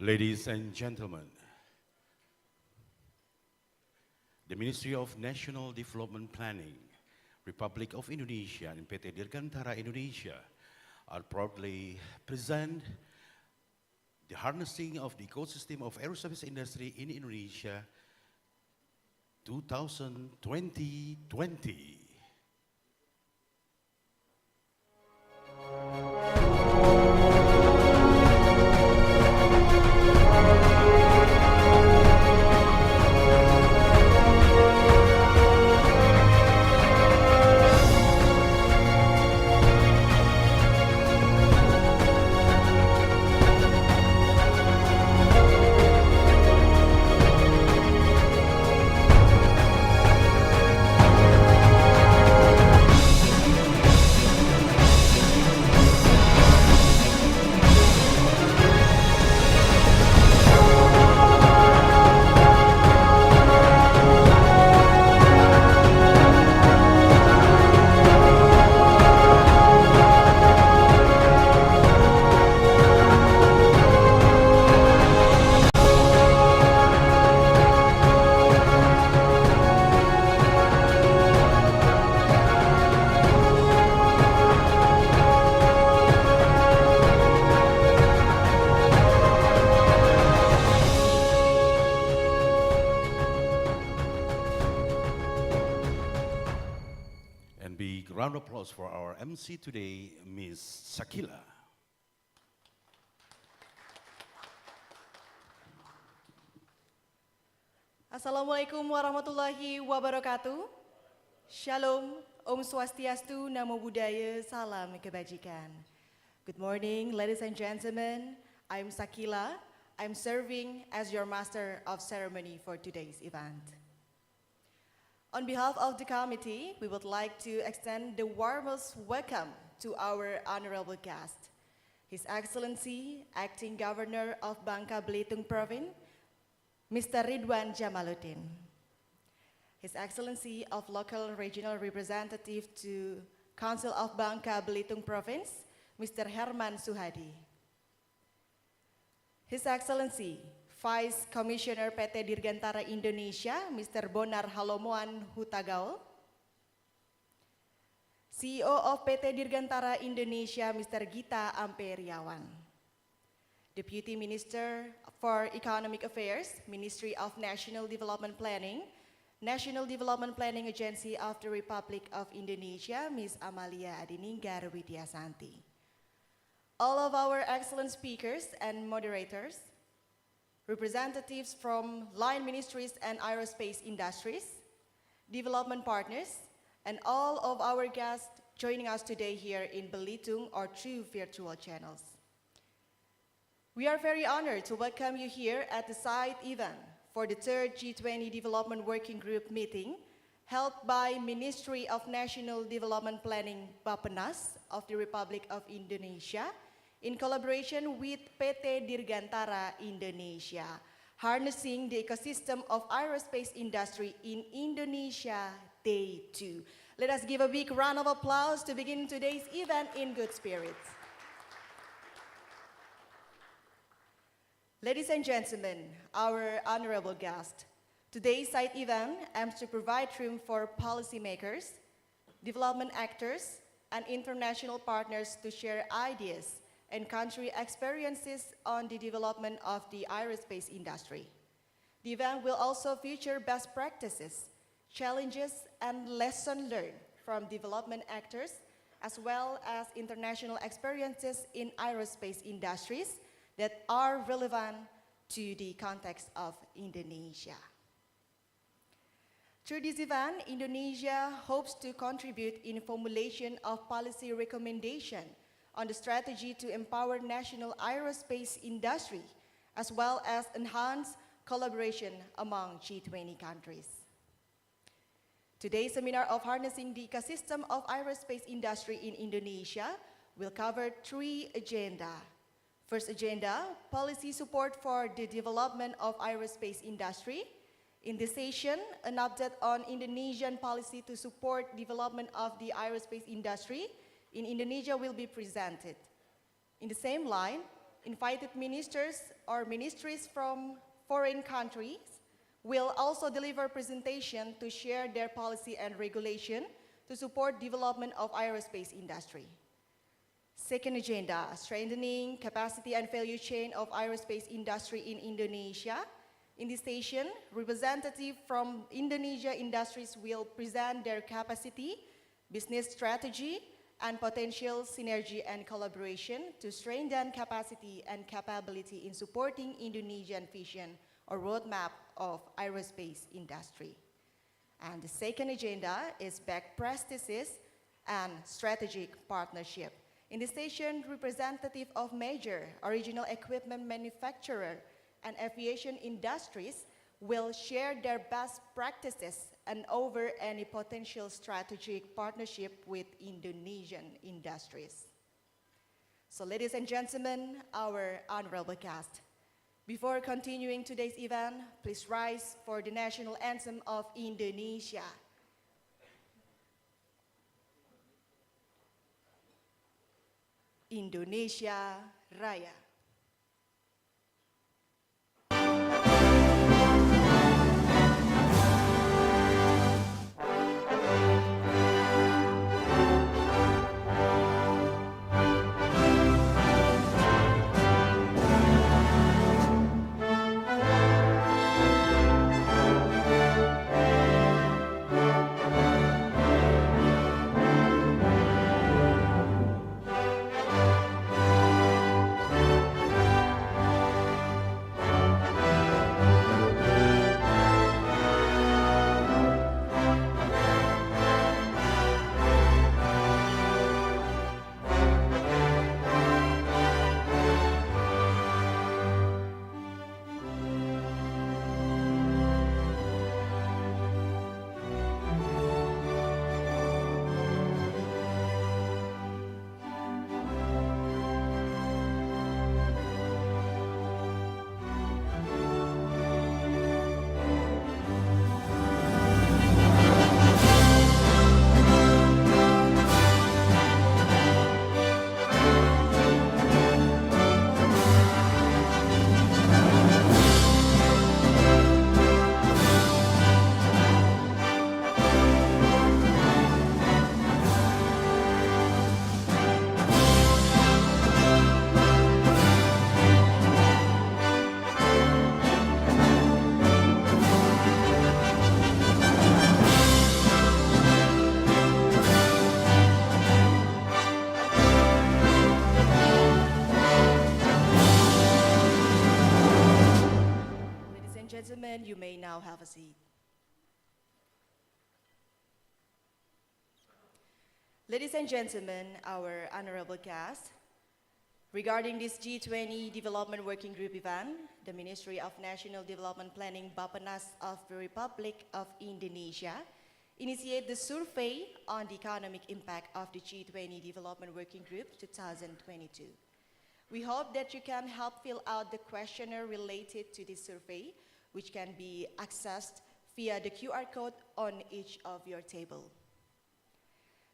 Ladies and gentlemen, the Ministry of National Development Planning, Republic of Indonesia and PT Dirgantara Indonesia are proudly present the harnessing of the ecosystem of aerospace industry in Indonesia 2020. And big round of applause for our MC today, Ms. Sakila. Assalamualaikum warahmatullahi wabarakatuh. Shalom, Om Swastiastu, Namo Buddhaya, Salam Kebajikan. Good morning, ladies and gentlemen. I'm Sakila. I'm serving as your master of ceremony for today's event. On behalf of the committee, we would like to extend the warmest welcome to our honorable guest, His Excellency, Acting Governor of Bangka Belitung Province, Mr. Ridwan Jamaluddin. His Excellency of Local Regional Representative to Council of Bangka Belitung Province, Mr. Herman Suhadi. His Excellency, Vice Commissioner PT Dirgantara Indonesia, Mr. Bonar Halomoan Hutagao. CEO of PT Dirgantara Indonesia, Mr. Gita Amperiawan. Deputy Minister for Economic Affairs, Ministry of National Development Planning, National Development Planning Agency of the Republic of Indonesia, Ms. Amalia Adininggar Widyasanti. All of our excellent speakers and moderators, representatives from line ministries and aerospace industries, development partners, and all of our guests joining us today here in Belitung or through virtual channels. We are very honored to welcome you here at the side event for the third G20 Development Working Group meeting held by Ministry of National Development Planning Bappenas of the Republic of Indonesia in collaboration with PT Dirgantara Indonesia, harnessing the ecosystem of aerospace industry in Indonesia, Day 2. Let us give a big round of applause to begin today's event in good spirits. Ladies and gentlemen, our honorable guest, today's side event aims to provide room for policymakers, development actors, and international partners to share ideas and country experiences on the development of the aerospace industry. The event will also feature best practices, challenges, and lessons learned from development actors, as well as international experiences in aerospace industries that are relevant to the context of Indonesia. Through this event, Indonesia hopes to contribute in formulation of policy recommendation on the strategy to empower national aerospace industry, as well as enhance collaboration among G20 countries. Today's seminar of harnessing the ecosystem of aerospace industry in Indonesia will cover three agendas. First agenda, policy support for the development of aerospace industry. In this session, an update on Indonesian policy to support development of the aerospace industry in Indonesia will be presented. In the same line, invited ministers or ministries from foreign countries will also deliver presentation to share their policy and regulation to support development of aerospace industry. Second agenda, strengthening capacity and value chain of aerospace industry in Indonesia. In this session, representatives from Indonesia industries will present their capacity, business strategy, and potential synergy and collaboration to strengthen capacity and capability in supporting Indonesian vision or roadmap of aerospace industry. And the second agenda is best practices and strategic partnership. In this session, representative of major original equipment manufacturer and aviation industries will share their best practices and over any potential strategic partnership with Indonesian industries. So ladies and gentlemen, our honorable guest, before continuing today's event, please rise for the national anthem of Indonesia. Indonesia Raya. Gentlemen, you may now have a seat. Ladies and gentlemen, our honorable guest, regarding this G20 Development Working Group event, the Ministry of National Development Planning Bappenas of the Republic of Indonesia initiated the survey on the economic impact of the G20 Development Working Group 2022. We hope that you can help fill out the questionnaire related to this survey, which can be accessed via the QR code on each of your table.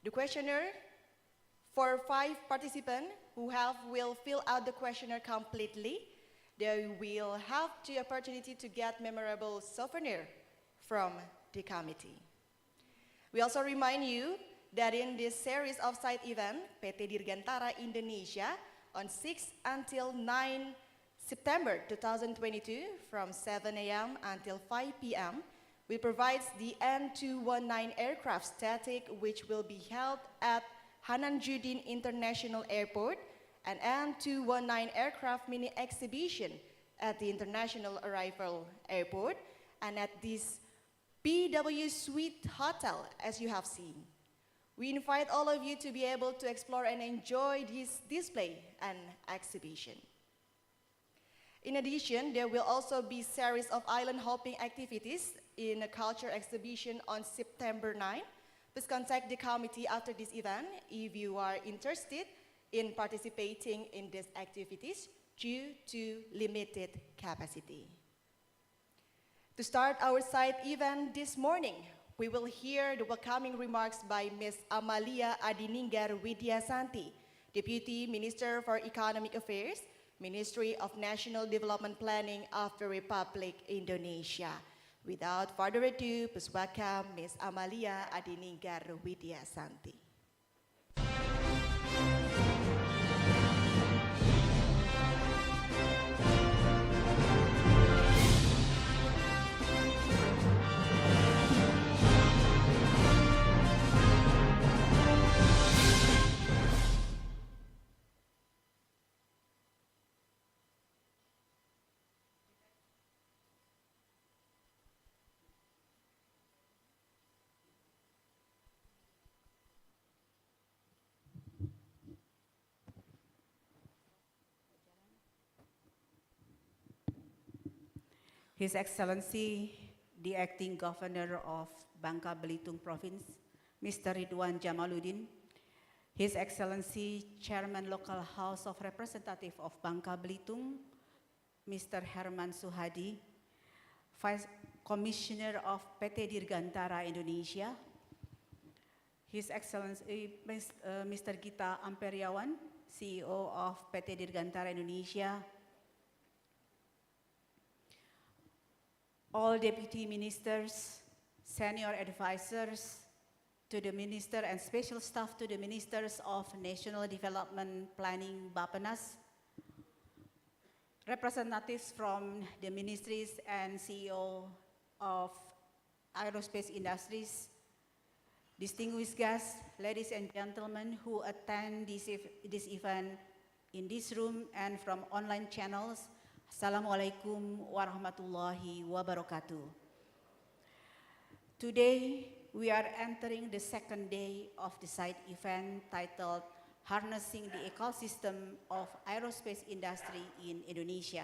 The questionnaire, for 5 participants who will fill out the questionnaire completely, they will have the opportunity to get memorable souvenir from the committee. We also remind you that in this series of side event, PT Dirgantara Indonesia on 6 until 9 September 2022 from 7 a.m. until 5 p.m. we provide the N219 aircraft static, which will be held at Hanan Judin International Airport, and N219 aircraft mini exhibition at the International Arrival Airport, and at this PW Suite Hotel, as you have seen. We invite all of you to be able to explore and enjoy this display and exhibition. In addition, there will also be series of island hopping activities in a culture exhibition on September 9. Please contact the committee after this event if you are interested in participating in these activities due to limited capacity. To start our side event this morning, we will hear the welcoming remarks by Ms. Amalia Adininggar Widyasanti, Deputy Minister for Economic Affairs, Ministry of National Development Planning of the Republic Indonesia. Without further ado, please welcome Ms. Amalia Adininggar Widyasanti. His Excellency, the Acting Governor of Bangka Belitung Province, Mr. Ridwan Jamaluddin, His Excellency, Chairman Local House of Representatives of Bangka Belitung, Mr. Herman Suhadi, Vice Commissioner of PT Dirgantara Indonesia, His Excellency, Mr. Gita Amperiawan, CEO of PT Dirgantara Indonesia, all deputy ministers, senior advisors to the minister and special staff to the ministers of National Development Planning Bappenas, representatives from the ministries and CEO of Aerospace Industries, distinguished guests, ladies and gentlemen who attend this event in this room and from online channels, Assalamualaikum warahmatullahi wabarakatuh. Today, we are entering the second day of the side event titled Harnessing the Ecosystem of Aerospace Industry in Indonesia.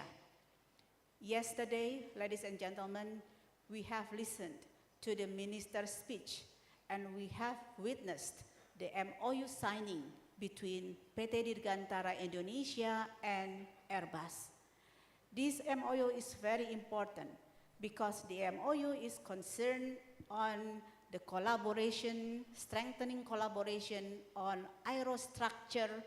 Yesterday, ladies and gentlemen, we have listened to the minister's speech and we have witnessed the MOU signing between PT Dirgantara Indonesia and Airbus. This MOU is very important because the MOU is concerned on the collaboration, strengthening collaboration on aerostructure,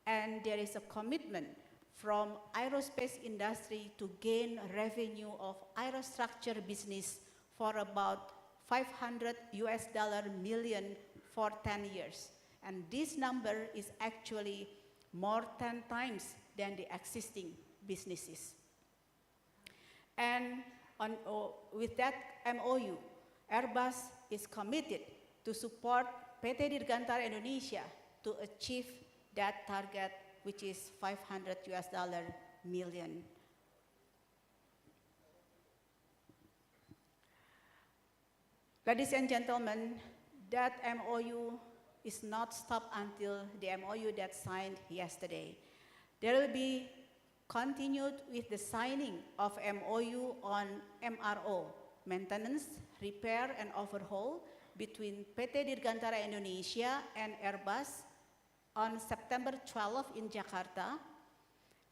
and there is a commitment from aerospace industry to gain revenue of aerostructure business for about $500 million for 10 years. And this number is actually more 10 times than the existing businesses. And with that MOU, Airbus is committed to support PT Dirgantara Indonesia to achieve that target, which is $500 million. Ladies and gentlemen, that MOU is not stopped until the MOU that signed yesterday. There will be continued with the signing of MOU on MRO, maintenance, repair and overhaul between PT Dirgantara Indonesia and Airbus on September 12 in Jakarta.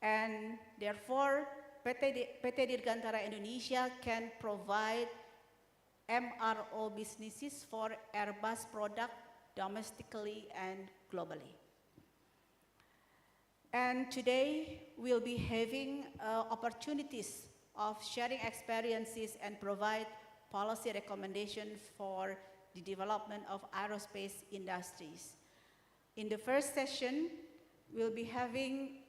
And therefore, PT Dirgantara Indonesia can provide MRO businesses for Airbus product domestically and globally. And today, we'll be having opportunities of sharing experiences and provide policy recommendations for the development of aerospace industries. In the first session, we'll be having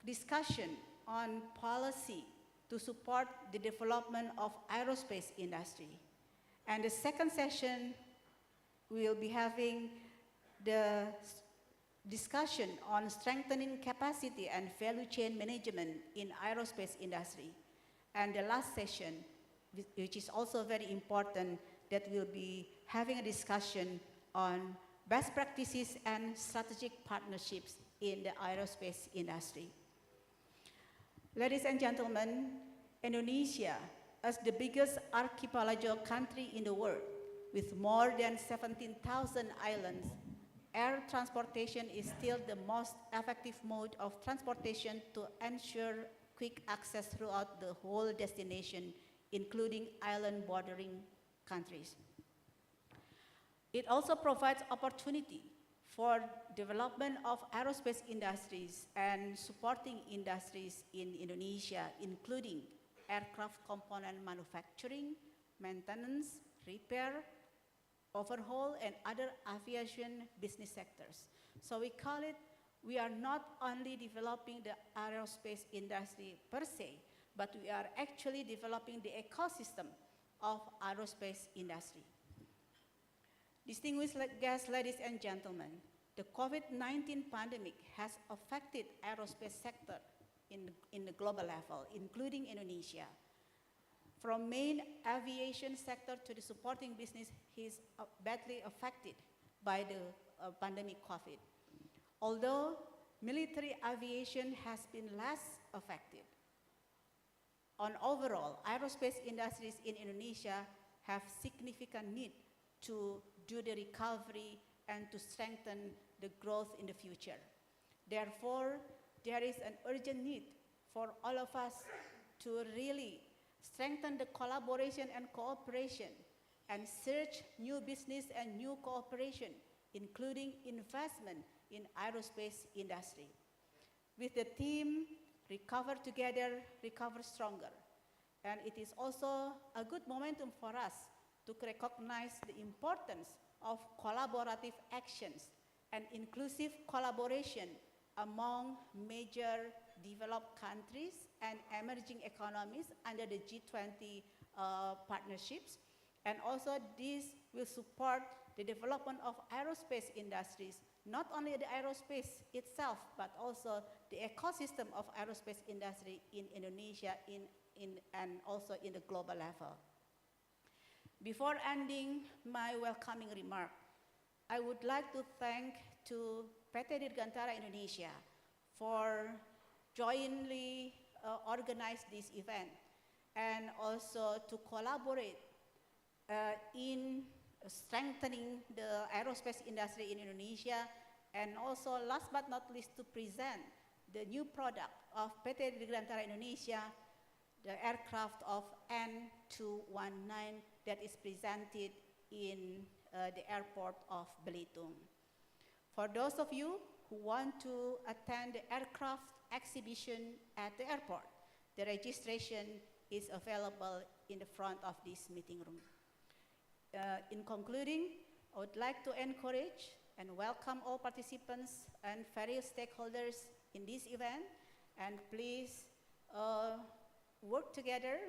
discussion on policy to support the development of aerospace industry. And the second session, we'll be having the discussion on strengthening capacity and value chain management in aerospace industry. And the last session, which is also very important, that we'll be having a discussion on best practices and strategic partnerships in the aerospace industry. Ladies and gentlemen, Indonesia, as the biggest archipelago country in the world, with more than 17,000 islands, air transportation is still the most effective mode of transportation to ensure quick access throughout the whole destination, including island bordering countries. It also provides opportunity for development of aerospace industries and supporting industries in Indonesia, including aircraft component manufacturing, maintenance, repair, overhaul, and other aviation business sectors. So we are not only developing the aerospace industry per se, but we are actually developing the ecosystem of aerospace industry. Distinguished guests, ladies and gentlemen, the COVID-19 pandemic has affected aerospace sector in the global level, including Indonesia. From main aviation sector to the supporting business, is badly affected by the pandemic COVID. Although military aviation has been less affected, on overall, aerospace industries in Indonesia have significant need to do the recovery and to strengthen the growth in the future. Therefore, there is an urgent need for all of us to really strengthen the collaboration and cooperation and search new business and new cooperation, including investment in aerospace industry. With the theme, Recover Together, Recover Stronger. And it is also a good momentum for us to recognize the importance of collaborative actions and inclusive collaboration among major developed countries and emerging economies under the G20 partnerships. And also this will support the development of aerospace industries, not only the aerospace itself, but also the ecosystem of aerospace industry in Indonesia and also in the global level. Before ending my welcoming remark, I would like to thank to PT Dirgantara Indonesia for jointly organize this event and also to collaborate in strengthening the aerospace industry in Indonesia, and also last but not least to present the new product of PT Dirgantara Indonesia, the aircraft of N219 that is presented in the airport of Belitung. For those of you who want to attend the aircraft exhibition at the airport, the registration is available in the front of this meeting room. In concluding, I would like to encourage and welcome all participants and various stakeholders in this event, and please work together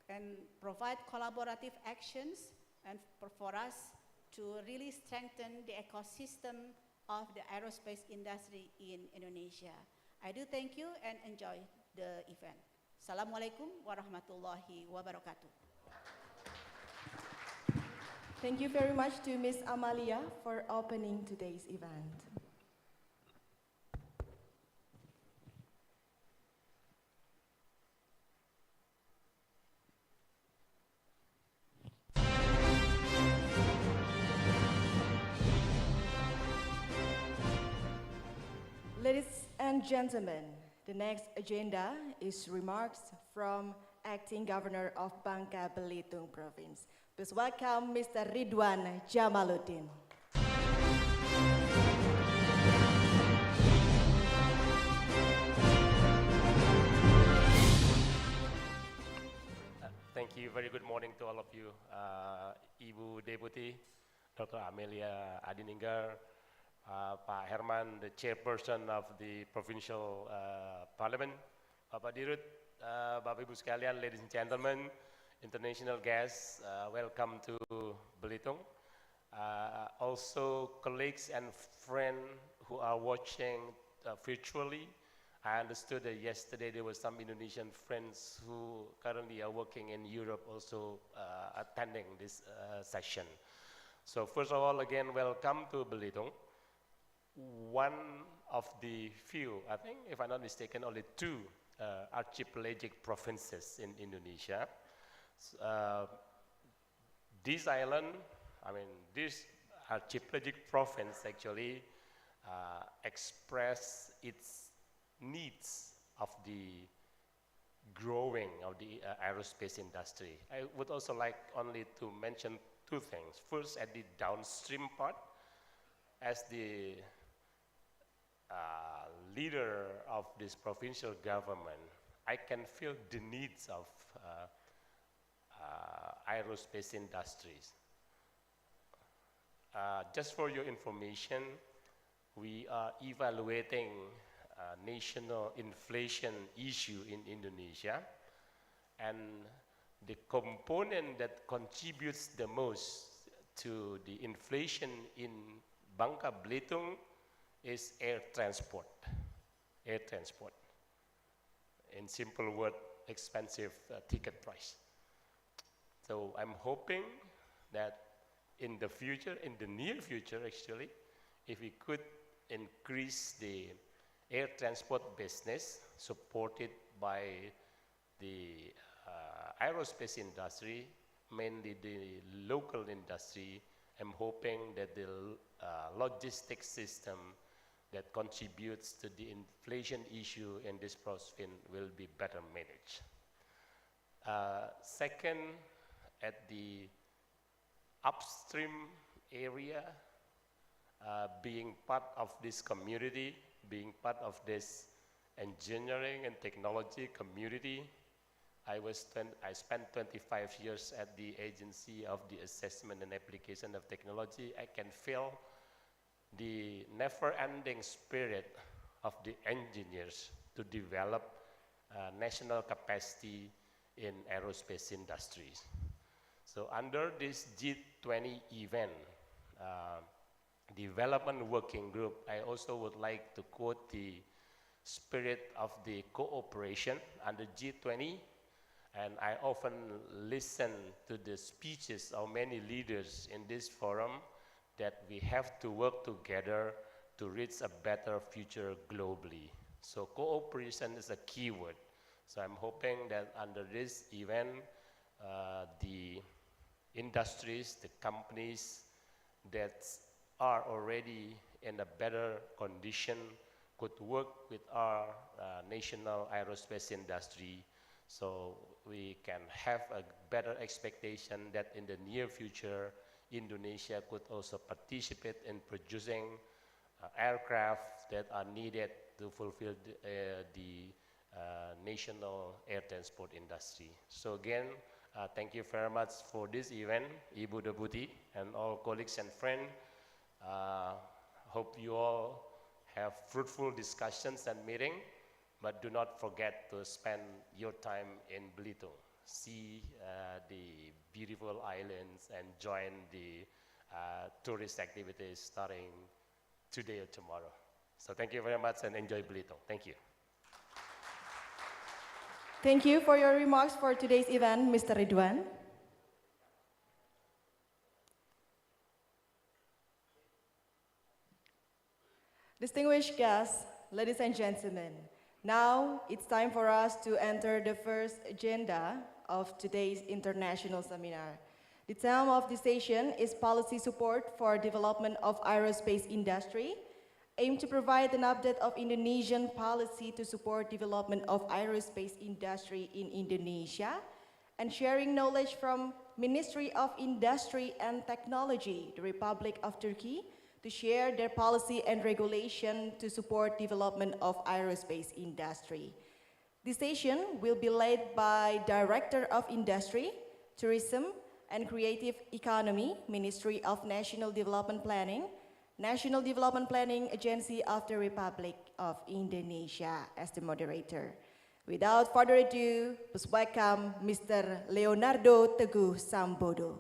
and provide collaborative actions and for us to really strengthen the ecosystem of the aerospace industry in Indonesia. I do thank you and enjoy the event. Assalamualaikum warahmatullahi wabarakatuh. Thank you very much to Ms. Amalia for opening today's event. Ladies and gentlemen, the next agenda is remarks from Acting Governor of Bangka Belitung Province. Please welcome Mr. Ridwan Jamaluddin. Thank you. Very good morning to all of you. Ibu Deputy, Dr. Amelia Adininggar, Pak Herman, the chairperson of the provincial parliament, Bapak Dirut, Bapak Ibu sekalian, ladies and gentlemen, international guests, welcome to Belitung. Also colleagues and friends who are watching virtually. I understood that yesterday there were some Indonesian friends who currently are working in Europe also attending this session. So first of all, again, welcome to Belitung. One of the few, I think, if I'm not mistaken, only two archipelagic provinces in Indonesia. This island, this archipelagic province actually express its needs of the growing of the aerospace industry. I would also like only to mention two things. First, at the downstream part, as the leader of this provincial government, I can feel the needs of aerospace industries. Just for your information, we are evaluating national inflation issue in Indonesia, and the component that contributes the most to the inflation in Bangka Belitung is air transport. Air transport. In simple word, expensive ticket price. So I'm hoping that in the future, in the near future actually, if we could increase the air transport business supported by the aerospace industry, mainly the local industry, I'm hoping that the logistics system that contributes to the inflation issue in this province will be better managed. Second, at the upstream area, being part of this community, being part of this engineering and technology community, I spent 25 years at the Agency of the Assessment and Application of Technology. I can feel the never-ending spirit of the engineers to develop national capacity in aerospace industries. So under this G20 event, development working group, I also would like to quote the spirit of the cooperation under G20, and I often listen to the speeches of many leaders in this forum that we have to work together to reach a better future globally. So cooperation is a key word. So I'm hoping that under this event, the industries, the companies that are already in a better condition could work with our national aerospace industry, so we can have a better expectation that in the near future, Indonesia could also participate in producing aircraft that are needed to fulfill the national air transport industry. So again, thank you very much for this event, Ibu Deputy and all colleagues and friends. Hope you all have fruitful discussions and meeting, but do not forget to spend your time in Belitung. See the beautiful islands and join the tourist activities starting today or tomorrow. So thank you very much and enjoy Belitung. Thank you. Thank you for your remarks for today's event, Mr. Ridwan. Distinguished guests, ladies and gentlemen, now it's time for us to enter the first agenda of today's international seminar. The theme of this session is Policy Support for Development of Aerospace Industry, aimed to provide an update of Indonesian policy to support development of aerospace industry in Indonesia, and sharing knowledge from Ministry of Industry and Technology, the Republic of Turkey, to share their policy and regulation to support development of aerospace industry. This session will be led by Director of Industry, Tourism, and Creative Economy, Ministry of National Development Planning, National Development Planning Agency of the Republic of Indonesia as the moderator. Without further ado, please welcome Mr. Leonardo Teguh Sambodo.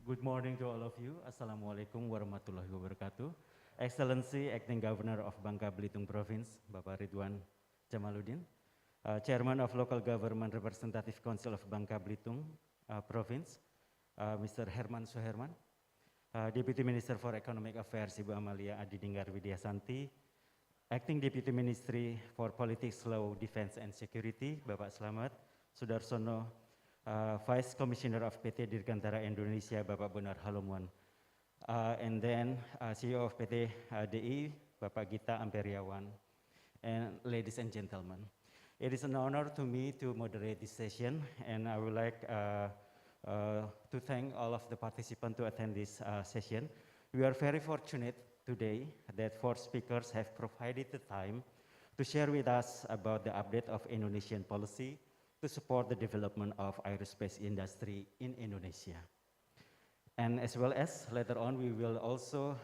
Good morning to all of you. Assalamualaikum warahmatullahi wabarakatuh. Excellency, Acting Governor of Bangka Belitung Province, Bapak Ridwan Jamaluddin, Chairman of Local Government Representative Council of Bangka Belitung Province, Mr. Herman Suherman, Deputy Minister for Economic Affairs, Ibu Amalia Adidinggar Widyasanti, Acting Deputy Ministry for Politics, Law, Defense and Security, Bapak Slamet Sudarsono, Vice Commissioner of PT Dirgantara Indonesia, Bapak Bonar Halomuan, and then CEO of PT DI, Bapak Gita Amperiawan, and ladies and gentlemen. It is an honor to me to moderate this session, and I would like to thank all of the participants to attend this session. We are very fortunate today that 4 speakers have provided the time to share with us about the update of Indonesian policy to support the development of aerospace industry in Indonesia. And as well as later on, we will also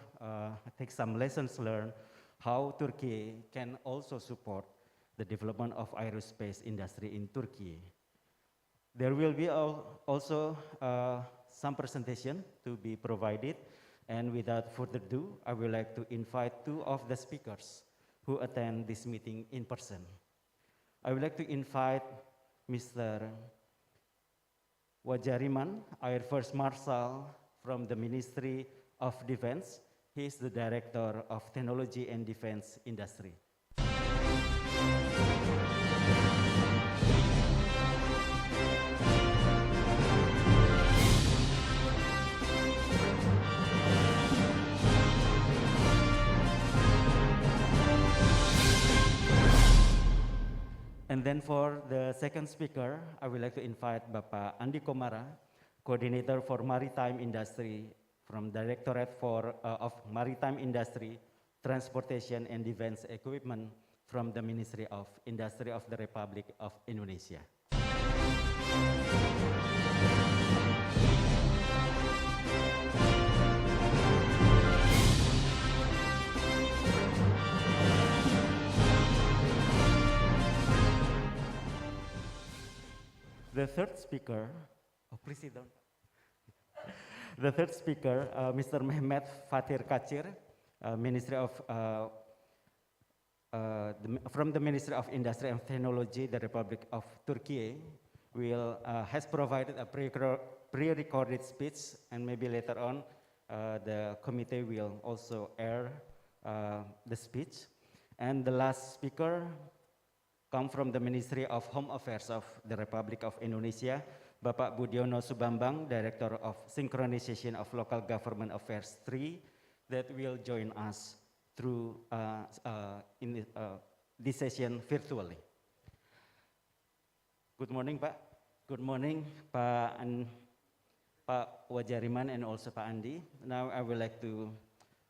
take some lessons learned how Turkey can also support the development of aerospace industry in Turkey. There will be also some presentation to be provided, and without further ado, I would like to invite 2 of the speakers who attend this meeting in person. I would like to invite Mr. Wajariman, Air Force Marshal from the Ministry of Defense. He is the Director of Technology and Defense Industry. And then for the second speaker, I would like to invite Bapak Andi Komara, Coordinator for Maritime Industry from Directorate of Maritime Industry, Transportation and Defense Equipment from the Ministry of Industry of the Republic of Indonesia. The third speaker, oh please sit down. The third speaker, Mr. Mehmet Fatir Kacir, from the Ministry of Industry and Technology, the Republic of Turkey, has provided a pre-recorded speech, and maybe later on, the committee will also air the speech. And the last speaker come from the Ministry of Home Affairs of the Republic of Indonesia, Bapak Budiono Subambang, Director of Synchronization of Local Government Affairs 3, that will join us through this session virtually. Good morning, Pak. Good morning, Pak Wajariman and also Pak Andi. Now I would like to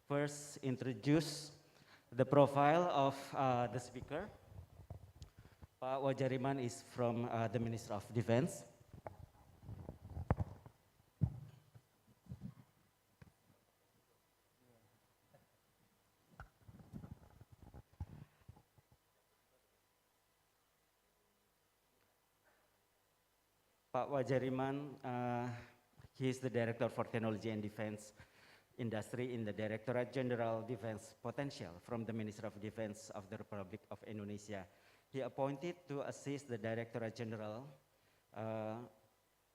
first introduce the profile of the speaker. Pak Wajariman is from the Ministry of Defense. Pak Wajariman, he is the Director for Technology and Defense Industry in the Directorate General Defense Potential from the Ministry of Defense of the Republic of Indonesia. He appointed to assist the Directorate General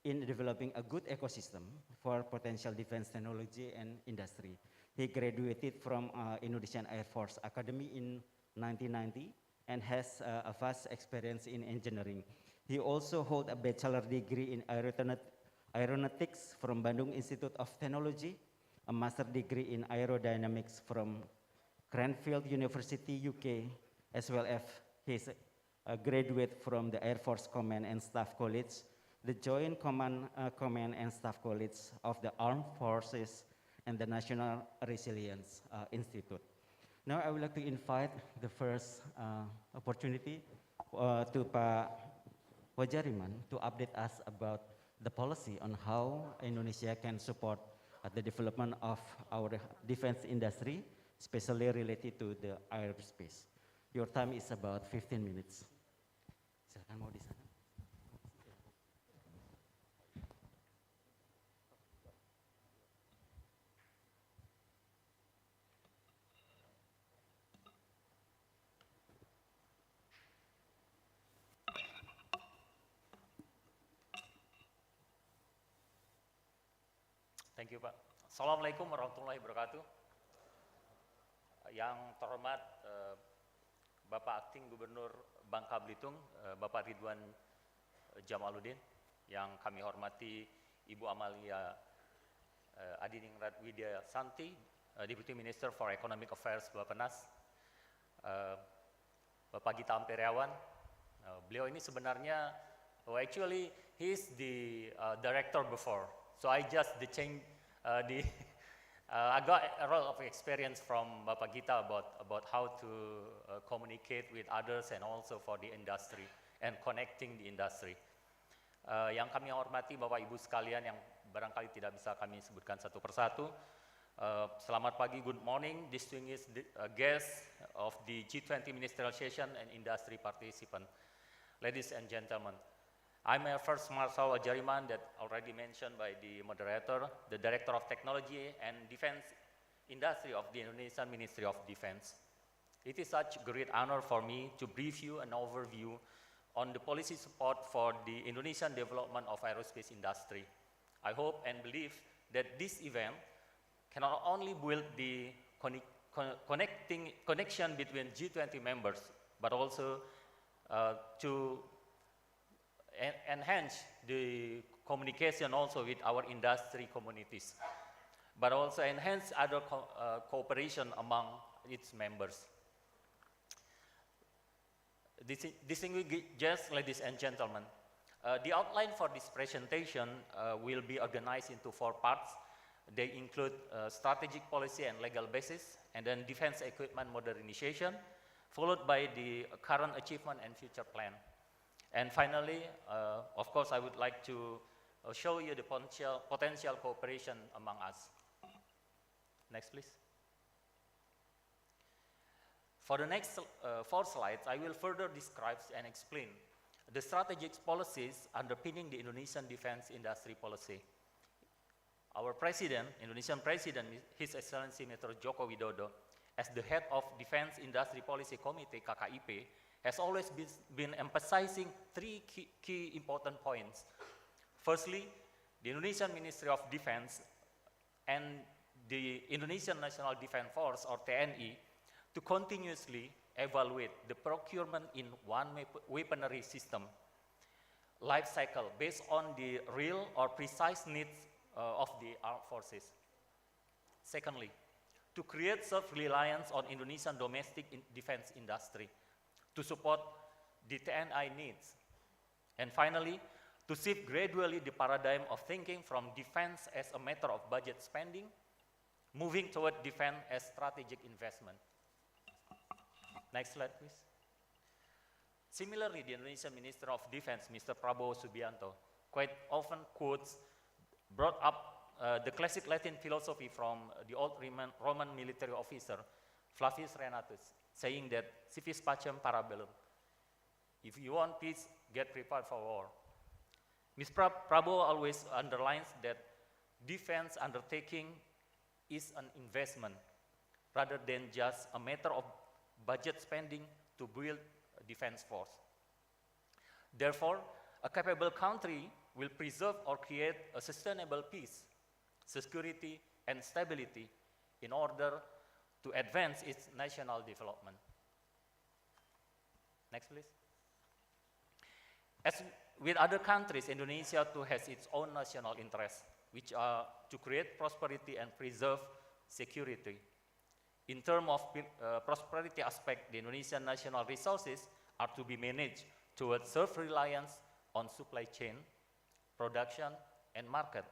in developing a good ecosystem for potential defense technology and industry. He graduated from Indonesian Air Force Academy in 1990 and has a vast experience in engineering. He also holds a bachelor degree in aeronautics from Bandung Institute of Technology, a master degree in aerodynamics from Cranfield University, UK, as well as he is a graduate from the Air Force Command and Staff College, the Joint Command and Staff College of the Armed Forces, and the National Resilience Institute. Now I would like to invite the first opportunity to Pak Wajariman to update us about the policy on how Indonesia can support the development of our defense industry, especially related to the aerospace. Your time is about 15 minutes. Silakan mau di sana. Thank you, Pak. Assalamualaikum warahmatullahi wabarakatuh. Yang terhormat Bapak Akting Gubernur Bangka Belitung, Bapak Ridwan Jamaluddin, yang kami hormati Ibu Amalia Adiningrat Widya Santi, Deputy Minister for Economic Affairs Bappenas, Bapak Gita Amperiawan. Beliau ini sebenarnya, actually he's the director before, so I just change I got a lot of experience from Bapak Gita about how to communicate with others and also for the industry and connecting the industry. Yang kami hormati Bapak Ibu sekalian yang barangkali tidak bisa kami sebutkan satu persatu. Selamat pagi, good morning, distinguished guests of the G20 Ministerial Session and industry participant. Ladies and gentlemen, I'm First Marshal Ajariman that already mentioned by the moderator, the Director of Technology and Defense Industry of the Indonesian Ministry of Defense. It is such a great honor for me to brief you an overview on the policy support for the Indonesian development of aerospace industry. I hope and believe that this event can not only build the connection between G20 members, but also to enhance the communication also with our industry communities, but also enhance other cooperation among its members. Distinguished guests, ladies and gentlemen, the outline for this presentation will be organized into 4 parts. They include strategic policy and legal basis, and then defense equipment modernization, followed by the current achievement and future plan. And finally, of course, I would like to show you the potential cooperation among us. Next, please. For the next 4 slides, I will further describe and explain the strategic policies underpinning the Indonesian defense industry policy. Our President, Indonesian President, His Excellency Mr. Joko Widodo, as the head of Defense Industry Policy Committee, KKIP, has always been emphasizing 3 key important points. Firstly, the Indonesian Ministry of Defense and the Indonesian National Defense Force, or TNI, to continuously evaluate the procurement in one weaponry system life cycle based on the real or precise needs of the armed forces. Secondly, to create self-reliance on Indonesian domestic defense industry to support the TNI needs. And finally, to shift gradually the paradigm of thinking from defense as a matter of budget spending, moving toward defense as strategic investment. Next slide, please. Similarly, the Indonesian Minister of Defense, Mr. Prabowo Subianto, quite often brought up the classic Latin philosophy from the old Roman military officer, Flavius Renatus, saying that si vis pacem para bellum. If you want peace, get prepared for war. Mr. Prabowo always underlines that defense undertaking is an investment rather than just a matter of budget spending to build a defense force. Therefore, a capable country will preserve or create a sustainable peace, security, and stability in order to advance its national development. Next, please. As with other countries, Indonesia too has its own national interests, which are to create prosperity and preserve security. In terms of prosperity aspect, the Indonesian national resources are to be managed towards self-reliance on supply chain, production, and market.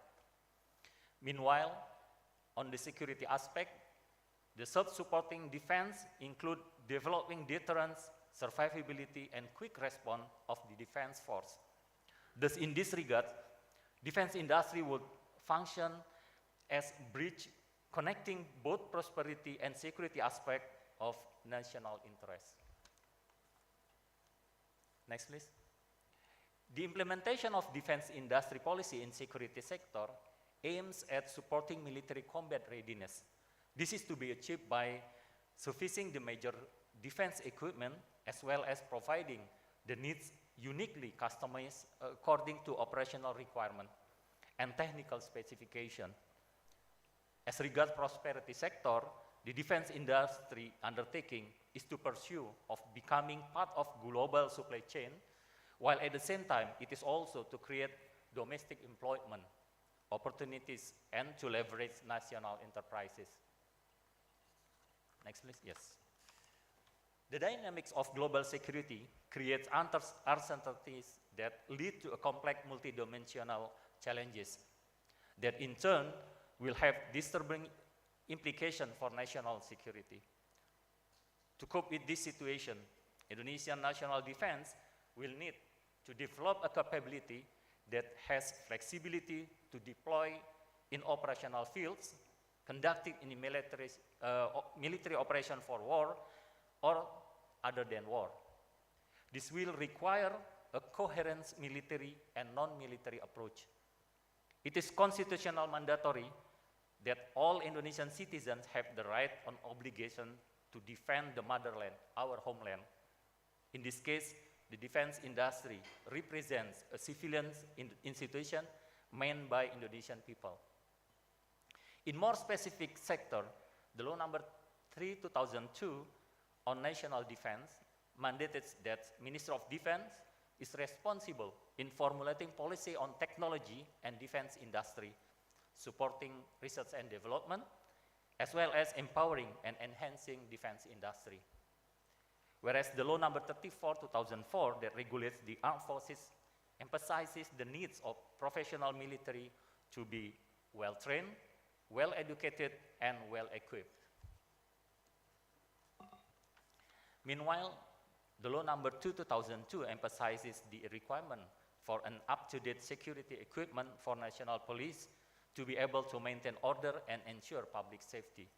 Meanwhile, on the security aspect, the self-supporting defense include developing deterrence, survivability, and quick response of the defense force. Thus, in this regard, defense industry would function as bridge connecting both prosperity and security aspect of national interest. Next, please. The implementation of defense industry policy in security sector aims at supporting military combat readiness. This is to be achieved by sufficing the major defense equipment as well as providing the needs uniquely customized according to operational requirement and technical specification. As regards prosperity sector, the defense industry undertaking is to pursue of becoming part of global supply chain, while at the same time, it is also to create domestic employment opportunities and to leverage national enterprises. Next, please. Yes. The dynamics of global security creates uncertainties that lead to a complex multidimensional challenges that in turn will have disturbing implications for national security. To cope with this situation, Indonesian national defense will need to develop a capability that has flexibility to deploy in operational fields, conducted in military operation for war or other than war. This will require a coherent military and non-military approach. It is constitutional mandatory that all Indonesian citizens have the right and obligation to defend the motherland, our homeland. In this case, the defense industry represents a civilian institution manned by Indonesian people. In more specific sector, the law number 3/2002 on national defense mandated that Minister of Defense is responsible in formulating policy on technology and defense industry, supporting research and development, as well as empowering and enhancing defense industry. Whereas the law number 34/2004 that regulates the armed forces emphasizes the needs of professional military to be well-trained, well-educated, and well-equipped. Meanwhile, the law number 2/2002 emphasizes the requirement for an up-to-date security equipment for national police to be able to maintain order and ensure public safety.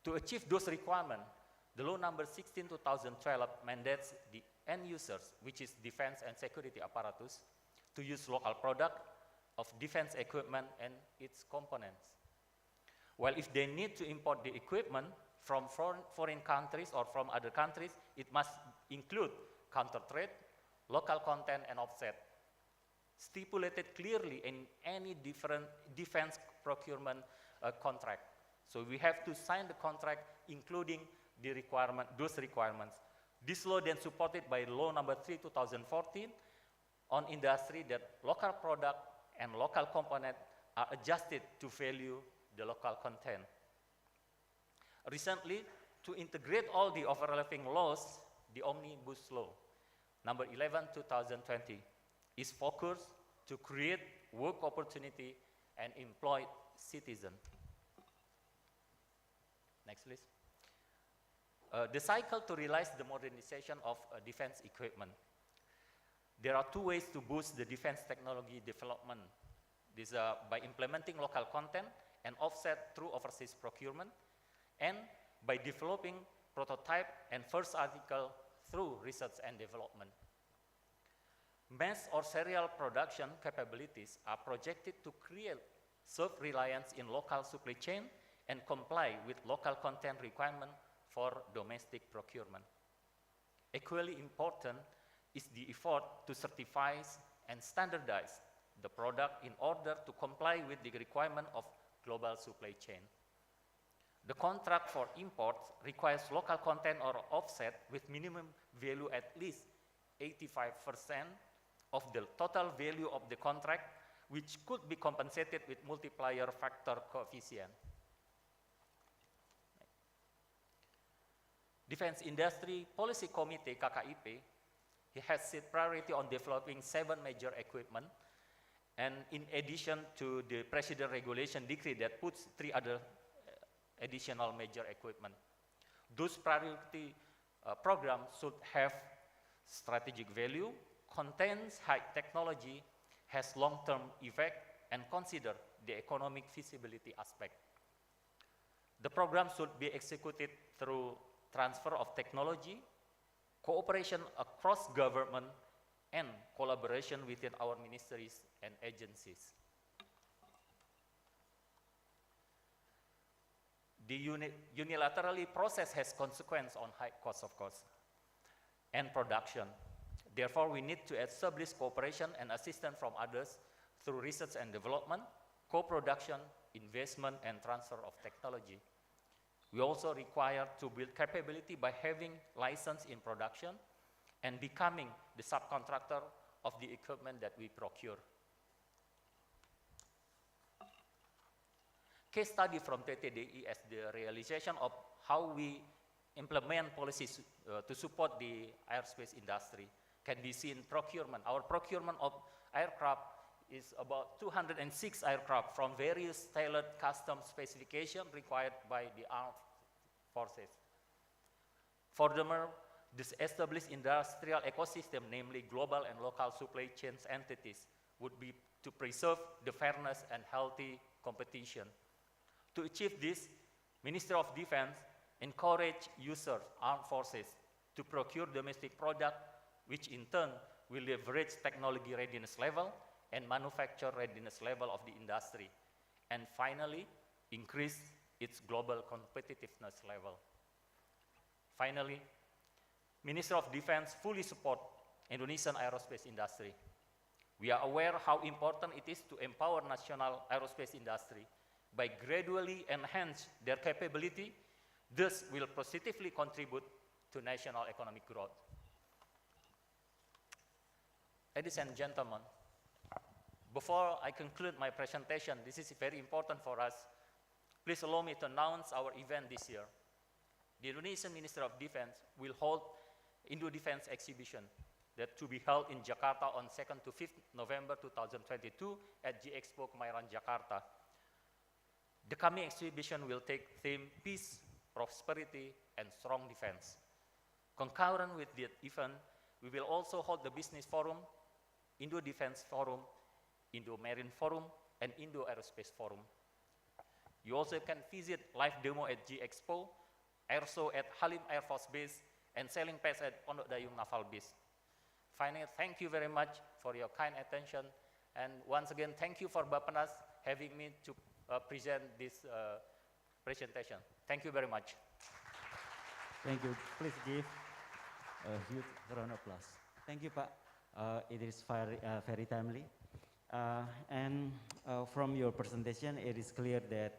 To achieve those requirements, the law number 16/2012 mandates the end users, which is defense and security apparatus, to use local product of defense equipment and its components. While if they need to import the equipment from foreign countries or from other countries, it must include counter-trade, local content, and offset, stipulated clearly in any different defense procurement contract. So we have to sign the contract including the those requirements. This law then supported by law number 3/2014 on industry that local product and local component are adjusted to value the local content. Recently, to integrate all the overlapping laws, the Omnibus Law, number 11/2020, is focused to create work opportunity and employ citizens. Next, please. The cycle to realize the modernization of defense equipment. There are two ways to boost the defense technology development. These are by implementing local content and offset through overseas procurement, and by developing prototype and first article through research and development. Mass or serial production capabilities are projected to create self-reliance in local supply chain and comply with local content requirement for domestic procurement. Equally important is the effort to certify and standardize the product in order to comply with the requirement of global supply chain. The contract for imports requires local content or offset with minimum value at least 85% of the total value of the contract, which could be compensated with multiplier factor coefficient. Defense Industry Policy Committee, KKIP, has set priority on developing 7 major equipment, and in addition to the President Regulation Decree that puts 3 other additional major equipment. Those priority programs should have strategic value, contains high technology, has long-term effect, and consider the economic feasibility aspect. The program should be executed through transfer of technology, cooperation across government, and collaboration within our ministries and agencies. The unilaterally process has consequence on high cost of course and production. Therefore, we need to establish cooperation and assistance from others through research and development, co-production, investment, and transfer of technology. We also require to build capability by having license in production and becoming the subcontractor of the equipment that we procure. Case study from TTDI as the realization of how we implement policies to support the aerospace industry can be seen procurement. Our procurement of aircraft is about 206 aircraft from various tailored custom specifications required by the armed forces. Furthermore, this established industrial ecosystem, namely global and local supply chains entities, would be to preserve the fairness and healthy competition. To achieve this, Ministry of Defense encourage users, armed forces, to procure domestic product, which in turn will leverage technology readiness level and manufacture readiness level of the industry, and finally, increase its global competitiveness level. Finally, Ministry of Defense fully support Indonesian aerospace industry. We are aware how important it is to empower national aerospace industry by gradually enhance their capability. This will positively contribute to national economic growth. Ladies and gentlemen, before I conclude my presentation, this is very important for us. Please allow me to announce our event this year. The Indonesian Ministry of Defense will hold Indo Defense Exhibition that to be held in Jakarta on 2nd to 5th November 2022 at G Expo Kemayoran, Jakarta. The coming exhibition will take theme Peace, Prosperity, and Strong Defense. Concurrent with the event, we will also hold the Business Forum, Indo Defense Forum, Indo Marine Forum, and Indo Aerospace Forum. You also can visit live demo at G Expo, air show at Halim Air Force Base, and sailing pass at Pondok Dayung Naval Base. Finally, thank you very much for your kind attention. And once again, thank you for Bapenas having me to present this presentation. Thank you very much. Thank you. Please give a huge round of applause. Thank you, Pak. It is very timely. From your presentation, it is clear that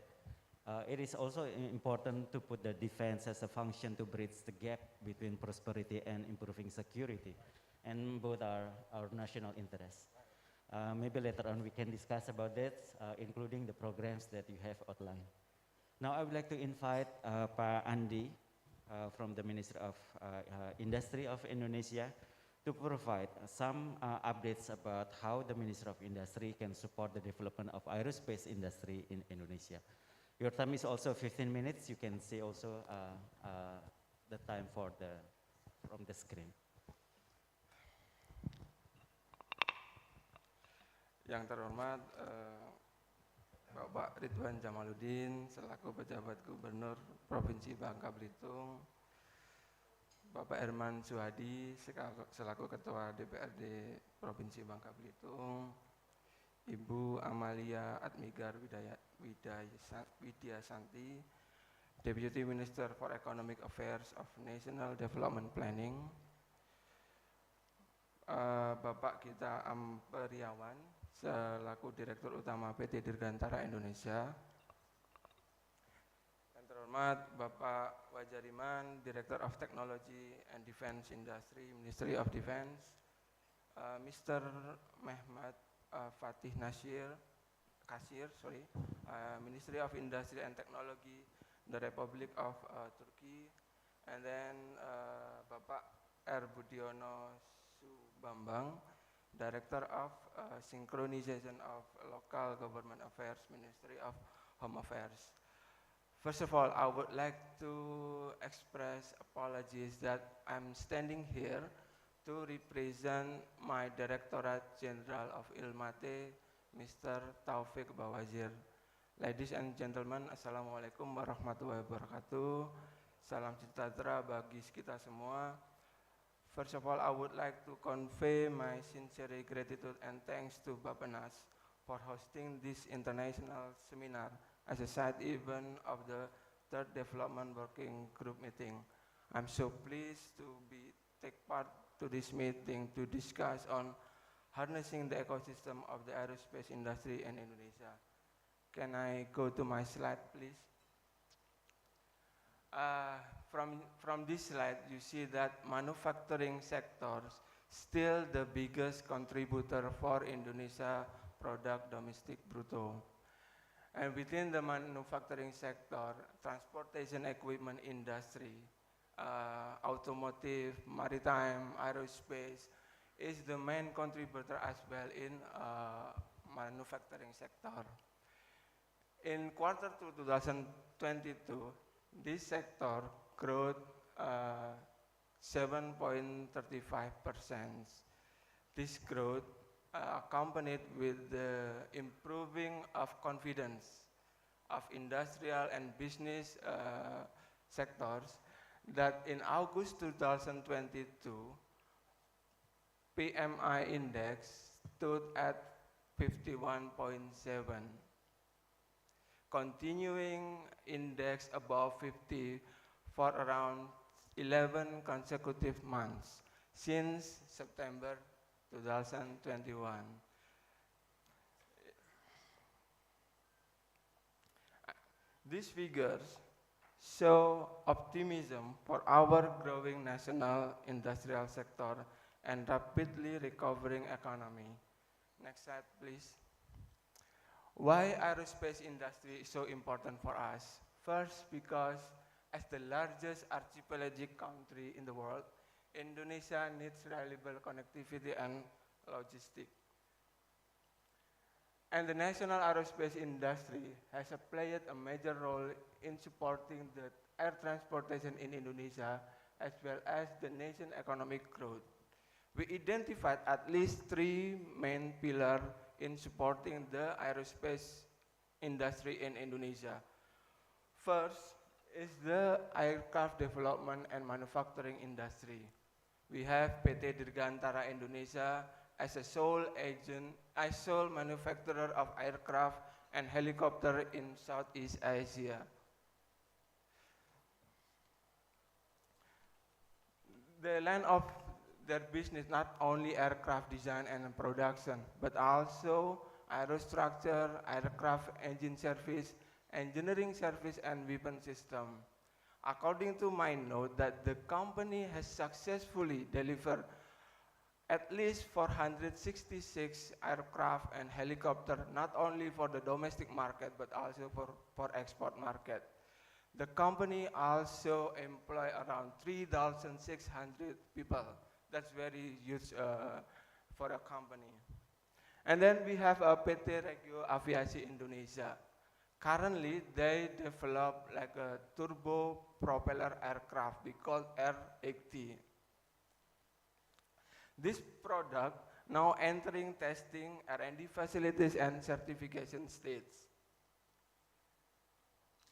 it is also important to put the defense as a function to bridge the gap between prosperity and improving security, and both are our national interests. Maybe later on we can discuss about that, including the programs that you have outlined. Now I would like to invite Pak Andi from the Ministry of Industry of Indonesia to provide some updates about how the Ministry of Industry can support the development of aerospace industry in Indonesia. Your time is also 15 minutes. You can see also the time from the screen. Yang terhormat Bapak Ridwan Jamaluddin selaku pejabat Gubernur Provinsi Bangka Belitung, Bapak Herman Suhadi selaku Ketua DPRD Provinsi Bangka Belitung, Ibu Amalia Admigar Widya Santi, Deputy Minister for Economic Affairs of National Development Planning, Bapak Gita Amperiawan selaku Direktur Utama PT Dirgantara Indonesia, yang terhormat Bapak Wajariman, Director of Technology and Defense Industry, Ministry of Defense, Mr. Mehmet Fatih Kasir, Ministry of Industry and Technology, the Republic of Turkey, and then Bapak R. Budiono Subambang, Director of Synchronization of Local Government Affairs, Ministry of Home Affairs. First of all, I would like to express apologies that I'm standing here to represent my Directorate General of Ilmate, Mr. Taufik Bawazir. Ladies and gentlemen, Assalamualaikum warahmatullahi wabarakatuh. Salam sejahtera bagi kita semua. First of all, I would like to convey my sincere gratitude and thanks to Bapenas for hosting this international seminar as a side event of the Third Development Working Group meeting. I'm so pleased to take part to this meeting to discuss on harnessing the ecosystem of the aerospace industry in Indonesia. Can I go to my slide, please? From this slide, you see that manufacturing sectors still the biggest contributor for Indonesia product domestic bruto. And within the manufacturing sector, transportation equipment industry, automotive, maritime, aerospace is the main contributor as well in manufacturing sector. In quarter 2 2022, this sector grew 7.35%. This growth accompanied with the improving of confidence of industrial and business sectors that in August 2022, PMI index stood at 51.7, continuing index above 50 for around 11 consecutive months since September 2021. These figures show optimism for our growing national industrial sector and rapidly recovering economy. Next slide, please. Why aerospace industry is so important for us? First, because as the largest archipelagic country in the world, Indonesia needs reliable connectivity and logistics. And the national aerospace industry has played a major role in supporting the air transportation in Indonesia as well as the nation's economic growth. We identified at least 3 main pillars in supporting the aerospace industry in Indonesia. First is the aircraft development and manufacturing industry. We have PT Dirgantara Indonesia as a sole manufacturer of aircraft and helicopter in Southeast Asia. The line of their business not only aircraft design and production, but also aerostructure, aircraft engine service, engineering service, and weapon system. According to my note, that the company has successfully delivered at least 466 aircraft and helicopter, not only for the domestic market, but also for export market. The company also employ around 3,600 people. That's very huge for a company. And then we have PT Regio Aviasi Indonesia. Currently, they develop like a turbo propeller aircraft we call R80. This product now entering testing, R&D facilities, and certification states.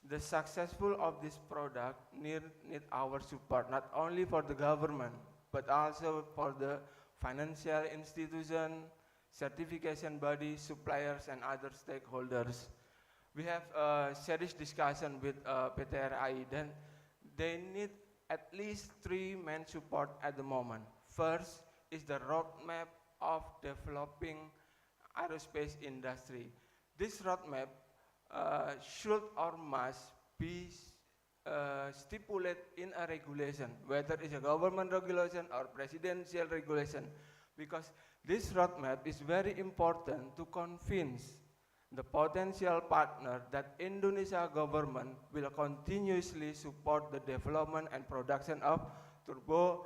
The successful of this product need our support, not only for the government, but also for the financial institution, certification body, suppliers, and other stakeholders. We have a serious discussion with PTRI. Then they need at least 3 main support at the moment. First is the roadmap of developing aerospace industry. This roadmap should or must be stipulated in a regulation, whether it's a government regulation or presidential regulation, because this roadmap is very important to convince the potential partner that Indonesia government will continuously support the development and production of turbo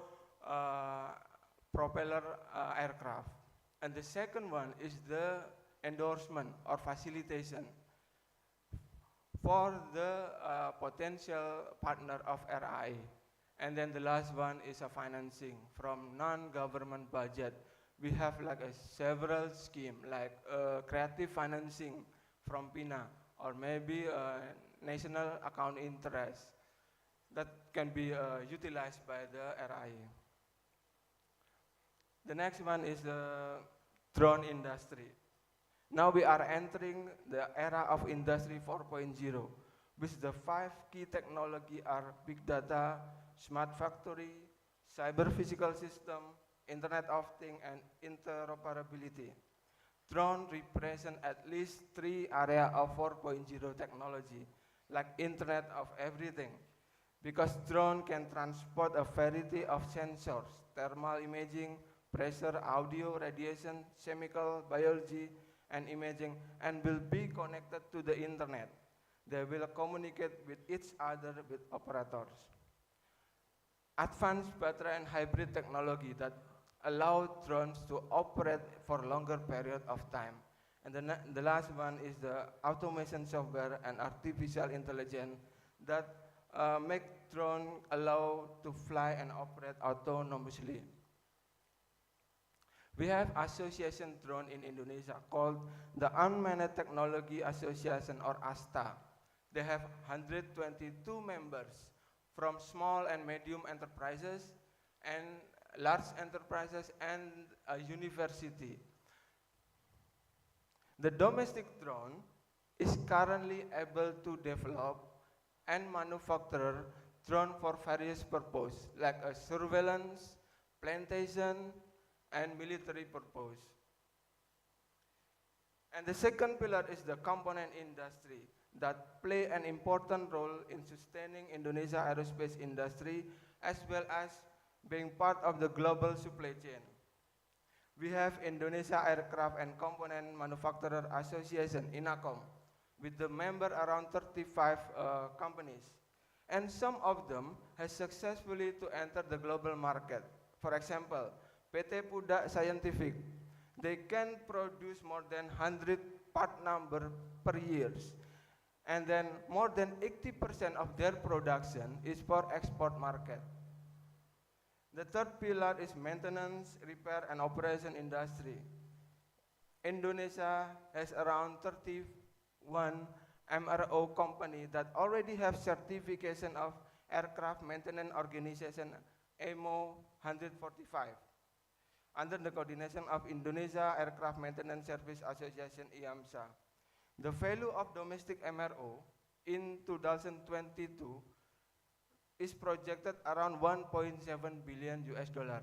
propeller aircraft. And the second one is the endorsement or facilitation for the potential partner of RI. And then the last one is a financing from non-government budget. We have like several schemes like creative financing from PINA or maybe national account interest that can be utilized by the RI. The next one is the drone industry. Now we are entering the era of Industry 4.0, which the 5 key technology are big data, smart factory, cyber physical system, Internet of Things, and interoperability. Drone represent at least 3 areas of 4.0 technology, like Internet of Everything, because drone can transport a variety of sensors, thermal imaging, pressure, audio, radiation, chemical, biology, and imaging and will be connected to the internet. They will communicate with each other with operators. Advanced battery and hybrid technology that allow drones to operate for longer period of time. And the last one is the automation software and artificial intelligence that make drone allow to fly and operate autonomously. We have association drone in Indonesia called the Unmanned Technology Association, or ASTA. They have 122 members from small and medium enterprises and large enterprises and a university. The domestic drone is currently able to develop and manufacture drone for various purposes like a surveillance, plantation, and military purpose. And the second pillar is the component industry that play an important role in sustaining Indonesia aerospace industry as well as being part of the global supply chain. We have Indonesia Aircraft and Component Manufacturer Association, INACOM, with the member around 35 companies. And some of them has successfully to enter the global market. For example, PT Pudak Scientific, they can produce more than 100 part number per year. And then more than 80% of their production is for export market. The third pillar is maintenance, repair, and operation industry. Indonesia has around 31 MRO company that already have certification of Aircraft Maintenance Organization AMO 145 under the coordination of Indonesia Aircraft Maintenance Service Association, IAMSA. The value of domestic MRO in 2022 is projected around 1.7 billion US dollar.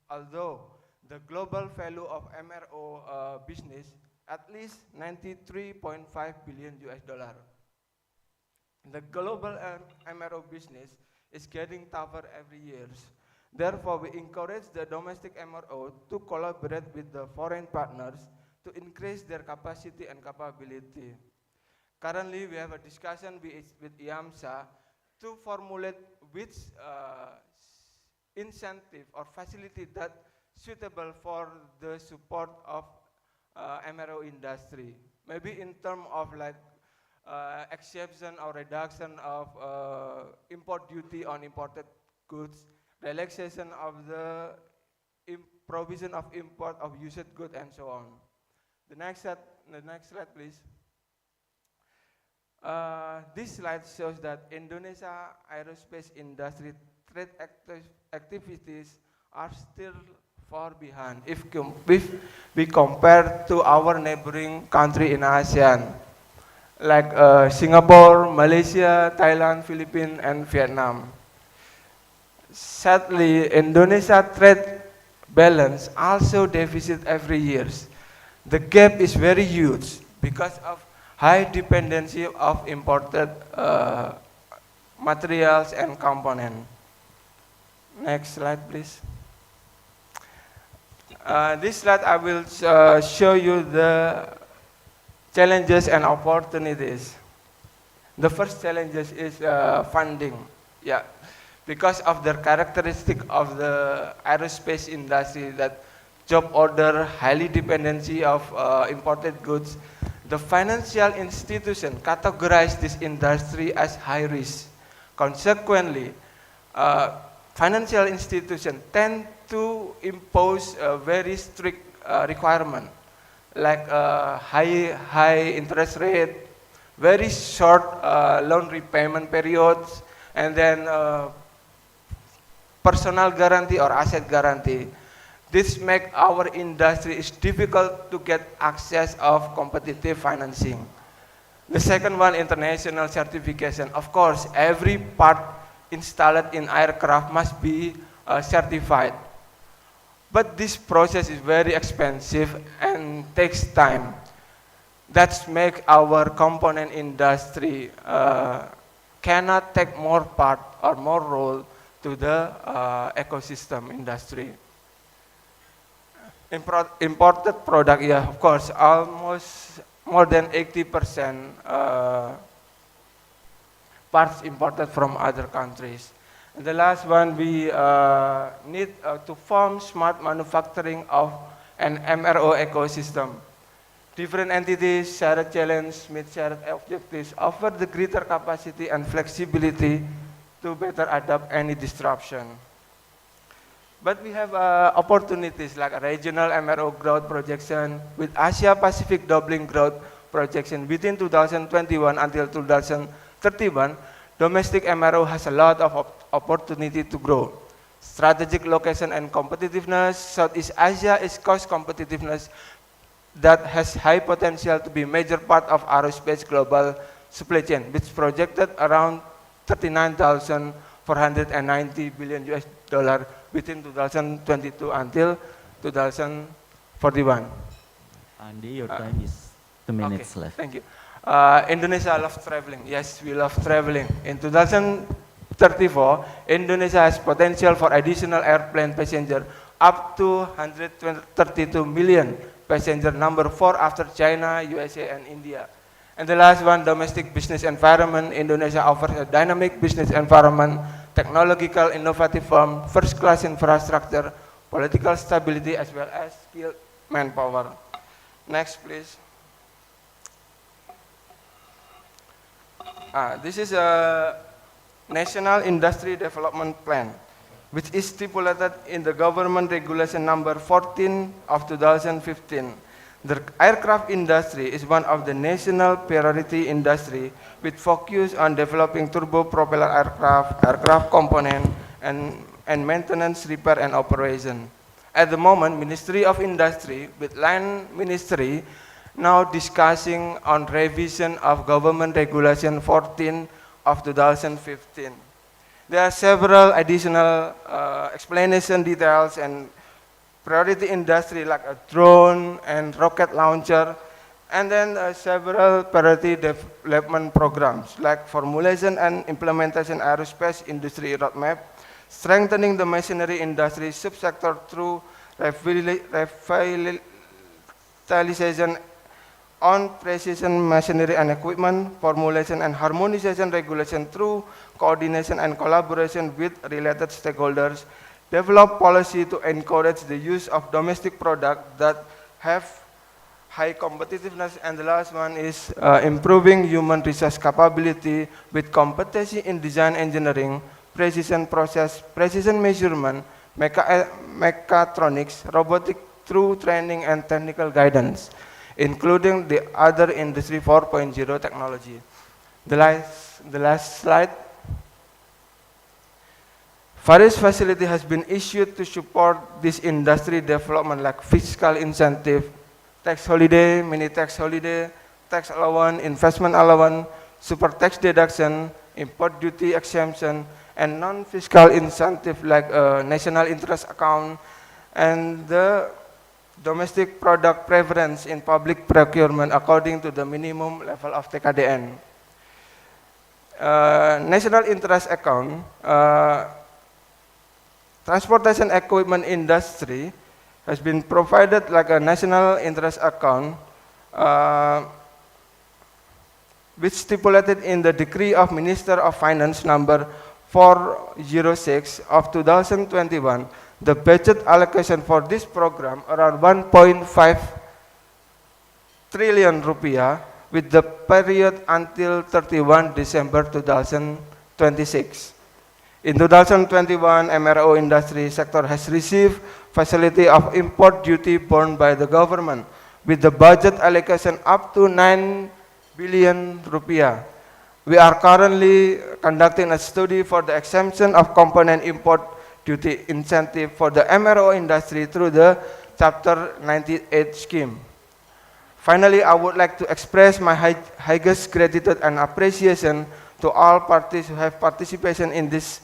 Although the global value of MRO business at least 93.5 billion US dollar. The global MRO business is getting tougher every year. Therefore, we encourage the domestic MRO to collaborate with the foreign partners to increase their capacity and capability. Currently, we have a discussion with IAMSA to formulate which incentive or facility that suitable for the support of MRO industry. Maybe in terms of like exception or reduction of import duty on imported goods, relaxation of the provision of import of used goods, and so on. The next slide, please. This slide shows that Indonesia aerospace industry trade activities are still far behind if we compare to our neighboring country in ASEAN, like Singapore, Malaysia, Thailand, Philippines, and Vietnam. Sadly, Indonesia trade balance also deficit every year. The gap is very huge because of high dependency of imported materials and components. Next slide, please. This slide I will show you the challenges and opportunities. The first challenge is funding. Yeah, because of the characteristic of the aerospace industry that job order, highly dependency of imported goods, the financial institution categorize this industry as high risk. Consequently, financial institutions tend to impose a very strict requirement, like high interest rate, very short loan repayment periods, and then personal guarantee or asset guarantee. This makes our industry is difficult to get access of competitive financing. The second one, international certification. Of course, every part installed in aircraft must be certified. But this process is very expensive and takes time. That's make our component industry cannot take more part or more role to the ecosystem industry. Imported product, yeah, of course, almost more than 80% parts imported from other countries. And the last one, we need to form smart manufacturing of an MRO ecosystem. Different entities, shared challenge, meet shared objectives, offer the greater capacity and flexibility to better adapt any disruption. But we have opportunities like a regional MRO growth projection with Asia Pacific doubling growth projection within 2021 until 2031. Domestic MRO has a lot of opportunity to grow. Strategic location and competitiveness, Southeast Asia is cost competitiveness that has high potential to be major part of aerospace global supply chain, which projected around 39,490 billion US dollar within 2022 until 2041. Andy, your time is 2 minutes Okay, left. thank you. Indonesia loves traveling. Yes, we love traveling. In 2034, Indonesia has potential for additional airplane passenger up to 132 million passenger, number 4 after China, USA, and India. And the last one, domestic business environment. Indonesia offers a dynamic business environment, technological innovative firm, first-class infrastructure, political stability, as well as skilled manpower. Next, please. This is a National Industry Development Plan, which is stipulated in the government regulation number 14 of 2015. The aircraft industry is one of the national priority industry with focus on developing turbopropeller aircraft, aircraft component, and maintenance, repair, and operation. At the moment, Ministry of Industry with Land Ministry now discussing on revision of government regulation 14 of 2015. There are several additional explanation details and priority industry like a drone and rocket launcher, and then several priority development programs like formulation and implementation aerospace industry roadmap, strengthening the machinery industry subsector through revitalization on precision machinery and equipment, formulation and harmonization regulation through coordination and collaboration with related stakeholders, develop policy to encourage the use of domestic products that have high competitiveness, and the last one is improving human resource capability with competency in design engineering, precision process, precision measurement, mechatronics, robotic through training and technical guidance, including the other Industry 4.0 technology. The last slide. Various facility has been issued to support this industry development like fiscal incentive, tax holiday, mini tax holiday, tax allowance, investment allowance, super tax deduction, import duty exemption, and non-fiscal incentive like national interest account, and the domestic product preference in public procurement according to the minimum level of TKDN. National interest account, transportation equipment industry has been provided like a national interest account which stipulated in the decree of Minister of Finance number 406 of 2021. The budget allocation for this program around 1.5 trillion rupiah with the period until 31 December 2026. In 2021, MRO industry sector has received facility of import duty borne by the government with the budget allocation up to 9 billion rupiah. We are currently conducting a study for the exemption of component import duty incentive for the MRO industry through the Chapter 98 scheme. Finally, I would like to express my highest gratitude and appreciation to all parties who have participation in this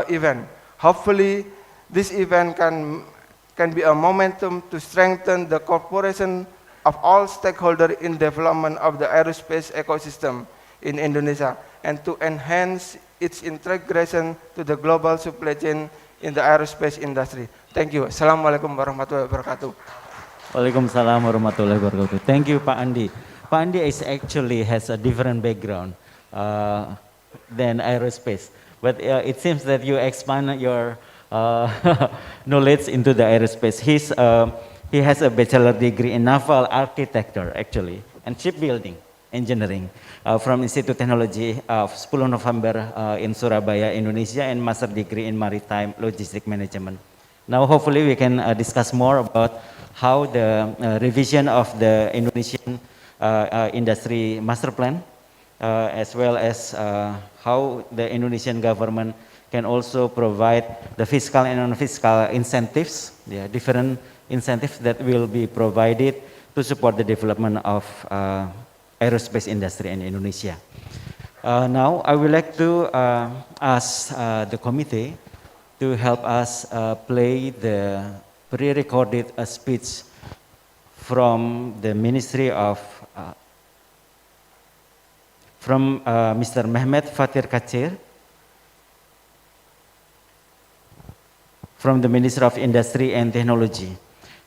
event. Hopefully, this event can be a momentum to strengthen the cooperation of all stakeholders in development of the aerospace ecosystem in Indonesia and to enhance its integration to the global supply chain in the aerospace industry. Thank you. Assalamualaikum warahmatullahi wabarakatuh. Waalaikumsalam warahmatullahi wabarakatuh. Thank you, Pak Andi. Pak Andi is actually has a different background than aerospace, but it seems that you expand your knowledge into the aerospace. He has a bachelor degree in naval architecture actually and shipbuilding engineering from Institute Teknologi of 10 November in Surabaya, Indonesia, and master degree in maritime logistic management. Now hopefully we can discuss more about how the revision of the Indonesian industry master plan as well as how the Indonesian government can also provide the fiscal and non-fiscal incentives, different incentives that will be provided to support the development of aerospace industry in Indonesia. Now I would like to ask the committee to help us play the pre-recorded speech from the Ministry of, from Mr. Mehmet Fatir Kacir, from the Ministry of Industry and Technology.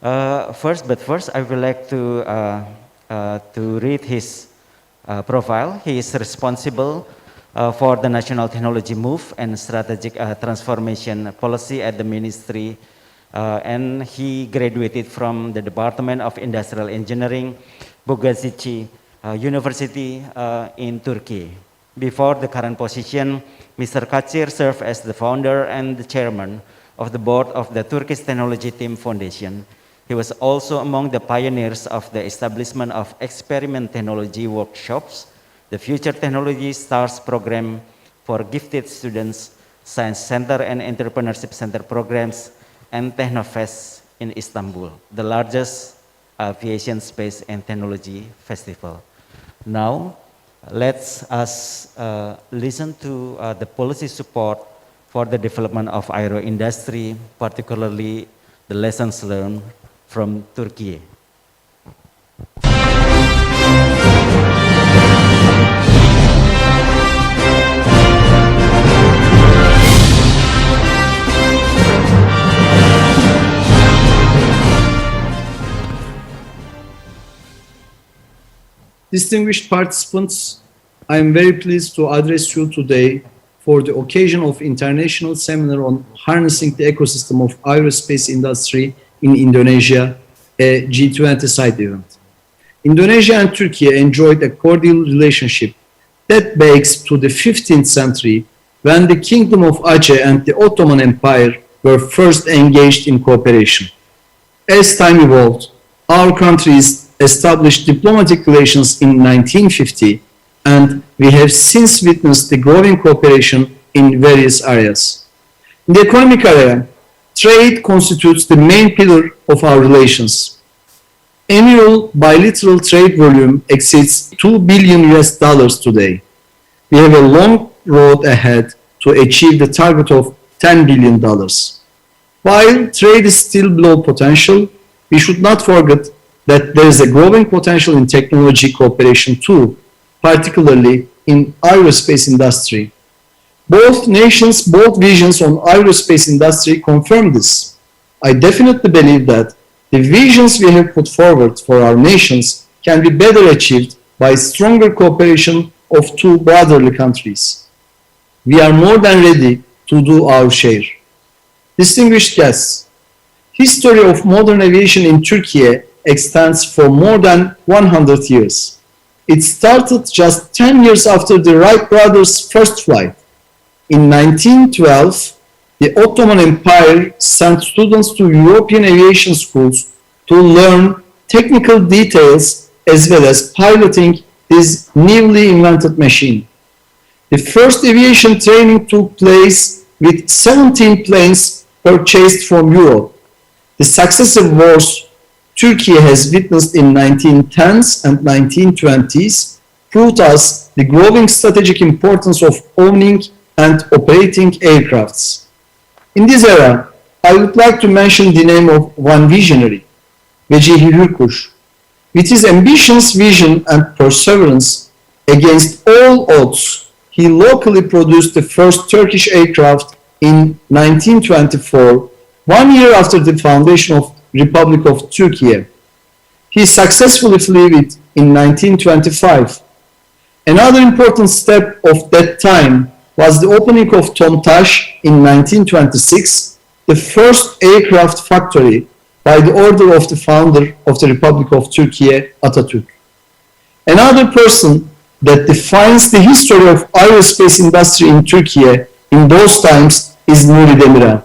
First, I would like to read his profile. He is responsible for the National Technology Move and Strategic Transformation Policy at the Ministry, and he graduated from the Department of Industrial Engineering, Bogazici University in Turkey. Before the current position, Mr. Kacir served as the founder and the chairman of the board of the Turkish Technology Team Foundation. He was also among the pioneers of the establishment of experiment technology workshops, the Future Technology Stars program for gifted students, Science Center and Entrepreneurship Center programs, and Technofest in Istanbul, the largest aviation space and technology festival. Now, let's us listen to the policy support for the development of aero industry, particularly the lessons learned from Turkey. Distinguished participants, I am very pleased to address you today for the occasion of International Seminar on Harnessing the Ecosystem of Aerospace Industry in Indonesia, a G20 side event. Indonesia and Turkey enjoyed a cordial relationship that dates to the 15th century when the Kingdom of Aceh and the Ottoman Empire were first engaged in cooperation. As time evolved, our countries established diplomatic relations in 1950, and we have since witnessed the growing cooperation in various areas. In the economic area, trade constitutes the main pillar of our relations. Annual bilateral trade volume exceeds $2 billion today. We have a long road ahead to achieve the target of $10 billion. While trade is still below potential, we should not forget that there is a growing potential in technology cooperation too, particularly in aerospace industry. Both nations, both visions on aerospace industry confirm this. I definitely believe that the visions we have put forward for our nations can be better achieved by stronger cooperation of two brotherly countries. We are more than ready to do our share. Distinguished guests, history of modern aviation in Turkey extends for more than 100 years. It started just 10 years after the Wright brothers' first flight. In 1912, the Ottoman Empire sent students to European aviation schools to learn technical details as well as piloting this newly invented machine. The first aviation training took place with 17 planes purchased from Europe. The successive wars Turkey has witnessed in 1910s and 1920s proved us the growing strategic importance of owning and operating aircrafts. In this era, I would like to mention the name of one visionary, Vecihi Hürkuş. With his ambitious vision and perseverance against all odds, he locally produced the first Turkish aircraft in 1924, 1 year after the foundation of Republic of Turkey. He successfully flew it in 1925. Another important step of that time was the opening of Tomtaş in 1926, the first aircraft factory by the order of the founder of the Republic of Turkey, Atatürk. Another person that defines the history of aerospace industry in Turkey in those times is Nuri Demirel.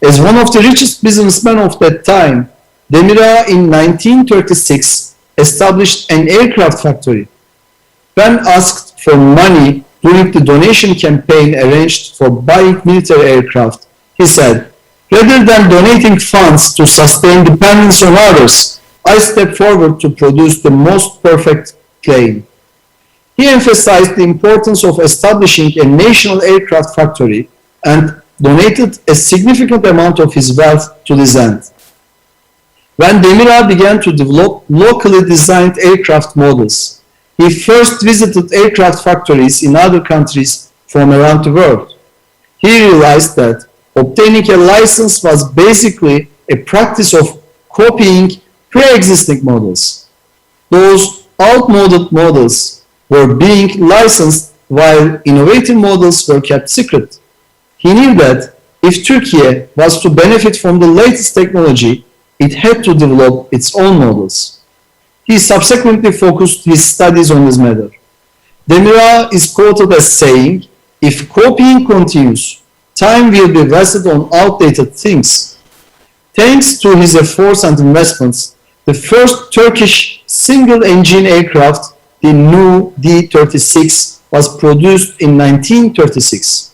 As one of the richest businessmen of that time, Demirel in 1936 established an aircraft factory. When asked for money during the donation campaign arranged for buying military aircraft, he said, "Rather than donating funds to sustain dependence on others, I step forward to produce the most perfect plane." He emphasized the importance of establishing a national aircraft factory and donated a significant amount of his wealth to this end. When Demirel began to develop locally designed aircraft models, he first visited aircraft factories in other countries from around the world. He realized that obtaining a license was basically a practice of copying pre-existing models. Those outmoded models were being licensed while innovative models were kept secret. He knew that if Turkey was to benefit from the latest technology, it had to develop its own models. He subsequently focused his studies on this matter. Demirel is quoted as saying, "If copying continues, time will be wasted on outdated things." Thanks to his efforts and investments, the first Turkish single-engine aircraft, the new D-36, was produced in 1936.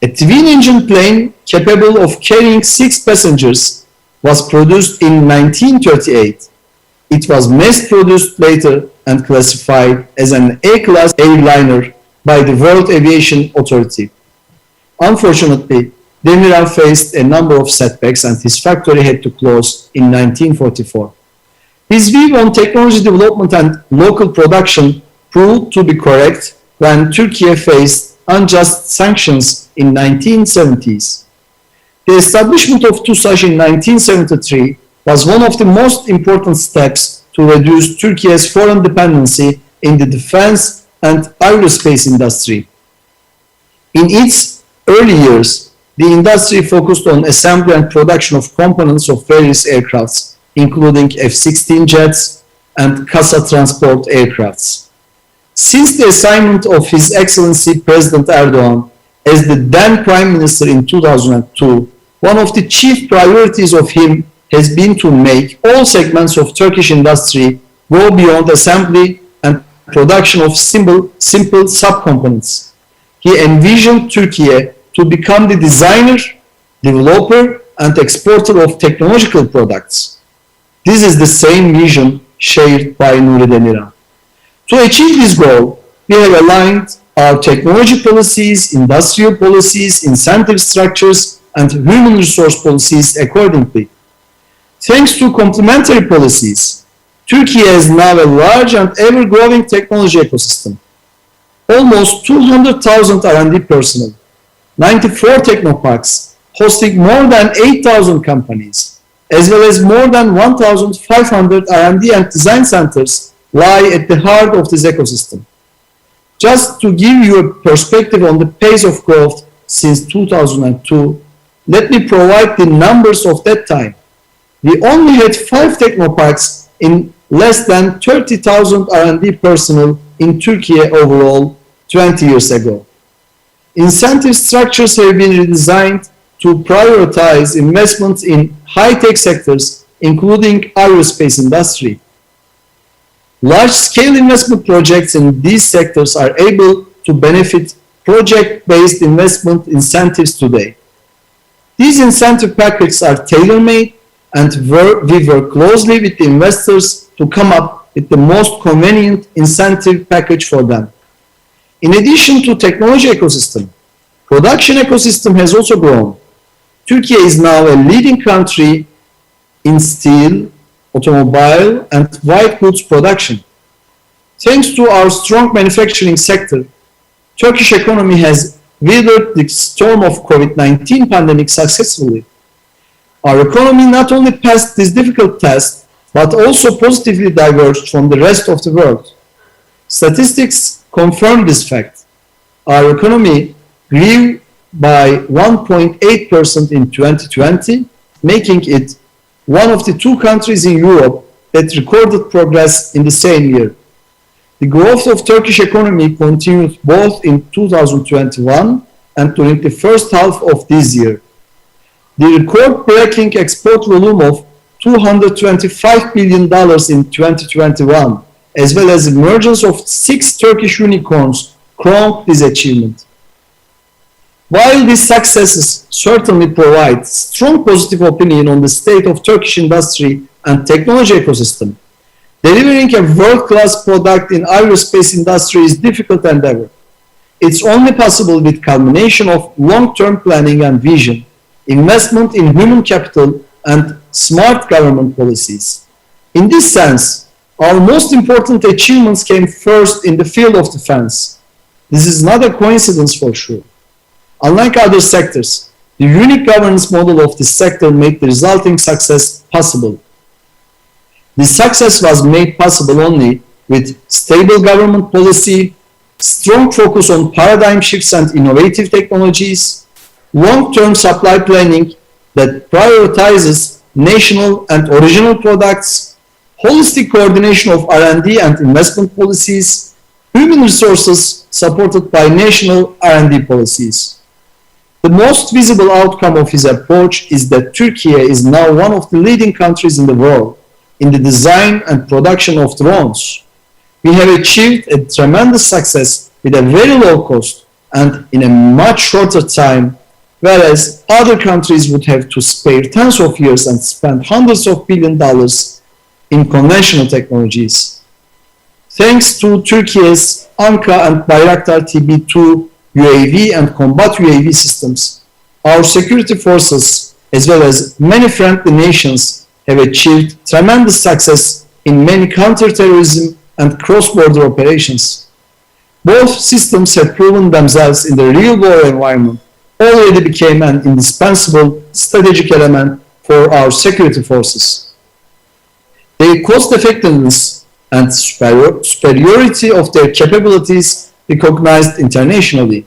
A twin-engine plane capable of carrying 6 passengers was produced in 1938. It was mass-produced later and classified as an A-class airliner by the World Aviation Authority. Unfortunately, Demirel faced a number of setbacks and his factory had to close in 1944. His view on technology development and local production proved to be correct when Turkey faced unjust sanctions in 1970s. The establishment of TUSAŞ in 1973 was one of the most important steps to reduce Turkey's foreign dependency in the defense and aerospace industry. In its early years, the industry focused on assembly and production of components of various aircrafts, including F-16 jets and Kasa transport aircrafts. Since the assignment of His Excellency President Erdogan as the then Prime Minister in 2002, one of the chief priorities of him has been to make all segments of Turkish industry go beyond assembly and production of simple subcomponents. He envisioned Turkey to become the designer, developer, and exporter of technological products. This is the same vision shared by Nuri Demirel. To achieve this goal, we have aligned our technology policies, industrial policies, incentive structures, and human resource policies accordingly. Thanks to complementary policies, Turkey has now a large and ever-growing technology ecosystem. Almost 200,000 R&D personnel, 94 technoparks hosting more than 8,000 companies, as well as more than 1,500 R&D and design centers lie at the heart of this ecosystem. Just to give you a perspective on the pace of growth since 2002, let me provide the numbers of that time. We only had 5 technoparks in less than 30,000 R&D personnel in Turkey overall 20 years ago. Incentive structures have been redesigned to prioritize investments in high-tech sectors, including aerospace industry. Large-scale investment projects in these sectors are able to benefit project-based investment incentives today. These incentive packages are tailor-made, and we work closely with the investors to come up with the most convenient incentive package for them. In addition to technology ecosystem, production ecosystem has also grown. Turkey is now a leading country in steel, automobile, and white goods production. Thanks to our strong manufacturing sector, Turkish economy has weathered the storm of COVID-19 pandemic successfully. Our economy not only passed this difficult test, but also positively diverged from the rest of the world. Statistics confirm this fact. Our economy grew by 1.8% in 2020, making it one of the two countries in Europe that recorded progress in the same year. The growth of Turkish economy continued both in 2021 and during the first half of this year. The record-breaking export volume of $225 billion in 2021, as well as the emergence of 6 Turkish unicorns, crowned this achievement. While these successes certainly provide strong positive opinion on the state of Turkish industry and technology ecosystem, delivering a world-class product in aerospace industry is difficult endeavor. It's only possible with culmination of long-term planning and vision, investment in human capital, and smart government policies. In this sense, our most important achievements came first in the field of defense. This is not a coincidence for sure. Unlike other sectors, the unique governance model of this sector made the resulting success possible. This success was made possible only with stable government policy, strong focus on paradigm shifts and innovative technologies, long-term supply planning that prioritizes national and original products, holistic coordination of R&D and investment policies, human resources supported by national R&D policies. The most visible outcome of his approach is that Turkey is now one of the leading countries in the world in the design and production of drones. We have achieved a tremendous success with a very low cost and in a much shorter time, whereas other countries would have to spare tens of years and spend hundreds of billions of dollars in conventional technologies. Thanks to Turkey's Anka and Bayraktar TB2 UAV and combat UAV systems, our security forces, as well as many friendly nations, have achieved tremendous success in many counterterrorism and cross-border operations. Both systems have proven themselves in the real war environment, already became an indispensable strategic element for our security forces. Their cost-effectiveness and superiority of their capabilities recognized internationally.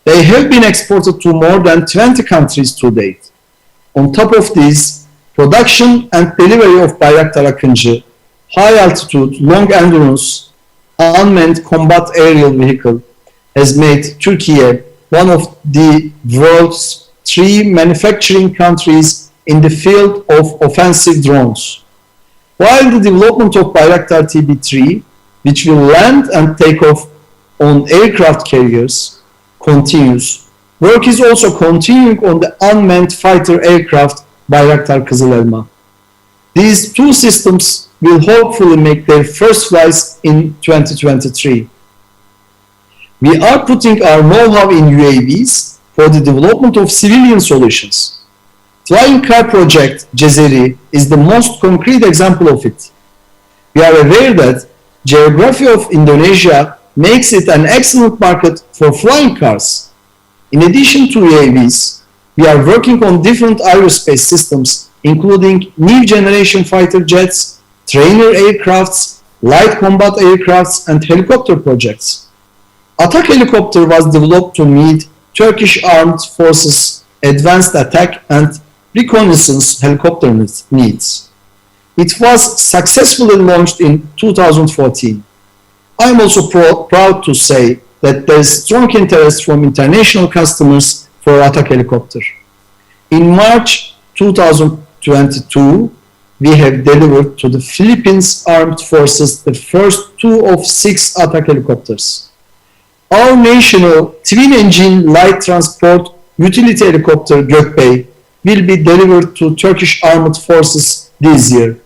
They have been exported to more than 20 countries to date. On top of this, production and delivery of Bayraktar Akıncı, high-altitude, long-endurance, unmanned combat aerial vehicle has made Turkey one of the world's 3 manufacturing countries in the field of offensive drones. While the development of Bayraktar TB3, which will land and take off on aircraft carriers, continues, work is also continuing on the unmanned fighter aircraft Bayraktar Kızılelma. These 2 systems will hopefully make their first flights in 2023. We are putting our know-how in UAVs for the development of civilian solutions. Flying car project Cezeri is the most concrete example of it. We are aware that geography of Indonesia makes it an excellent market for flying cars. In addition to UAVs, we are working on different aerospace systems, including new generation fighter jets, trainer aircrafts, light combat aircrafts, and helicopter projects. Attack helicopter was developed to meet Turkish Armed Forces advanced attack and reconnaissance helicopter needs. It was successfully launched in 2014. I am also proud to say that there is strong interest from international customers for attack helicopter. In March 2022, we have delivered to the Philippines Armed Forces the first 2 of 6 attack helicopters. Our national twin-engine light transport utility helicopter Gökbey will be delivered to Turkish Armed Forces this year.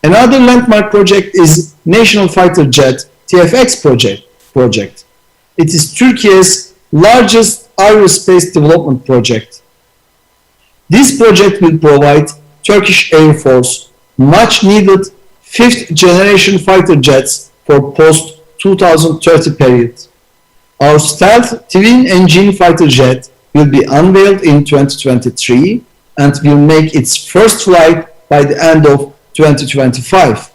Another landmark project is National Fighter Jet TFX project. It is Turkey's largest aerospace development project. This project will provide Turkish Air Force much needed 5th generation fighter jets for post-2030 period. Our stealth twin-engine fighter jet will be unveiled in 2023 and will make its first flight by the end of 2025.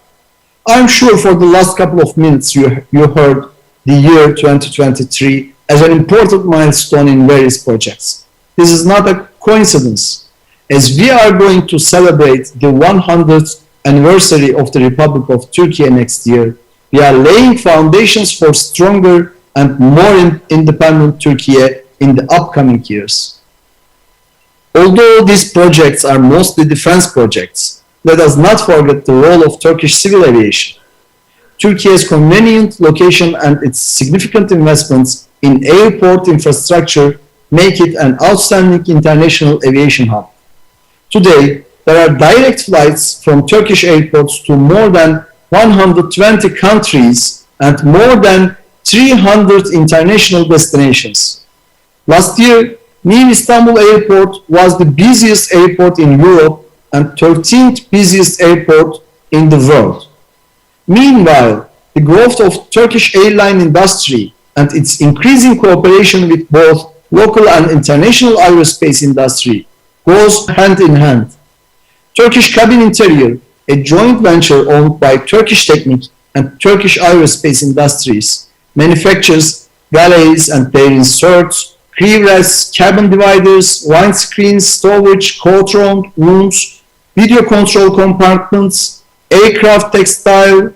I'm sure for the last couple of minutes you heard the year 2023 as an important milestone in various projects. This is not a coincidence, as we are going to celebrate the 100th anniversary of the Republic of Turkey next year. We are laying foundations for stronger and more independent Turkey in the upcoming years. Although these projects are mostly defense projects, let us not forget the role of Turkish civil aviation. Turkey's convenient location and its significant investments in airport infrastructure make it an outstanding international aviation hub. Today, there are direct flights from Turkish airports to more than 120 countries and more than 300 international destinations. Last year, New Istanbul Airport was the busiest airport in Europe and 13th busiest airport in the world. Meanwhile, the growth of Turkish airline industry and its increasing cooperation with both local and international aerospace industry goes hand in hand. Turkish Cabin Interior, a joint venture owned by Turkish Technic and Turkish Aerospace Industries, manufactures galleys and their inserts, crew rests, cabin dividers, windscreens, storage, cold rooms, video control compartments, aircraft textile,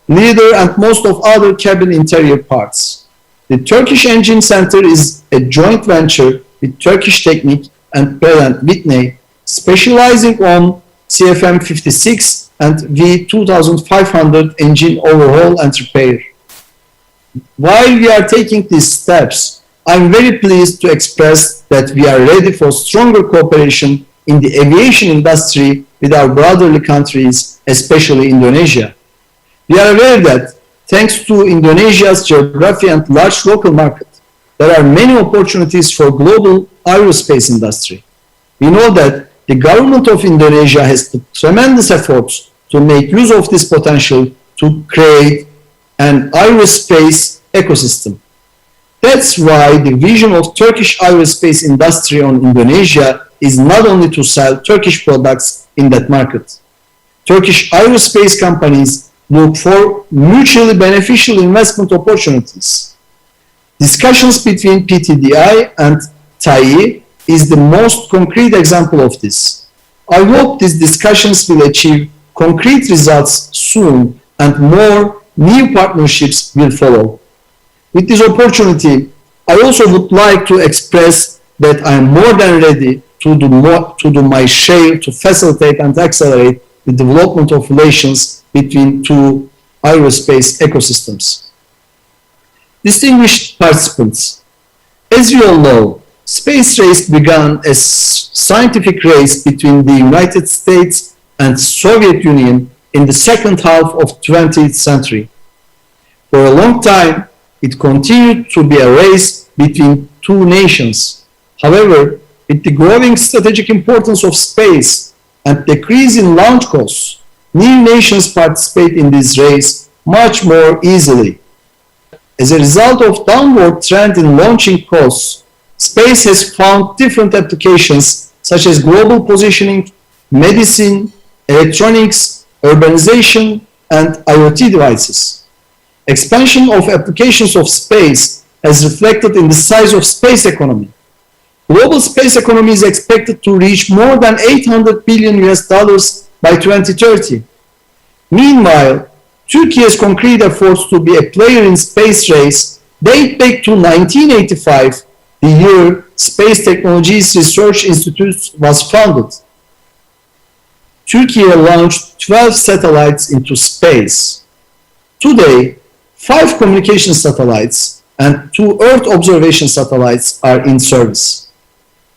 leather, and most of other cabin interior parts. The Turkish Engine Center is a joint venture with Turkish Technic and Pratt & Whitney, specializing on CFM56 and V2500 engine overhaul and repair. While we are taking these steps, I'm very pleased to express that we are ready for stronger cooperation in the aviation industry with our brotherly countries, especially Indonesia. We are aware that thanks to Indonesia's geography and large local market, there are many opportunities for global aerospace industry. We know that the government of Indonesia has put tremendous efforts to make use of this potential to create an aerospace ecosystem. That's why the vision of Turkish aerospace industry on Indonesia is not only to sell Turkish products in that market. Turkish aerospace companies look for mutually beneficial investment opportunities. Discussions between PTDI and TAI is the most concrete example of this. I hope these discussions will achieve concrete results soon and more new partnerships will follow. With this opportunity, I also would like to express that I am more than ready to do my share to facilitate and accelerate the development of relations between two aerospace ecosystems. Distinguished participants, as we all know, space race began as scientific race between the United States and Soviet Union in the second half of 20th century. For a long time, it continued to be a race between two nations. However, with the growing strategic importance of space and decrease in launch costs, new nations participate in this race much more easily. As a result of downward trend in launching costs, space has found different applications such as global positioning, medicine, electronics, urbanization, and IoT devices. Expansion of applications of space has reflected in the size of space economy. Global space economy is expected to reach more than $800 billion by 2030. Meanwhile, Turkey's concrete efforts to be a player in space race date back to 1985, the year Space Technologies Research Institute was founded. Turkey launched 12 satellites into space. Today, 5 communication satellites and 2 Earth observation satellites are in service.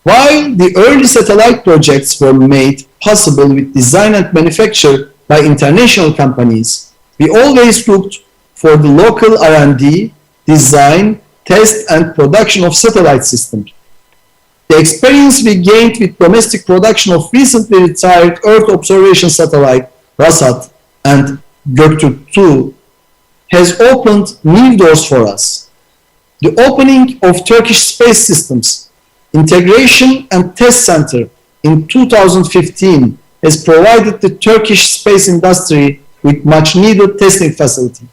While the early satellite projects were made possible with design and manufacture by international companies, we always looked for the local R&D, design, test, and production of satellite systems. The experience we gained with domestic production of recently retired Earth observation satellite, RASAT, and Göktürk 2 has opened new doors for us. The opening of Turkish Space Systems Integration and Test Center in 2015 has provided the Turkish space industry with much needed testing facility.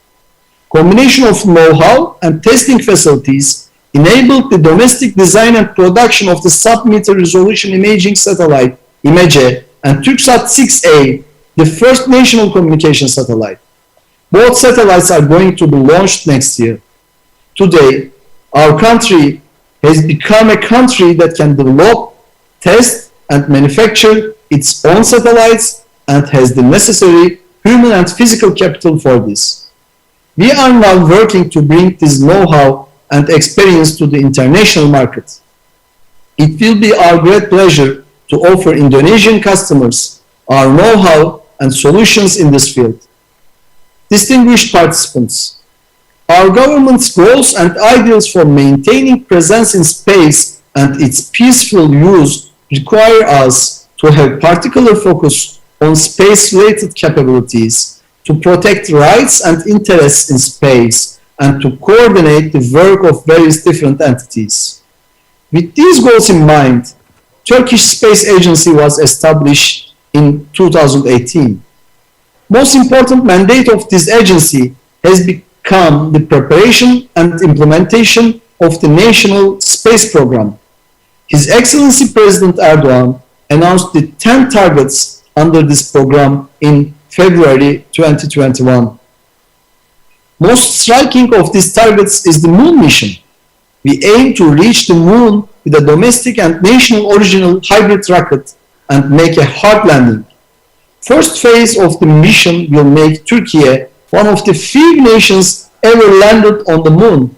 Combination of know-how and testing facilities enabled the domestic design and production of the sub-meter resolution imaging satellite IMECE and TürkSat 6A, the first national communication satellite. Both satellites are going to be launched next year. Today, our country has become a country that can develop, test, and manufacture its own satellites and has the necessary human and physical capital for this. We are now working to bring this know-how and experience to the international market. It will be our great pleasure to offer Indonesian customers our know-how and solutions in this field. Distinguished participants, our government's goals and ideals for maintaining presence in space and its peaceful use require us to have particular focus on space-related capabilities, to protect rights and interests in space, and to coordinate the work of various different entities. With these goals in mind, Turkish Space Agency was established in 2018. Most important mandate of this agency has become the preparation and implementation of the National Space Program. His Excellency President Erdogan announced the 10 targets under this program in February 2021. Most striking of these targets is the Moon mission. We aim to reach the Moon with a domestic and national original hybrid rocket and make a hard landing. First phase of the mission will make Turkey one of the few nations ever landed on the Moon.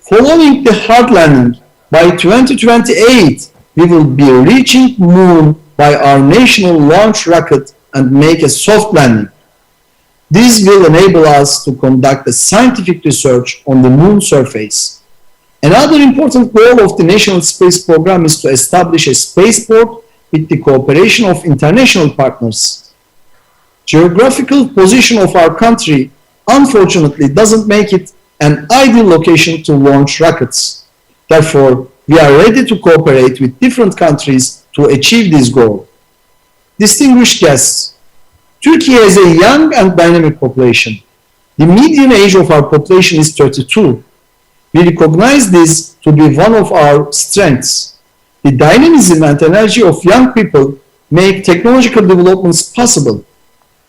Following the hard landing, by 2028, we will be reaching Moon by our national launch rocket and make a soft landing. This will enable us to conduct a scientific research on the Moon surface. Another important goal of the National Space Program is to establish a spaceport with the cooperation of international partners. Geographical position of our country unfortunately doesn't make it an ideal location to launch rockets. Therefore, we are ready to cooperate with different countries to achieve this goal. Distinguished guests, Turkey has a young and dynamic population. The median age of our population is 32. We recognize this to be one of our strengths. The dynamism and energy of young people make technological developments possible.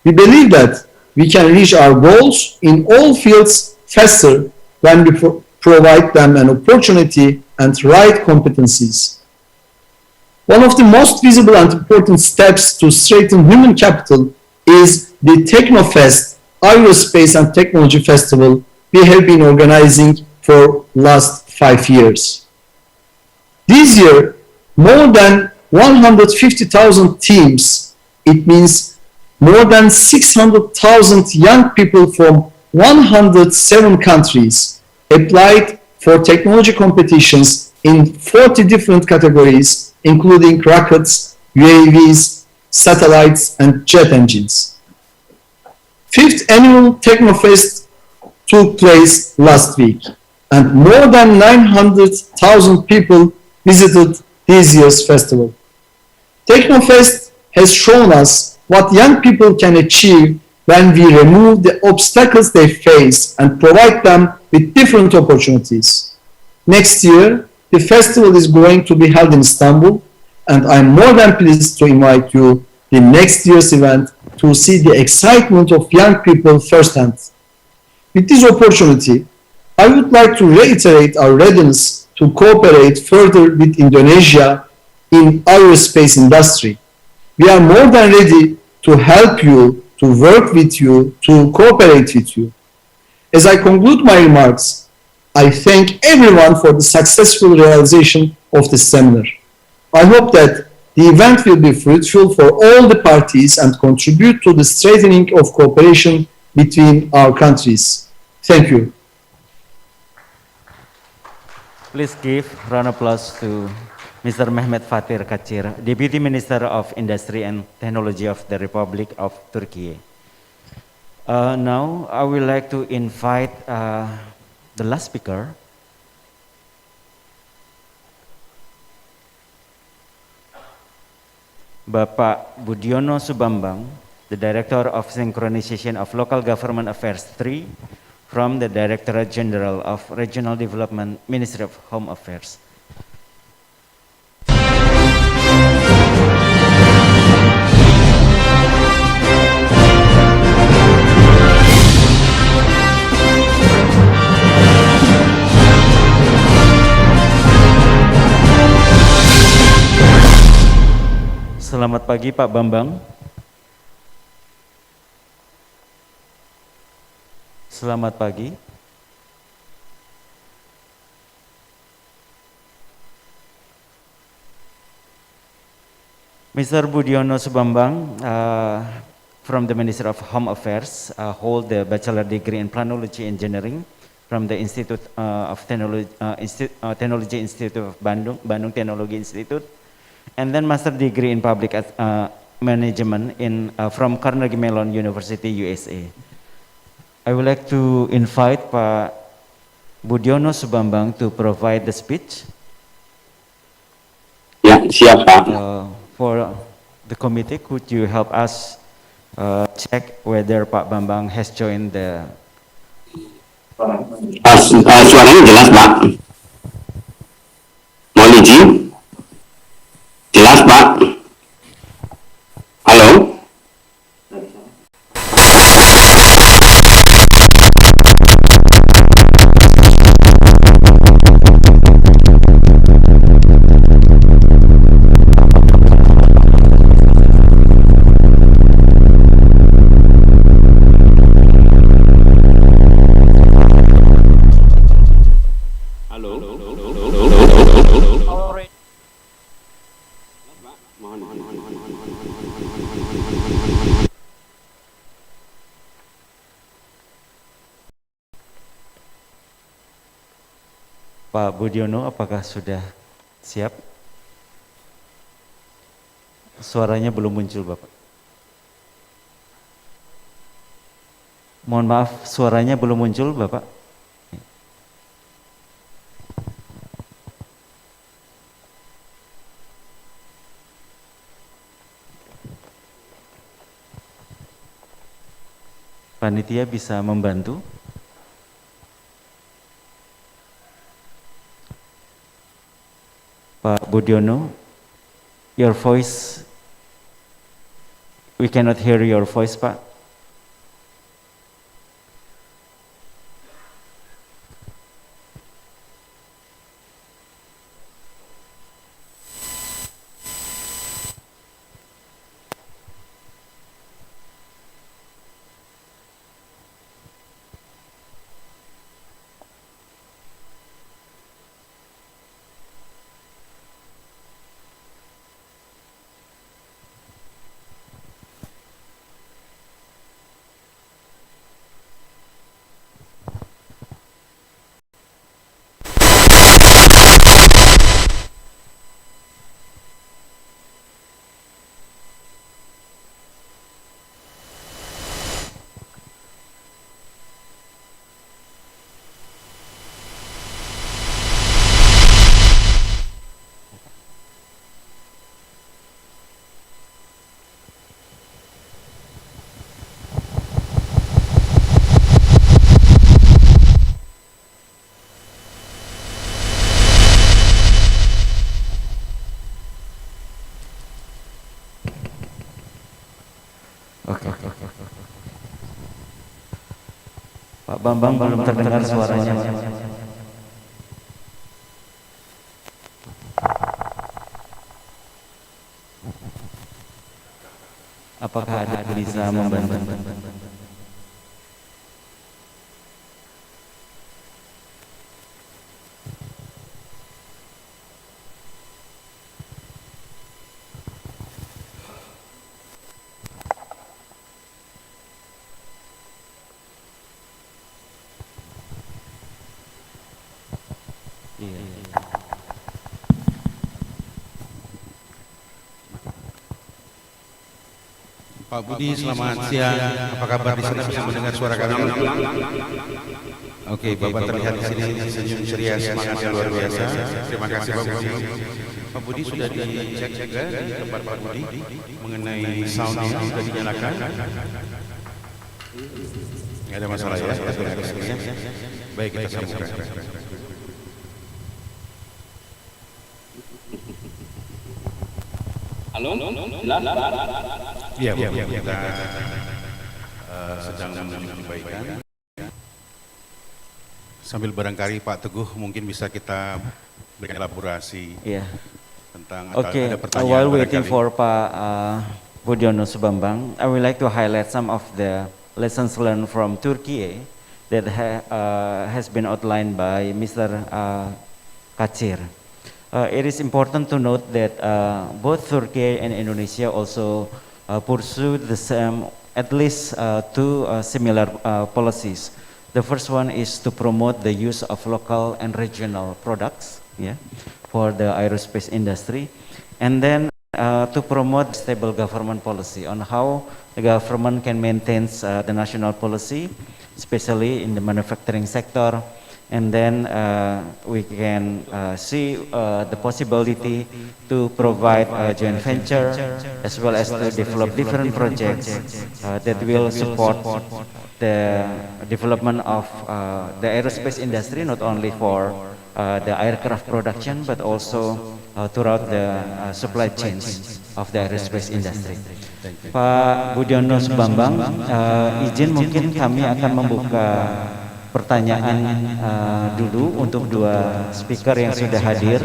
We believe that we can reach our goals in all fields faster when we provide them an opportunity and right competencies. One of the most visible and important steps to strengthen human capital is the TechnoFest Aerospace and Technology Festival we have been organizing for last 5 years. This year, more than 150,000 teams, it means more than 600,000 young people from 107 countries applied for technology competitions in 40 different categories, including rockets, UAVs, satellites, and jet engines. 5th annual TechnoFest took place last week, and more than 900,000 people visited this year's festival. TechnoFest has shown us what young people can achieve when we remove the obstacles they face and provide them with different opportunities. Next year, the festival is going to be held in Istanbul, and I'm more than pleased to invite you to next year's event to see the excitement of young people firsthand. With this opportunity, I would like to reiterate our readiness to cooperate further with Indonesia in aerospace industry. We are more than ready to help you, to work with you, to cooperate with you. As I conclude my remarks, I thank everyone for the successful realization of this seminar. I hope that the event will be fruitful for all the parties and contribute to the strengthening of cooperation between our countries. Thank you. Please give round of applause to Mr. Mehmet Fatir Kacir, Deputy Minister of Industry and Technology of the Republic of Turkey. Now, I would like to invite the last speaker, Bapak Budiono Subambang, the Director of Synchronization of Local Government Affairs 3 from the Directorate General of Regional Development, Ministry of Home Affairs. Selamat pagi Pak Bambang. Selamat pagi. Mr. Budiono Subambang from the Ministry of Home Affairs hold the bachelor degree in Planology Engineering from the Institute of Technology Institute of Bandung Technology Institute, and then master degree in public management from Carnegie Mellon University, USA. I would like to invite Pak Budiono Subambang to provide the speech. Ya, siap Pak. For the committee, could you help us check whether Pak Bambang has joined the... Suaranya jelas Pak. Mohon izin. Jelas Pak. Halo. Pak Budiono, apakah sudah siap? Suaranya belum muncul, Bapak. Mohon maaf, suaranya belum muncul, Bapak. Panitia bisa membantu? Pak Budiono, your voice, we cannot hear your voice, Pak. Oke. Pak Bambang belum terdengar suaranya. Apakah ada bisa membantu? Pak Budi, selamat siang. Apa kabar di sana, bisa mendengar suara kami? Oke, Bapak terlihat di sini senyum ceria, semangat yang luar biasa. Terima kasih Bapak Budi. Pak Budi sudah dicek juga di tempat Pak Budi mengenai soundnya sudah dinyalakan. Nggak ada masalah ya. Baik, kita sambungkan. Halo, jelas Pak? Iya, kita sedang menyampaikan. Sambil barangkali Pak Teguh mungkin bisa kita berikan elaborasi tentang Okay, ada pertanyaan while waiting barangkali. for Pak Budiono Subambang, I would like to highlight some of the lessons learned from Turkey that has been outlined by Mr. Katsir. It is important to note that both Turkey and Indonesia also pursue the same, at least two similar policies. The first one is to promote the use of local and regional products, for the aerospace industry, and then to promote stable government policy on how the government can maintain the national policy, especially in the manufacturing sector, and then we can see the possibility to provide a joint venture as well as to develop different projects that will support the development of the aerospace industry, not only for the aircraft production, but also throughout the supply chains of the aerospace industry. Pak Budiono Subambang, izin mungkin kami akan membuka pertanyaan dulu untuk dua speaker yang sudah hadir.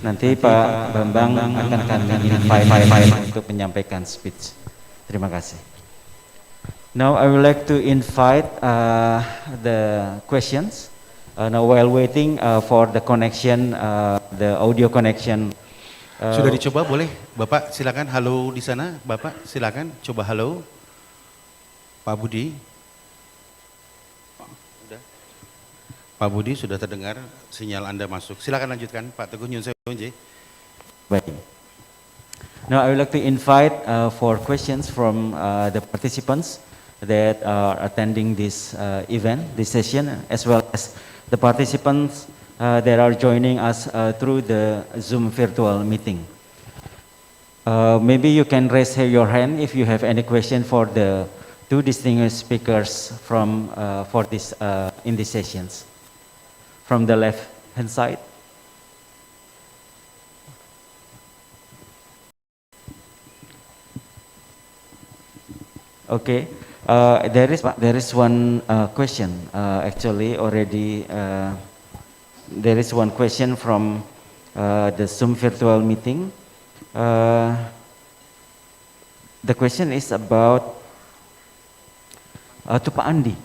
Nanti Pak Bambang akan kami invite untuk menyampaikan speech. Terima kasih. Now I would like to invite the questions. Now while waiting for the connection, the audio connection. Sudah dicoba boleh? Bapak silakan halo di sana. Bapak silakan coba halo. Pak Budi. Pak Budi sudah terdengar sinyal Anda masuk. Silakan lanjutkan Pak Teguh Nyun Sewu. Baik. Now I would like to invite for questions from the participants that are attending this event, this session, as well as the participants that are joining us through the Zoom virtual meeting. Maybe you can raise your hand if you have any question for the two distinguished speakers from for this in these sessions. From the left hand side. Okay, there is one question actually already. There is one question from the Zoom virtual meeting. The question is about to Pak Andi.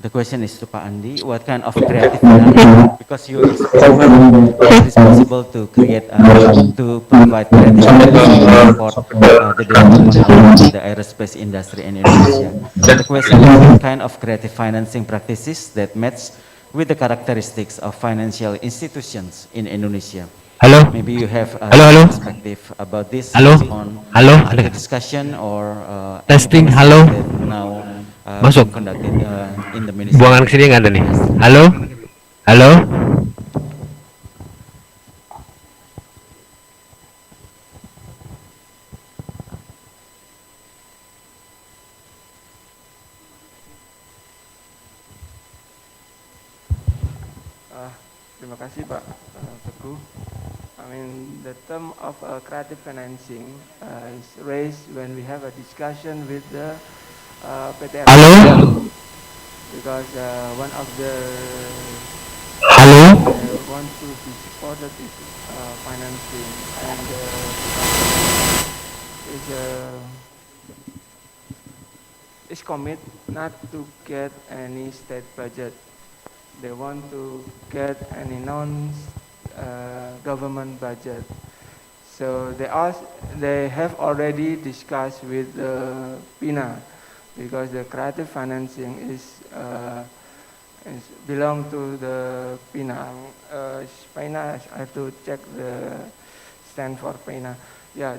The question is to Pak Andi, what kind of creative financing, because you explained it is possible to create, to provide creative financing for the development of the aerospace industry in Indonesia. The question is what kind of creative financing practices that match with the characteristics of financial institutions in Indonesia. Halo. Maybe you have a perspective about this on the discussion or testing. Halo. Now masuk. In the ministry. Buangan kesini nggak ada nih. Halo. Halo. Terima kasih Pak Teguh. I mean, the term of creative financing is raised when we have a discussion with the PT Halo. Because one of the Halo. want to be supported is financing and is commit not to get any state budget. They want to get any non-government budget. So they have already discussed with PINA because the creative financing is belong to the PINA. PINA, I have to check the stand for PINA. Yeah,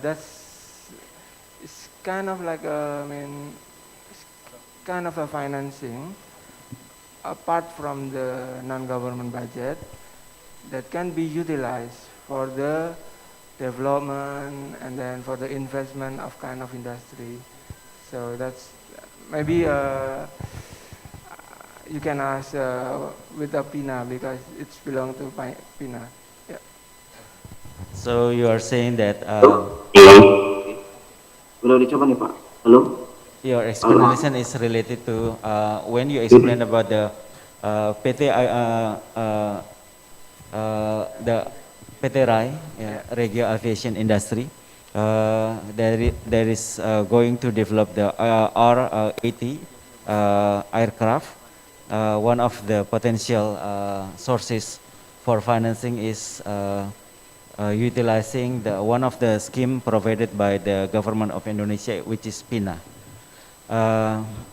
it's kind of like it's kind of a financing apart from the non-government budget that can be utilized for the development and then for the investment of kind of industry. So that's maybe you can ask with the PINA because it's belong to PINA. Yeah. So you are saying that Halo. Udah dicoba nih Pak. Halo. your explanation is related to when you explain about the PT the PT RAI, Regio Aviation Industry. There is going to develop the R80 aircraft. One of the potential sources for financing is utilizing one of the scheme provided by the government of Indonesia, which is PINA.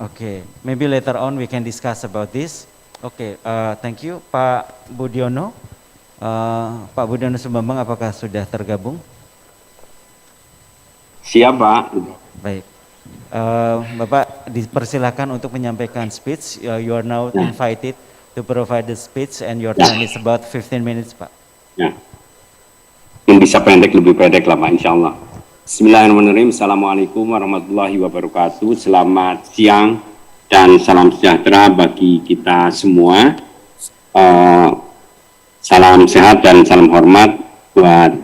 Okay, maybe later on we can discuss about this. Okay, thank you, Pak Budiono. Pak Budiono Sumambang, apakah sudah tergabung? Siap Pak. Baik, Bapak dipersilakan untuk menyampaikan speech. You are now invited to provide the speech and your time is about 15 minutes, Pak. Ya. Yang bisa pendek lebih pendek lah Pak, insya Allah. Bismillahirrahmanirrahim. Assalamualaikum warahmatullahi wabarakatuh. Selamat siang dan salam sejahtera bagi kita semua. Salam sehat dan salam hormat buat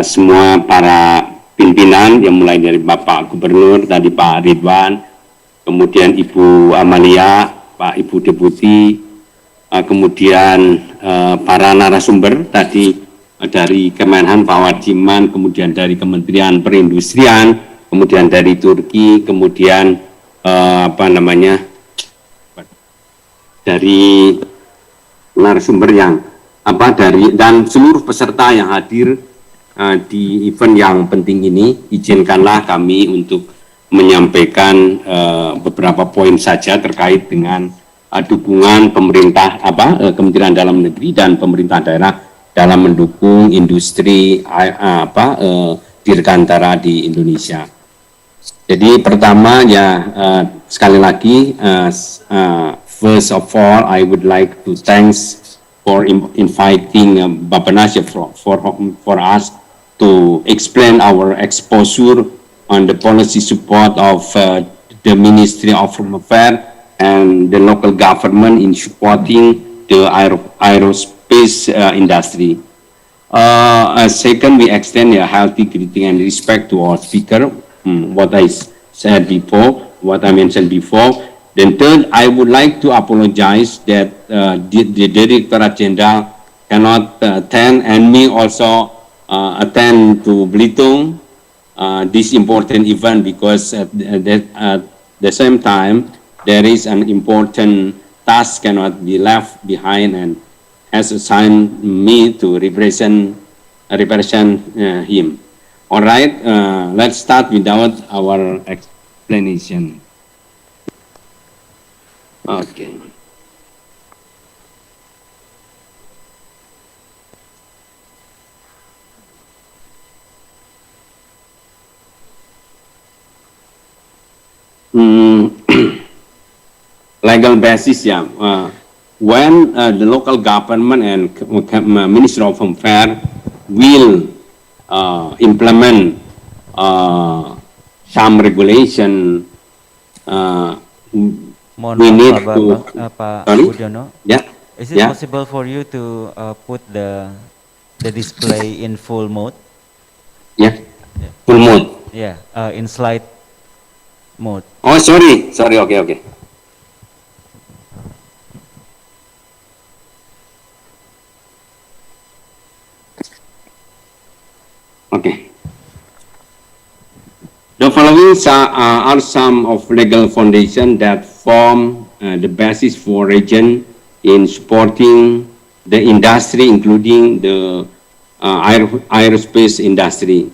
semua para pimpinan yang mulai dari Bapak Gubernur, tadi Pak Ridwan, kemudian Ibu Amalia, Pak Ibu Deputi, kemudian para narasumber tadi dari Kemenhan Pak Warjiman, kemudian dari Kementerian Perindustrian, kemudian dari Turki, kemudian dari narasumber yang dan seluruh peserta yang hadir di event yang penting ini. Izinkanlah kami untuk menyampaikan beberapa poin saja terkait dengan dukungan pemerintah Kementerian Dalam Negeri dan pemerintah daerah dalam mendukung industri dirgantara di Indonesia. Jadi pertama sekali lagi first of all I would like to thanks for inviting Bapenas for us to explain our exposure on the policy support of the Ministry of Home Affairs and the local government in supporting the aerospace industry. Second, we extend a healthy greeting and respect to our speaker, what I mentioned before. Then third, I would like to apologize that the Directorate General cannot attend, and me also attend to Belitung this important event because at the same time there is an important task cannot be left behind and has assigned me to represent him. All right, let's start without our explanation. Okay. Legal basis, when the local government and Ministry of Home Affairs will implement some regulation, we need to. Pak Budiono, is it Yeah. possible for you to put the display in full mode? Yeah, full mode. Yeah, in slide mode. Oh, sorry, okay. Okay. The following are some of legal foundation that form the basis for region in supporting the industry, including the aerospace industry.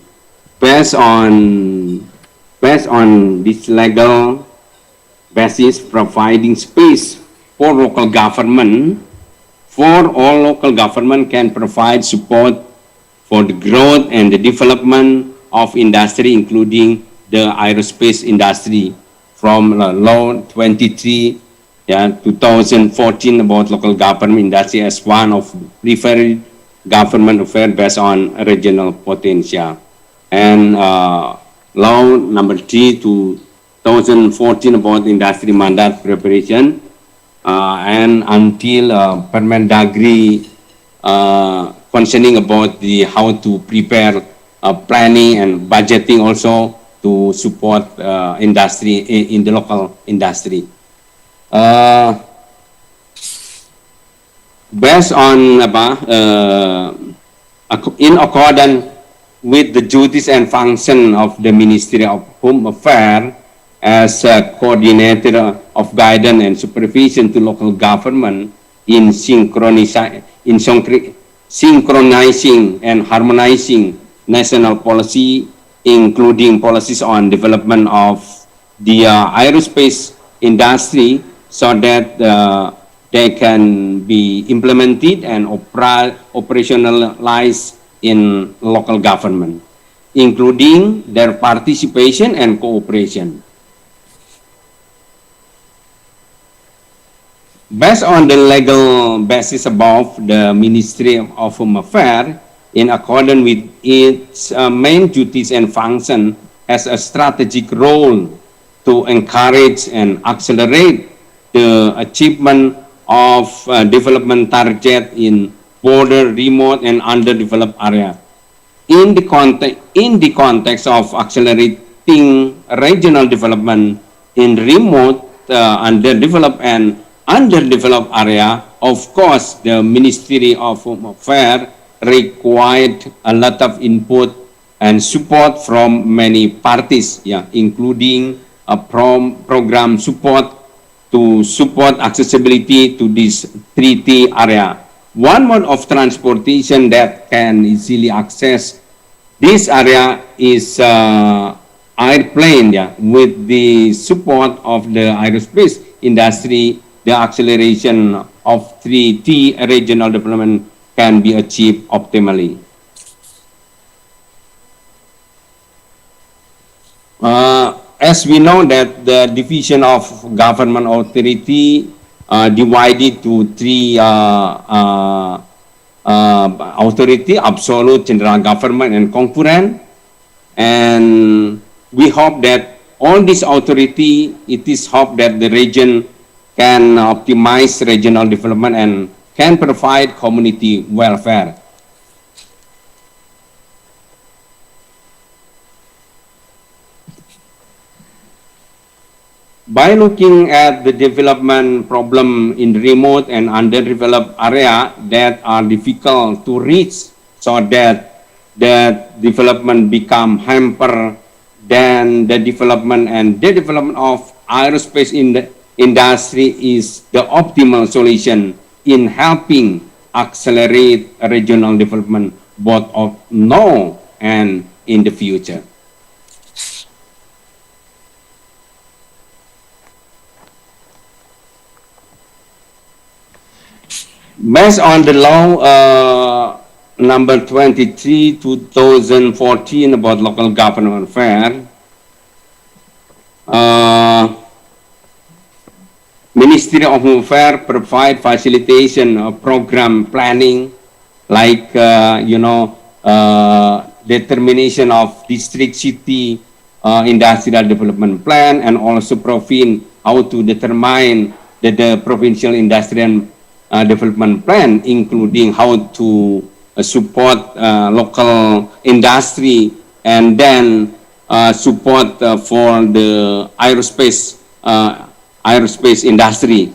Based on this legal basis, providing space for local government, all local government can provide support for the growth and the development of industry, including the aerospace industry, from Law 23, 2014 about local government industry as one of preferred government affairs based on regional potential. And law number 3 2014 about industry mandate preparation, and until Permendagri concerning about the how to prepare planning and budgeting also to support industry in the local industry. Based on in accordance with the duties and function of the Ministry of Home Affairs as a coordinator of guidance and supervision to local government in synchronizing and harmonizing national policy, including policies on development of the aerospace industry, so that they can be implemented and operationalized in local government, including their participation and cooperation. Based on the legal basis above, the Ministry of Home Affairs, in accordance with its main duties and function, has a strategic role to encourage and accelerate the achievement of development target in border, remote, and underdeveloped area. In the context of accelerating regional development in remote, underdeveloped, and underdeveloped area, of course, the Ministry of Home Affairs required a lot of input and support from many parties, including program support to support accessibility to this 3T area. One mode of transportation that can easily access this area is airplane. With the support of the aerospace industry, the acceleration of 3T regional development can be achieved optimally. As we know that the division of government authority divided to 3 authority: absolute, general government, and concurrent. And we hope that all this authority, it is hope that the region can optimize regional development and can provide community welfare. By looking at the development problem in remote and underdeveloped area that are difficult to reach, so that the development become hamper, then the development of aerospace in the industry is the optimal solution in helping accelerate regional development both of now and in the future. Based on the law number 23, 2014 about local government affairs, Ministry of Home Affairs provide facilitation of program planning, like determination of district, city, industrial development plan, and also provide how to determine the provincial industrial development plan, including how to support local industry, and then support for the aerospace industry.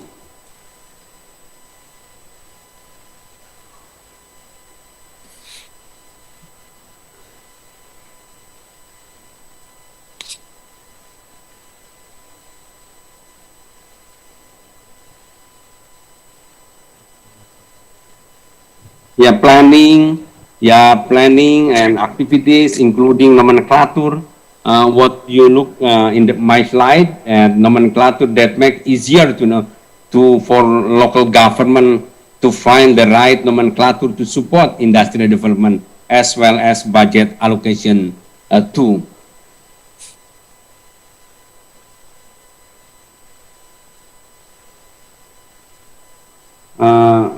Planning and activities, including nomenclature. What you look in my slide, and nomenclature that make easier to know for local government to find the right nomenclature to support industrial development, as well as budget allocation too.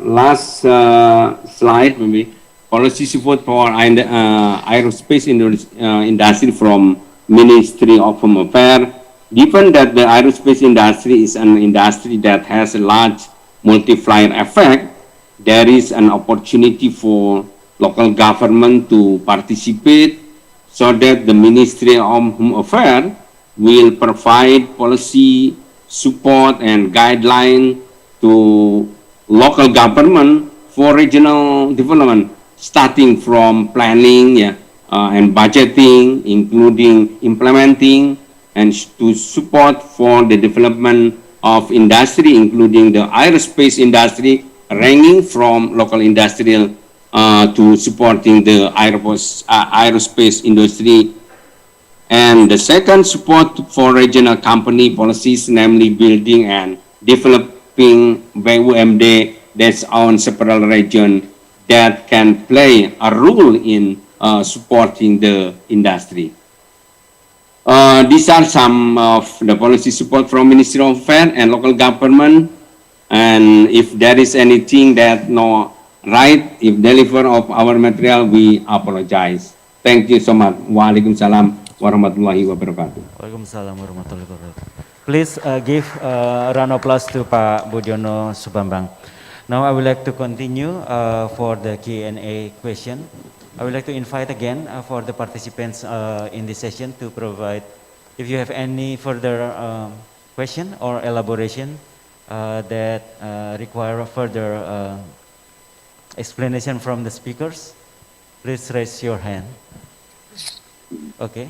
Last slide maybe. policy support for aerospace industry from Ministry of Home Affairs. Given that the aerospace industry is an industry that has a large multiplier effect, there is an opportunity for local government to participate so that the Ministry of Home Affairs will provide policy support and guideline to local government for regional development, starting from planning, and budgeting, including implementing, and to support for the development of industry, including the aerospace industry, ranging from local industrial to supporting the aerospace industry. And the second, support for regional company policies, namely building and developing BUMD that's on several regions that can play a role in supporting the industry. These are some of the policy support from Ministry of Affairs and local government. And if there is anything that no right, if deliver of our material, we apologize. Thank you so much. Waalaikumsalam warahmatullahi wabarakatuh. Waalaikumsalam warahmatullahi wabarakatuh. Please give a round of applause to Pak Budiono Subambang. Now I would like to continue for the Q&A question. I would like to invite again for the participants in this session to provide, if you have any further question or elaboration that require further explanation from the speakers, please raise your hand. Okay.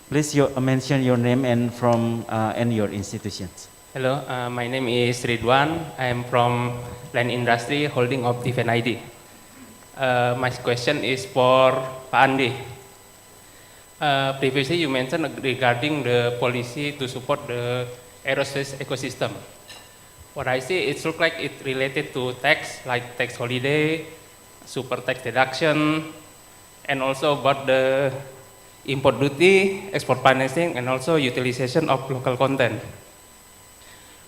Please mention your name and from and your institutions. Hello, my name is Ridwan. I am from Land Industry Holding of Defense ID. My question is for Pak Andi. Previously you mentioned regarding the policy to support the aerospace ecosystem. What I see, it looks like it related to tax, like tax holiday, super tax deduction, and also about the import duty, export financing, and also utilization of local content.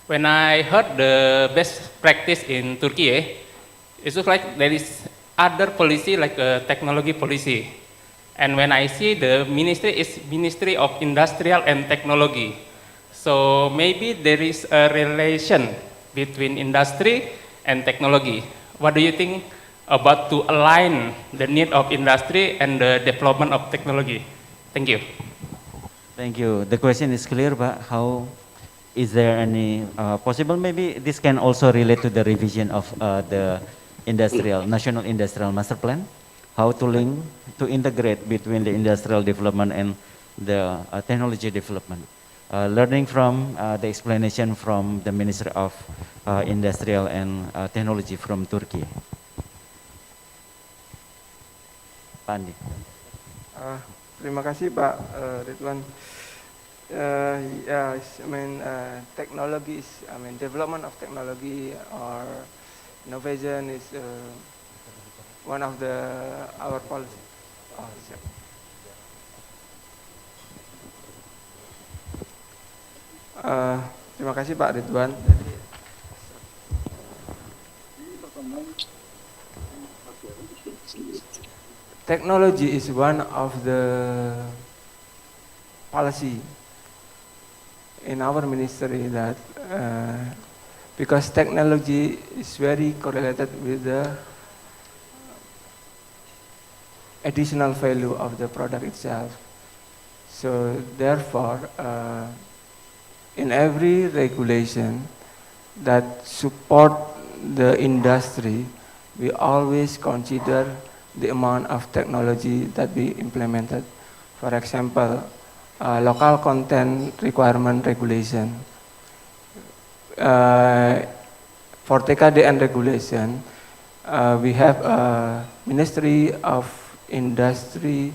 When I heard the best practice in Turkey, it looks like there is other policy like a technology policy. And when I see the ministry is Ministry of Industrial and Technology. So maybe there is a relation between industry and technology. What do you think about to align the need of industry and the development of technology? Thank you. Thank you. The question is clear, but how is there any possible, maybe this can also relate to the revision of the National Industrial Master Plan, how to link, to integrate between the industrial development and the technology development. Learning from the explanation from the Ministry of Industrial and Technology from Turkey. Pandi. Terima kasih Pak Ridwan. Yeah, technology is, development of technology or innovation is one of our policy. Oh, siap. Terima kasih Pak Ridwan. Technology is one of the policy in our ministry that because technology is very correlated with the additional value of the product itself. So therefore, in every regulation that support the industry, we always consider the amount of technology that we implemented. For example, local content requirement regulation. For TKDN regulation, we have a Ministry of Industry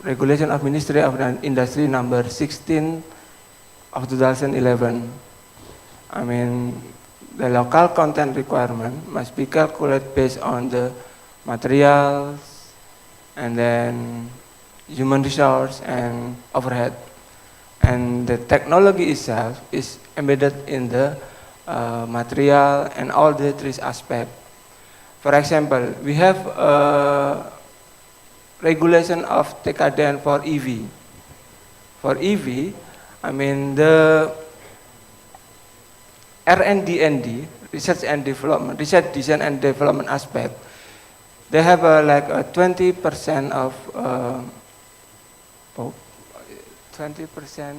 regulation of Ministry of Industry number 16 of 2011. I mean, the local content requirement must be calculated based on the materials and then human resource and overhead. and the technology itself is embedded in the material and all the three aspects. For example, we have regulation of TKDN for EV. For EV, I mean the R&D, research and development, research, design and development aspect, they have like a 20% of 20%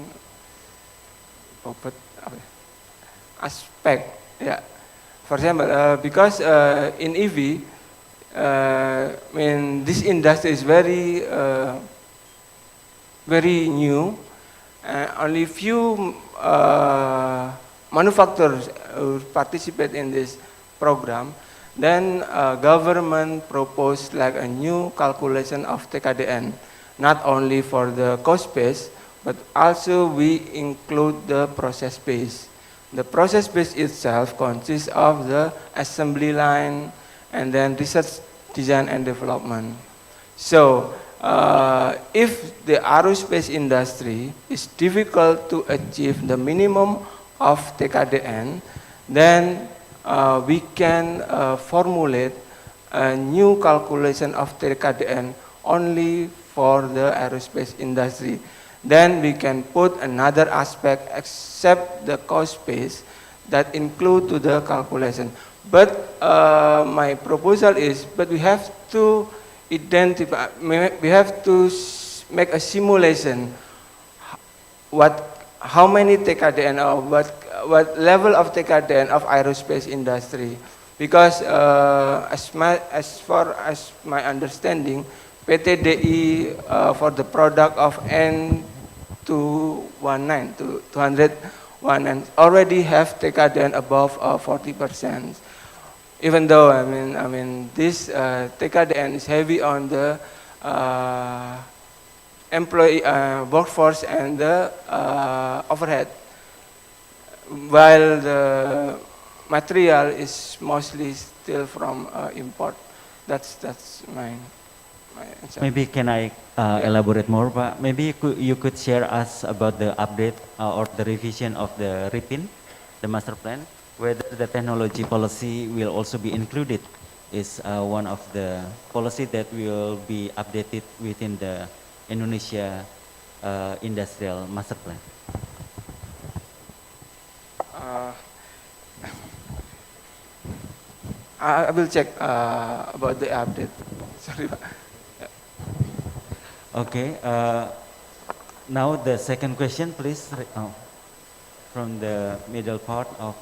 aspect. Yeah. For example, because in EV, I mean this industry is very very new. Only few manufacturers participate in this program. Then government proposed like a new calculation of TKDN, not only for the cost base, but also we include the process base. The process base itself consists of the assembly line and then research, design and development. So if the aerospace industry is difficult to achieve the minimum of TKDN, then we can formulate a new calculation of TKDN only for the aerospace industry. Then we can put another aspect except the cost base that include to the calculation. But my proposal is, but we have to identify, we have to make a simulation how many TKDN or what level of TKDN of aerospace industry. Because as far as my understanding, PTDI for the product of N219 to 219 already have TKDN above 40%. Even though I mean this TKDN is heavy on the employee workforce and the overhead, while the material is mostly still from import. That's my answer. Maybe can I elaborate more, Pak? Maybe you could share us about the update or the revision of the RIPIN, the master plan, whether the technology policy will also be included is one of the policy that will be updated within the Indonesia industrial master plan. I will check about the update. Sorry, Pak. Okay. Now the second question, please, from the middle part of.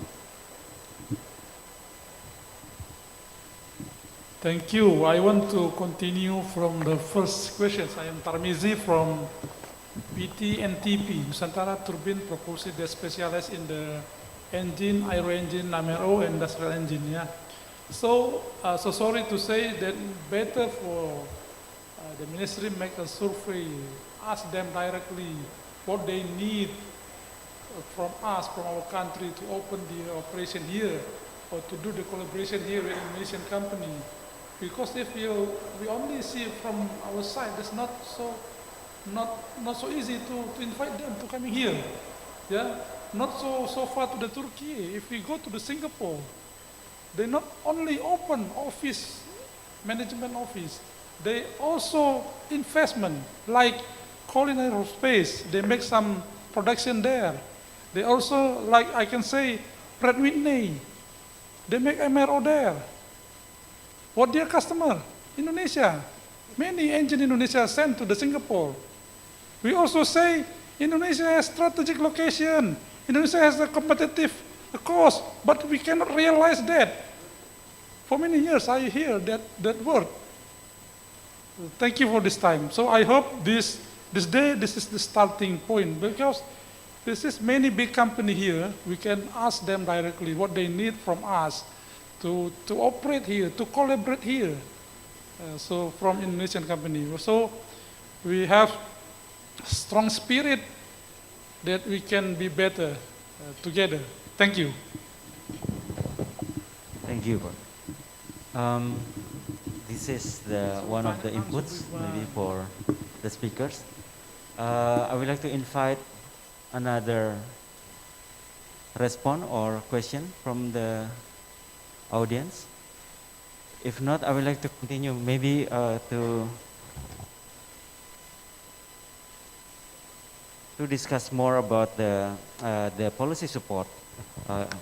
Thank you. I want to continue from the first questions. I am Tarmizi from PTNTP, Nusantara Turbine Propulsion that specialized in the engine, aero engine, MRO, and industrial engine. Yeah. So sorry to say that better for the ministry make a survey, ask them directly what they need from us, from our country to open the operation here or to do the collaboration here with Indonesian company. Because if we only see from our side, it's not so easy to invite them to coming here. Yeah, not so far to the Turkey. If we go to the Singapore, they not only open office, management office, they also investment like Colin Aerospace. They make some production there. They also, like I can say, Pratt Whitney. They make MRO there. What their customer? Indonesia. Many engine Indonesia sent to the Singapore. We also say Indonesia has strategic location. Indonesia has a competitive cost, but we cannot realize that. For many years I hear that word. Thank you for this time. So I hope this day, this is the starting point, because this is many big company here. We can ask them directly what they need from us to operate here, to collaborate here. So from Indonesian company. So we have strong spirit that we can be better together. Thank you. Thank you, Pak. This is one of the inputs maybe for the speakers. I would like to invite another response or question from the audience? If not, I would like to continue maybe to discuss more about the policy support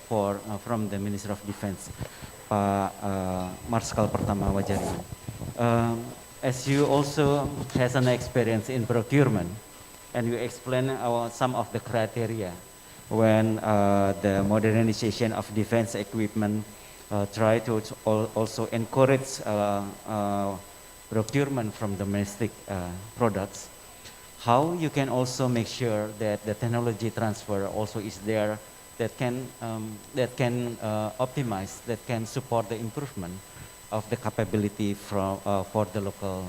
from the Minister of Defense, Pak Marskal Pertama Wajariman. As you also has an experience in procurement, and you explain some of the criteria when the modernization of defense equipment try to also encourage procurement from domestic products. How you can also make sure that the technology transfer also is there that can optimize, that can support the improvement of the capability for the local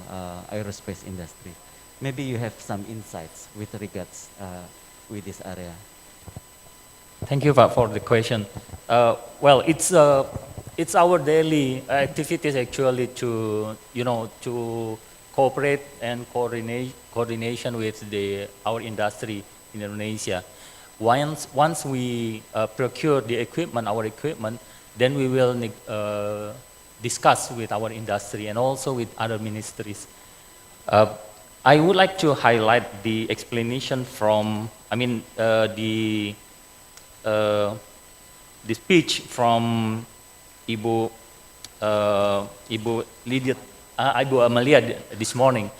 aerospace industry. Maybe you have some insights with regards with this area. Thank you for the question. Well, it's our daily activities actually to to cooperate and coordination with our industry in Indonesia. Once we procure the equipment, our equipment, then we will discuss with our industry and also with other ministries. I would like to highlight the explanation from, the speech from Ibu Lydia, Ibu Amalia this morning.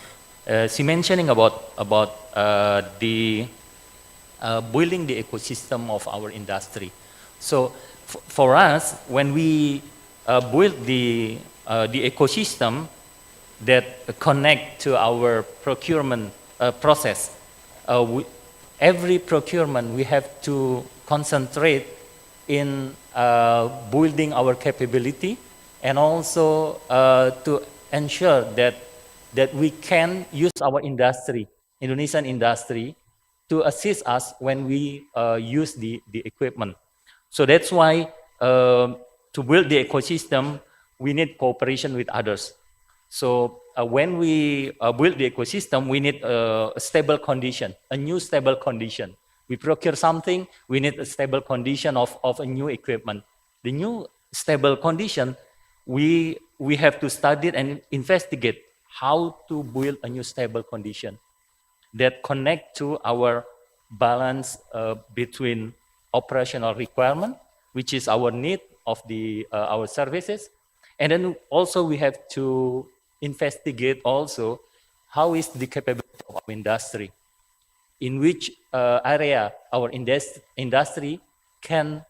She mentioning about the building the ecosystem of our industry. So for us, when we build the ecosystem that connect to our procurement process, every procurement we have to concentrate in building our capability and also to ensure that we can use our industry, Indonesian industry, to assist us when we use the equipment. So that's why to build the ecosystem, we need cooperation with others. So when we build the ecosystem, we need a stable condition, a new stable condition. We procure something, we need a stable condition of a new equipment. The new stable condition, we have to study and investigate how to build a new stable condition that connect to our balance between operational requirement, which is our need of our services, and then also we have to investigate also how is the capability of our industry, in which area our industry can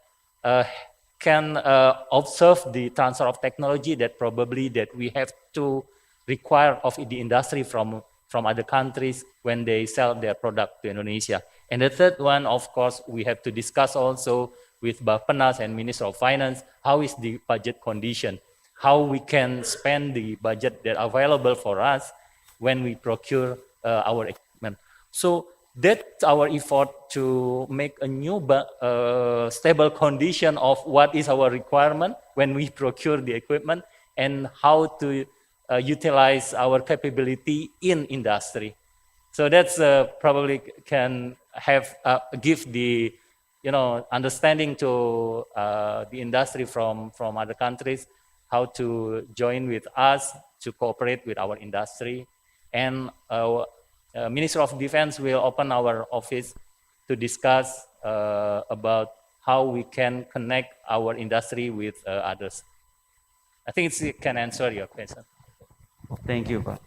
observe the transfer of technology that probably that we have to require of the industry from other countries when they sell their product to Indonesia. And the third one, of course, we have to discuss also with Bappenas and Minister of Finance, how is the budget condition, how we can spend the budget that available for us when we procure our equipment. So that's our effort to make a new stable condition of what is our requirement when we procure the equipment and how to utilize our capability in industry. So that's probably can have give the understanding to the industry from other countries how to join with us to cooperate with our industry, and Minister of Defense will open our office to discuss about how we can connect our industry with others. I think it can answer your question. Thank you, Pak.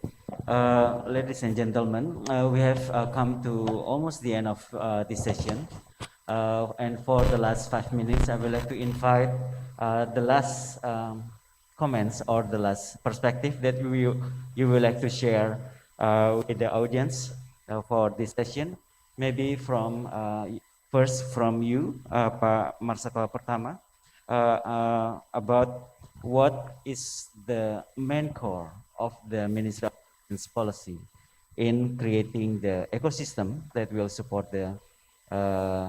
Ladies and gentlemen, we have come to almost the end of this session. And for the last 5 minutes, I would like to invite the last comments or the last perspective that you would like to share with the audience for this session. Maybe from first from you, Pak Marskal Pertama, about what is the main core of the Ministry of Defense policy in creating the ecosystem that will support the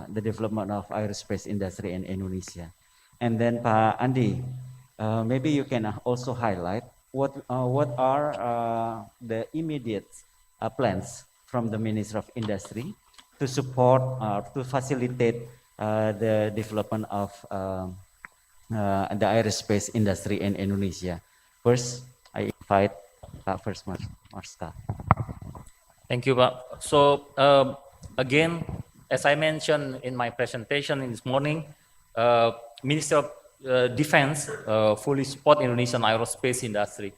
development of aerospace industry in Indonesia. And then Pak Andi, maybe you can also highlight what are the immediate plans from the Ministry of Industry to support or to facilitate the development of the aerospace industry in Indonesia. First, I invite First Marska. Thank you, Pak. So again, as I mentioned in my presentation this morning, Minister of Defense fully support Indonesian aerospace industry.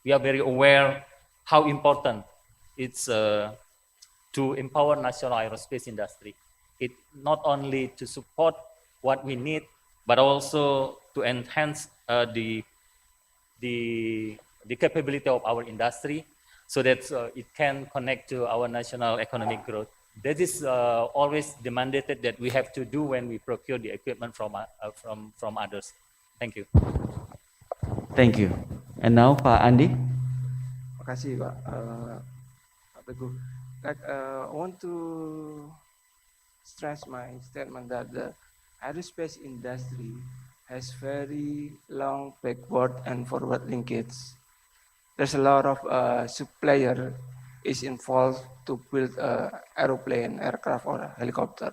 We are very aware how important it's to empower national aerospace industry. It not only to support what we need, but also to enhance the capability of our industry so that it can connect to our national economic growth. That is always the mandate that we have to do when we procure the equipment from others. Thank you. Thank you. And now Pak Andi. Makasih Pak, Pak Teguh. I want to stress my statement that the aerospace industry has very long backward and forward linkage. There's a lot of supplier is involved to build aeroplane, aircraft, or a helicopter.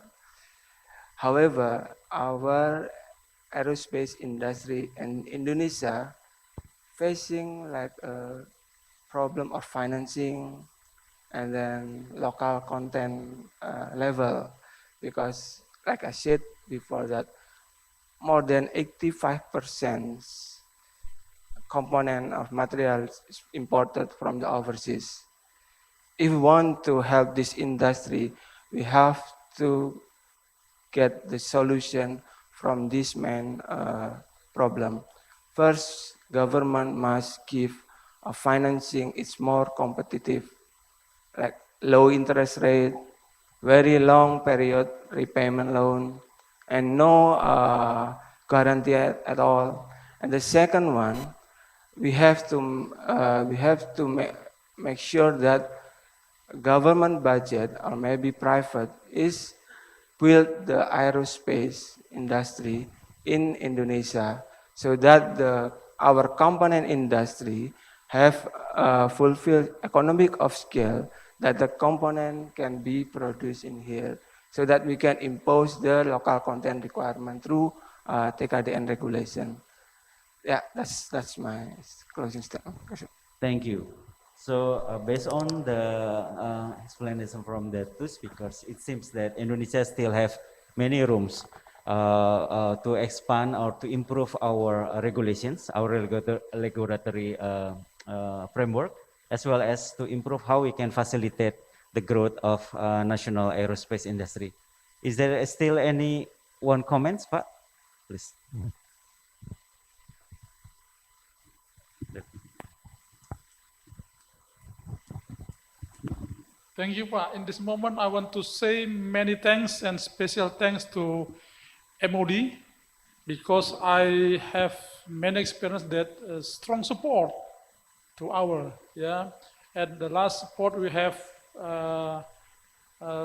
However, our aerospace industry in Indonesia facing like a problem of financing and then local content level, because like I said before that more than 85% component of materials is imported from the overseas. If we want to help this industry, we have to get the solution from this main problem. First, government must give a financing it's more competitive, like low interest rate, very long period repayment loan, and no guarantee at all. And the second one, we have to make sure that government budget or maybe private is build the aerospace industry in Indonesia so that our component industry have fulfilled economic of scale that the component can be produced in here so that we can impose the local content requirement through TKDN regulation. Yeah, that's my closing statement. Thank you. So based on the explanation from the two speakers, it seems that Indonesia still have many rooms to expand or to improve our regulations, our regulatory framework, as well as to improve how we can facilitate the growth of national aerospace industry. Is there still any one comments, Pak? Please. Thank you, Pak. In this moment, I want to say many thanks and special thanks to MOD because I have many experience that strong support to our, And the last support we have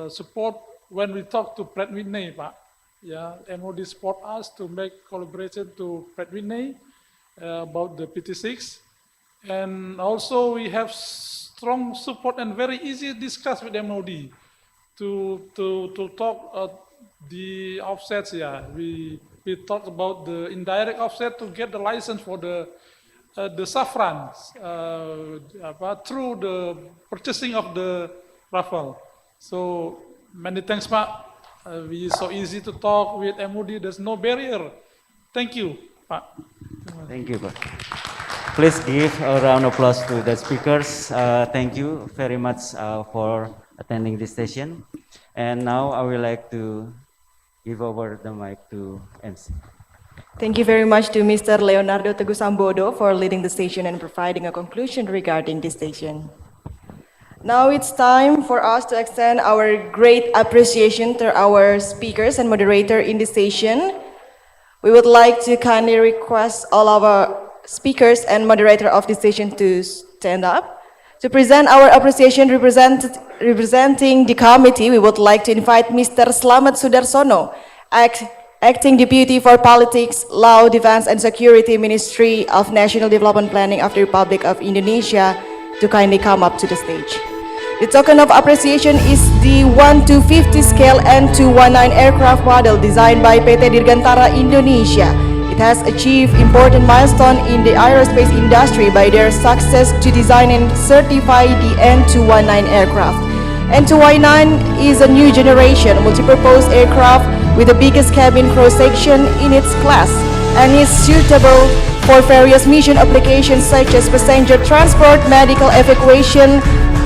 support when we talk to Pratt Whitney, Pak. MOD support us to make collaboration to Pratt Whitney about the PT6. And also we have strong support and very easy to discuss with MOD to talk the offsets. We talk about the indirect offset to get the license for the saffron through the purchasing of the Rafale. So many thanks, Pak. We so easy to talk with MOD. There's no barrier. Thank you, Pak. Thank you, Pak. Please give a round of applause to the speakers. Thank you very much for attending this session. And now I would like to give over the mic to MC. Thank you very much to Mr. Leonardo Teguh Sambodo for leading the session and providing a conclusion regarding this session. Now it's time for us to extend our great appreciation to our speakers and moderator in this session. We would like to kindly request all our speakers and moderator of this session to stand up. To present our appreciation representing the committee, we would like to invite Mr. Slamet Sudarsono, Acting Deputy for Politics, Law, Defense and Security, Ministry of National Development Planning of the Republic of Indonesia, to kindly come up to the stage. The token of appreciation is the 1:50 scale N219 aircraft model designed by PT Dirgantara Indonesia. It has achieved important milestone in the aerospace industry by their success to design and certify the N219 aircraft. N219 is a new generation multipurpose aircraft with the biggest cabin cross-section in its class and is suitable for various mission applications such as passenger transport, medical evacuation,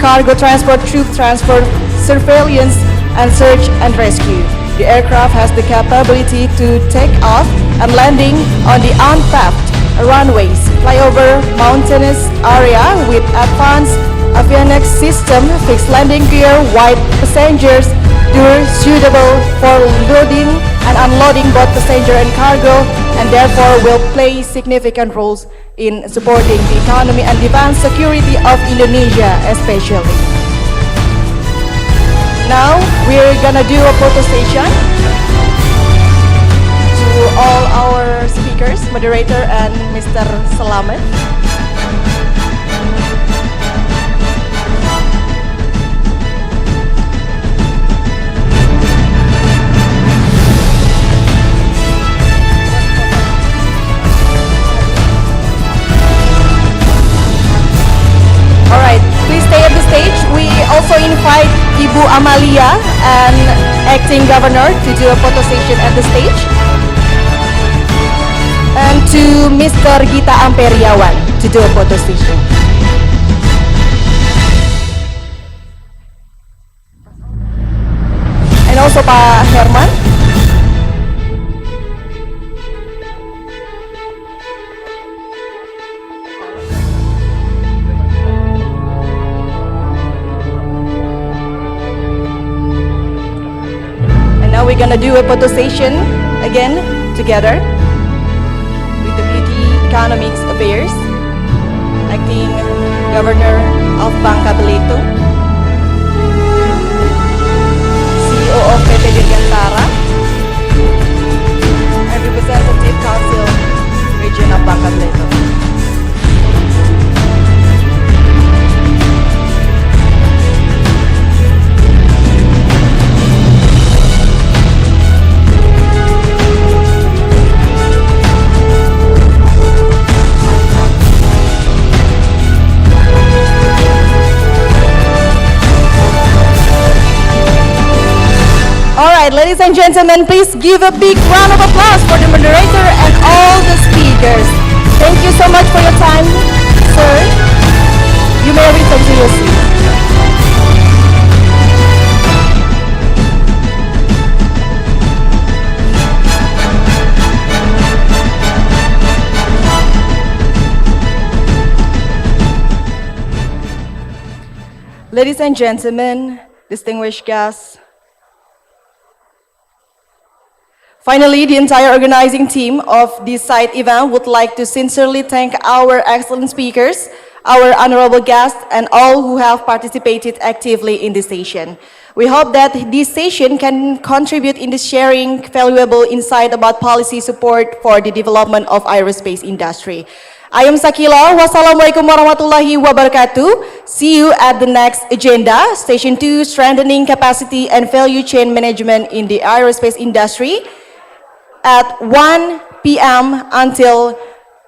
cargo transport, troop transport, surveillance, and search and rescue. The aircraft has the capability to take off and landing on the unpaved runways, flyover mountainous area with advanced avionics system, fixed landing gear, wide passengers door suitable for loading and unloading both passenger and cargo, and therefore will play significant roles in supporting the economy and defense security of Indonesia especially. Now we're gonna do a photo session to all our speakers, moderator and Mr. Selamat. Alright, please stay at the stage. We also invite Ibu Amalia and acting governor to do a photo session at the stage. And to Mr. Gita Amperiawan to do a photo session. And also Pak Herman. Now we're gonna do a photo session again together with the Beauty Economics Affairs, acting Governor of Bangka Belitung, CEO of PT Dirgantara, and Representative Council Region of Bangka Belitung. Alright, ladies and gentlemen, please give a big round of applause for the moderator and all the speakers. Thank you so much for your time, sir. You may return to your seat. Ladies and gentlemen, distinguished guests, finally, the entire organizing team of this side event would like to sincerely thank our excellent speakers, our honorable guests, and all who have participated actively in this session. We hope that this session can contribute in the sharing valuable insight about policy support for the development of aerospace industry. I am Sakila. Wassalamualaikum warahmatullahi wabarakatuh. See you at the next agenda, Station 2, Strengthening Capacity and Value Chain Management in the Aerospace Industry, at 1 p.m. until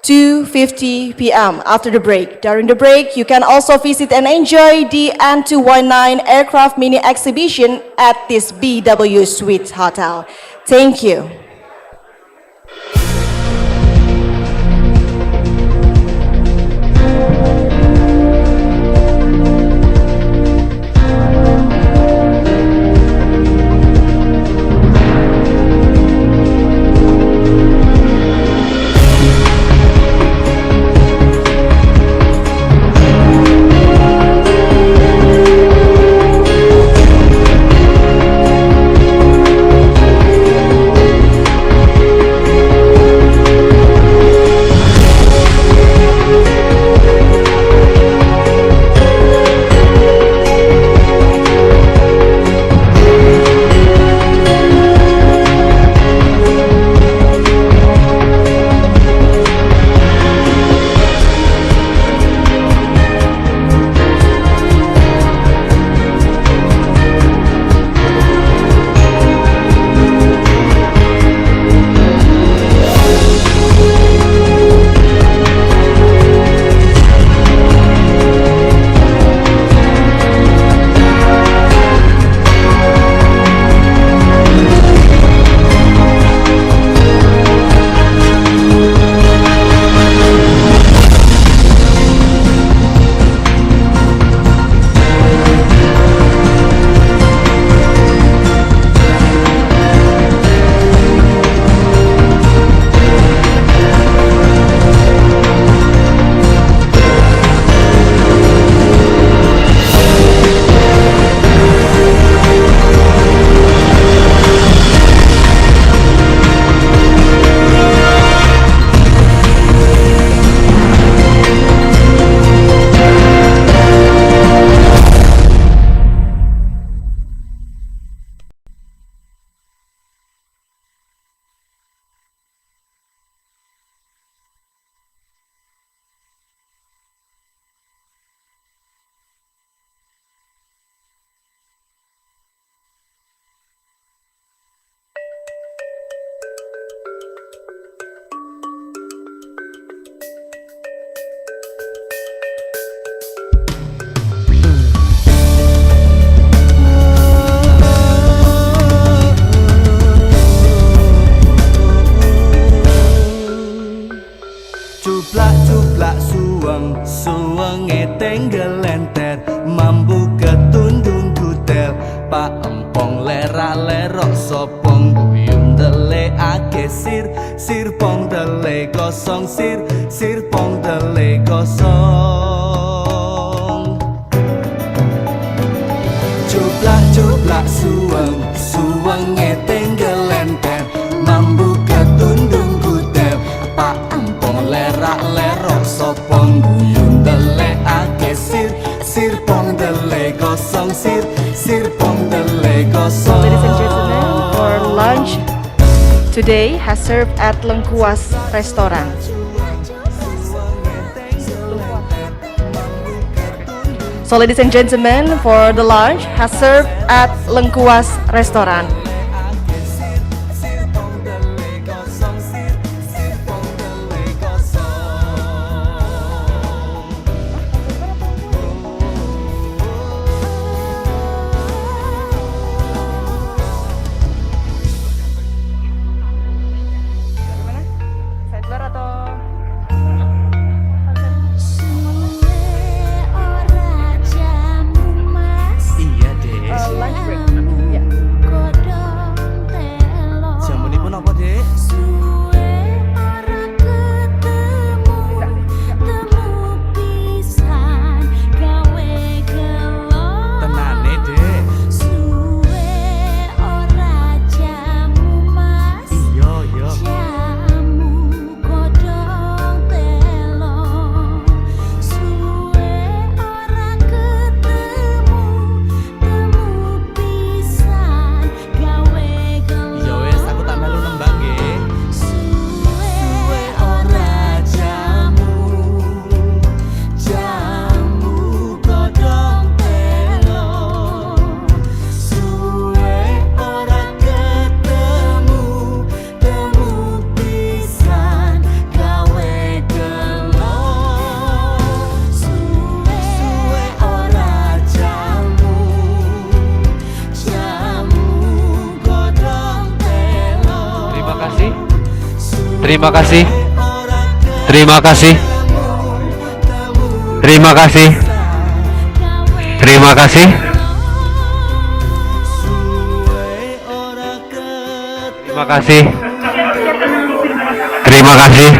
2:50 p.m. after the break. During the break, you can also visit and enjoy the N219 aircraft mini exhibition at this BW Suites Hotel. Thank you. suwenge tenggel lenter mambu ketundung kutel pak empong lerak lerok sopong buyung dele ake sir pong dele gosong sir pong dele gosong cuplak suwenge tenggel lenter mambu ketundung kutel pak empong lerak lerok sopong buyung dele ake sir pong dele gosong sir pong dele gosong. Ladies and gentlemen, for lunch today has served at Lengkuas Restaurant. So ladies and gentlemen, for the lunch has served at Lengkuas Restaurant. Saya keluar atau Iya deh. lunch break? Ya. Jamu ini pun apa deh? Tenane deh. Iya iya. Iya wes aku tak melu nembang nggih. Suwe ora jamu godhong telo. Suwe ora ketemu pisan gawe gelo. Suwe ora jamu godhong telo. Terima kasih. Terima kasih. Terima kasih. Terima kasih. Terima kasih. Terima kasih.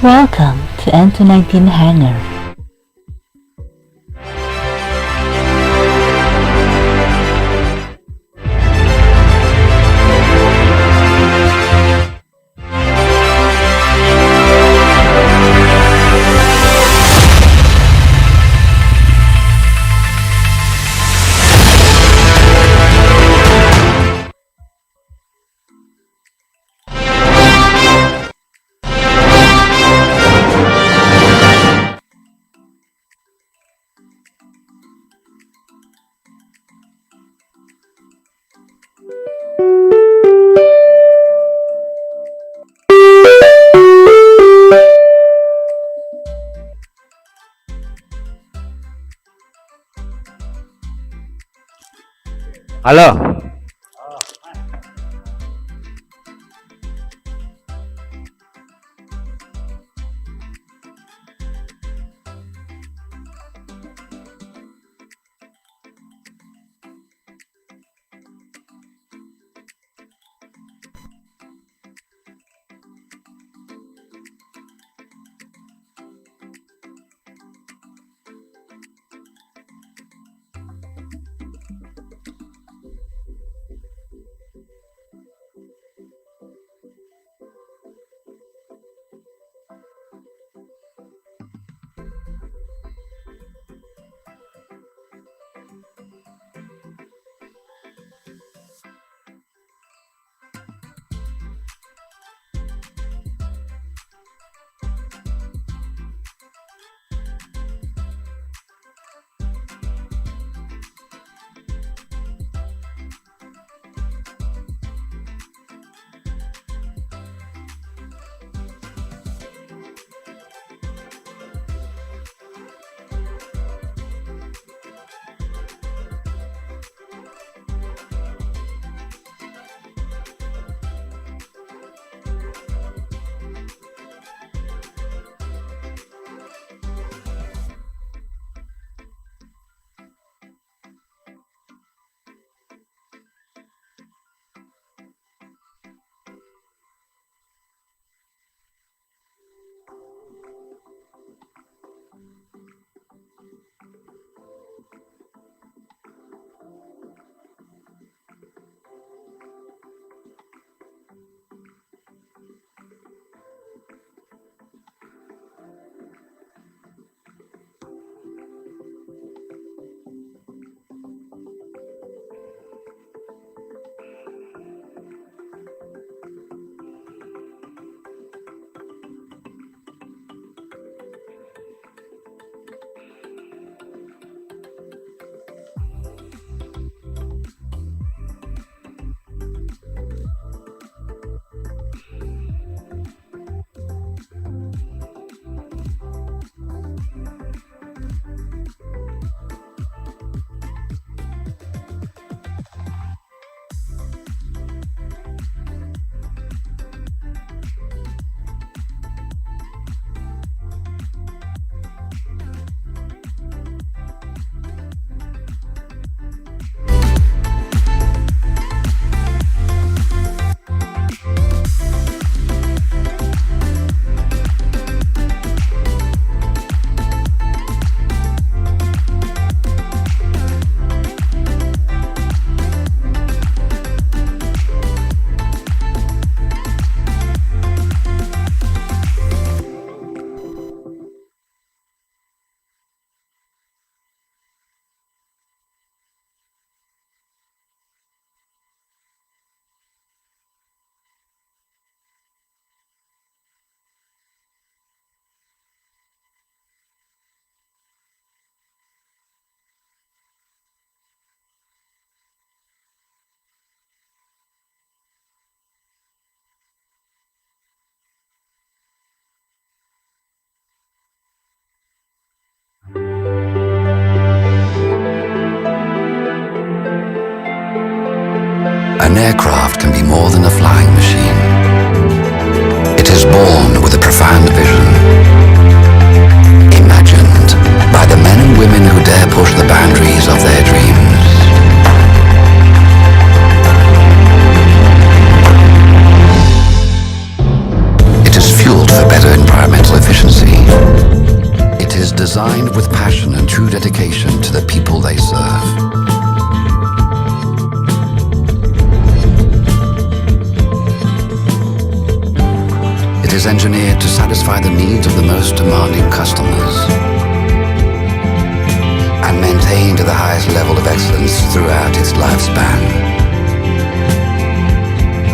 Welcome to N219 Hangar. Halo. An aircraft can be more than a flying machine. It is born with a profound vision, imagined by the men and women who dare push the boundaries of their dreams. It is fueled for better environmental true dedication to the people they serve. It is engineered to satisfy the needs of the most demanding customers and maintained to the highest level of excellence throughout its lifespan.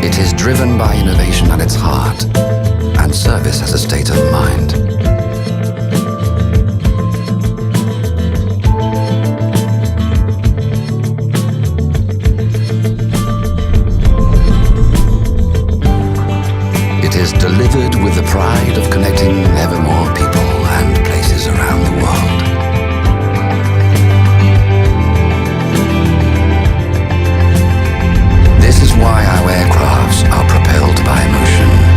It is driven by innovation at its heart and service as a state of mind. It is delivered with the pride of connecting ever more people and places around the world. This is why our aircrafts are propelled by emotion.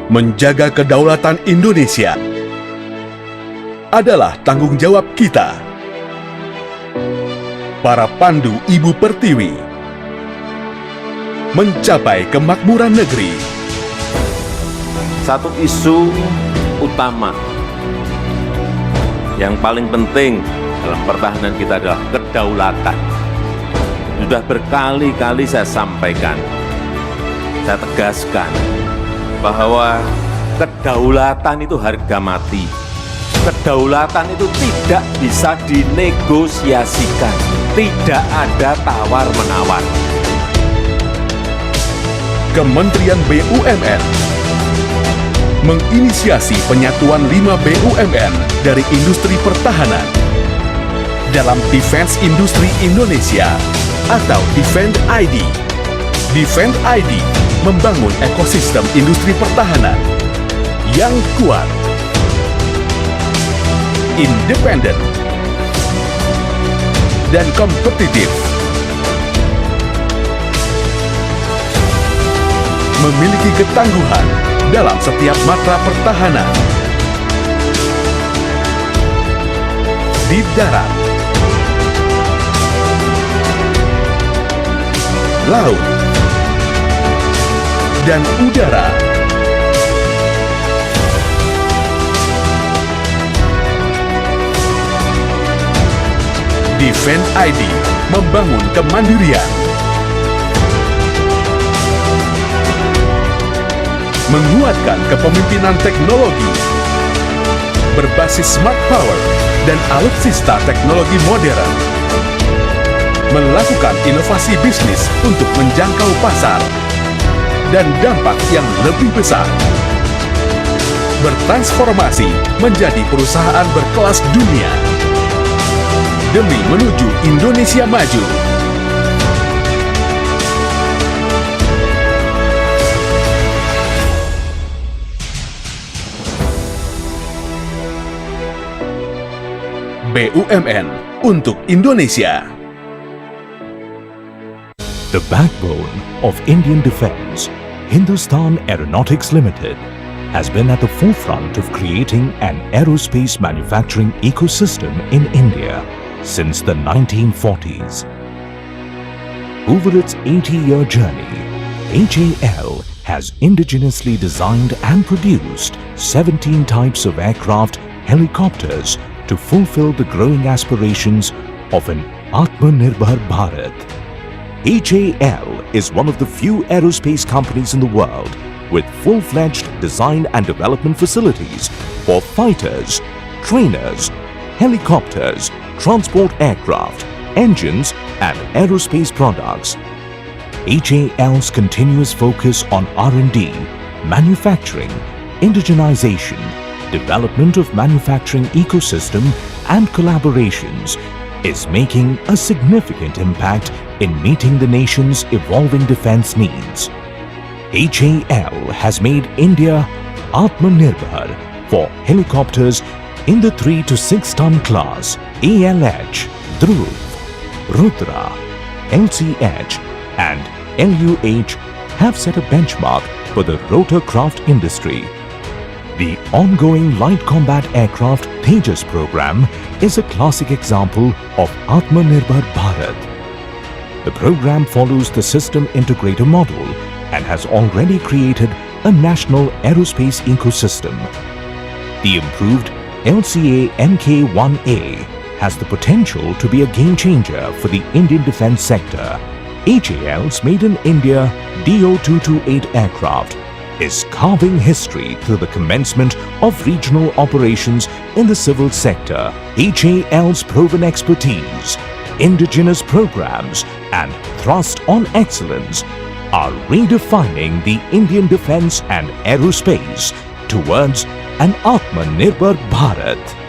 Menjaga kedaulatan Indonesia adalah tanggung jawab kita. Para pandu Ibu Pertiwi mencapai kemakmuran negeri. Satu isu utama yang paling penting dalam pertahanan kita adalah kedaulatan. Sudah berkali-kali saya sampaikan, saya tegaskan bahwa kedaulatan itu harga mati. Kedaulatan itu tidak bisa dinegosiasikan. Tidak ada tawar-menawar. Kementerian BUMN menginisiasi penyatuan 5 BUMN dari industri pertahanan dalam Defense Industri Indonesia atau Defend ID. Defend ID membangun ekosistem industri pertahanan yang kuat, independen, dan kompetitif. Memiliki ketangguhan dalam setiap matra pertahanan. Di darat, laut, dan udara. Defend ID membangun kemandirian, menguatkan kepemimpinan teknologi berbasis smart power dan alutsista teknologi modern, melakukan inovasi bisnis untuk menjangkau pasar dan dampak yang lebih besar, bertransformasi menjadi perusahaan berkelas dunia demi menuju Indonesia maju. BUMN untuk Indonesia. The backbone of Indian defense, Hindustan Aeronautics Limited, has been at the forefront of creating an aerospace manufacturing ecosystem in India since the 1940s. Over its 80-year journey, HAL has indigenously designed and produced 17 types of aircraft, helicopters to fulfill the growing aspirations of an Atmanirbhar Bharat. HAL is one of the few aerospace companies in the world with full-fledged design and development facilities for fighters, trainers, helicopters, transport aircraft, engines, and aerospace products. HAL's continuous focus on R&D, manufacturing, indigenization, development of manufacturing ecosystem, and collaborations is making a significant impact in meeting the nation's evolving defense needs. HAL has made India Atmanirbhar for helicopters in the 3 to 6 ton class. ALH, Dhruv, Rudra, LCH, and LUH have set a benchmark for the rotorcraft industry. The ongoing Light Combat Aircraft Tejas program is a classic example of Atmanirbhar Bharat. The program follows the system integrator model and has already created a national aerospace ecosystem. The improved LCA Mk1A has the potential to be a game changer for the Indian defense sector. HAL's Made in India DO-228 aircraft is carving history through the commencement of regional operations in the civil sector. HAL's proven expertise, indigenous programs, and thrust on excellence are redefining the Indian defense and aerospace towards an Atmanirbhar Bharat.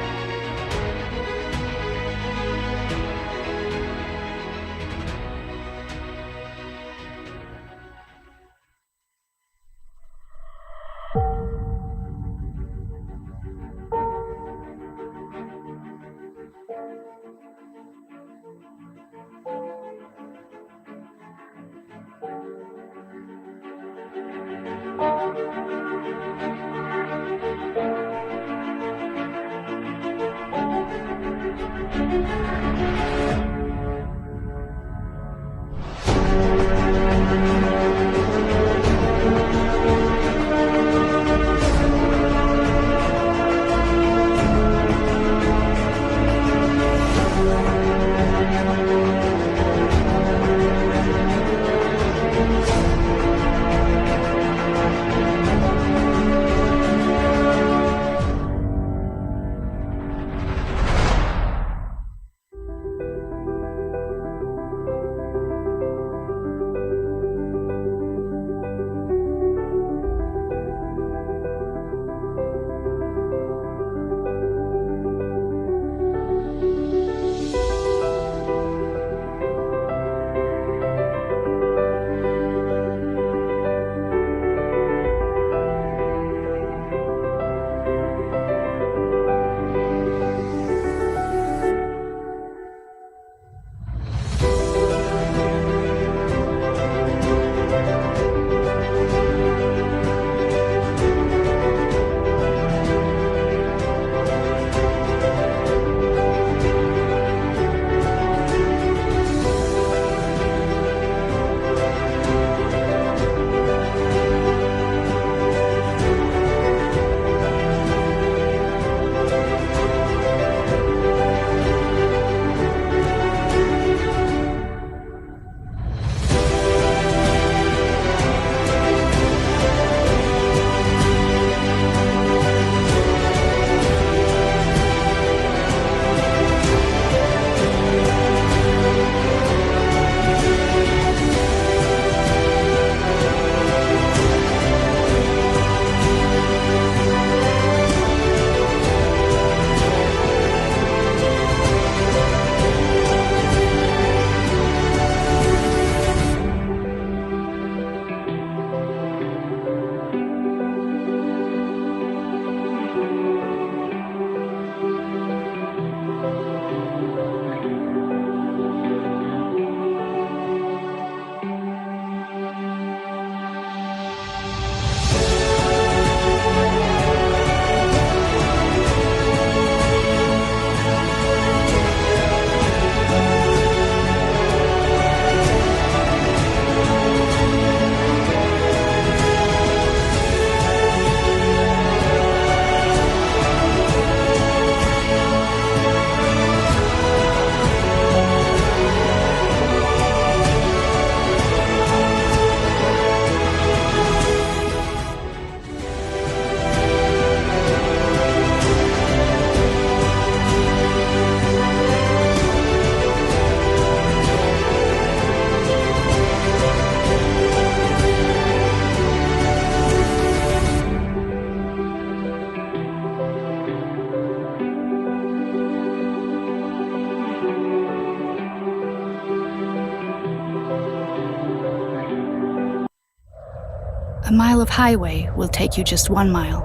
A mile of highway will take you just 1 mile,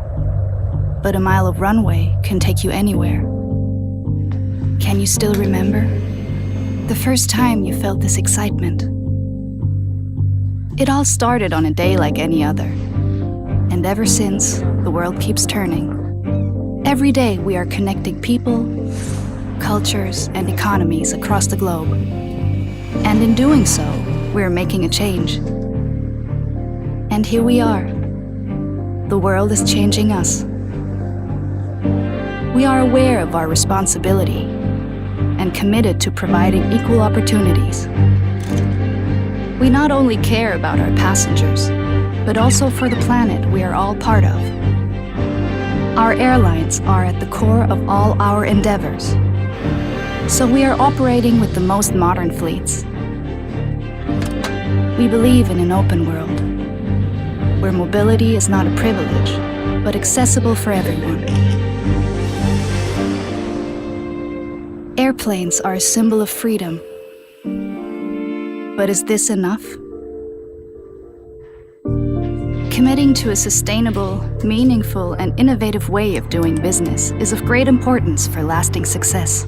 but a mile of runway can take you anywhere. Can you still remember the first time you felt this excitement? It all started on a day like any other, and ever since, the world keeps turning. Every day we are connecting people, cultures, and economies across the globe. And in doing so, we are making a change. And here we are. The world is changing us. We are aware of our responsibility and committed to providing equal opportunities. We not only care about our passengers, but also for the planet we are all part of. Our airlines are at the core of all our endeavors, so we are operating with the most modern fleets. We believe in an open world, where mobility is not a privilege, but accessible for everyone. Airplanes are a symbol of freedom. But is this enough? Committing to a sustainable, meaningful, and innovative way of doing business is of great importance for lasting success.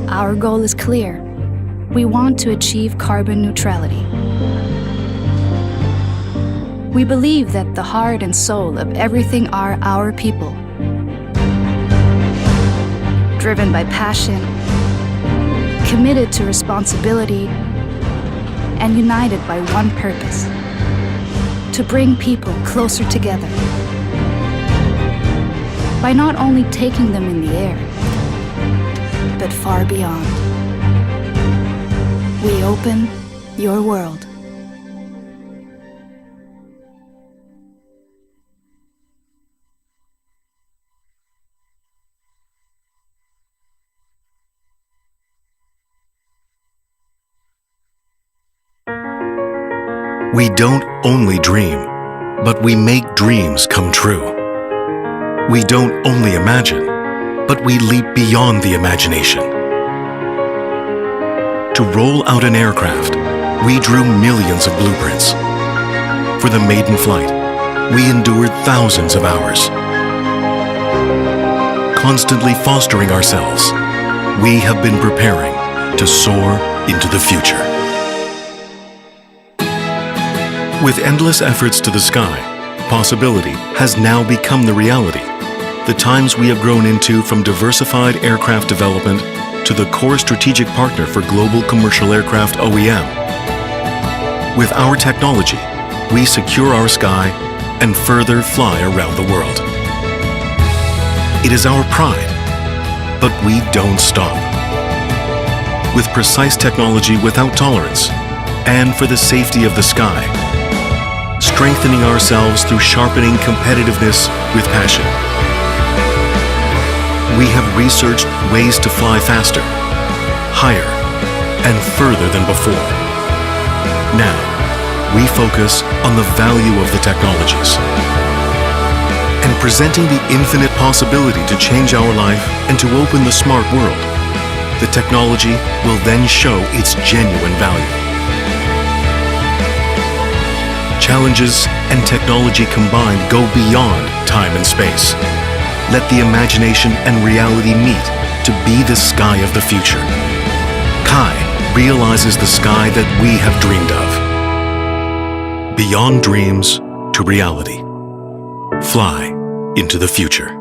Our goal is clear. We want to achieve carbon neutrality. We believe that the heart and soul of everything are our people. Driven by passion, committed to responsibility, and united by one purpose: to bring people closer together. By not only taking them in the air, but far beyond. We open your world. We don't only dream, but we make dreams come true. We don't only imagine, but we leap beyond the imagination. To roll out an aircraft, we drew millions of blueprints. For the maiden flight, we endured thousands of hours. Constantly fostering ourselves, we have been preparing to soar into the future. With endless efforts to the sky, possibility has now become the reality. The times we have grown into, from diversified aircraft development to the core strategic partner for global commercial aircraft OEM. With our technology, we secure our sky and further fly around the world. It is our pride, but we don't stop. With precise technology without tolerance, and for the safety of the sky, strengthening ourselves through sharpening competitiveness with passion. We have researched ways to fly faster, higher, and further than before. Now, we focus on the value of the technologies and presenting the infinite possibility to change our life and to open the smart world. The technology will then show its genuine value. Challenges and technology combined go beyond time and space. Let the imagination and reality meet to be the sky of the future. Kai realizes the sky that we have dreamed of. Beyond dreams to reality. Fly into the future.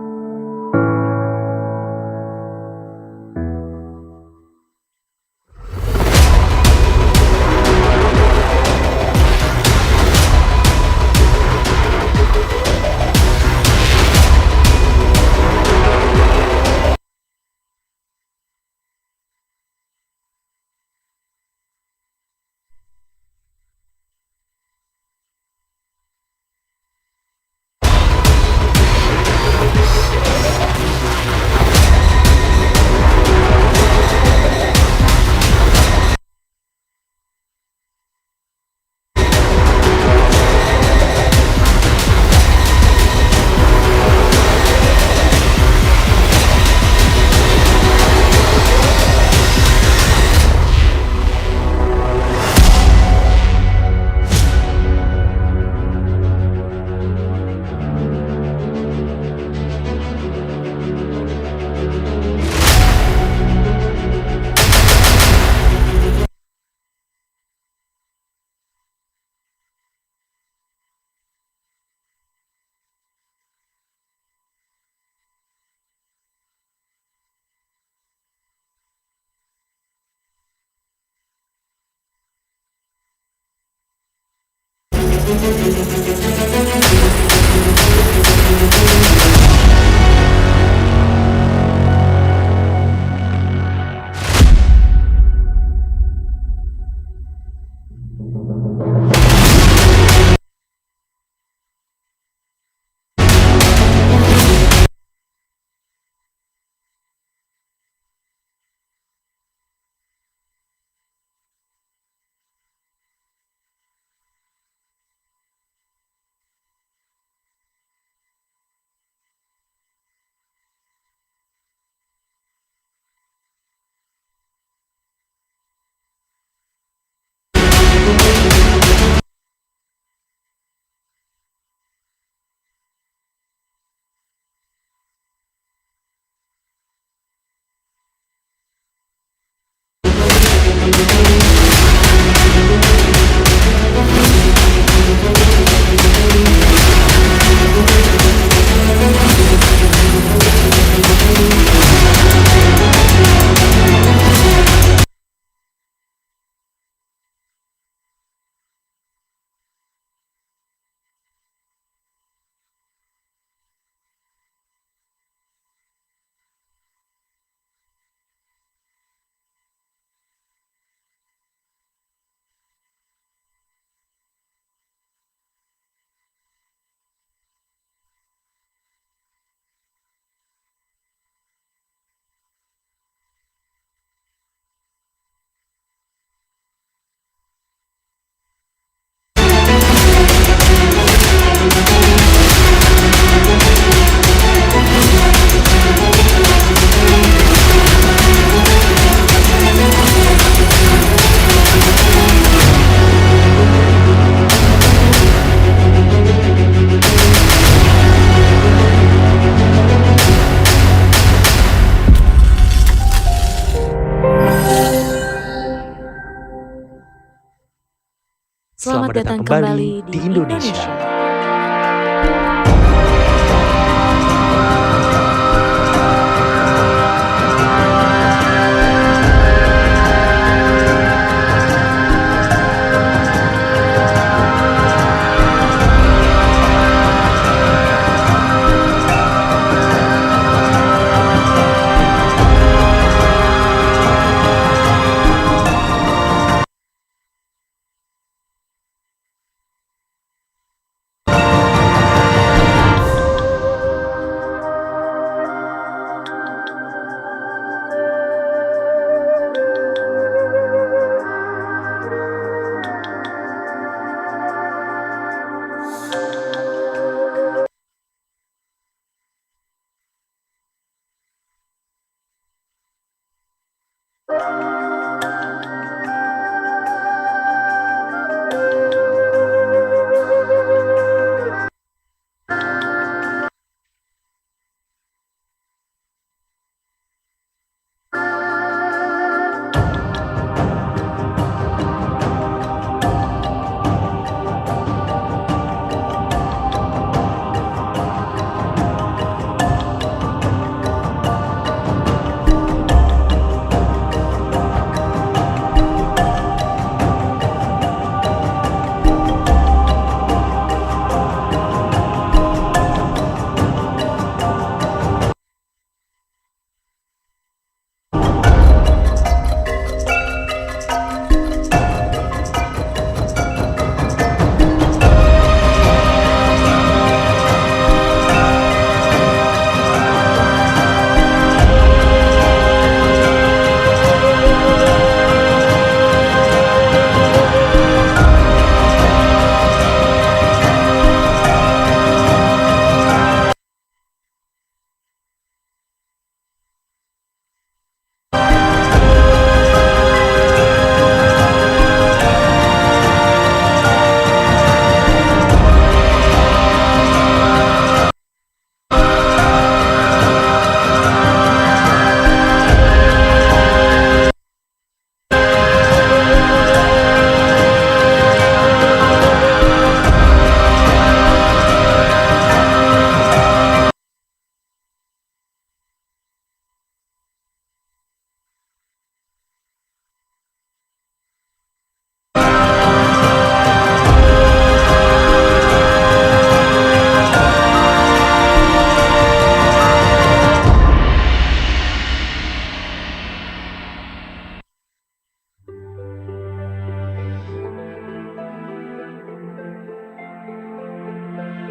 Selamat datang kembali di Indonesia.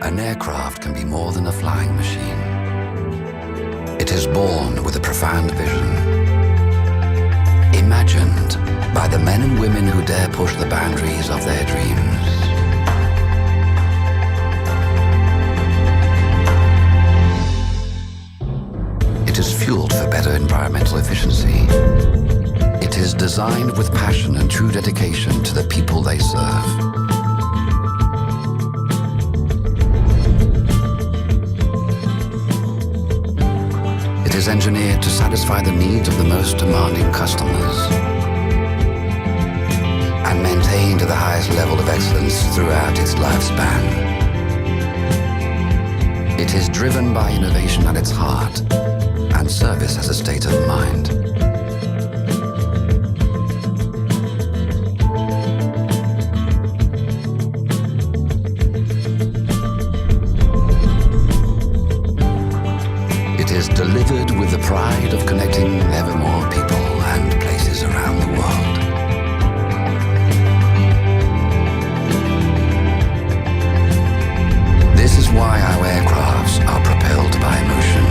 An aircraft can be more than a flying machine. It is born with a profound vision, imagined by the men and women who dare push the boundaries of their dreams. It is fueled for better environmental efficiency. It is designed with passion and true dedication to the people they serve. It is engineered to satisfy the needs of the most demanding customers and maintained to the highest level of excellence throughout its lifespan. It is driven by innovation at its heart and service as a state of mind. It is delivered with the pride of connecting ever more people and places around the world. This is why our aircrafts are propelled by emotion.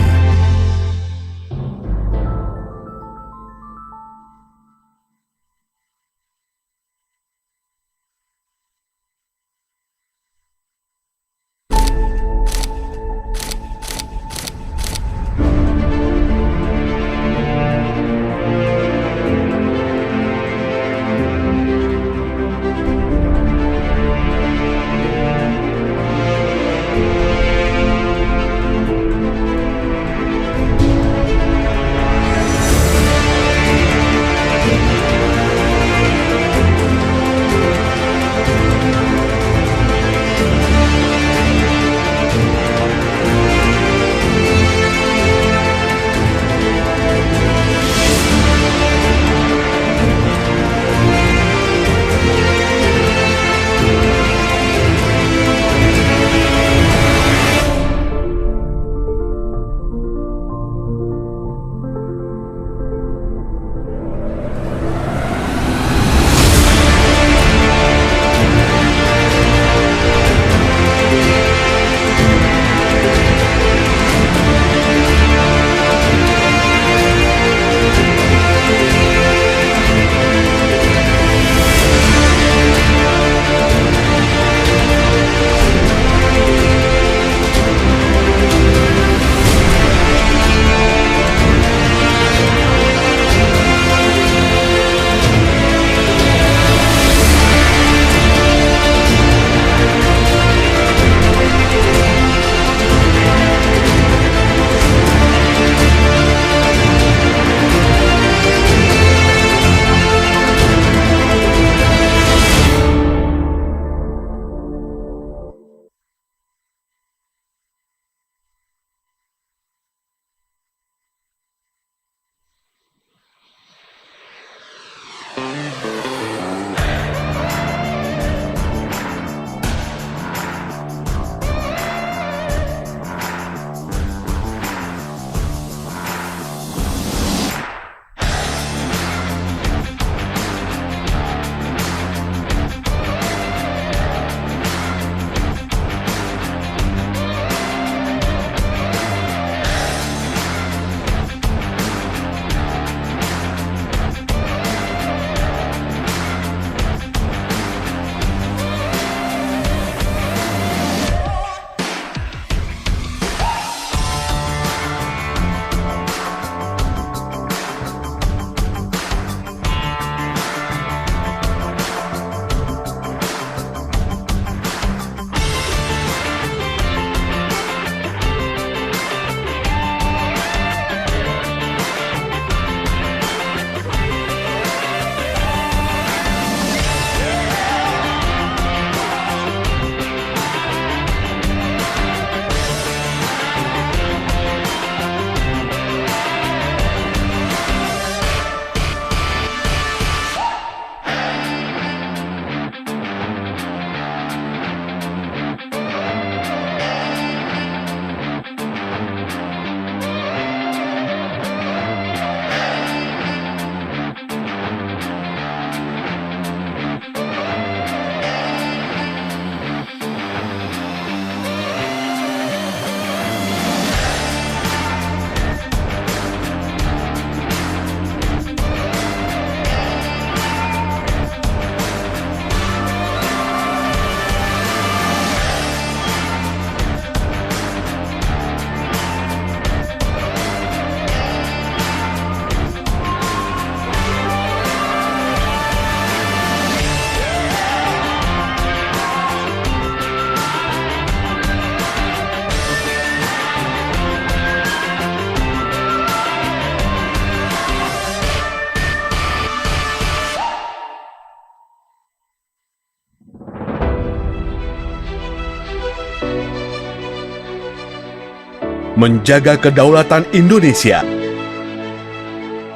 Menjaga kedaulatan Indonesia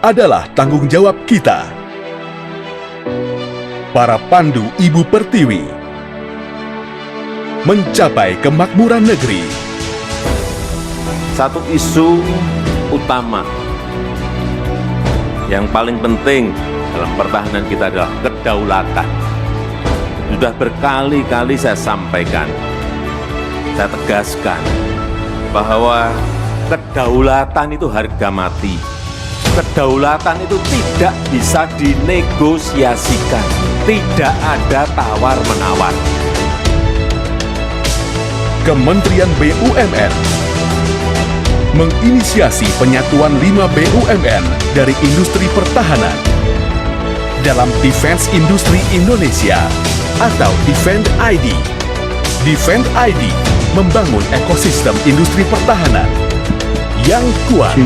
adalah tanggung jawab kita, para pandu Ibu Pertiwi, mencapai kemakmuran negeri. Satu isu utama yang paling penting dalam pertahanan kita adalah kedaulatan. Sudah berkali-kali saya sampaikan, saya tegaskan bahwa kedaulatan itu harga mati. Kedaulatan itu tidak bisa dinegosiasikan. Tidak ada tawar-menawar. Kementerian BUMN menginisiasi penyatuan 5 BUMN dari industri pertahanan dalam Defense Industri Indonesia atau Defend ID. Defend ID membangun ekosistem industri pertahanan yang kuat,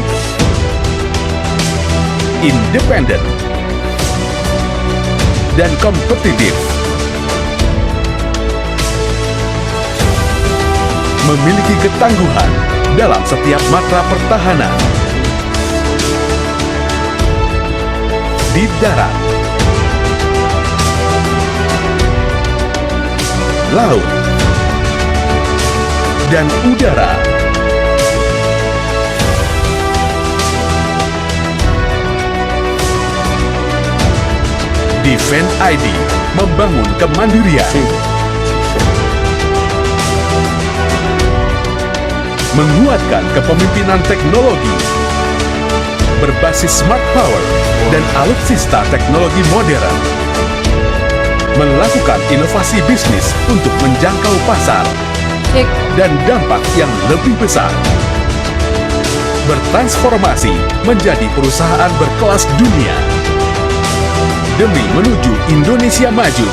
independen, dan kompetitif. Memiliki ketangguhan dalam setiap matra pertahanan. Di darat, laut, dan udara. Defend ID membangun kemandirian, menguatkan kepemimpinan teknologi berbasis smart power dan alutsista teknologi modern, melakukan inovasi bisnis untuk menjangkau pasar dan dampak yang lebih besar, bertransformasi menjadi perusahaan berkelas dunia demi menuju Indonesia maju.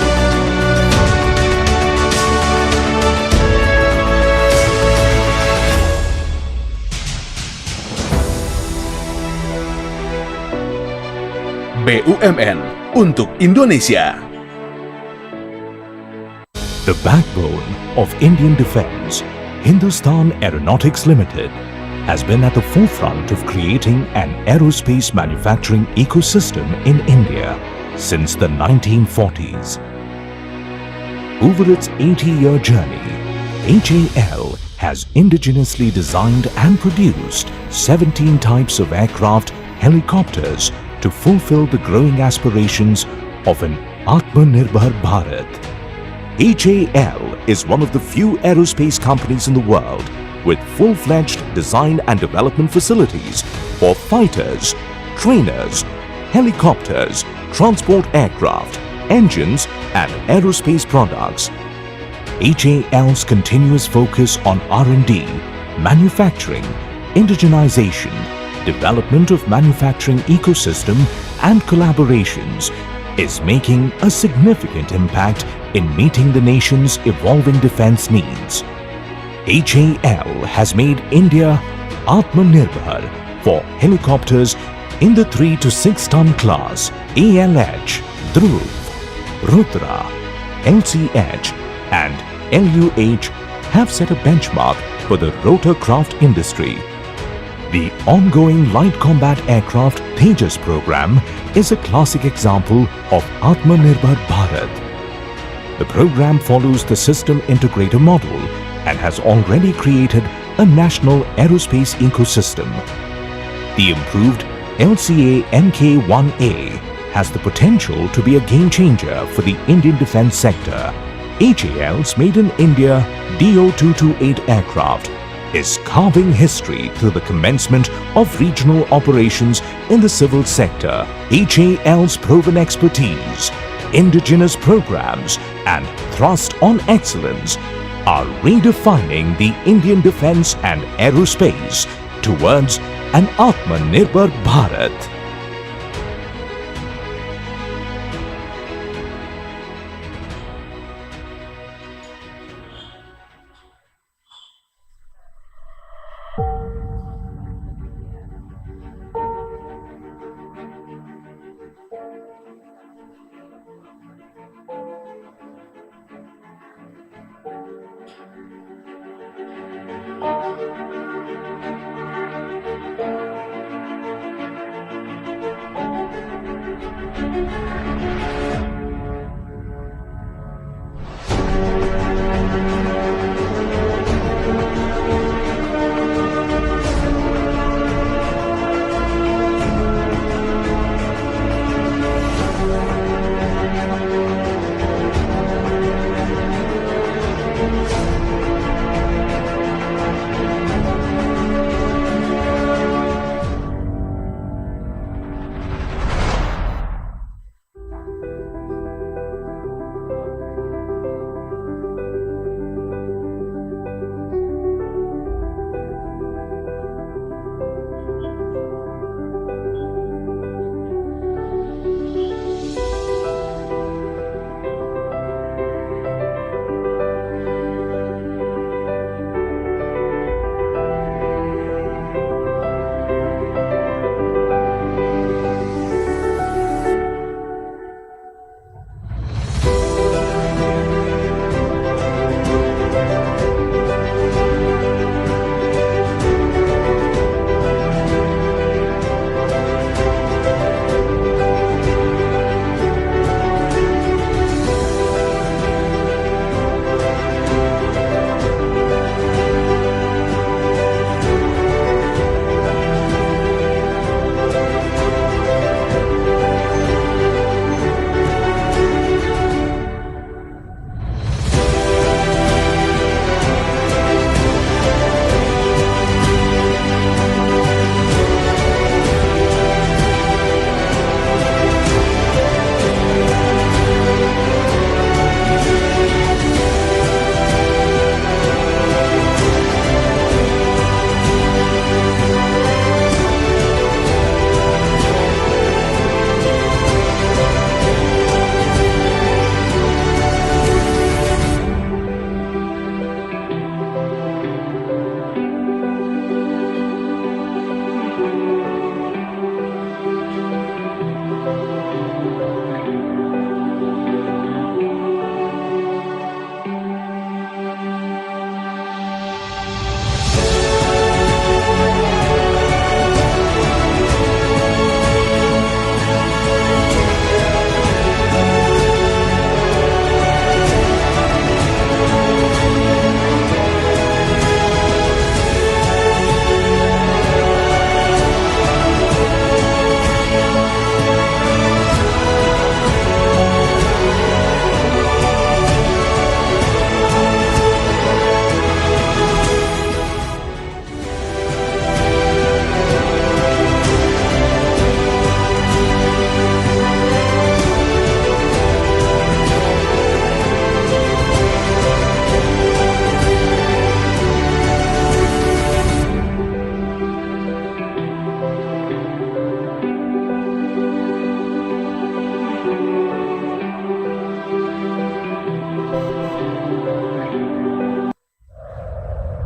BUMN untuk Indonesia. The backbone of Indian defense, Hindustan Aeronautics Limited, has been at the forefront of creating an aerospace manufacturing ecosystem in India since the 1940s. Over its 80-year journey, HAL has indigenously designed and produced 17 types of aircraft, helicopters to fulfill the growing aspirations of an Atmanirbhar Bharat. HAL is one of the few aerospace companies in the world with full-fledged design and development facilities for fighters, trainers, helicopters, transport aircraft, engines, and aerospace products. HAL's continuous focus on R&D, manufacturing, indigenization, development of manufacturing ecosystem, and collaborations is making a significant impact in meeting the nation's evolving defense needs. HAL has made India Atmanirbhar for helicopters in the 3 to 6 ton class. ALH, Dhruv, Rudra, LCH, and LUH have set a benchmark for the rotorcraft industry. The ongoing Light Combat Aircraft Tejas program is a classic example of Atmanirbhar Bharat. The program follows the system integrator model and has already created a national aerospace ecosystem. The improved LCA Mk1A has the potential to be a game changer for the Indian defense sector. HAL's Made in India DO-228 aircraft is carving history through the commencement of regional operations in the civil sector. HAL's proven expertise, indigenous programs, and thrust on excellence are redefining the Indian defense and aerospace towards an Atmanirbhar Bharat.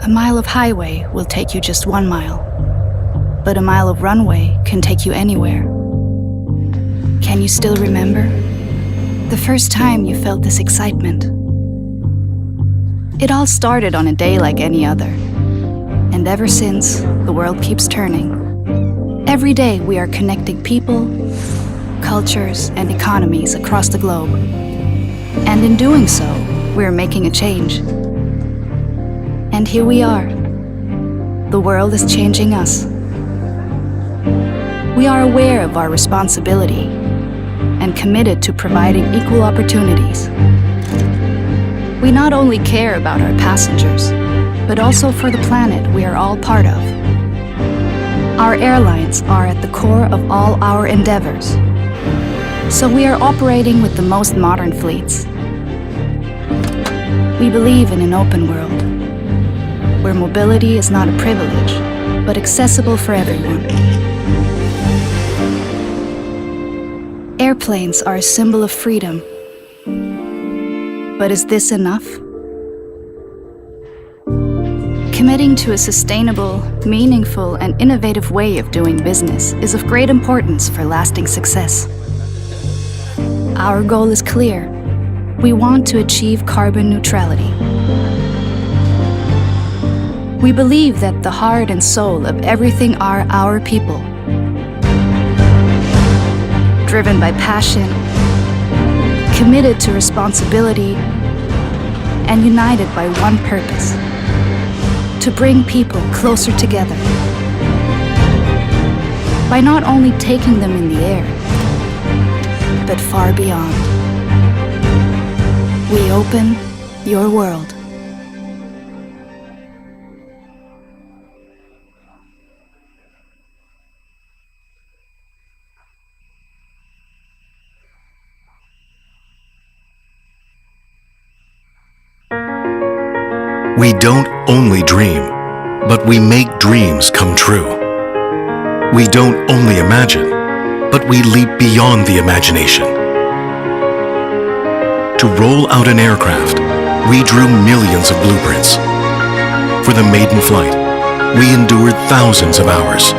A mile of highway will take you just 1 mile, but a mile of runway can take you anywhere. Can you still remember the first time you felt this excitement? It all started on a day like any other, and ever since, the world keeps turning. Every day we are connecting people, cultures, and economies across the globe. And in doing so, we are making a change. And here we are. The world is changing us. We are aware of our responsibility and committed to providing equal opportunities. We not only care about our passengers, but also for the planet we are all part of. Our airlines are at the core of all our endeavors, so we are operating with the most modern fleets. We believe in an open world, where mobility is not a privilege, but accessible for everyone. Airplanes are a symbol of freedom. But is this enough? Committing to a sustainable, meaningful, and innovative way of doing business is of great importance for lasting success. Our goal is clear. We want to achieve carbon neutrality. We believe that the heart and soul of everything are our people. Driven by passion, committed to responsibility, and united by one purpose: to bring people closer together. By not only taking them in the air, but far beyond. We open your world. We don't only dream, but we make dreams come true. We don't only imagine, but we leap beyond the imagination. To roll out an aircraft, we drew millions of blueprints. For the maiden flight, we endured thousands of hours.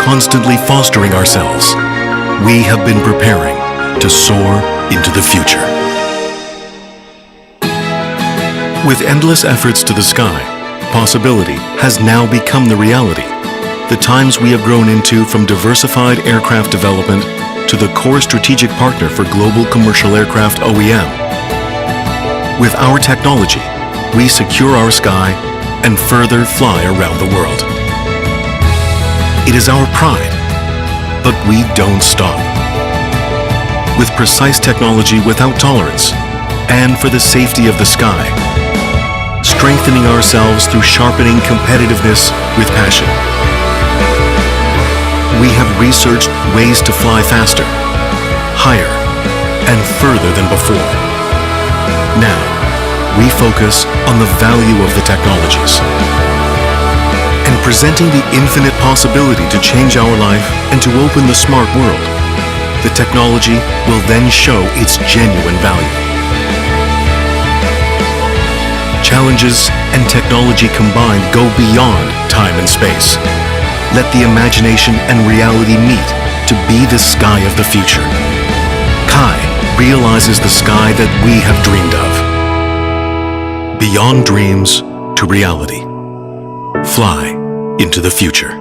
Constantly fostering ourselves, we have been preparing to soar into the future. With endless efforts to the sky, possibility has now become the reality. The times we have grown into, from diversified aircraft development to the core strategic partner for global commercial aircraft OEM. With our technology, we secure our sky and further fly around the world. It is our pride, but we don't stop. With precise technology without tolerance, and for the safety of the sky, strengthening ourselves through sharpening competitiveness with passion. We have researched ways to fly faster, higher, and further than before. Now, we focus on the value of the technologies and presenting the infinite possibility to change our life and to open the smart world. The technology will then show its genuine value. Challenges and technology combined go beyond time and space. Let the imagination and reality meet to be the sky of the future. Kai realizes the sky that we have dreamed of. Beyond dreams to reality. Fly into the future.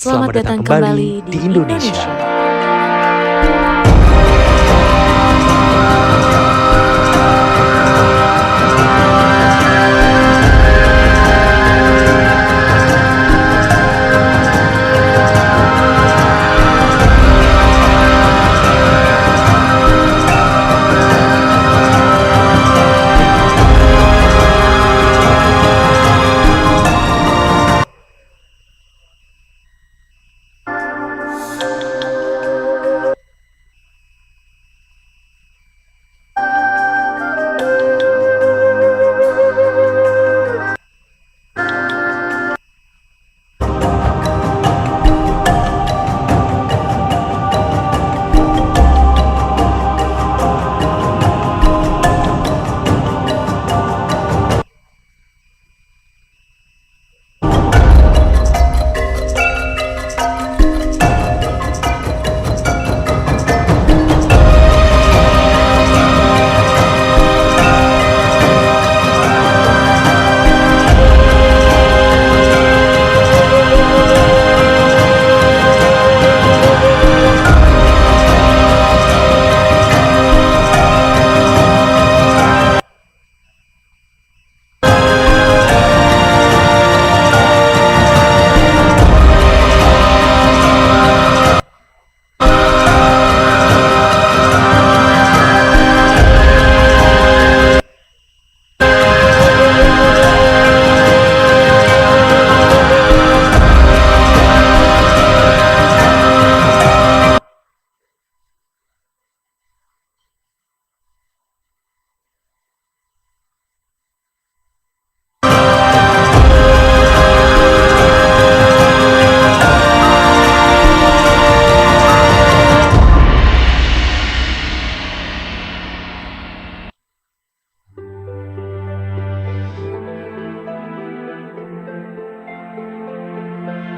Selamat datang kembali di Indonesia.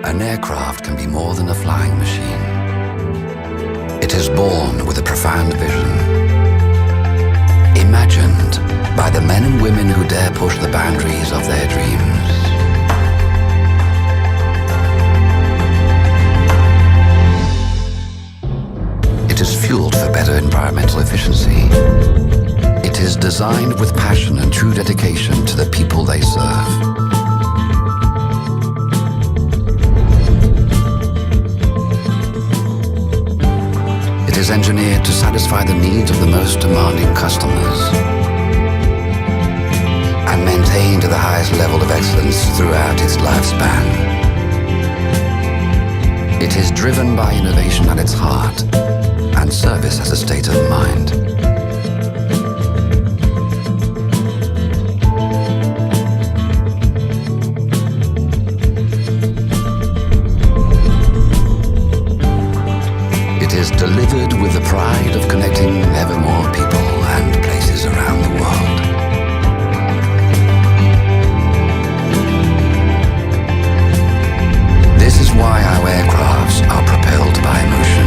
An aircraft can be more than a flying machine. It is born with a profound vision, imagined by the men and women who dare push the boundaries of their dreams. It is fueled for better environmental efficiency. It is designed with passion and true dedication to the people they serve. It is engineered to satisfy the needs of the most demanding customers and maintained to the highest level of excellence throughout its lifespan. It is driven by innovation at its heart and service as a state of mind. It is delivered with the pride of connecting ever more people and places around the world. This is why our aircrafts are propelled by emotion.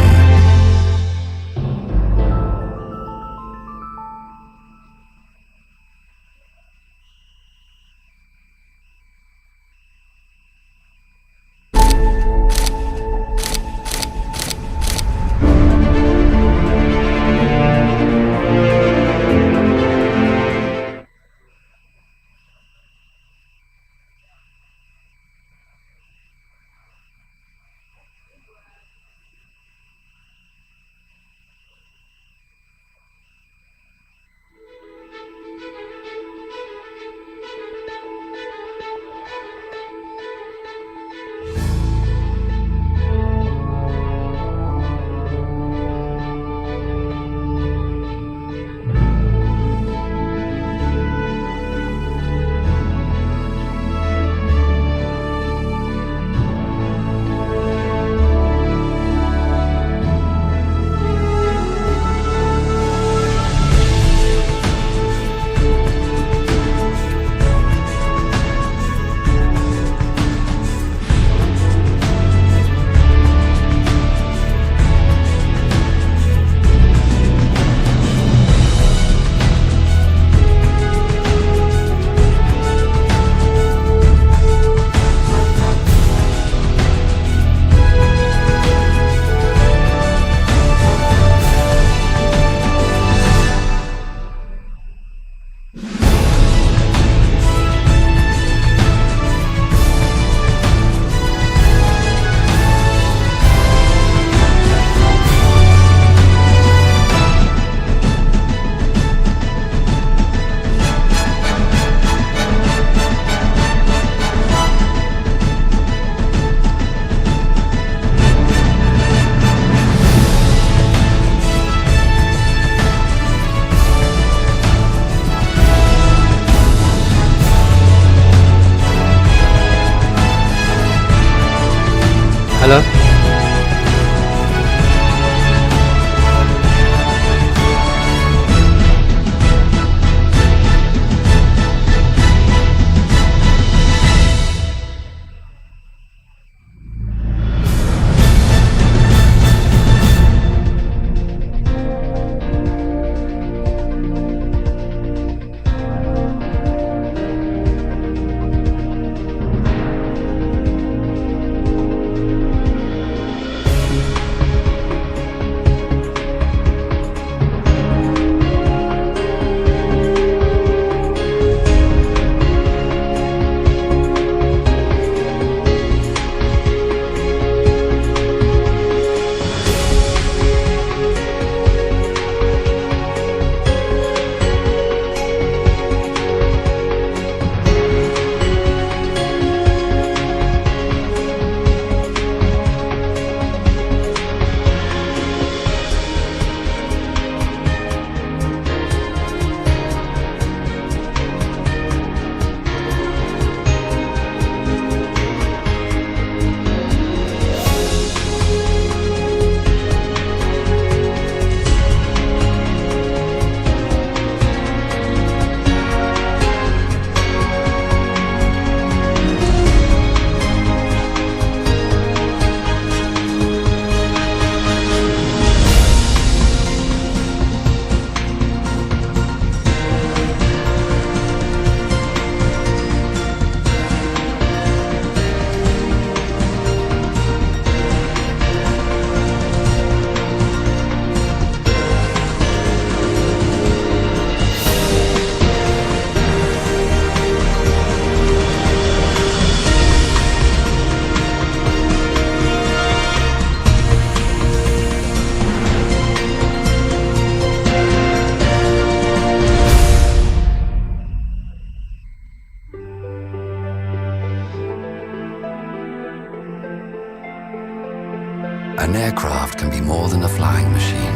An aircraft can be more than a flying machine.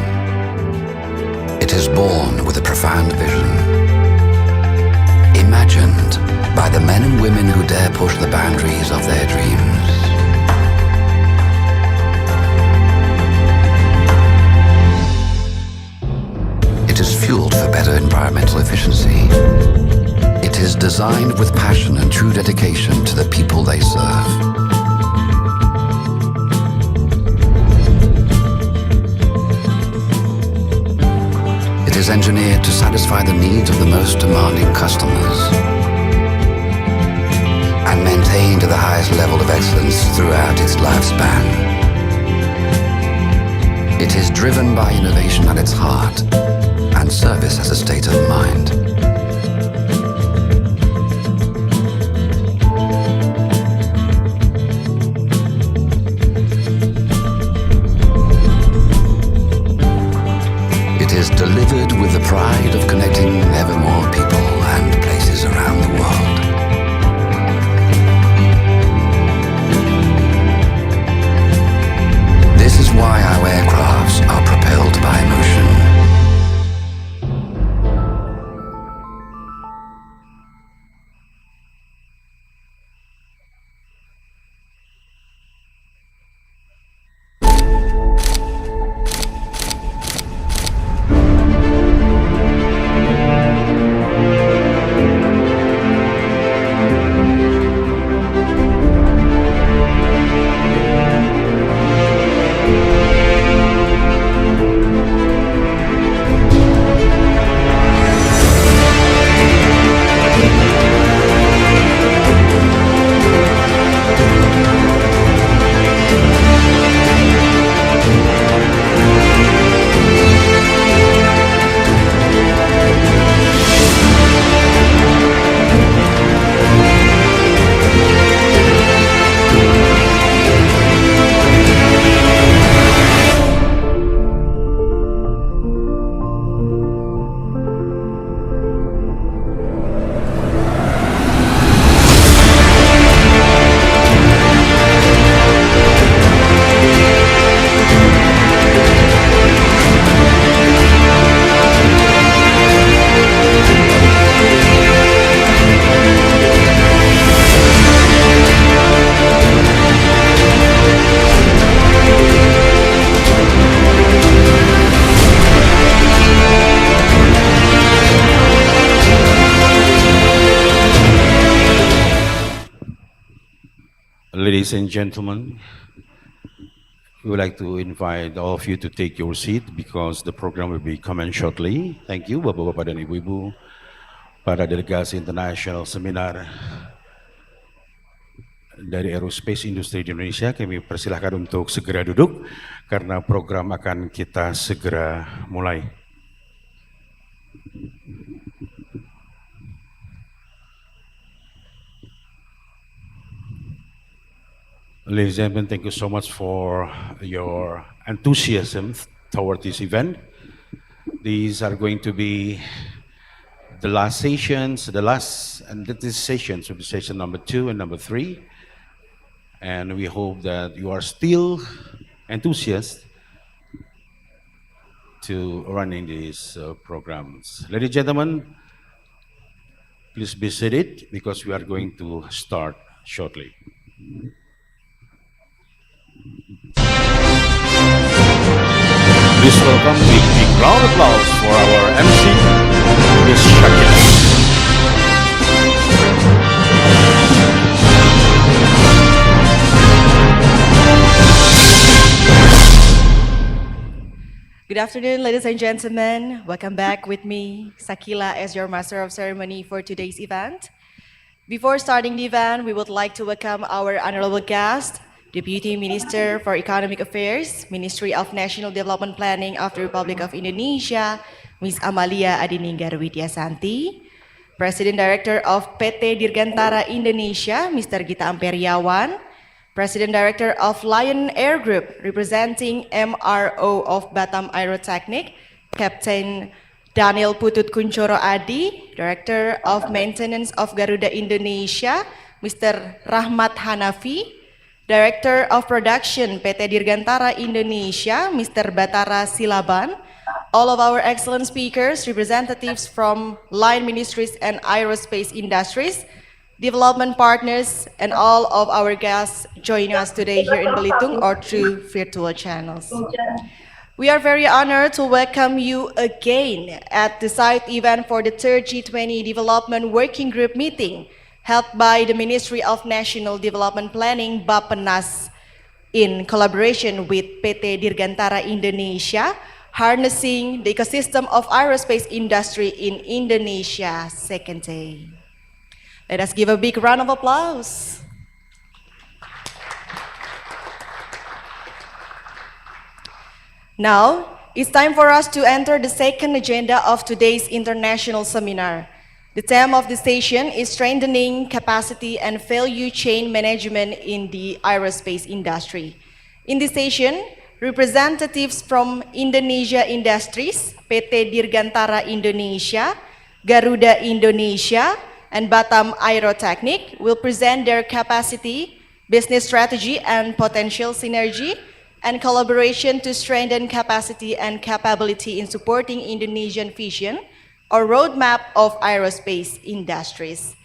It is born with a profound vision, imagined by the men and women who dare push the boundaries of their dreams. It is fueled for better environmental efficiency. It is designed with passion and true dedication to the people they serve. It is engineered to satisfy the needs of the most demanding customers and maintained to the highest level of excellence throughout its lifespan. It is driven by innovation at its heart and service as a state of mind. It is delivered with the pride of connecting ever more people and places around the world. This is why our aircrafts are propelled by motion. Ladies and gentlemen, we would like to invite all of you to take your seat because the program will be coming shortly. Thank you, Bapak-Bapak dan Ibu-Ibu, para delegasi internasional seminar dari Aerospace Industri di Indonesia. Kami persilahkan untuk segera duduk karena program akan kita segera mulai. Ladies and gentlemen, thank you so much for your enthusiasm toward this event. These are going to be the last sessions, and this sessions will be session number 2 and number 3. And we hope that you are still enthusiastic to running these programs. Ladies and gentlemen, please be seated because we are going to start shortly. Please welcome with a big round of applause for our MC, Miss Shakira. Good afternoon, ladies and gentlemen. Welcome back with me, Sakila, as your master of ceremony for today's event. Before starting the event, we would like to welcome our honorable guest, Deputy Minister for Economic Affairs, Ministry of National Development Planning of the Republic of Indonesia, Ms. Amalia Adininggar Widyasanti, President Director of PT Dirgantara Indonesia, Mr. Gita Amperiawan, President Director of Lion Air Group, representing MRO of Batam Aerotechnic, Captain Daniel Putut Kunchoro Adi, Director of Maintenance of Garuda Indonesia, Mr. Rahmat Hanafi, Director of Production PT Dirgantara Indonesia, Mr. Batara Silaban, all of our excellent speakers, representatives from line ministries and aerospace industries, development partners, and all of our guests joining us today here in Belitung or through virtual channels. We are very honored to welcome you again at the site event for the third G20 Development Working Group meeting held by the Ministry of National Development Planning, Bappenas, in collaboration with PT Dirgantara Indonesia, harnessing the ecosystem of aerospace industry in Indonesia, second day. Let us give a big round of applause. Now, it's time for us to enter the second agenda of today's international seminar. The theme of the session is strengthening capacity and value chain management in the aerospace industry. In this session, representatives from Indonesia Industries, PT Dirgantara Indonesia, Garuda Indonesia, and Batam Aerotechnic will present their capacity, business strategy, and potential synergy and collaboration to strengthen capacity and capability in supporting Indonesian vision or roadmap of aerospace industries.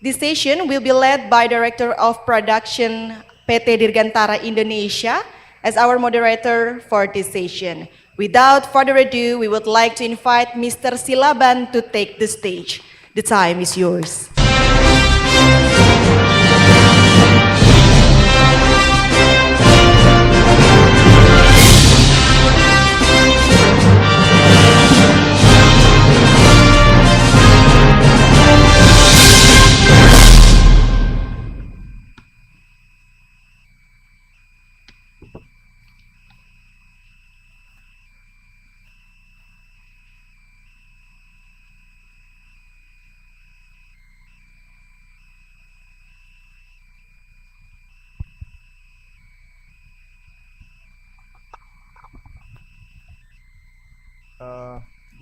This session will be led by Director of Production PT Dirgantara Indonesia as our moderator for this session. Without further ado, we would like to invite Mr. Silaban to take the stage. The time is yours.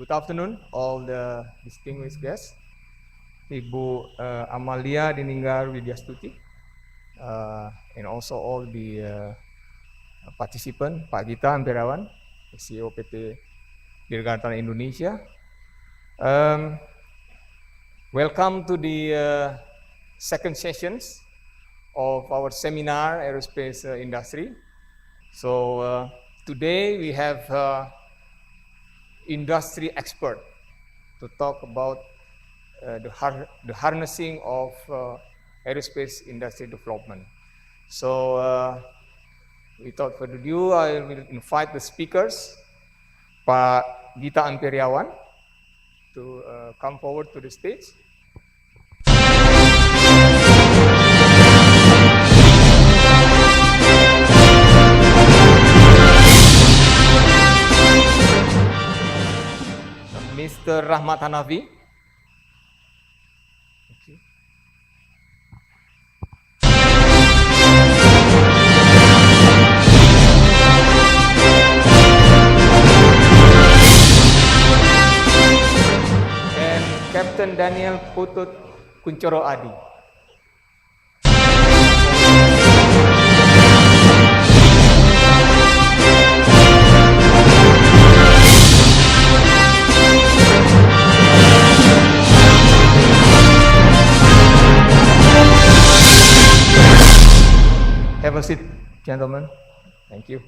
Good afternoon, all the distinguished guests. Ibu Amalia Dininggar Widyastuti, and also all the participants, Pak Gita Amperawan, CEO PT Dirgantara Indonesia. Welcome to the second sessions of our seminar, Aerospace Industry. So today we have industry expert to talk about the harnessing of aerospace industry development. So without further ado, I will invite the speakers, Pak Gita Amperiawan, to come forward to the stage. Mr. Rahmat Hanafi. Okay. And Captain Daniel Putut Kuncoro Adi. Have a seat, gentlemen. Thank you.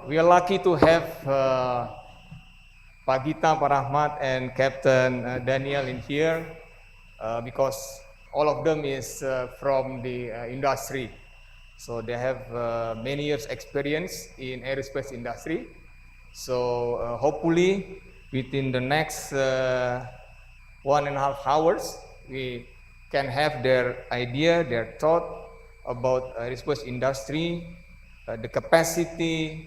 We are lucky to have Pak Gita, Pak Rahmat, and Captain Daniel in here because all of them is from the industry. So they have many years experience in aerospace industry. So hopefully within the next 1.5 hours, we can have their idea, their thought about aerospace industry, the capacity,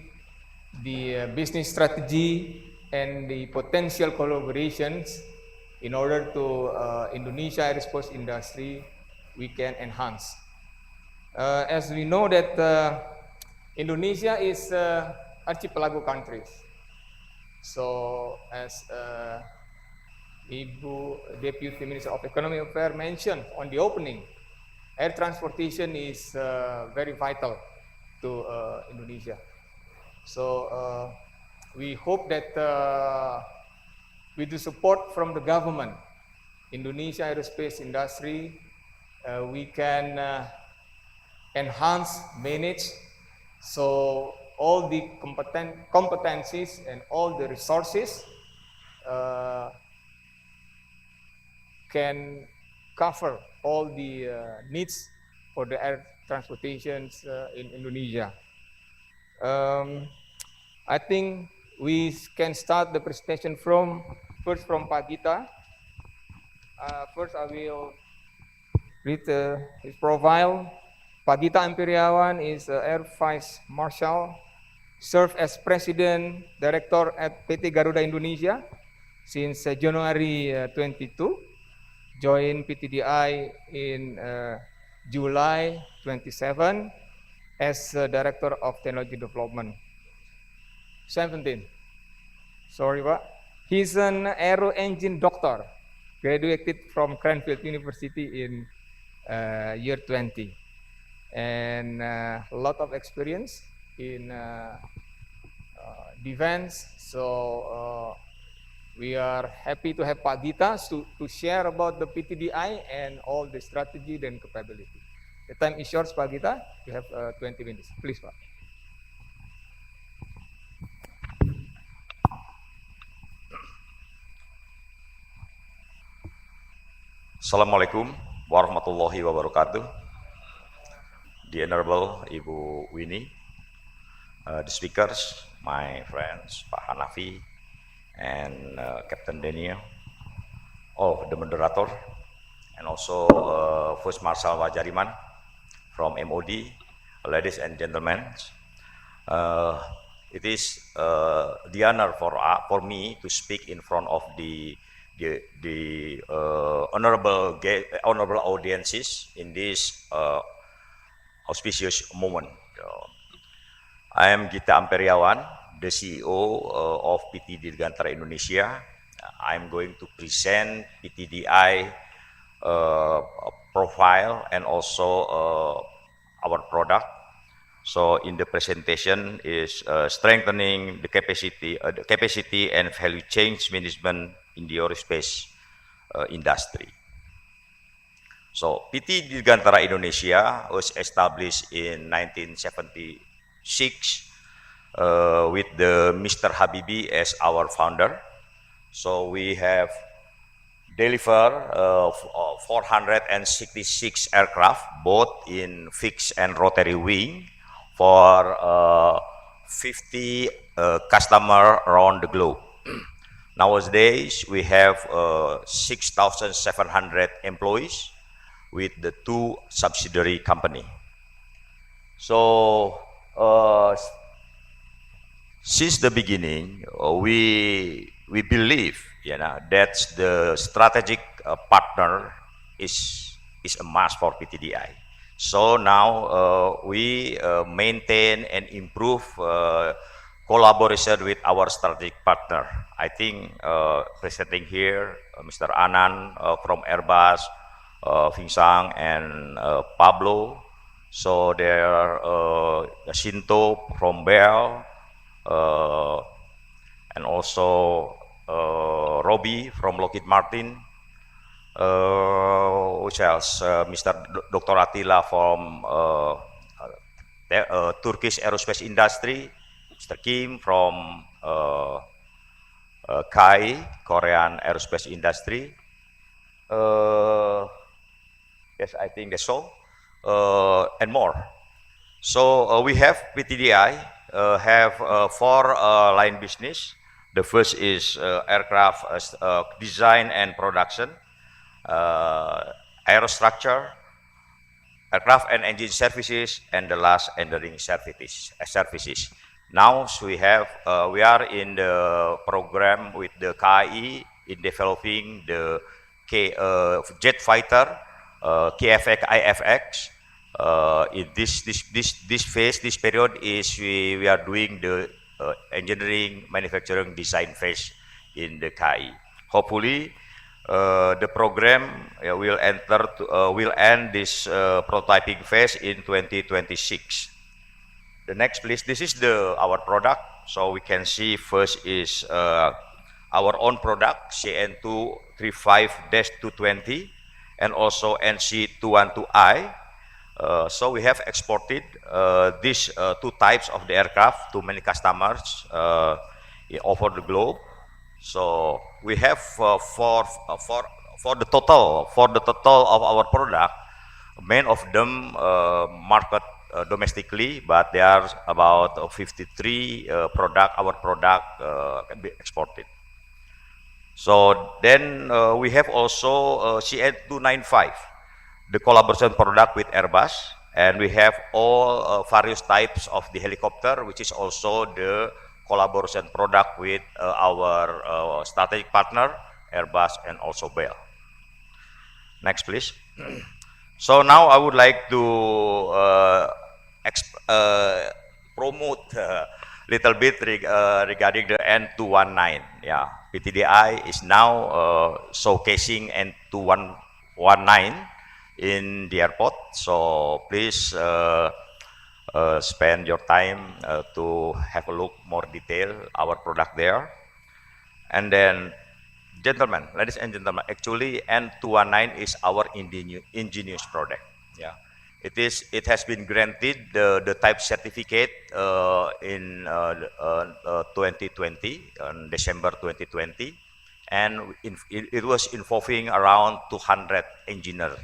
the business strategy, and the potential collaborations in order to Indonesia aerospace industry we can enhance. As we know that Indonesia is archipelago countries. So as Ibu Deputy Minister of Economic Affairs mentioned on the opening, air transportation is very vital to Indonesia. So we hope that with the support from the government, Indonesia aerospace industry, we can enhance, manage, so all the competencies and all the resources can cover all the needs for the air transportations in Indonesia. I think we can start the presentation first from Pak Gita. First, I will read his profile. Pak Gita Amperiawan is Air Vice Marshal, served as President Director at PT Garuda Indonesia since January 22, joined PTDI in July 27 as Director of Technology Development. 17. Sorry, Pak. He's an aero engine doctor, graduated from Cranfield University in year 20, and a lot of experience in defense. So we are happy to have Pak Gita to share about the PTDI and all the strategy and capability. The time is yours, Pak Gita. You have 20 minutes. Please, Pak. Assalamualaikum warahmatullahi wabarakatuh. The Honorable Ibu Winnie, the speakers, my friends, Pak Hanafi, and Captain Daniel, all the moderator, and also First Marshal Wajariman from MOD, ladies and gentlemen. It is the honor for me to speak in front of the honorable audiences in this auspicious moment. I am Gita Amperiawan, the CEO of PT Dirgantara Indonesia. I am going to present PTDI profile and also our product. So in the presentation is strengthening the capacity and value chain management in the aerospace industry. So PT Dirgantara Indonesia was established in 1976 with the Mr. Habibie as our founder. So we have delivered 466 aircraft, both in fixed and rotary wing, for 50 customers around the globe. Nowadays, we have 6,700 employees with the 2 subsidiary company. So, since the beginning, we believe, that the strategic partner is a must for PTDI. So now we maintain and improve collaboration with our strategic partner. I think presenting here, Mr. Anand from Airbus, Vingsang and Pablo. So there are Shinto from Bell, and also Robbie from Lockheed Martin. Which else? Mr. Dr. Attila from Turkish aerospace industry. Mr. Kim from KAI, Korean aerospace industry. Yes, I think that's all, and more. So we have PTDI have 4 line business. The first is aircraft design and production, aerostructure, aircraft and engine services, and the last engineering services. Now we are in the program with the KAI in developing the jet fighter KFX IFX. In this period is we are doing the engineering manufacturing design phase in the KAI. Hopefully The program will end this prototyping phase in 2026. The next, please. This is our product. So we can see first is our own product, CN235-220, and also NC212I. So we have exported these two types of the aircraft to many customers over the globe. So we have for the total of our product, many of them market domestically, but there are about 53 our product can be exported. So then we have also CN295, the collaboration product with Airbus, and we have all various types of the helicopter, which is also the collaboration product with our strategic partner, Airbus, and also Bell. Next, please. So now I would like to promote a little bit regarding the N219. Yeah, PTDI is now showcasing N219 in the airport. So please spend your time to have a look more detail our product there. And then, gentlemen, ladies and gentlemen, actually N219 is our ingenious product. Yeah, it has been granted the type certificate in 2020, on December 2020, and it was involving around 200 engineer,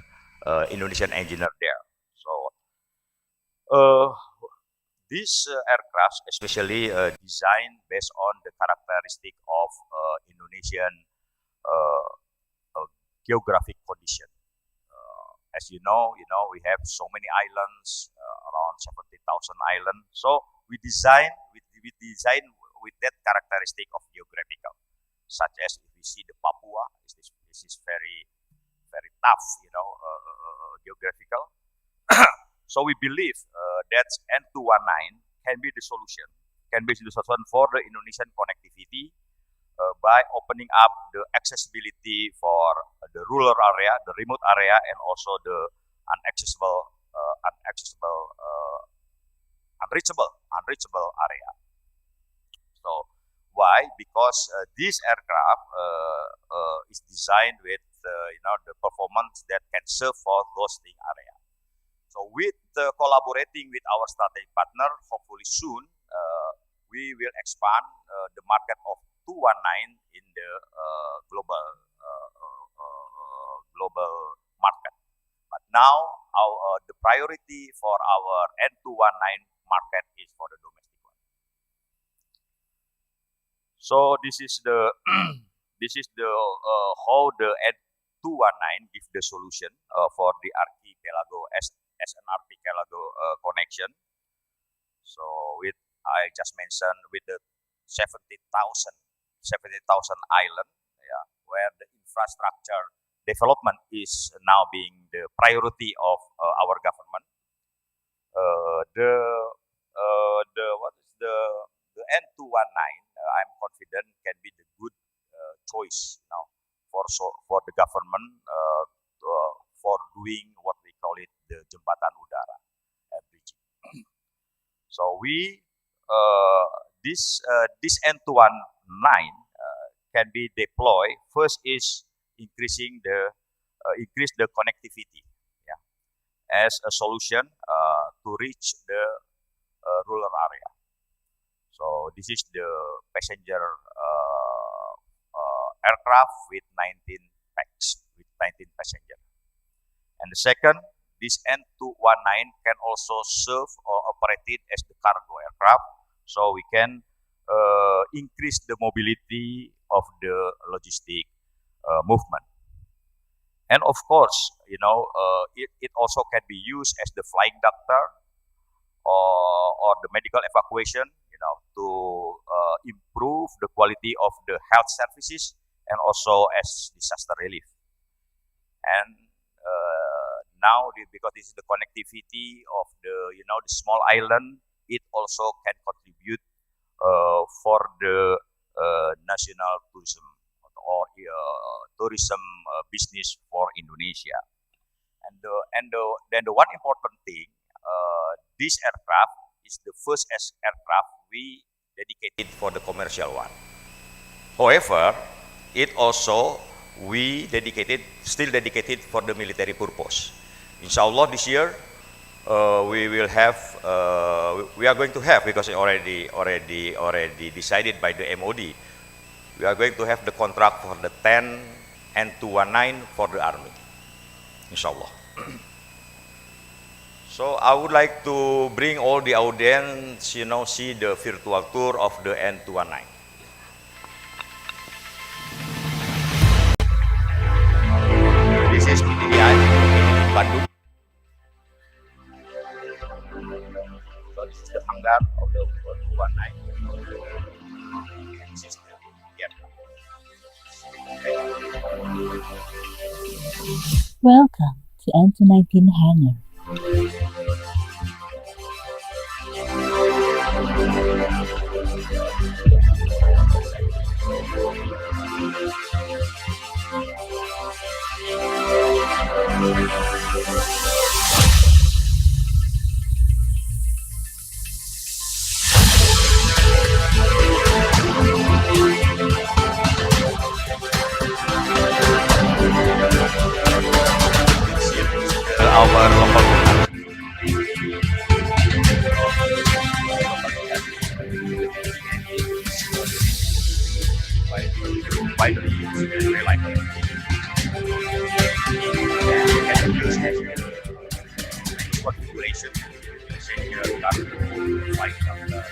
Indonesian engineer there. So these aircrafts especially designed based on the characteristic of Indonesian geographic condition. As you know, we have so many islands, around 70,000 islands. So we design with that characteristic of geographical, such as if we see the Papua, this is very tough, geographical. So we believe that N219 can be the solution for the Indonesian connectivity by opening up the accessibility for the rural area, the remote area, and also the unreachable area. So why? Because this aircraft is designed with the performance that can serve for those area. So with collaborating with our strategic partner, hopefully soon we will expand the market of 219 in the global market. But now the priority for our N219 market is for the domestic one. So this is the how the N219 gives the solution for the archipelago as an archipelago connection. So with I just mentioned with the 70,000 island, yeah, where the infrastructure development is now being the priority of our government. The N219 I'm confident can be the good choice now for the government for doing what we call it the jembatan udara and bridging. So we this N219 can be deployed. First is increase the connectivity, yeah, as a solution to reach the rural area. So this is the passenger aircraft with 19 passengers. And the second, this N219 can also serve or operated as the cargo aircraft, so we can increase the mobility of the logistic movement. And of course, it also can be used as the flying doctor or the medical evacuation, to improve the quality of the health services and also as disaster relief. And now, because this is the connectivity of the small island, it also can contribute for the national tourism or tourism business for Indonesia. Then the one important thing, this aircraft is the first aircraft we dedicated for the commercial one. However, it also still dedicated for the military purpose. Inshallah, this year we are going to have, because it already decided by the MOD, we are going to have the contract for the 10 and 219 for the army, inshallah. So I would like to bring all the audience, see the virtual tour of the N219. This is PTDI Bandung. So this is the hangar of the 219. This is the aircraft. Welcome to N219 Hangar. Our local widely used reliable. Configuration, passenger cargo, flight number,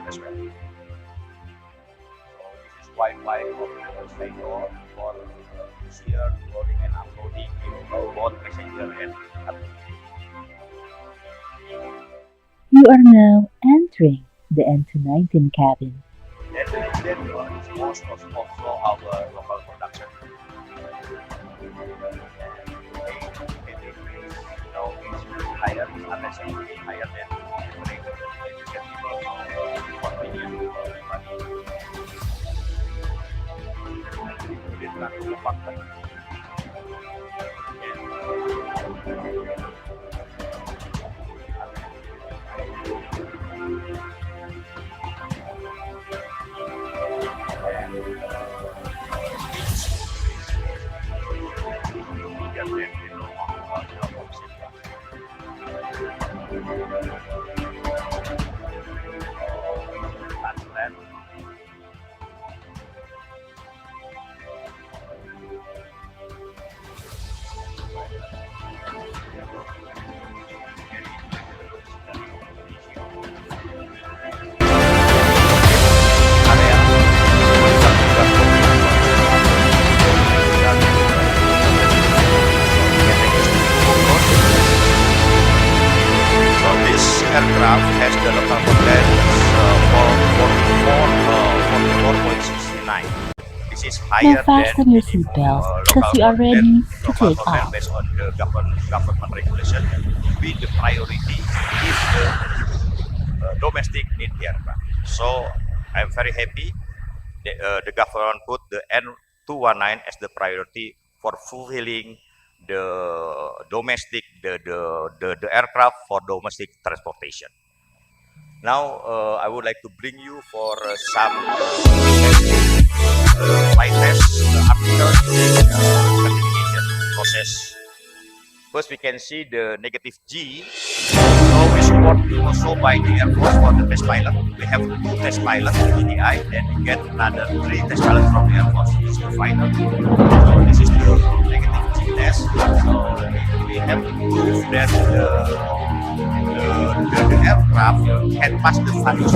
as well. So this is Wi-Fi operator for easier loading and unloading in both passenger and cargo. You are now entering the N219 cabin. Then is most of also our local production. Higher, unless higher than average, convenient for everybody. Aircraft has the local content for 44.69. This is higher Now fasten your seatbelt because we are ready to take off. Based on the government regulation, with the priority is the domestic need aircraft. So I'm very happy that the government put the N219 as the priority for fulfilling the domestic, the aircraft for domestic transportation. Now, I would like to bring you for some flight tests after the certification process. First, we can see the negative G. So we support also by the Air Force for the test pilot. We have 2 test pilots in GDI, then we get another 3 test pilots from the Air Force. This is the final. So this is the negative G. test. So we have to prove that the aircraft can pass the values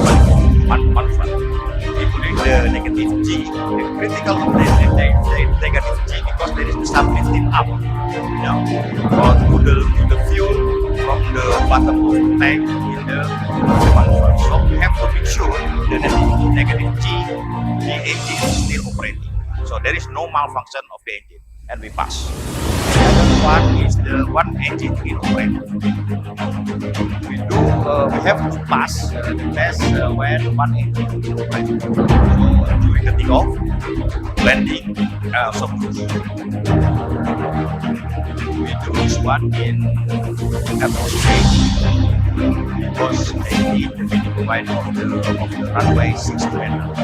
one front, including the negative G, the critical of the negative G, because there is the sublifting up, or to the fuel from the bottom of the tank in the one front. So we have to make sure that the negative G, the engine is still operating. So there is no malfunction of the engine, and we pass. The other one is the one engine in operation. We have to pass the test when one engine is operating. So during the takeoff, landing, also cruise. We do this one in Aerospace because they need the minimum height of the runway 60 meters.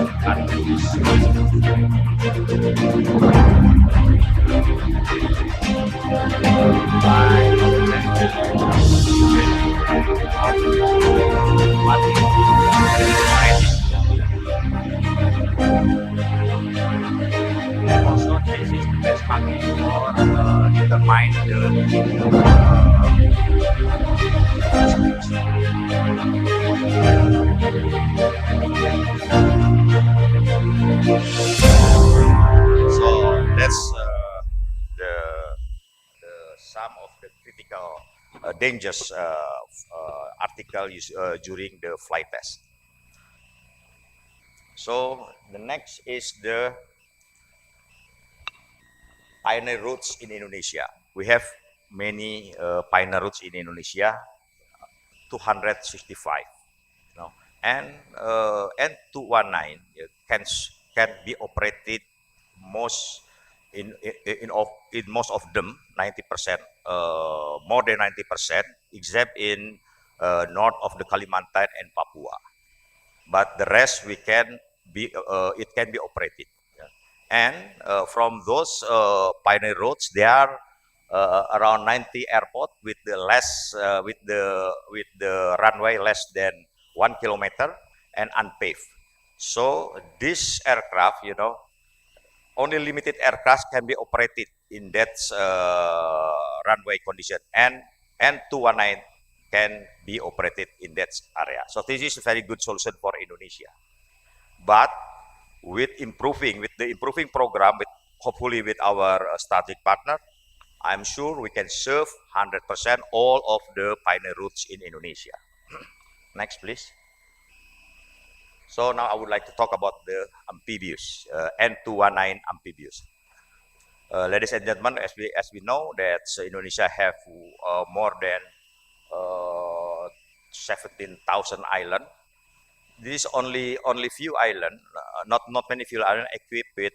And also this is the best market for determine so that's the some of the critical dangers article during the flight test. So the next is the pioneer routes in Indonesia. We have many pioneer routes in Indonesia, 265. And N219 can be operated in most of them, 90%, more than 90%, except in north of the Kalimantan and Papua. But the rest it can be operated. And from those pioneer roads, there are around 90 airports with the runway less than 1 kilometer and unpaved. So this aircraft, only limited aircraft can be operated in that runway condition, and N219 can be operated in that area. So this is a very good solution for Indonesia. But with the improving program, hopefully with our strategic partner, I'm sure we can serve 100% all of the pioneer routes in Indonesia. Next, please. So now I would like to talk about the amphibious, N219 amphibious. Ladies and gentlemen, as we know that Indonesia have more than 17,000 islands. This is only few islands, not many few islands equipped with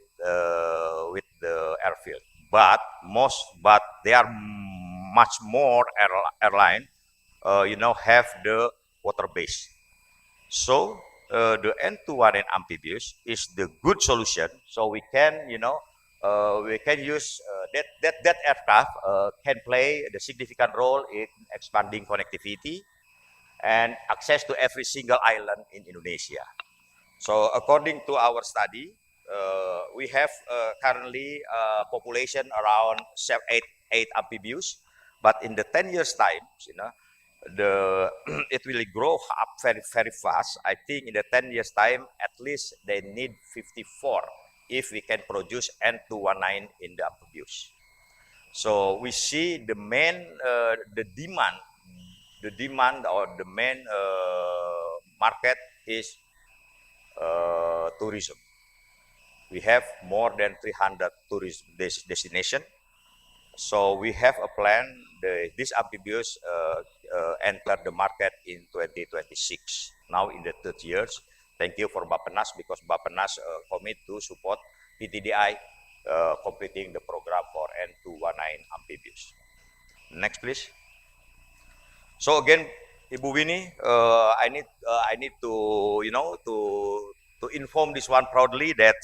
the airfield. But they are much more airline, have the water base. So the N219 amphibious is the good solution. So we can, we can use that aircraft can play the significant role in expanding connectivity and access to every single island in Indonesia. So according to our study, we have currently a population around 8 amphibious, but in the 10 years time, it will grow up very, very fast. I think in the 10 years time, at least they need 54 if we can produce N219 in the amphibious. So we see the main, the demand or the main market is tourism. We have more than 300 tourist destinations. So we have a plan. This amphibious enter the market in 2026. Now in the third years. Thank you for Bappenas because Bappenas commit to support PTDI completing the program for N219 amphibious. Next, please. So again, Ibu Winnie, I need to to inform this one proudly that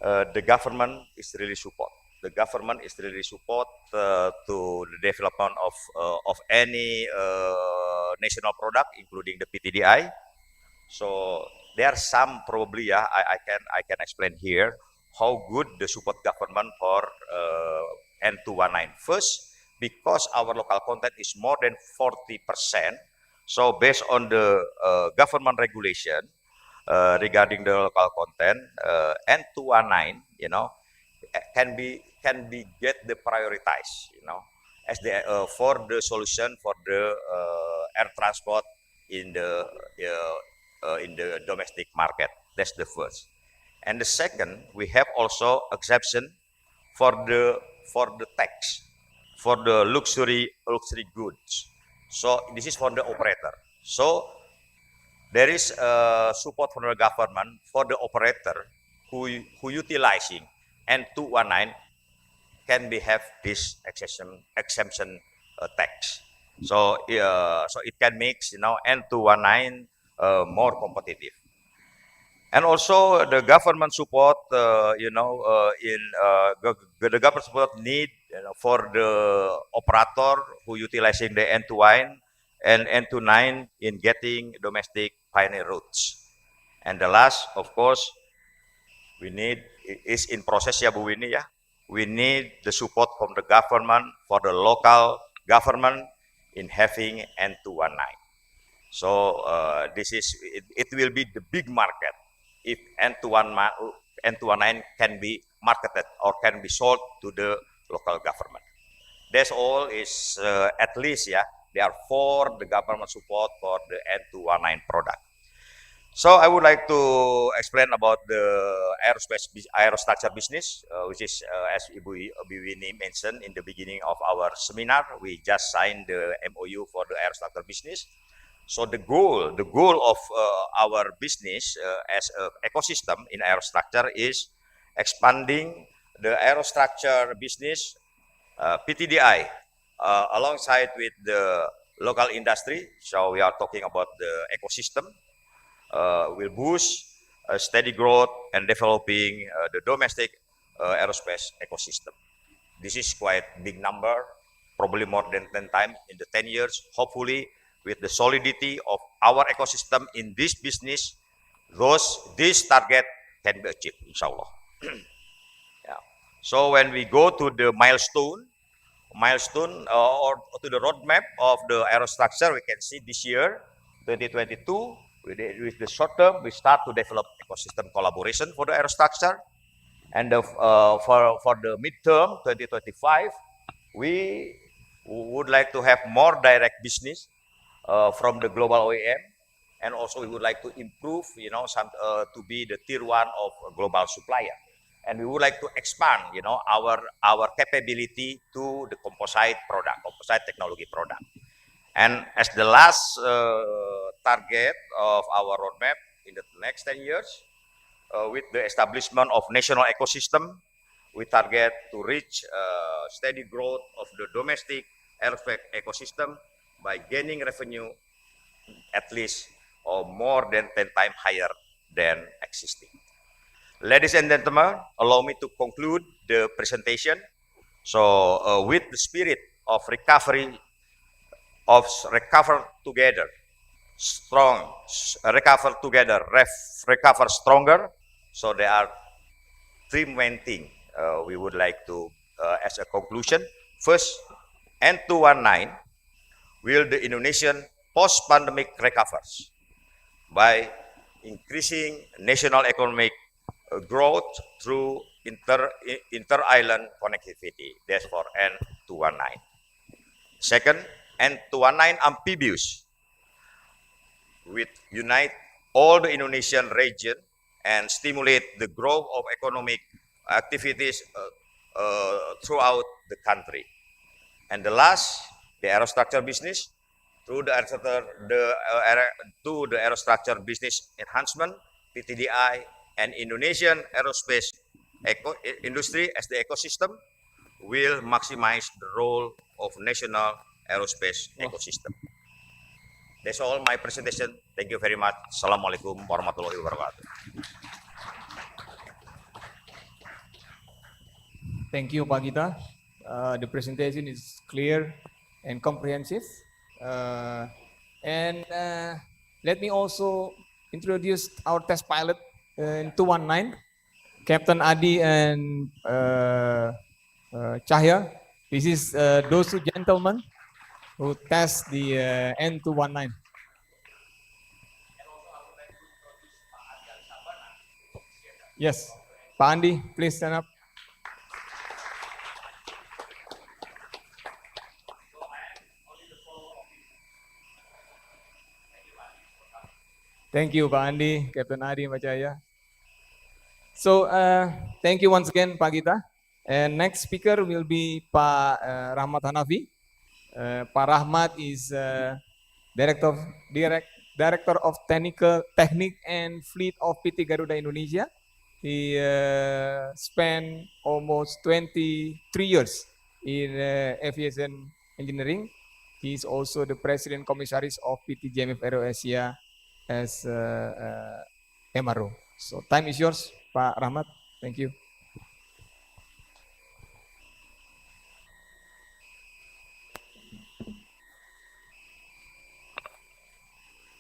the government is really support. The government is really support to the development of any national product, including the PTDI. So there are some probably, I can explain here how good the support government for N219. First, because our local content is more than 40%, so based on the government regulation regarding the local content, N219, can be get the prioritize, as the for the solution for the air transport in the domestic market. That's the first. And the second, we have also exception for the tax for the luxury goods. So this is for the operator. So there is support from the government for the operator who utilizing N219 can be have this exemption tax. So so it can make N219 more competitive. And also the government support, the government support need for the operator who utilizing the N29 and N29 in getting domestic pioneer routes. And the last, of course, we need is in process ya Bu Winnie ya. We need the support from the government for the local government in having N219. So this is it will be the big market if N219 can be marketed or can be sold to the local government. That's all is at least they are for the government support for the N219 product. So I would like to explain about the aerostructure business, which is as Ibu Winnie mentioned in the beginning of our seminar, we just signed the MOU for the aerostructure business. So the goal of our business as an ecosystem in aerostructure is expanding the aerostructure business PTDI alongside with the local industry. So we are talking about the ecosystem. Will boost steady growth and developing the domestic aerospace ecosystem. This is quite big number, probably more than 10 times in the 10 years. Hopefully, with the solidity of our ecosystem in this business, this target can be achieved, inshallah. Yeah. So when we go to the milestone or to the roadmap of the aerostructure, we can see this year, 2022, with the short term, we start to develop ecosystem collaboration for the aerostructure. And for the midterm, 2025, we would like to have more direct business from the global OEM, and also we would like to improve, to be the tier 1 of a global supplier. And we would like to expand, our capability to the composite technology product. And as the last target of our roadmap in the next 10 years, with the establishment of national ecosystem, we target to reach steady growth of the domestic aerospace ecosystem by gaining revenue at least or more than 10 times higher than existing. Ladies and gentlemen, allow me to conclude the presentation. So with the spirit of recover together, recover stronger. So there are three main things we would like to, as a conclusion. First, N219 will the Indonesian post-pandemic recovers by increasing national economic growth through inter-island connectivity. That's for N219. Second, N219 amphibious with unite all the Indonesian region and stimulate the growth of economic activities throughout the country. And the last, the aerostructure business, through the aerostructure business enhancement, PTDI, and Indonesian aerospace industry as the ecosystem will maximize the role of national aerospace ecosystem. That's all my presentation. Thank you very much. Assalamualaikum warahmatullahi wabarakatuh. Thank you, Pak Gita. The presentation is clear and comprehensive. Let me also introduce our test pilot in 219. Captain Adi and Cahya. This is those two gentlemen who test the N219. Yes, Pak Andi, please stand up. Thank you, Pak Andi, Captain Adi, Mbak Cahya. So, thank you once again, Pak Gita. And next speaker will be Pak Rahmat Hanafi. Pak Rahmat is Director of Technique and Fleet of PT Garuda Indonesia. He spent almost 23 years in aviation engineering. He is also the President Commissaries of PT JMF Aeroasia as MRO. So time is yours, Pak Rahmat. Thank you.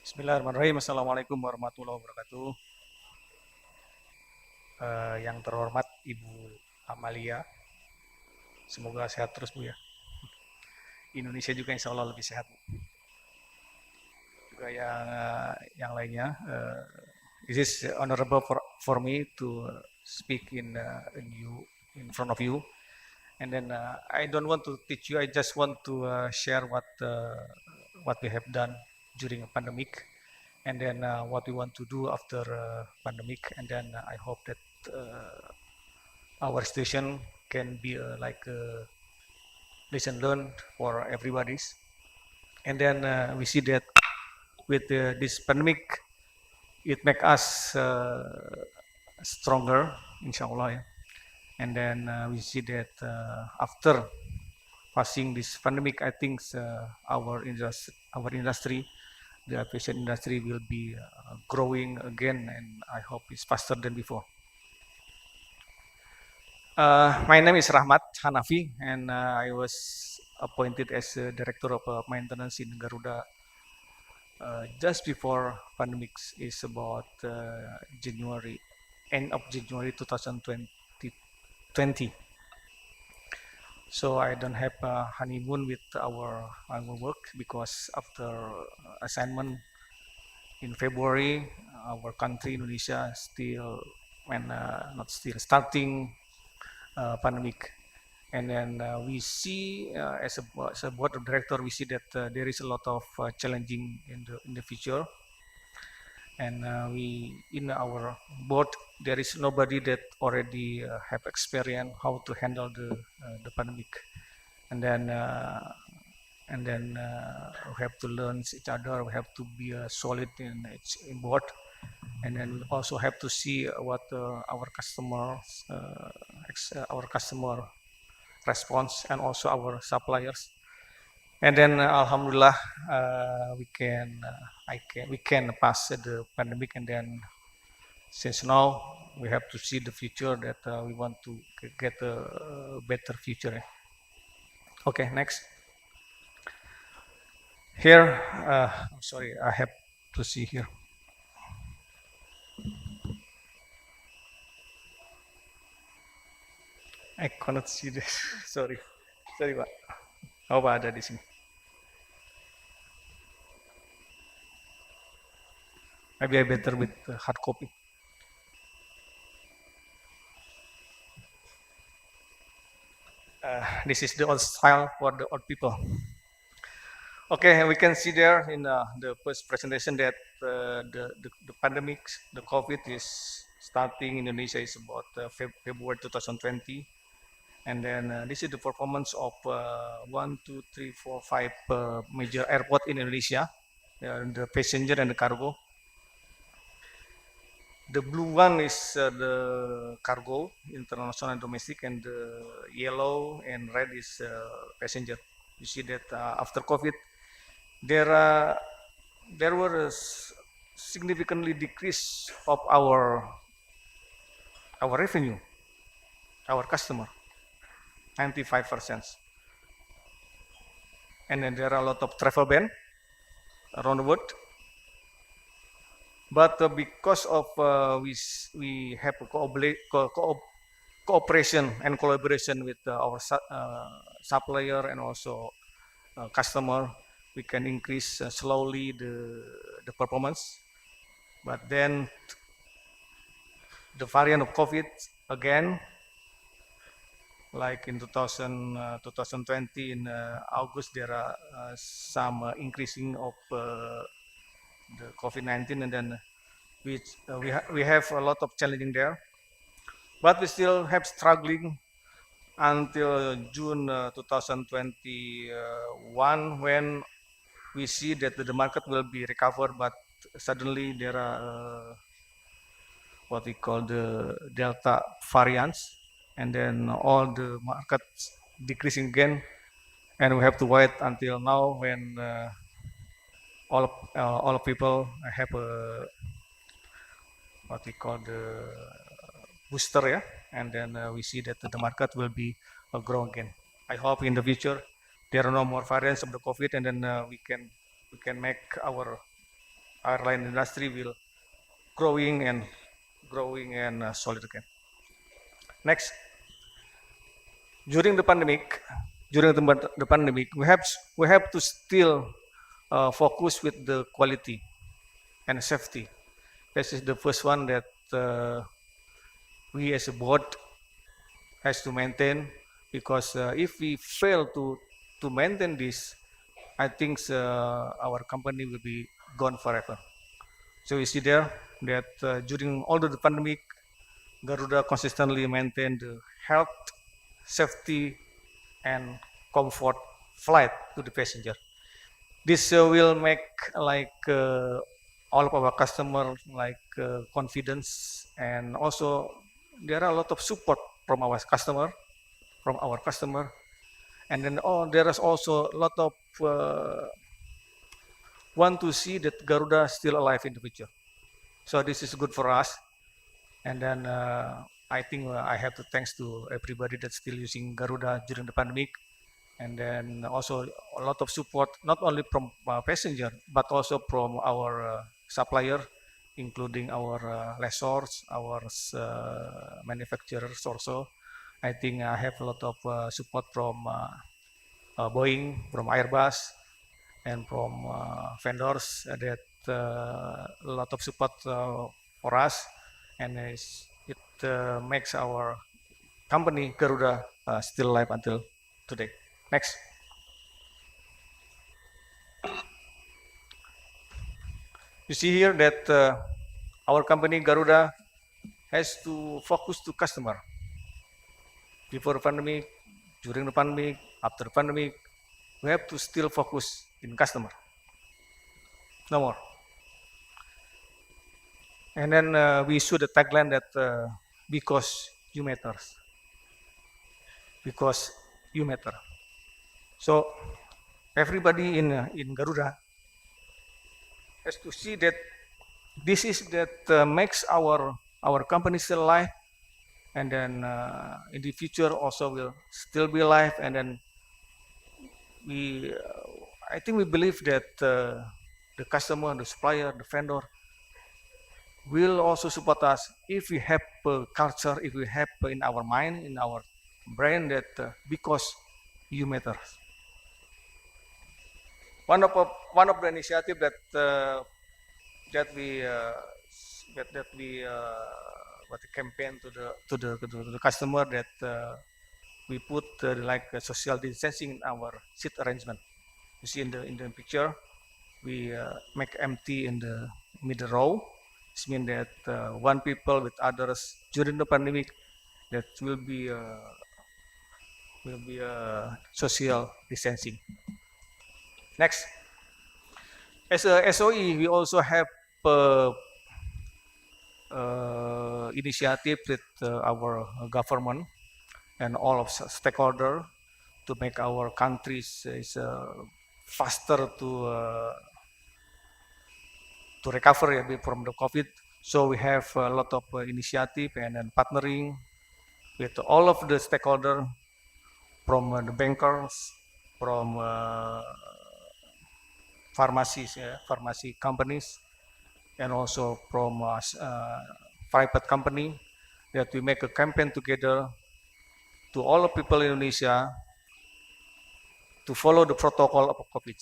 Bismillahirrahmanirrahim. Assalamualaikum warahmatullahi wabarakatuh. Yang terhormat Ibu Amalia, semoga sehat terus Bu ya. Indonesia juga insya Allah lebih sehat. Juga yang lainnya, this is honorable for me to speak in front of you. And then I don't want to teach you. I just want to share what we have done during a pandemic, and then what we want to do after pandemic. And then I hope that our station can be like a lesson learned for everybody's. And then we see that with this pandemic, it make us stronger, inshallah. Yeah. And then we see that after passing this pandemic, I think our industry, the aviation industry, will be growing again, and I hope it's faster than before. My name is Rahmat Hanafi, and I was appointed as a Director of Maintenance in Garuda just before pandemic is about end of January 2020. So I don't have a honeymoon with our work, because after assignment in February, our country Indonesia still not still starting pandemic, and then we see as a board of director, we see that there is a lot of challenging in the future, and we in our board there is nobody that already have experience how to handle the pandemic, and then we have to learn each other. We have to be solid in board, and then we also have to see what our customer response, and also our suppliers. And then alhamdulillah, we can pass the pandemic, and then since now we have to see the future that we want to get a better future. Okay, next. Here, I'm sorry, I have to see here. I cannot see this. Sorry, Pak. Oh, Pak ada di sini. Maybe I better with hard copy. This is the old style for the old people. Okay, we can see there in the first presentation that the pandemic, the COVID is starting in Indonesia is about February 2020. And then this is the performance of 1, 2, 3, 4, 5 major airport in Indonesia, the passenger and the cargo. The blue one is the cargo, international and domestic, and the yellow and red is passenger. You see that after COVID, there were a significantly decrease of our revenue, our customer, 95%. And then there are a lot of travel ban around the world. But because of we have cooperation and collaboration with our supplier and also customer, we can increase slowly the performance. But then the variant of COVID again, like in 2020 in August, there are some increasing of the COVID-19, and then we have a lot of challenging there. But we still have struggling until June 2021, when we see that the market will be recovered, but suddenly there are what we call the Delta variants, and then all the markets decreasing again, and we have to wait until now when all of people have a what we call the booster, yeah, and then we see that the market will be grow again. I hope in the future there are no more variants of the COVID, and then we can make our airline industry will growing and solid again. Next, during the pandemic, we have to still focus with the quality and safety. This is the first one that we as a board has to maintain, because if we fail to maintain this, I think our company will be gone forever. So you see there that during all the pandemic, Garuda consistently maintained the health, safety, and comfort flight to the passenger. This will make like all of our customers like confidence, and also there are a lot of support from our customer, and then there is also a lot of want to see that Garuda still alive in the future. So this is good for us, and then I think I have to thanks to everybody that's still using Garuda during the pandemic, and then also a lot of support not only from passenger but also from our supplier, including our lessors, our manufacturers also. I think I have a lot of support from Boeing, from Airbus, and from vendors that a lot of support for us, and it makes our company Garuda still alive until today. Next. You see here that our company Garuda has to focus to customer. Before the pandemic, during the pandemic, after the pandemic, we have to still focus in customer. No more. And then we issue the tagline that because you matters. Because you matter. So everybody in Garuda has to see that this is that makes our company still alive, and then in the future also will still be alive, and then I think we believe that the customer, the supplier, the vendor will also support us if we have a culture, if we have in our mind, in our brain that because you matter. One of the initiative that we campaign to the customer, that we put like social distancing in our seat arrangement. You see in the picture, we make empty in the middle row. This means that one people with others during the pandemic, that will be social distancing. Next, as a SOE, we also have initiative with our government and all of stakeholder to make our countries faster to recover a bit from the COVID. So we have a lot of initiative and then partnering with all of the stakeholder, from the bankers, from pharmacies, pharmacy companies, and also from private company, that we make a campaign together to all the people in Indonesia to follow the protocol of COVID.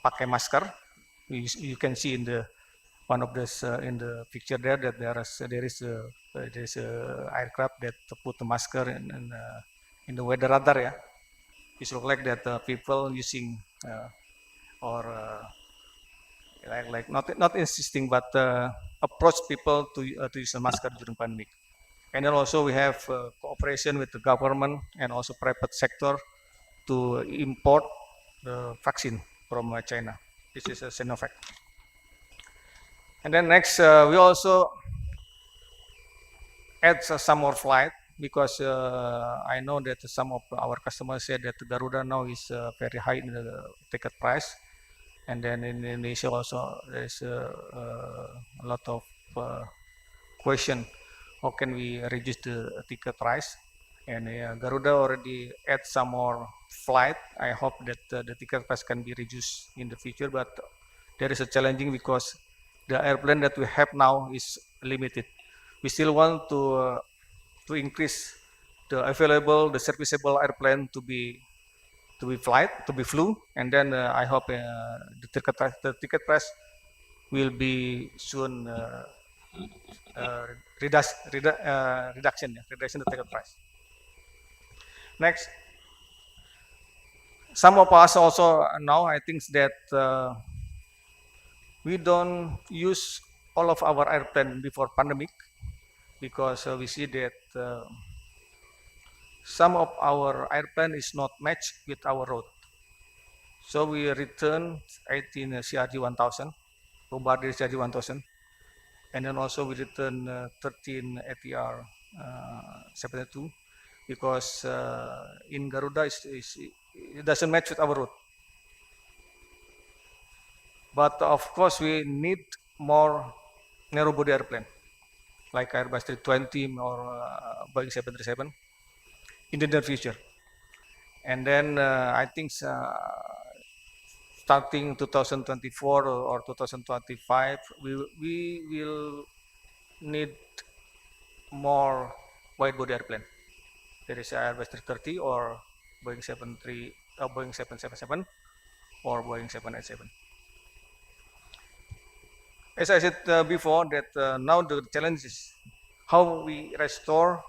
Pakai masker. You can see in the one of this in the picture there that there is a aircraft that put the masker in the weather radar. Yeah, it looks like that people using or like not insisting but approach people to use a masker during pandemic. And then also we have cooperation with the government and also private sector to import the vaccine from China. This is a Sinovac. And then next, we also add some more flight because I know that some of our customers said that Garuda now is very high in the ticket price. And then in Indonesia also there's a lot of question, how can we reduce the ticket price? And Garuda already add some more flight. I hope that the ticket price can be reduced in the future, but there is a challenging because the airplane that we have now is limited. We still want to increase the available, the serviceable airplane to be flew, and then I hope the ticket price will be soon reduction the ticket price. Next, some of us also now I think that we don't use all of our airplane before pandemic because we see that some of our airplane is not matched with our road. So we return 18 CRJ 1000, Bombardier CRJ 1000, and then also we return 13 ATR 72 because in Garuda it doesn't match with our route. But of course we need more narrow body airplane like Airbus 320 or Boeing 737 in the near future. And then I think starting 2024 or 2025, we will need more wide body airplane. There is Airbus 330 or Boeing 777 or Boeing 787. As I said before, that now the challenge is how we restore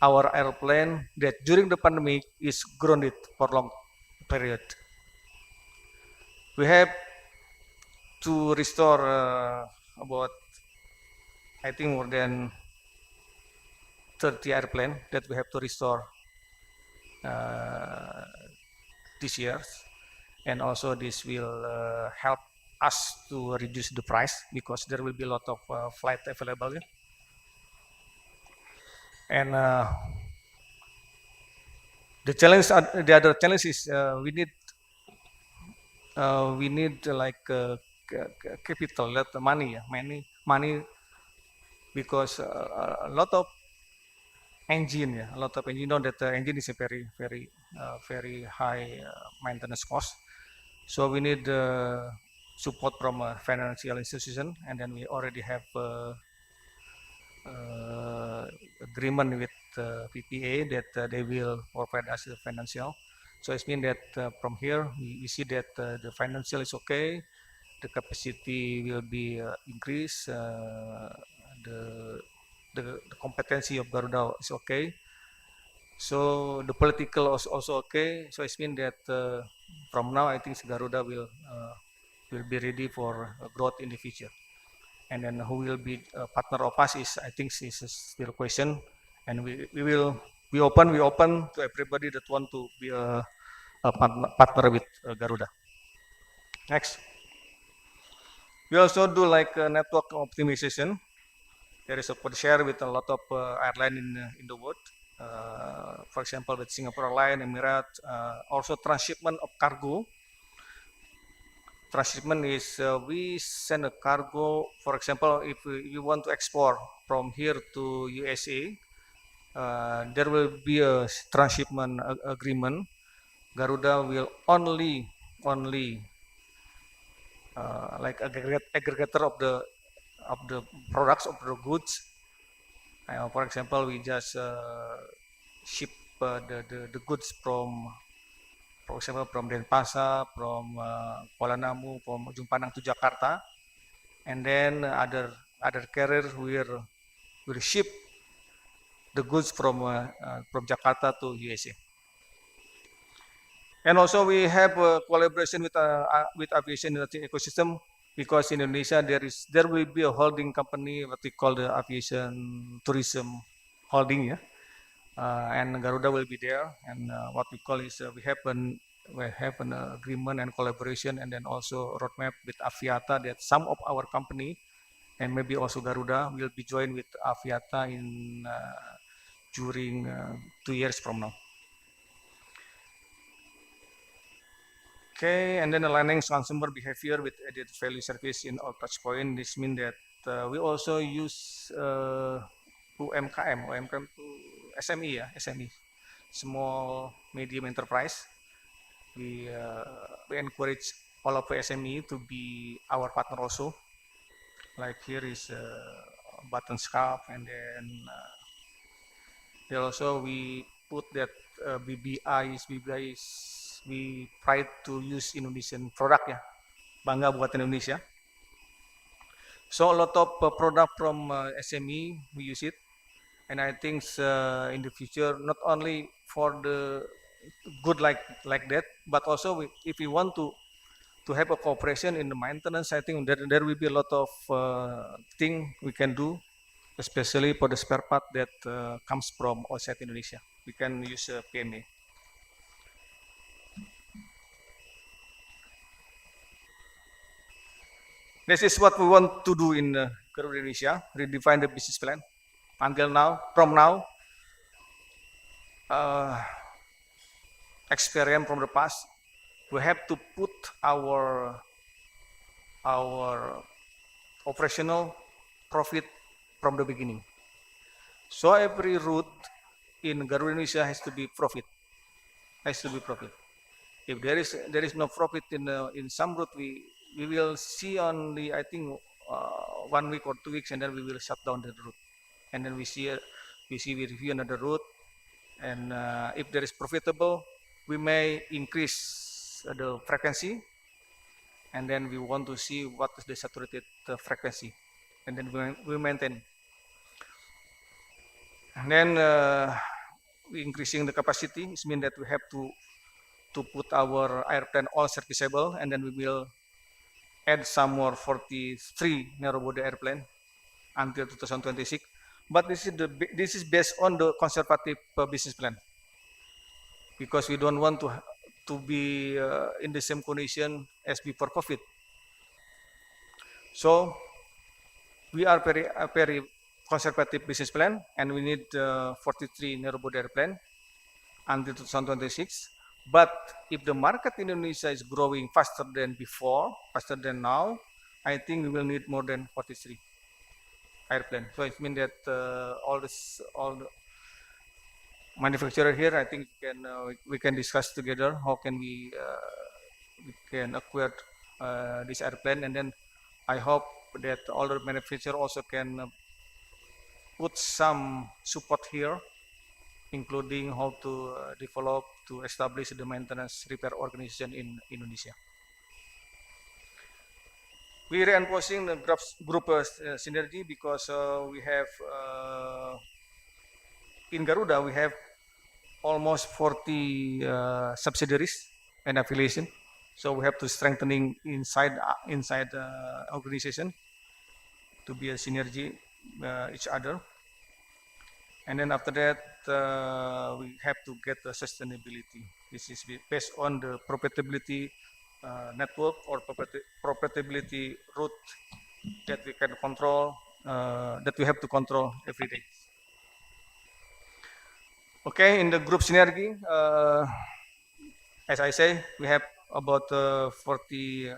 our airplane that during the pandemic is grounded for long period. We have to restore about, I think, more than 30 airplane that we have to restore this year, and also this will help us to reduce the price because there will be a lot of flight available. And the challenge, the other challenge is we need like capital, lot of money, money, because a lot of engine, a lot of engine. You know that the engine is a very high maintenance cost. So we need support from a financial institution, and then we already have agreement with PPA that they will provide us the financial. So it means that from here we see that the financial is okay, the capacity will be increased, the competency of Garuda is okay. So the political is also okay. So it means that from now I think Garuda will be ready for growth in the future. And then who will be a partner of us is, I think, is still a question. And we will be open to everybody that want to be a partner with Garuda. Next, we also do like network optimization. There is a share with a lot of airline in the world. For example, with Singapore Airlines, Emirates, also transshipment of cargo. Transshipment is we send a cargo, for example, if you want to export from here to USA, there will be a transshipment agreement. Garuda will only like aggregator of the products, of the goods, For example, we just ship the goods from, for example, from Denpasar, from Kuala Namu, from Ujung Pandang to Jakarta, and then other carriers will ship the goods from Jakarta to USA. And also we have a collaboration with aviation ecosystem, because in Indonesia there will be a holding company, what we call the aviation tourism holding, yeah. And Garuda will be there, and what we call is we have an agreement and collaboration, and then also roadmap with Aviata, that some of our company and maybe also Garuda will be joined with Aviata in during 2 years from now. Okay, and then aligning consumer behavior with added value service in all touch point. This means that we also use UMKM to SME, SME, small medium enterprise. We encourage all of the SME to be our partner also. Like here is button scarf, and then there also we put that BBI is we try to use Indonesian product, ya, bangga buatan Indonesia. So a lot of product from SME we use it, and I think in the future not only for the good like that, but also if we want to have a cooperation in the maintenance, I think there will be a lot of thing we can do, especially for the spare part that comes from outside Indonesia. We can use PMA. This is what we want to do in Garuda Indonesia, redefine the business plan. Until now, from now, experience from the past, we have to put our operational profit from the beginning. So every route in Garuda Indonesia has to be profit. If there is no profit in some route, we will see only, I think, 1 week or 2 weeks, and then we will shut down the route, and then we review another route, and if there is profitable, we may increase the frequency, and then we want to see what is the saturated frequency, and then we maintain. And then we increasing the capacity. It means that we have to put our airplane all serviceable, and then we will add some more 43 narrow-body airplane until 2026. But this is based on the conservative business plan, because we don't want to be in the same condition as before COVID. So we are very conservative business plan, and we need 43 narrow-body airplane until 2026. But if the market in Indonesia is growing faster than before, faster than now, I think we will need more than 43 airplane. So it means that all the manufacturer here, I think we can discuss together how can we can acquire this airplane, and then I hope that all the manufacturer also can put some support here, including how to develop, to establish the maintenance repair organization in Indonesia. We are reinforcing the group synergy, because we have in Garuda we have almost 40 subsidiaries and affiliation. So we have to strengthening inside the organization to be a synergy each other. And then after that, we have to get the sustainability. This is based on the profitability network or profitability route that we can control, that we have to control every day. Okay, in the group synergy, as I say, we have about 40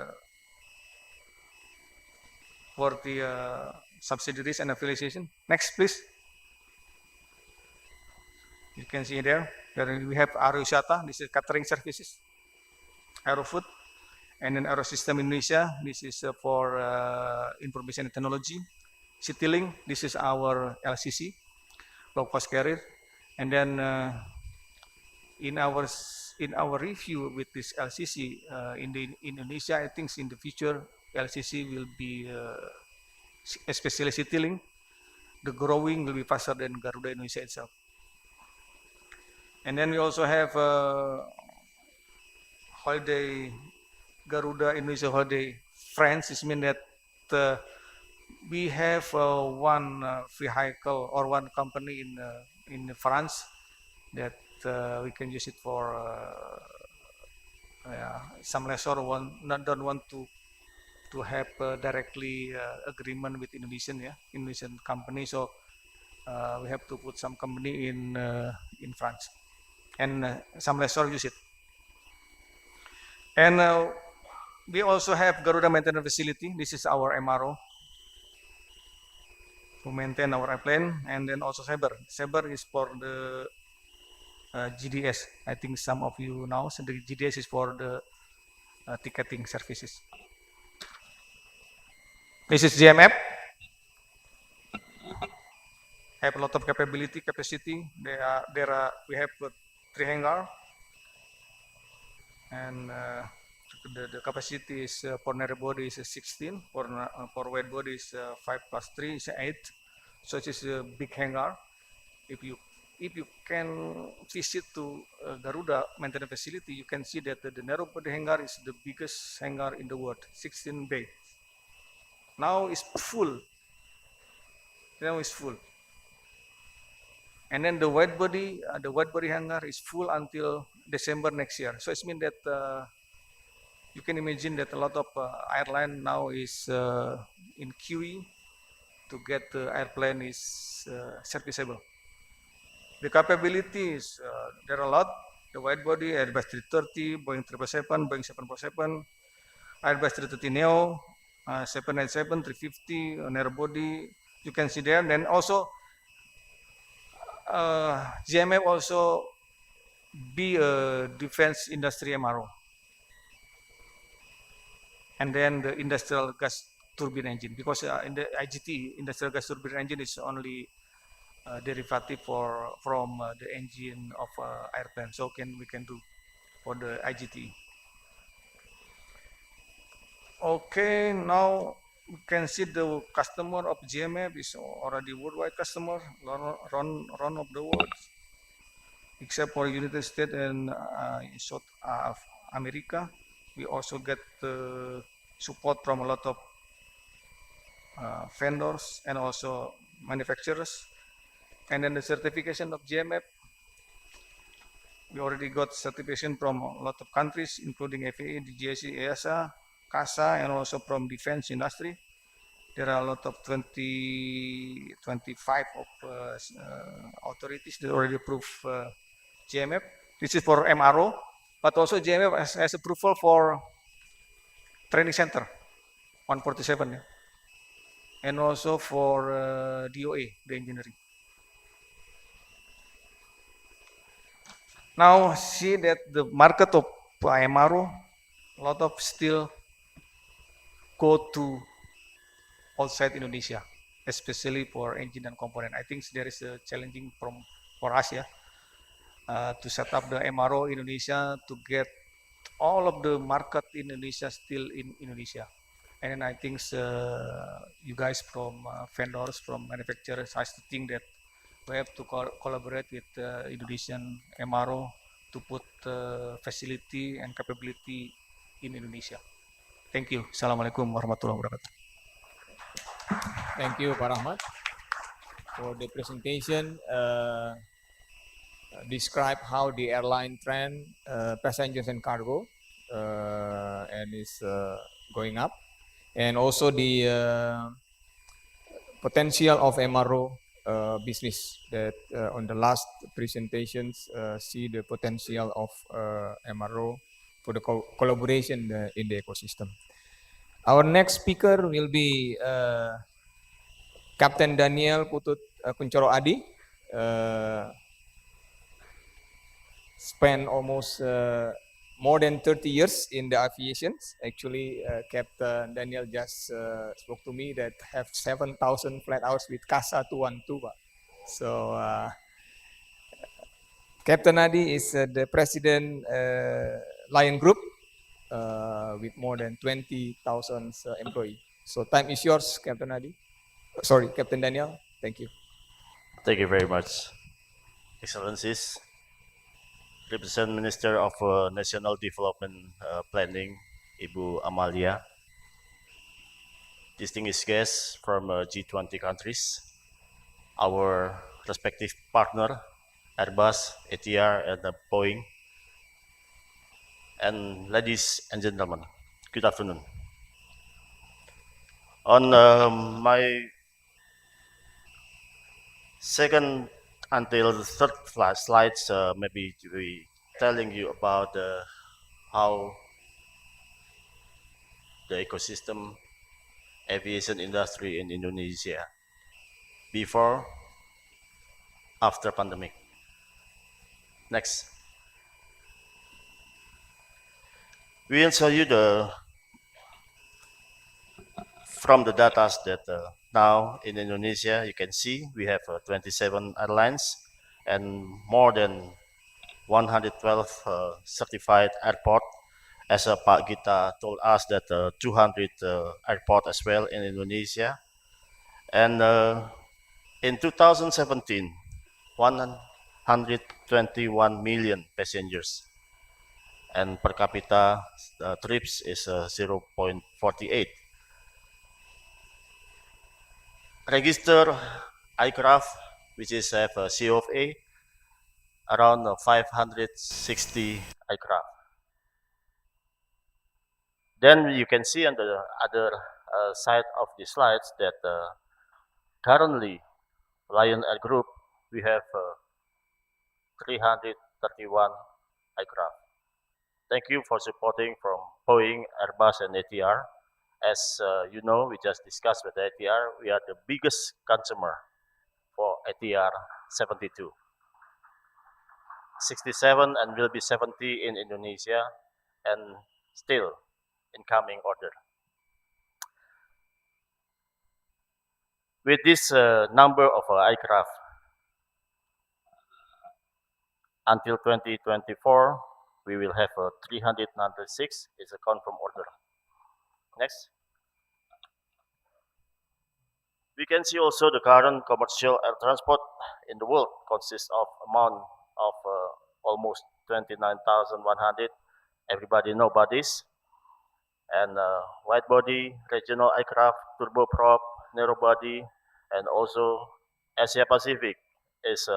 subsidiaries and affiliation. Next, please. You can see there we have Aerospace, this is catering services, Aerofood, and then Aerosystem Indonesia, this is for information and technology. Citylink, this is our LCC, low-cost carrier. And then in our review with this LCC in Indonesia, I think in the future LCC will be especially Citylink, the growing will be faster than Garuda Indonesia itself. And then we also have holiday Garuda Indonesia Holiday Friends. This means that we have one vehicle or one company in France that we can use it for some lessor don't want to have directly agreement with Indonesian company, so we have to put some company in France, and some lessor use it. And we also have Garuda maintenance facility. This is our MRO to maintain our airplane, and then also Saber. Saber is for the GDS. I think some of you know. So the GDS is for the ticketing services. This is GMF. Have a lot of capacity. We have 3 hangar, and the capacity is for narrow body is 16, for wide body is 5 plus 3 is 8. So it is a big hangar. If you can visit to Garuda maintenance facility, you can see that the narrow body hangar is the biggest hangar in the world, 16 bay. Now it's full. And then the wide body hangar is full until December next year. So it means that you can imagine that a lot of airline now is in queuing to get the airplane is serviceable. The capabilities, there are a lot. The wide body, Airbus 330, Boeing 777, Boeing 747, Airbus 330 Neo, 787, 350, narrow body. You can see there. Then also, GMF also be a defense industry MRO. And then the industrial gas turbine engine, because in the IGT, industrial gas turbine engine is only derivative from the engine of airplane. So we can do for the IGT. Okay, now you can see the customer of GMF is already worldwide customer, run of the world, except for United States and South America. We also get support from a lot of vendors and also manufacturers. And then the certification of GMF, we already got certification from a lot of countries, including FAA, DGAC, EASA, CASA, and also from defense industry. There are a lot of 25 of authorities that already approved GMF. This is for MRO, but also GMF has approval for training center, 147, and also for DOA, the engineering. Now see that the market of MRO, a lot of still go to outside Indonesia, especially for engine and component. I think there is a challenging for us, to set up the MRO in Indonesia, to get all of the market in Indonesia still in Indonesia. And I think you guys from vendors, from manufacturers, I still think that we have to collaborate with Indonesian MRO to put facility and capability in Indonesia. Thank you. Assalamualaikum warahmatullahi wabarakatuh. Thank you, Pak Rahmat, for the presentation. Describe how the airline trend passengers and cargo and is going up, and also the potential of MRO business that on the last presentations see the potential of MRO for the collaboration in the ecosystem. Our next speaker will be Captain Daniel Putut Kuncoro Adi. Spent almost more than 30 years in the aviation. Actually, Captain Daniel just spoke to me that have 7,000 flight hours with CASA 212, Pak. So Captain Adi is the president Lion Group with more than 20,000 employees. So time is yours, Captain Adi. Sorry, Captain Daniel. Thank you. Thank you very much, Excellencies. Represent Minister of National Development Planning, Ibu Amalia. Distinguished guests from G20 countries, our respective partner, Airbus, ATR, and Boeing, and ladies and gentlemen, good afternoon. On my second until third slides, maybe to be telling you about how the ecosystem aviation industry in Indonesia before, after pandemic. Next. We will show you from the data that now in Indonesia, you can see we have 27 airlines and more than 112 certified airport. As Pak Gita told us that 200 airport as well in Indonesia. And in 2017, 121 million passengers. And per capita trips is 0.48. Register aircraft, which is have a C of A, around 560 aircraft. Then you can see on the other side of the slides that currently Lion Air Group, we have 331 aircraft. Thank you for supporting from Boeing, Airbus, and ATR. As you know, we just discussed with ATR, we are the biggest consumer for ATR 72. 67 and will be 70 in Indonesia and still incoming order. With this number of aircraft, until 2024, we will have 396. It's a confirmed order. Next. We can see also the current commercial air transport in the world consists of amount of almost 29,100. Everybody know about this. And wide body, regional aircraft, turboprop, narrow body, and also Asia Pacific is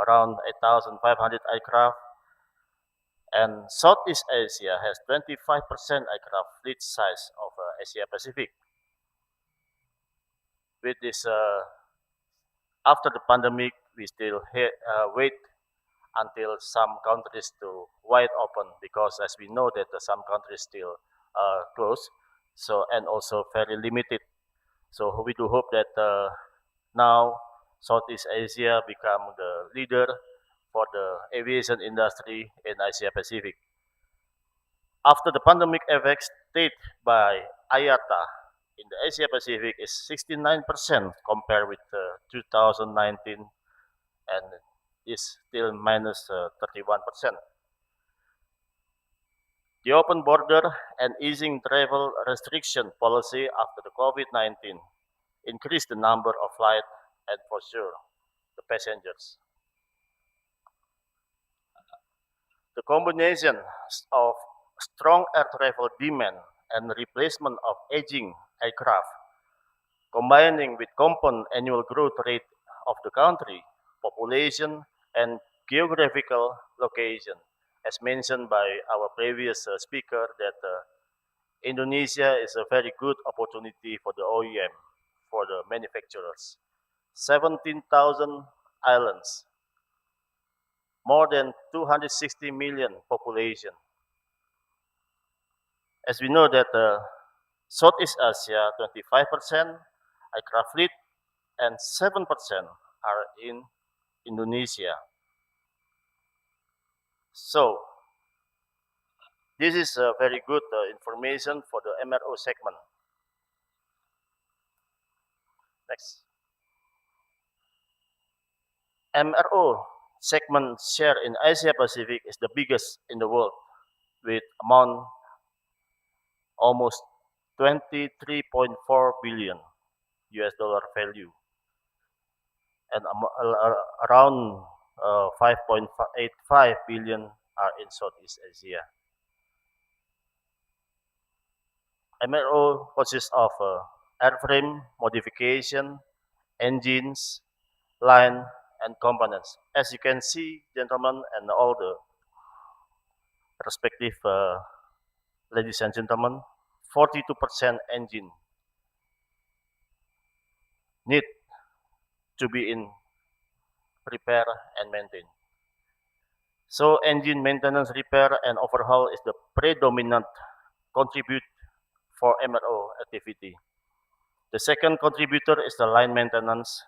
around 8,500 aircraft. And Southeast Asia has 25% aircraft fleet size of Asia Pacific. With this, after the pandemic, we still wait until some countries to wide open, because as we know that some countries still closed, so and also very limited. So we do hope that now Southeast Asia become the leader for the aviation industry in Asia Pacific. After the pandemic effects stated by IATA in the Asia Pacific is 69% compared with 2019, and is still minus 31%. The open border and easing travel restriction policy after the COVID-19 increased the number of flights and for sure the passengers. The combination of strong air travel demand and replacement of aging aircraft, combining with compound annual growth rate of the country, population, and geographical location, as mentioned by our previous speaker, that Indonesia is a very good opportunity for the OEM, for the manufacturers. 17,000 islands, more than 260 million population. As we know that Southeast Asia, 25% aircraft fleet, and 7% are in Indonesia. So, this is very good information for the MRO segment. Next. MRO segment share in Asia Pacific is the biggest in the world, with amount almost 23.4 billion US dollar value, and around 5.85 billion are in Southeast Asia. MRO consists of airframe modification, engines, line, and components. As you can see, gentlemen, and all the respective ladies and gentlemen, 42% engine need to be in repair and maintain. So engine maintenance, repair, and overhaul is the predominant contribute for MRO activity. The second contributor is the line maintenance,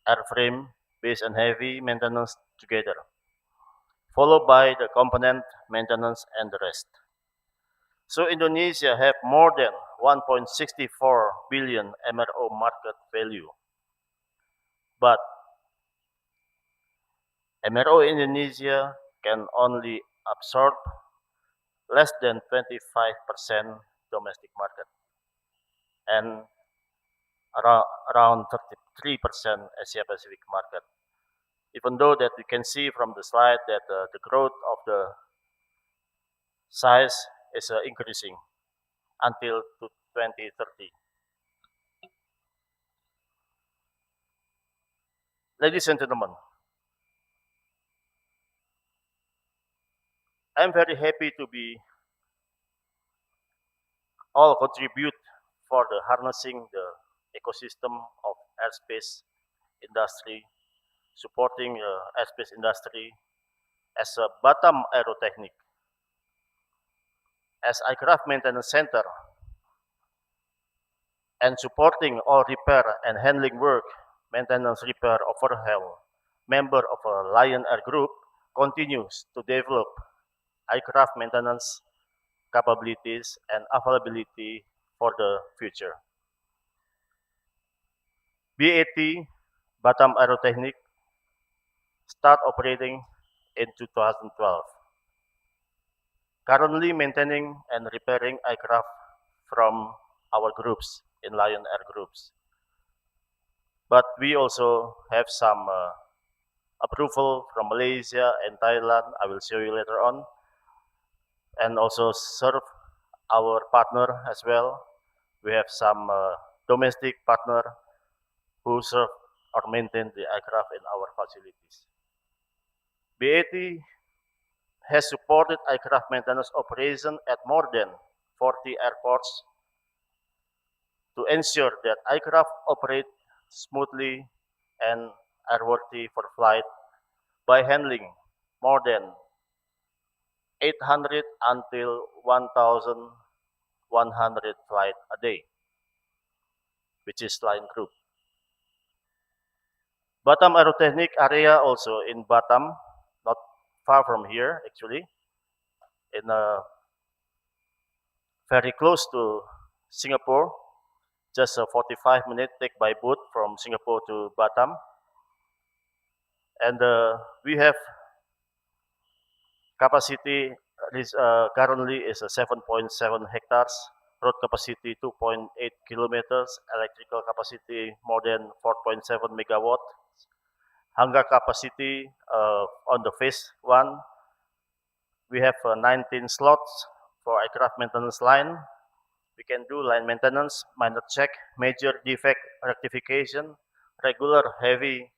airframe, base and heavy maintenance together, followed by the component maintenance and the rest. So Indonesia have more than 1.64 billion MRO market value. But MRO Indonesia can only absorb less than 25% domestic market and around 33% Asia Pacific market. Even though that we can see from the slide that the growth of the size is increasing until to 2030. Ladies and gentlemen, I'm very happy to be all contribute for the harnessing the ecosystem of airspace industry, supporting airspace industry as a Batam Aerotechnic, as aircraft maintenance center, and supporting all repair and handling work, maintenance, repair, overhaul. Member of a Lion Air Group continues to develop aircraft maintenance capabilities and availability for the future. BAT, Batam Aerotechnic, start operating in 2012. Currently maintaining and repairing aircraft from our groups in Lion Air Groups. But we also have some approval from Malaysia and Thailand, I will show you later on, and also serve our partner as well. We have some domestic partner who serve or maintain the aircraft in our facilities. BAT has supported aircraft maintenance operation at more than 40 airports to ensure that aircraft operate smoothly and airworthy for flight by handling more than 800 until 1,100 flights a day, which is line group. Batam Aerotechnic area also in Batam, not far from here actually, in very close to Singapore, just a 45-minute take by boat from Singapore to Batam. And we have capacity currently is 7.7 hectares, road capacity 2.8 kilometers, electrical capacity more than 4.7 megawatt, hangar capacity on the phase 1, we have 19 slots for aircraft maintenance line. We can do line maintenance, minor check, major defect rectification, regular heavy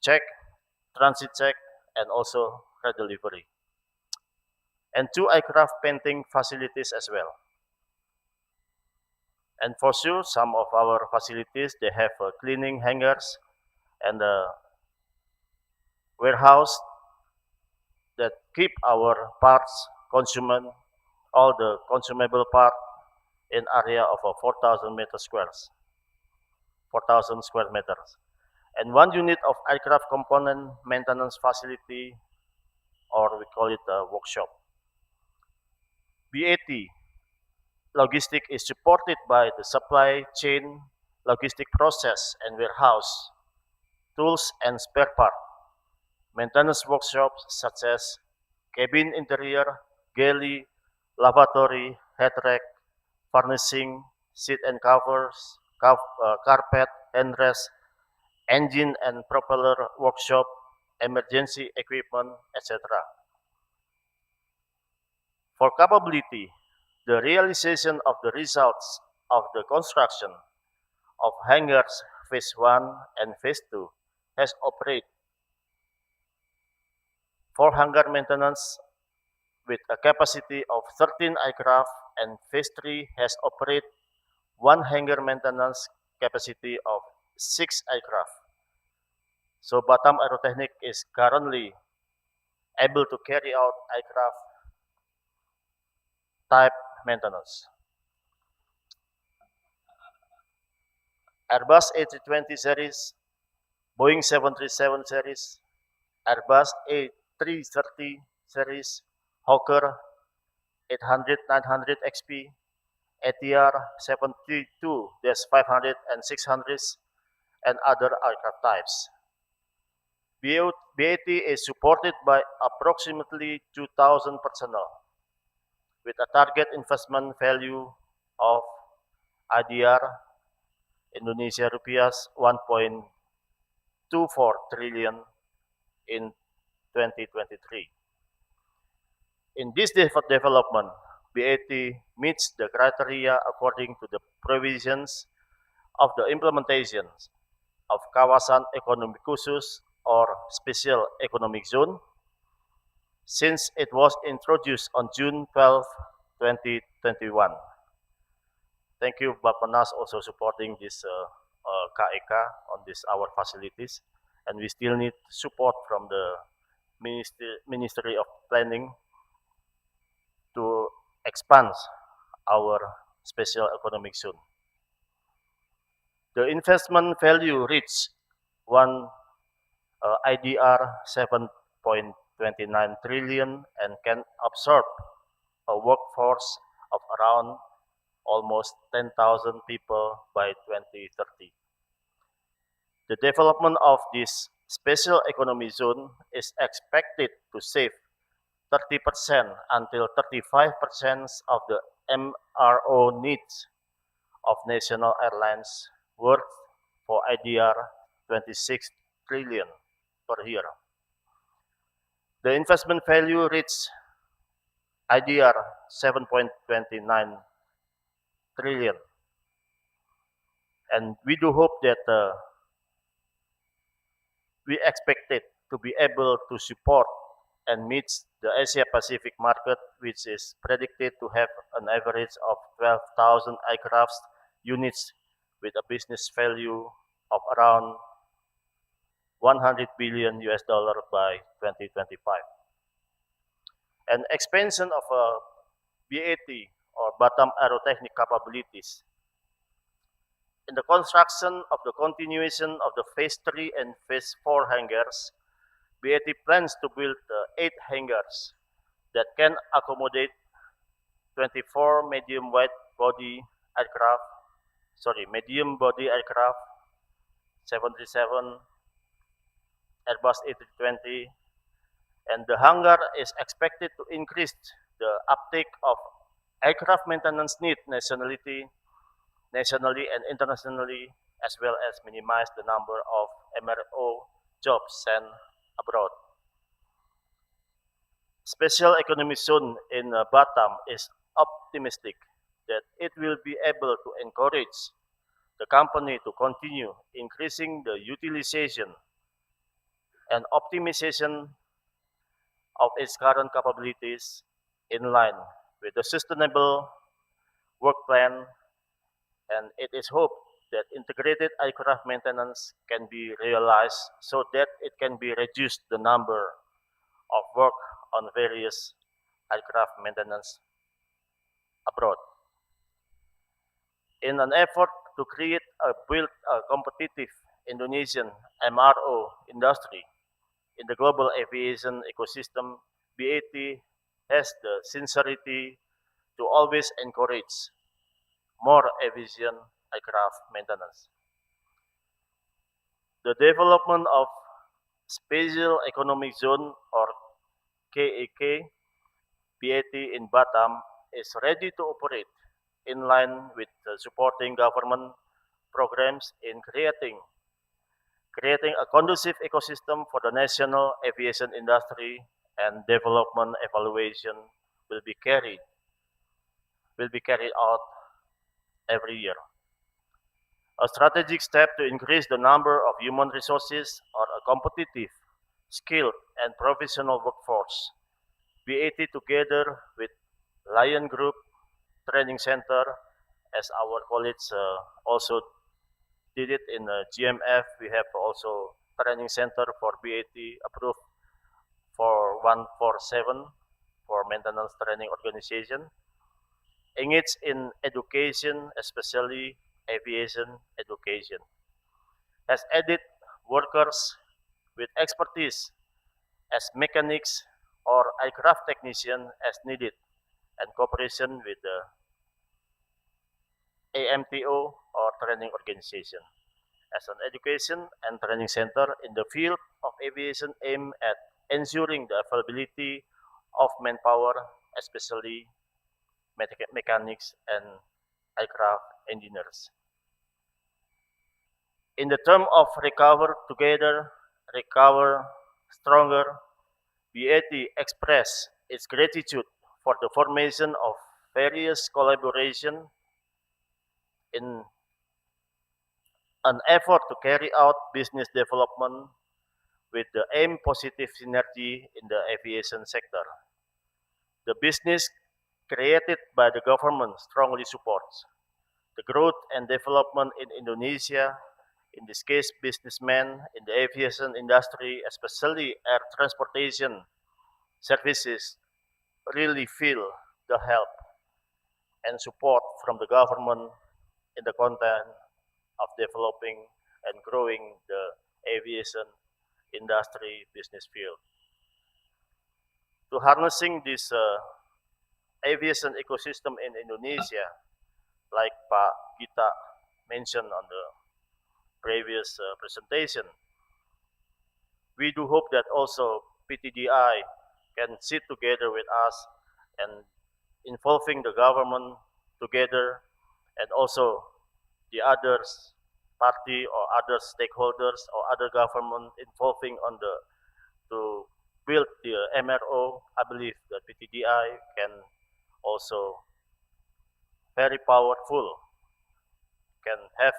check, transit check, and also redelivery. And 2 aircraft painting facilities as well. And for sure, some of our facilities, they have cleaning hangars and a warehouse that keep our parts, all the consumable part in area of 4,000 meter squares, 4,000 square meters. And 1 unit of aircraft component maintenance facility, or we call it a workshop. BAT logistic is supported by the supply chain, logistic process, and warehouse tools and spare part, maintenance workshops such as cabin interior, galley, lavatory, head rack, furnishing, seat and covers, carpet, handrest, engine and propeller workshop, emergency equipment, etc. For capability, the realization of the results of the construction of hangars phase 1 and phase 2 has operated 4 hangar maintenance with a capacity of 13 aircraft, and phase 3 has operated 1 hangar maintenance capacity of 6 aircraft. So Batam Aerotechnic is currently able to carry out aircraft type maintenance. Airbus A320 series, Boeing 737 series, Airbus A330 series, Hawker 800, 900 XP, ATR 72-500 and 600s, and other aircraft types. BAT is supported by approximately 2,000 personnel with a target investment value of IDR Indonesia rupiahs 1.24 trillion in 2023. In this development, BAT meets the criteria according to the provisions of the implementation of Kawasan Ekonomi Khusus or Special Economic Zone since it was introduced on June 12, 2021. Thank you, Bapenas, also supporting this KEK on our facilities, and we still need support from the Ministry of Planning to expand our special economic zone. The investment value reached IDR 7.29 trillion and can absorb a workforce of around almost 10,000 people by 2030. The development of this special economic zone is expected to save 30% until 35% of the MRO needs of national airlines worth for IDR 26 trillion per year. The investment value reached IDR 7.29 trillion. And we do hope that we expect it to be able to support and meet the Asia Pacific market, which is predicted to have an average of 12,000 aircraft units with a business value of around 100 billion US dollar by 2025. An expansion of BAT or Batam Aerotechnic capabilities. In the construction of the continuation of the phase 3 and phase 4 hangars, BAT plans to build 8 hangars that can accommodate 24 medium body aircraft, 737, Airbus A320, and the hangar is expected to increase the uptake of aircraft maintenance need nationally and internationally, as well as minimize the number of MRO jobs sent abroad. Special Economic Zone in Batam is optimistic that it will be able to encourage the company to continue increasing the utilization and optimization of its current capabilities in line with the sustainable work plan, and it is hoped that integrated aircraft maintenance can be realized so that it can be reduced the number of work on various aircraft maintenance abroad. In an effort to build a competitive Indonesian MRO industry in the global aviation ecosystem, BAT has the sincerity to always encourage more efficient aircraft maintenance. The development of Special Economic Zone or KEK BAT in Batam is ready to operate in line with supporting government programs in creating a conducive ecosystem for the national aviation industry, and development evaluation will be carried out every year. A strategic step to increase the number of human resources or a competitive, skilled, and professional workforce. BAT together with Lion Group Training Center, as our colleagues also did it in GMF. We have also training center for BAT approved for 147 for maintenance training organization. Engage in education, especially aviation education. Has added workers with expertise as mechanics or aircraft technician as needed, and cooperation with the AMTO or training organization. As an education and training center in the field of aviation aim at ensuring the availability of manpower, especially mechanics and aircraft engineers. In the term of recover together, recover stronger, BAT express its gratitude for the formation of various collaboration in an effort to carry out business development with the aim positive synergy in the aviation sector. The business created by the government strongly supports the growth and development in Indonesia, in this case businessmen in the aviation industry, especially air transportation services, really feel the help and support from the government in the content of developing and growing the aviation industry business field. To harnessing this aviation ecosystem in Indonesia, like Pak Gita mentioned on the previous presentation, we do hope that also PTDI can sit together with us and involving the government together, and also the others party or other stakeholders or other government involving on the to build the MRO. I believe that PTDI can also very powerful, can have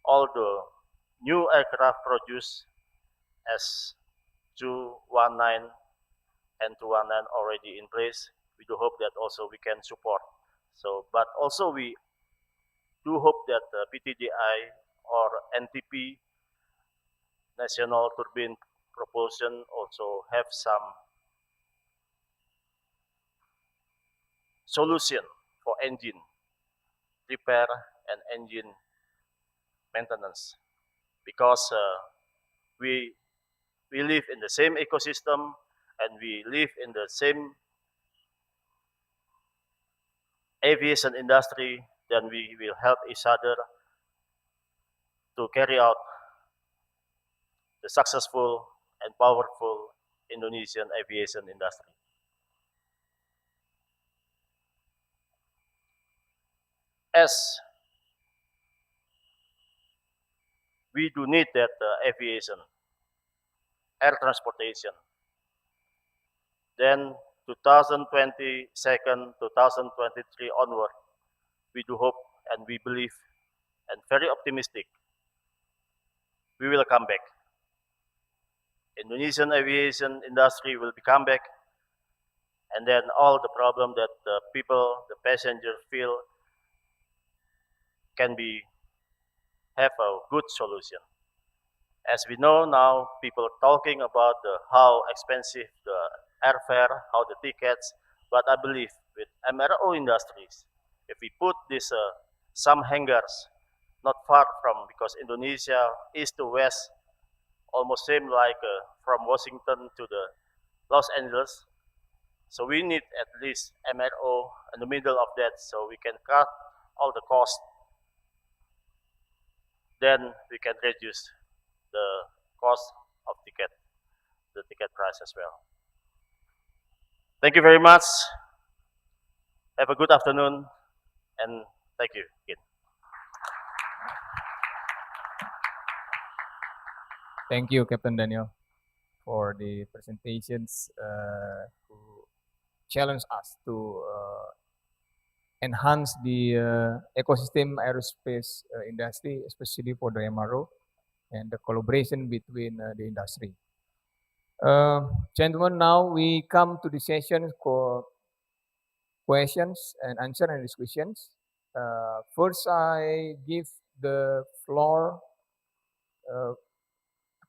all the new aircraft produced as 219 and 219 already in place. We do hope that also we can support. So, but also we do hope that PTDI or NTP, National Turbine Propulsion, also have some solution for engine repair and engine maintenance, because we live in the same ecosystem and we live in the same aviation industry, then we will help each other to carry out the successful and powerful Indonesian aviation industry. As we do need that aviation, air transportation, then 2022, 2023 onward, we do hope and we believe and very optimistic we will come back. Indonesian aviation industry will come back, and then all the problem that the people, the passengers feel can be have a good solution. As we know now, people are talking about how expensive the airfare, how the tickets, but I believe with MRO industries, if we put this some hangars not far from, because Indonesia east to west almost same like from Washington to the Los Angeles, so we need at least MRO in the middle of that, so we can cut all the cost. Then we can reduce the cost of the ticket price as well. Thank you very much. Have a good afternoon, and thank you again. Thank you, Captain Daniel, for the presentations who challenge us to enhance the ecosystem aerospace industry, especially for the MRO and the collaboration between the industry. Gentlemen, now we come to the session for questions and answer and discussions. First, I give the floor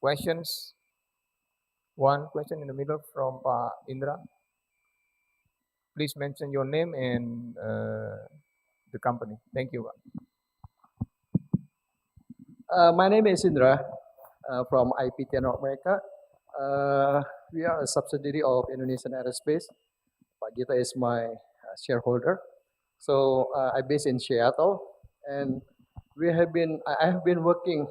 questions. One question in the middle from Pak Indra. Please mention your name and the company. Thank you, Pak. My name is Indra from IPT North America. We are a subsidiary of Indonesian Aerospace. Pak Gita is my shareholder. So I'm based in Seattle, and I have been working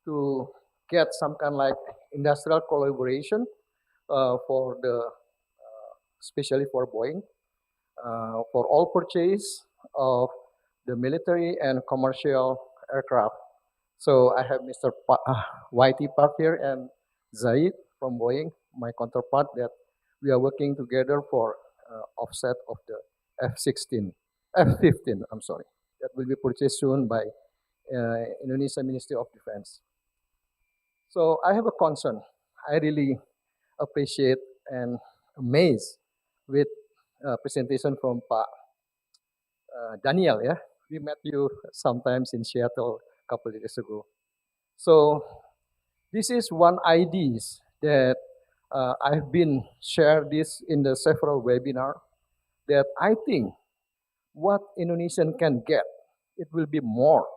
to get some kind of like industrial collaboration for especially for Boeing, for all purchase of the military and commercial aircraft. So I have Mr. YT Park here and Zaid from Boeing, my counterpart, that we are working together for offset of the F-15, I'm sorry, that will be purchased soon by Indonesia Ministry of Defense. So I have a concern. I really appreciate and amazed with presentation from Pak Daniel. Yeah, we met you sometimes in Seattle a couple of days ago. So this is one ideas that I've been shared this in the several webinar that I think what Indonesian can get, it will be more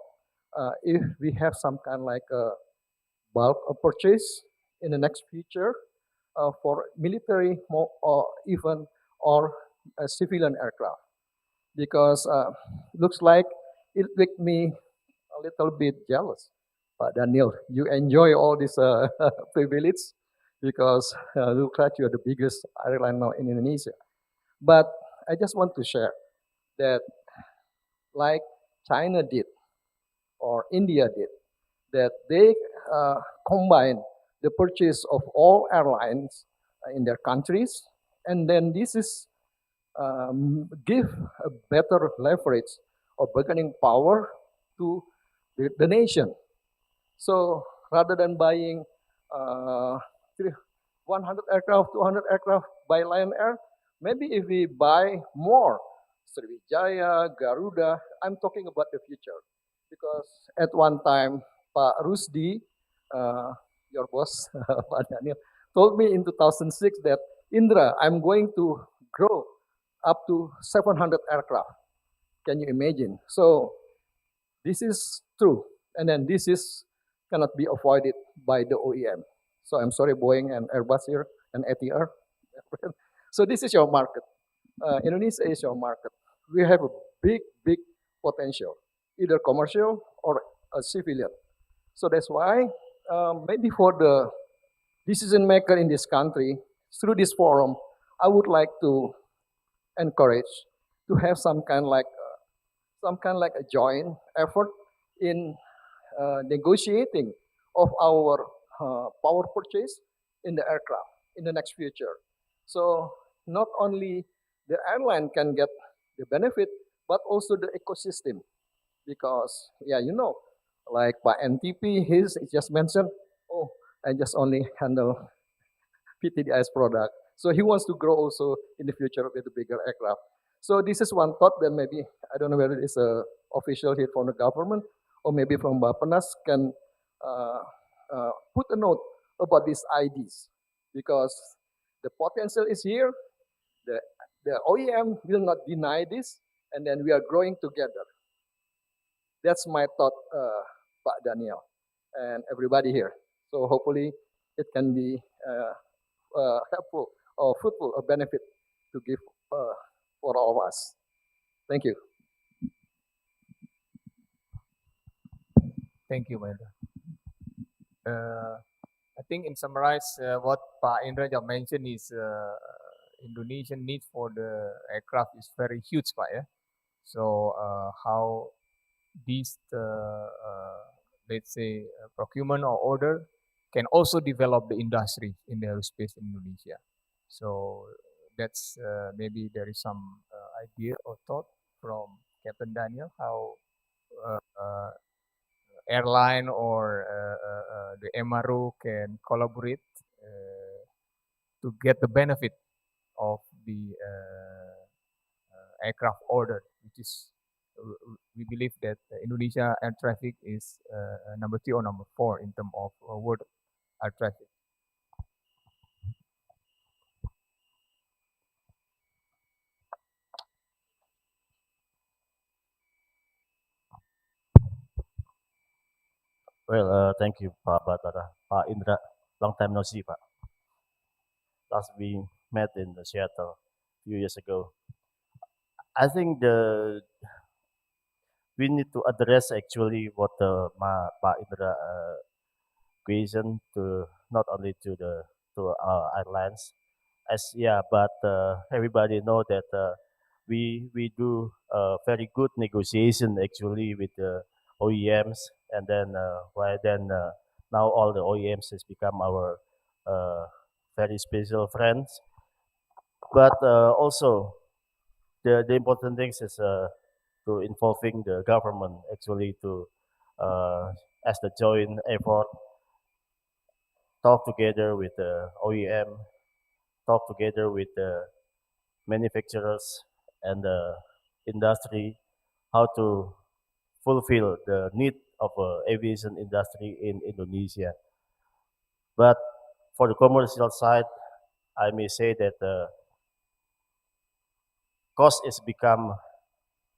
if we have some kind of like a bulk of purchase in the next future for military or even or civilian aircraft, because looks like it makes me a little bit jealous. But Daniel, you enjoy all this privilege because look like you're the biggest airline now in Indonesia. But I just want to share that like China did or India did, that they combine the purchase of all airlines in their countries, and then this is give a better leverage or bargaining power to the nation. So rather than buying 100 aircraft, 200 aircraft by Lion Air, maybe if we buy more, Sriwijaya, Garuda, I'm talking about the future. Because at one time, Pak Rusdi, your boss, Pak Daniel, told me in 2006 that, Indra, I'm going to grow up to 700 aircraft. Can you imagine? So this is true. And then this is cannot be avoided by the OEM. So I'm sorry, Boeing and Airbus here and ATR. So this is your market. Indonesia is your market. We have a big, big potential, either commercial or a civilian. So that's why maybe for the decision maker in this country, through this forum, I would like to encourage to have some kind like a joint effort in negotiating of our power purchase in the aircraft in the next future. So not only the airline can get the benefit, but also the ecosystem. Because, yeah, you know, like by NTP, he just mentioned, oh, I just only handle PTDI's product. So he wants to grow also in the future with a bigger aircraft. So this is one thought that maybe, I don't know whether it's a official here from the government or maybe from Bapenas can put a note about these ideas, because the potential is here, the OEM will not deny this, and then we are growing together. That's my thought, Pak Daniel, and everybody here. So hopefully it can be helpful or fruitful, a benefit to give for all of us. Thank you. Thank you, Mahendra. I think in summarize what Pak Indra just mentioned is Indonesian need for the aircraft is very huge, Pak. Yeah. So how these let's say procurement or order can also develop the industry in the aerospace in Indonesia. So that's maybe there is some idea or thought from Captain Daniel how airline or the MRO can collaborate to get the benefit of the aircraft order, which is we believe that Indonesia air traffic is number 3 or number 4 in terms of world air traffic. Well, thank you, Pak Batara. Pak Indra, long time no see, Pak. Last we met in Seattle a few years ago. I think we need to address actually what Pak Indra question to not only to the to airlines, as yeah, but everybody know that we do very good negotiation actually with the OEMs, and then why then now all the OEMs has become our uh, very special friends. But also the important things is to involving the government actually to as the joint effort, talk together with the OEM, talk together with the manufacturers and the industry, how to fulfill the need of aviation industry in Indonesia. But for the commercial side, I may say that cost has become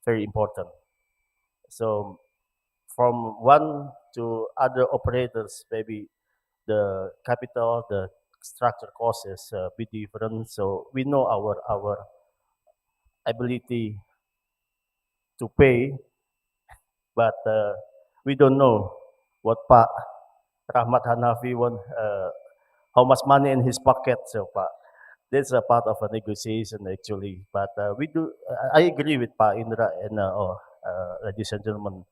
very important. So from one to other operators, maybe the capital, the structure cost is be different. So we know our ability to pay, but we don't know what Pak Rahmat Hanafi want, how much money in his pocket. So Pak, that's a part of a negotiation actually. But we do, I agree with Pak Indra and ladies and gentlemen,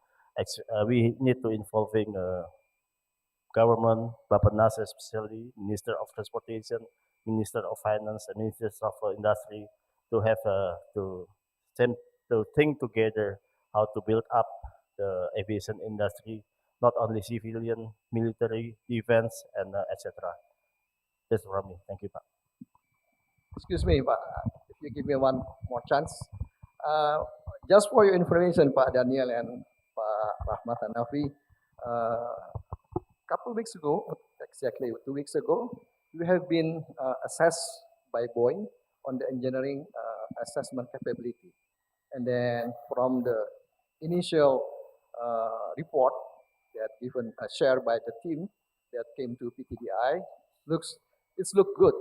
we need to involving government, Bapenas especially, Minister of Transportation, Minister of Finance, and Ministers of Industry to have send, to think together how to build up the aviation industry, not only civilian, military, defense, and etc. That's from me. Thank you, Pak. Excuse me, Pak, if you give me one more chance. Just for your information, Pak Daniel and Pak Rahmat Hanafi, couple weeks ago, exactly 2 weeks ago, we have been assessed by Boeing on the engineering assessment capability. And then from the initial report that given shared by the team that came to PTDI, it's looked good.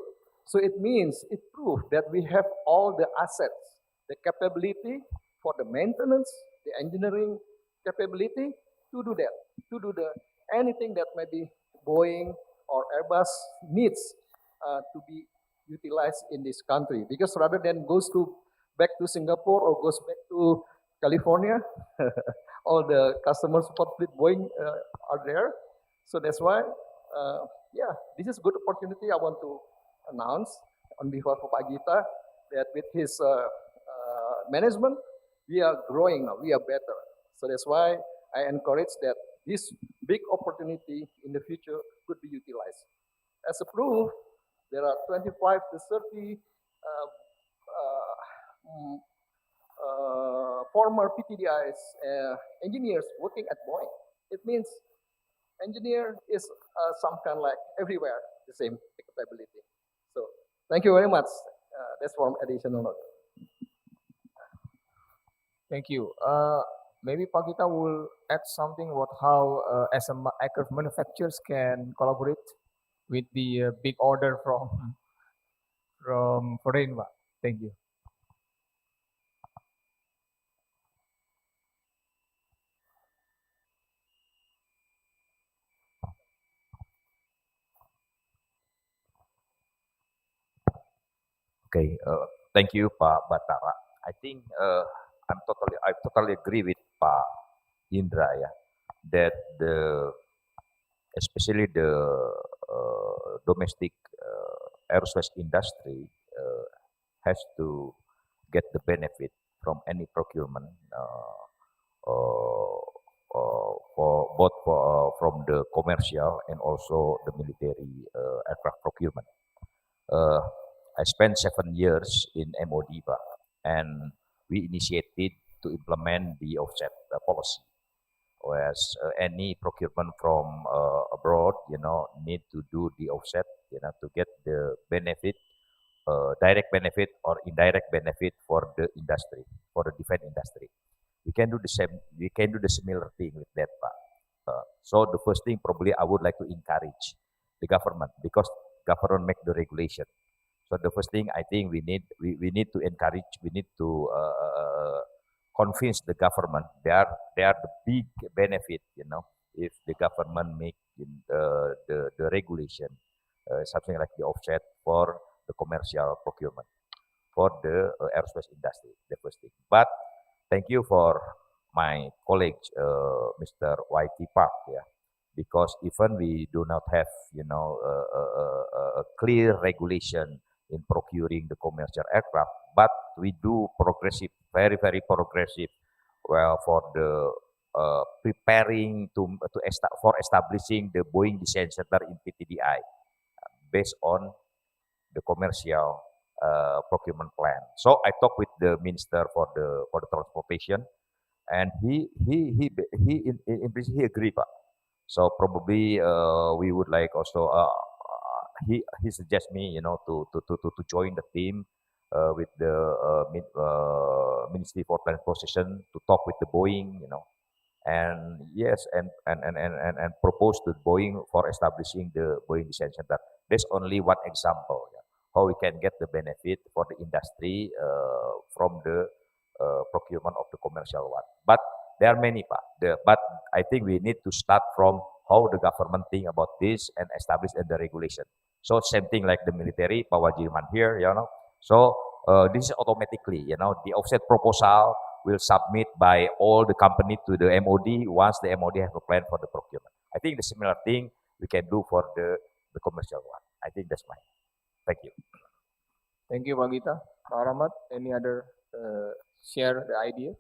So it means it proved that we have all the assets, the capability for the maintenance, the engineering capability to do that, to do the anything that maybe Boeing or Airbus needs to be utilized in this country. Because rather than goes to back to Singapore or goes back to California, all the customer support fleet Boeing are there. So that's why, yeah, this is good opportunity I want to announce on behalf of Agita that with his management, we are growing now, we are better. So that's why I encourage that this big opportunity in the future could be utilized. As a proof, there are 25 to 30 former PTDI's engineers working at Boeing. It means engineer is some kind of like everywhere the same capability. So thank you very much. That's for additional note. Thank you. Maybe Pak Gita will add something about how aircraft manufacturers can collaborate with the big order from foreign. Thank you. Okay, thank you, Pak Batara. I think I totally agree with Pak Indra, yeah, that especially the domestic aerospace industry has to get the benefit from any procurement from the commercial and also the military aircraft procurement. Uh, I spent 7 years in MOD, Pak, and we initiated to implement the offset policy. Whereas any procurement from abroad, need to do the offset, to get the benefit, direct benefit or indirect benefit for the industry, for the defense industry. We can do the same. We can do the similar thing with that, Pak. So the first thing probably I would like to encourage the government because government make the regulation. So the first thing I think we need to encourage, we need to convince the government they are the big benefit, if the government make the regulation, something like the offset for the commercial procurement for the aerospace industry, the first thing. But thank you for my colleague, Mr. YT Park, yeah, because even we do not have, a clear regulation in procuring the commercial aircraft, but we do progressive, very, very progressive, well, for the preparing for establishing the Boeing Design Center in PTDI based on the commercial procurement plan. So I talked with the minister for the transportation, and in principle he agreed, Pak. So probably we would like also he suggests me, to join the team with the Ministry for Transportation to talk with the Boeing, and yes, and propose to Boeing for establishing the Boeing Design Center. That's only one example, yeah, how we can get the benefit for the industry from the procurement of the commercial one. But there are many, Pak. But I think we need to start from how the government think about this and establish the regulation. So same thing like the military, Pak Wajirman here, So this is automatically, the offset proposal will submit by all the company to the MOD once the MOD have a plan for the procurement. I think the similar thing we can do for the commercial one. I think that's mine. Thank you. Thank you, Pak Gita. Pak Rahmat, any other share the idea?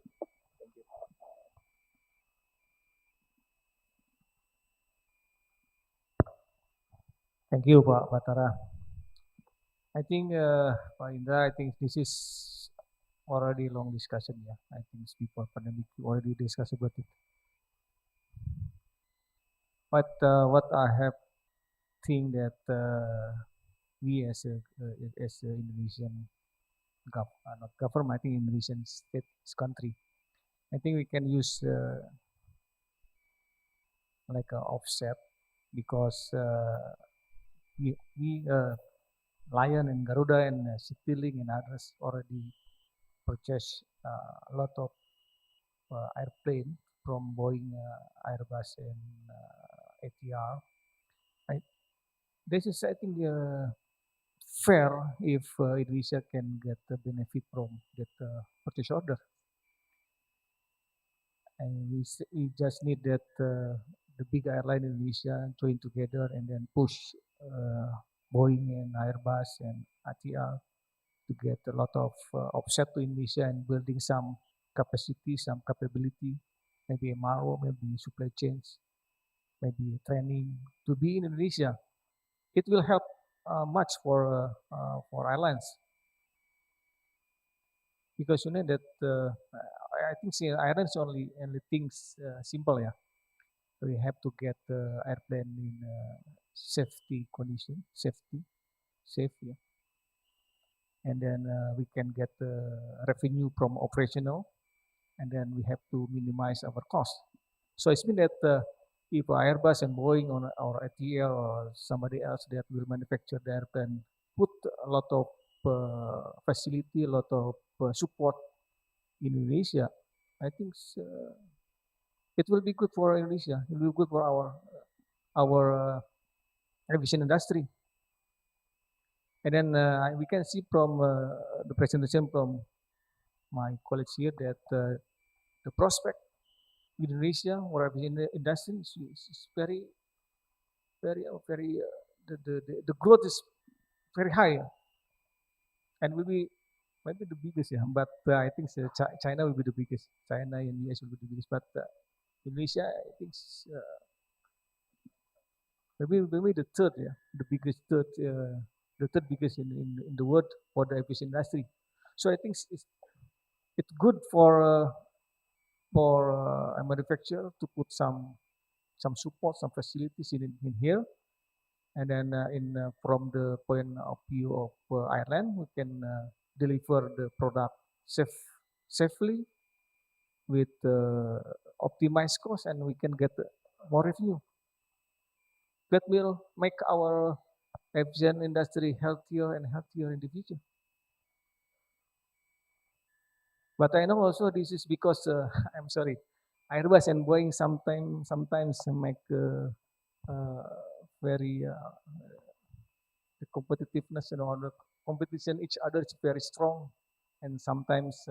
Thank you, Pak Batara. I think, Pak Indra, I think this is already long discussion. Yeah, I think before pandemic we already discussed about it. But what I have think that we as a Indonesian not government, I think Indonesian state country, I think we can use like a offset because we Lion and Garuda and Citylink and others already purchased a lot of airplane from Boeing, Airbus, and ATR. This is, I think, fair if Indonesia can get the benefit from that purchase order. And we just need that the big airline in Indonesia join together and then push Boeing and Airbus and ATR to get a lot of offset to Indonesia and building some capacity, some capability, maybe MRO, maybe supply chains, maybe training to be in Indonesia. It will help much for airlines because you know that I think airlines only things simple, yeah. We have to get the airplane in safety condition, safe, yeah. And then we can get the revenue from operational, and then we have to minimize our cost. So it's mean that if Airbus and Boeing or ATL or somebody else that will manufacture the airplane put a lot of facility, a lot of support in Indonesia, I think it will be good for Indonesia. It will be good for our aviation industry. And then we can see from the presentation from my colleagues here that the prospect in Indonesia or in the industry is very, the growth is very high, and maybe the biggest, yeah. But I think China will be the biggest. China and US will be the biggest, but Indonesia, I think, maybe the third, yeah, the biggest third, the third biggest in the world for the aviation industry. So I think it's good for a manufacturer to put some support, some facilities in here, and then from the point of view of Ireland, we can deliver the product safely with optimized cost, and we can get more revenue. That will make our aviation industry healthier and healthier in the future. But I know also this is because I'm sorry, Airbus and Boeing sometimes make very the competitiveness, the competition each other is very strong, and sometimes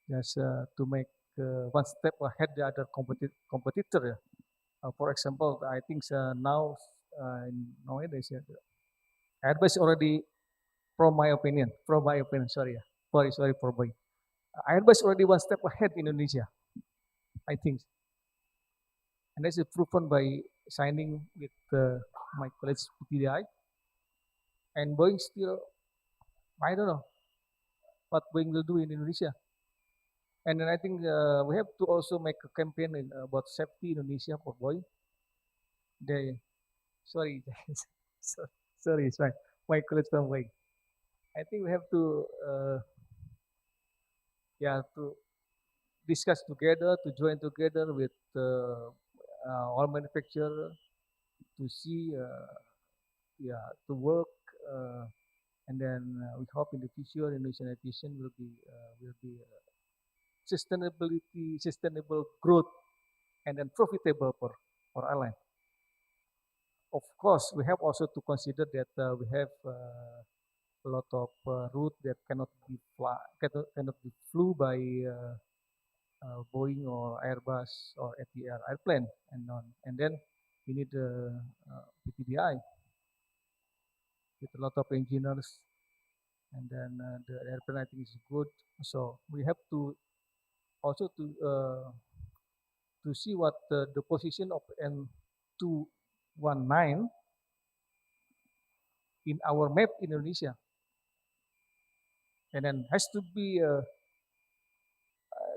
just to make one step ahead the other competitor. For example, I think now nowadays Airbus already, from my opinion, sorry, for Boeing. Airbus already one step ahead in Indonesia, I think, and that's proven by signing with my colleagues PTDI, and Boeing still, I don't know what Boeing will do in Indonesia. And then I think we have to also make a campaign about safety Indonesia for Boeing. Sorry, sorry, it's right. My colleagues from Boeing. I think we have to, to discuss together, to join together with all manufacturers to see, to work, and then we hope in the future Indonesian aviation will be sustainable growth, and then profitable for airline. Of course, we have also to consider that we have a lot of route that cannot be flew by Boeing or Airbus or ATR airplane, and then we need PTDI with a lot of engineers, and then the airplane I think is good. So we have to also to see what the position of N219 in our map in Indonesia, and then has to be a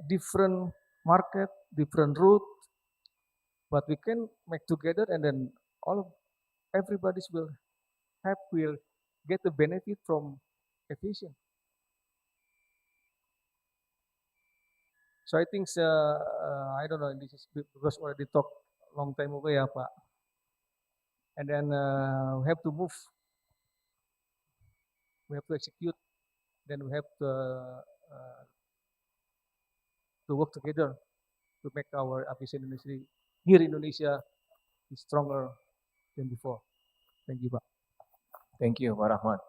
different market, different route, but we can make together, and then everybody will get the benefit from aviation. So I think I don't know. This is because already talked a long time ago, ya Pak. And then we have to move. We have to execute. Then we have to work together to make our aviation industry here in Indonesia stronger than before. Thank you, Pak. Thank you, Pak Rahmat.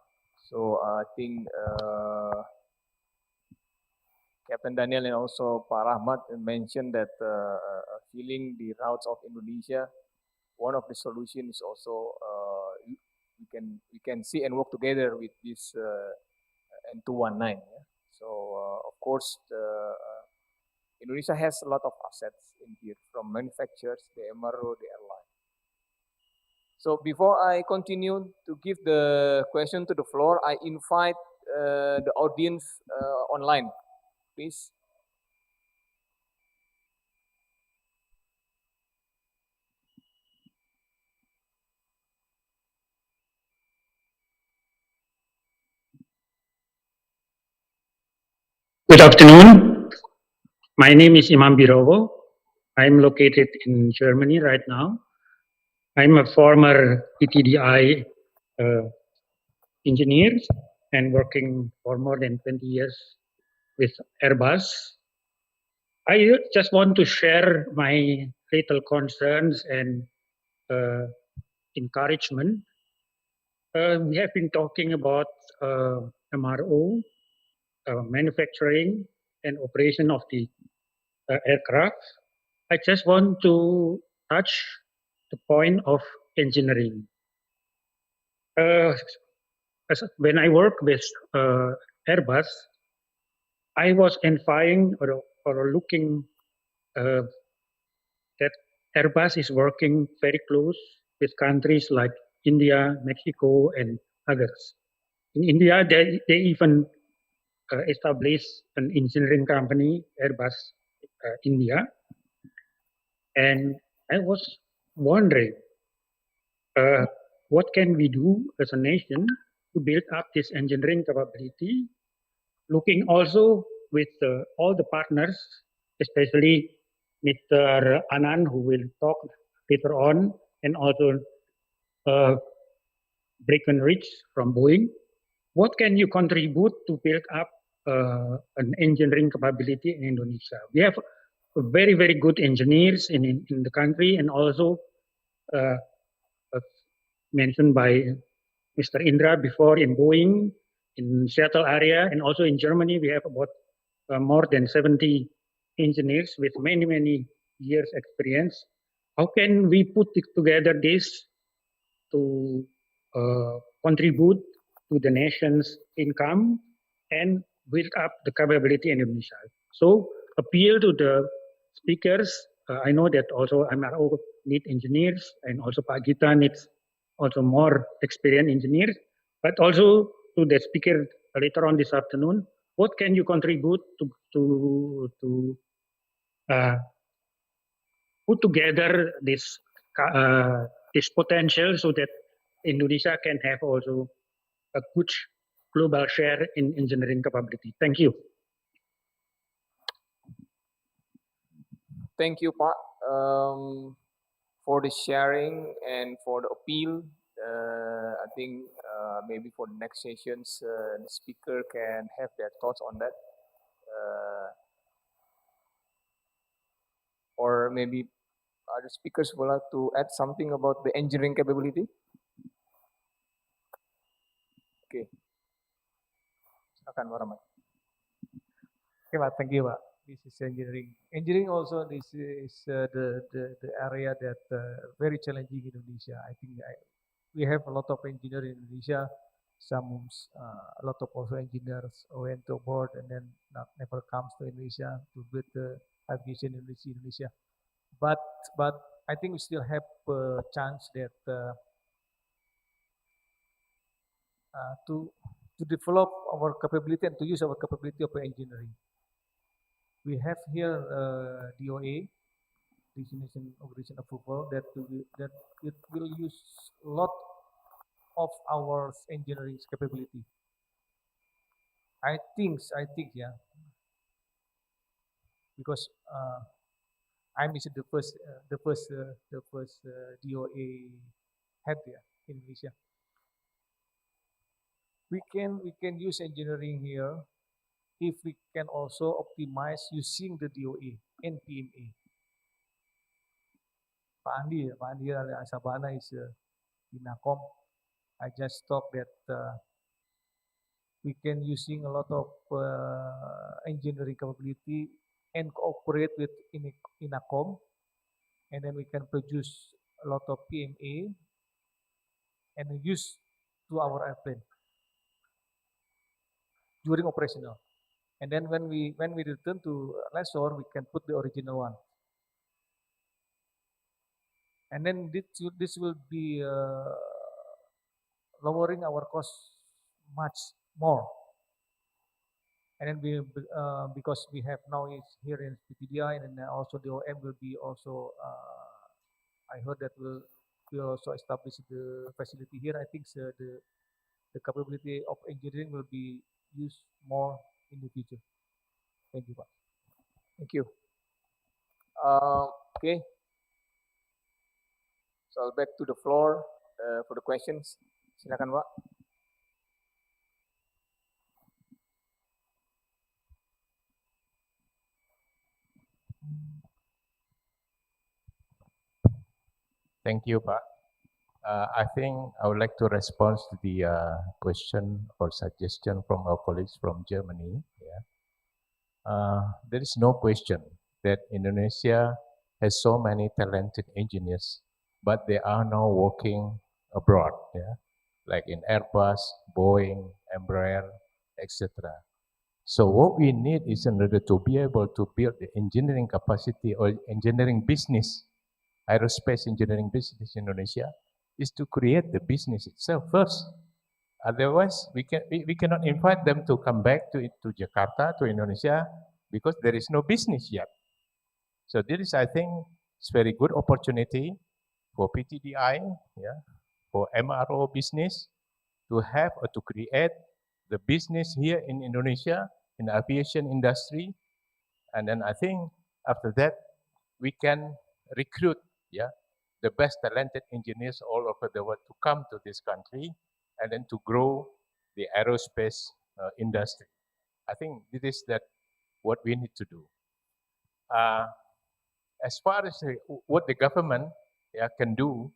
So I think Captain Daniel and also Pak Rahmat mentioned that filling the routes of Indonesia, one of the solutions is also we can see and work together with this N219. Yeah? So of course, Indonesia has a lot of assets in here, from manufacturers, the MRO, the airline. So before I continue to give the question to the floor, I invite the audience online, please. Good afternoon. My name is Imam Birowo. I'm located in Germany right now. I'm a former PTDI engineer and working for more than 20 years with Airbus. I just want to share my little concerns and encouragement We have been talking about MRO, manufacturing and operation of the aircraft. I just want to touch the point of engineering. When I work with Airbus, I was envying or looking that Airbus is working very close with countries like India, Mexico, and others. In India, they even established an engineering company, Airbus India. And I was wondering, what can we do as a nation to build up this engineering capability, looking also with all the partners, especially Mr. Anand, who will talk later on, and also Breckenridge from Boeing. What can you contribute to build up an engineering capability in Indonesia? We have very, very good engineers in the country, and also uh, mentioned by Mr. Indra before in Boeing, in Seattle area, and also in Germany, we have about more than 70 engineers with many, many years experience. How can we put together this to contribute to the nation's income and build up the capability in Indonesia? So appeal to the speakers. I know that also MRO need engineers, and also Pak Gita needs also more experienced engineers, but also to the speaker later on this afternoon, what can you contribute to put together this potential so that Indonesia can have also a good global share in engineering capability? Thank you. Thank you, Pak, for the sharing and for the appeal. I think maybe for the next sessions, the speaker can have their thoughts on that. Or maybe other speakers would like to add something about the engineering capability. Okay. Silakan, Pak Rahmat. Okay, Pak. Thank you, Pak. This is engineering. Engineering also this is the area that very challenging in Indonesia. I think we have a lot of engineers in Indonesia. Some a lot of also engineers went to abroad and then never comes to Indonesia to build the aviation industry in Indonesia. But I think we still have a chance that to develop our capability and to use our capability of engineering. We have here DOA, Destination Operation Approval, that it will use a lot of our engineering capability. I think, yeah, because I'm the first DOA head there in Indonesia. We can use engineering here if we can also optimize using the DOA and PMA. Pak Andi Sabana is in NACOM. I just talked that we can using a lot of engineering capability and cooperate with INACOM, and then we can produce a lot of PMA and use to our airplane during operational. And then when we return to lessor, we can put the original one. And then this will be lowering our cost much more. And then because we have now is here in PTDI, and then also the OM will be also. I heard that will also establish the facility here. I think the capability of engineering will be used more in the future. Thank you, Pak. Thank you. Okay. So I'll back to the floor for the questions. Silakan, Pak. Thank you, Pak. I think I would like to respond to the question or suggestion from our colleagues from Germany. Yeah. There is no question that Indonesia has so many talented engineers, but they are now working abroad, yeah, like in Airbus, Boeing, Embraer, etc. So what we need is in order to be able to build the engineering capacity or engineering business, aerospace engineering business in Indonesia, is to create the business itself first. Otherwise, we cannot invite them to come back to Jakarta, to Indonesia, because there is no business yet. So this is, I think, it's very good opportunity for PTDI, yeah, for MRO business to have or to create the business here in Indonesia in the aviation industry. And then I think after that, we can recruit, yeah, the best talented engineers all over the world to come to this country and then to grow the aerospace industry. I think this is what we need to do. As far as what the government, yeah, can do,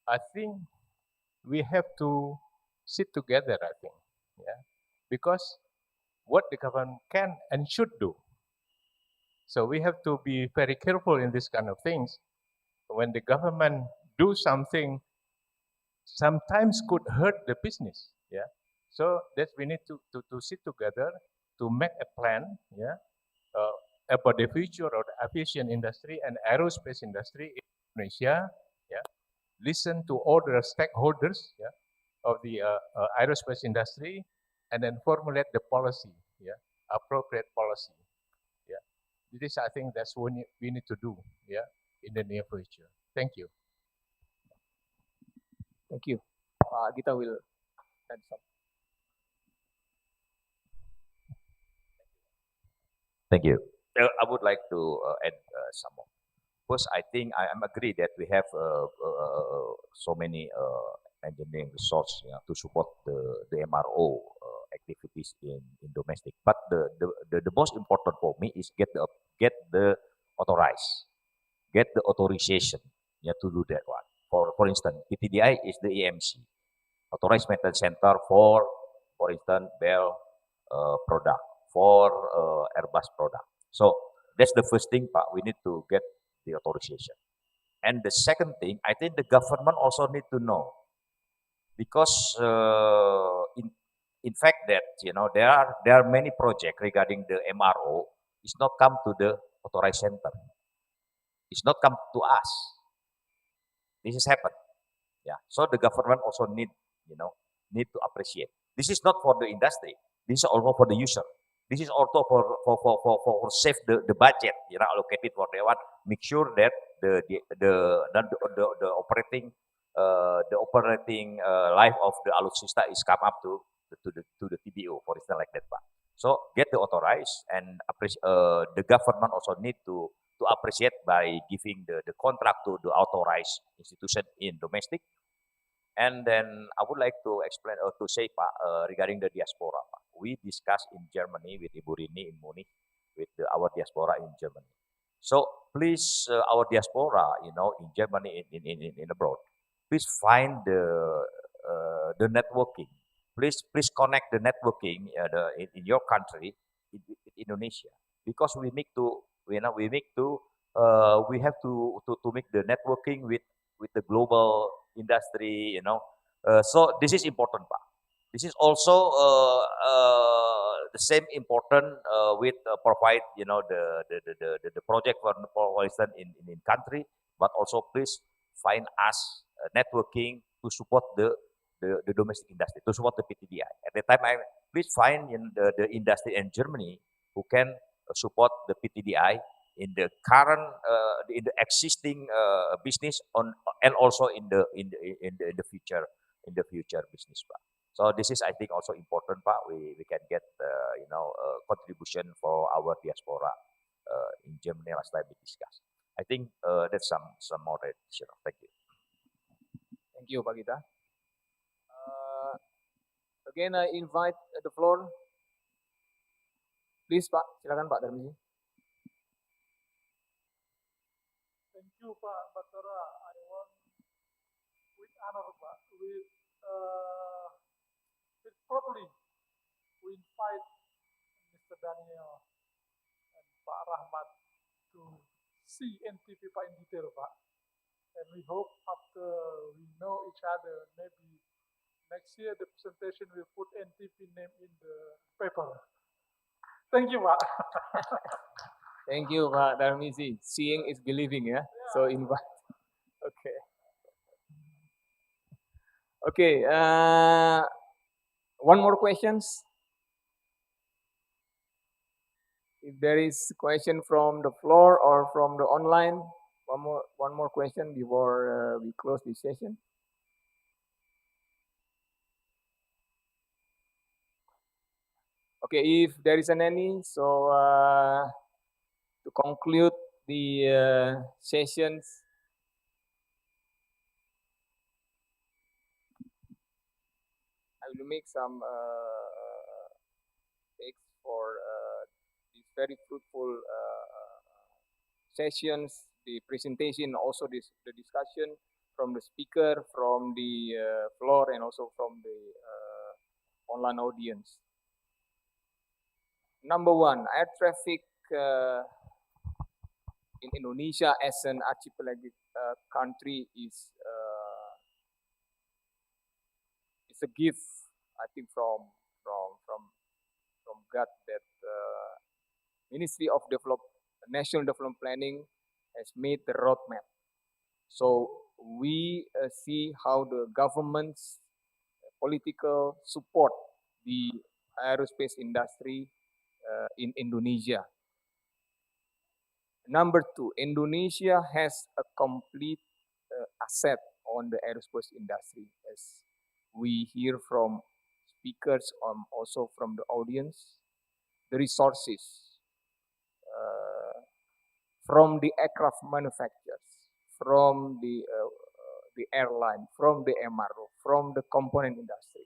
I think we have to sit together, I think, yeah, because what the government can and should do. So we have to be very careful in this kind of things. When the government do something, sometimes could hurt the business, yeah. So that we need to sit together to make a plan, yeah, about the future of the aviation industry and aerospace industry in Indonesia, yeah. Listen to all the stakeholders, yeah, of the aerospace industry, and then formulate the policy, yeah, appropriate policy, yeah. This, I think, that's what we need to do, yeah, in the near future. Thank you. Thank you. Gita will add some. Thank you. I would like to add some more. First, I think I am agree that we have so many engineering resource, you know, to support the MRO activities in domestic. But the most important for me is get the authorization, yeah, to do that one. For instance, PTDI is the EMC, authorized maintenance center for instance, Bell product, for Airbus product. So that's the first thing, Pak. We need to get the authorization. And the second thing, I think the government also need to know, because in fact that, you know, there are many projects regarding the MRO. It's not come to the authorized center. It's not come to us. This has happened. Yeah. So the government also need to appreciate. This is not for the industry. This is also for the user. This is also for save the budget, you know, allocated for the one. Make sure that the operating life of the alutsista is come up to the TBO, for instance, like that, Pak. So get the authorized, and the government also need to appreciate by giving the contract to the authorized institution in domestic. And then I would like to explain or to say, Pak, regarding the diaspora, Pak. We discussed in Germany with Ibu Rini in Munich with our diaspora in Germany. So please, our diaspora, you know, in Germany, in abroad, please find the networking. Please connect the networking in your country, in Indonesia, because we have to make the networking with the global industry, you know. So this is important, Pak. This is also the same important with provide, you know, the project for instance in country, but also please find us networking to support the domestic industry, to support the PTDI. At the time, please find in the industry in Germany who can support the PTDI in the current in the existing business and also in the future business, Pak. So this is, I think, also important, Pak. We can get contribution for our diaspora in Germany, last time we discussed. I think that's some more additional. Thank you. Thank you, Pak Gita. Again, I invite the floor. Please, Pak. Silakan, Pak Darmiji. Thank you, Pak Batara. I want, with honor, Pak, with probably we invite Mr. Daniel and Pak Rahmat to see NTP Pak in detail, Pak. And we hope after we know each other, maybe next year the presentation will put NTP name in the paper. Thank you, Pak. Thank you, Pak Darmizi. Seeing is believing, ya. So invite. Okay. Okay. One more questions. If there is question from the floor or from the online, one more question before we close this session. Okay, if there isn't any, so to conclude the sessions, I will make some takes for these very fruitful sessions, the presentation, also the discussion from the speaker, from the floor, and also from the online audience. Number one, air traffic in Indonesia as an archipelagic country is a gift, I think, from God, that Ministry of National Development Planning has made the roadmap. So we see how the government's political support the aerospace industry in Indonesia. Number two, Indonesia has a complete asset on the aerospace industry, as we hear from speakers, also from the audience. The resources from the aircraft manufacturers, from the airline, from the MRO, from the component industry.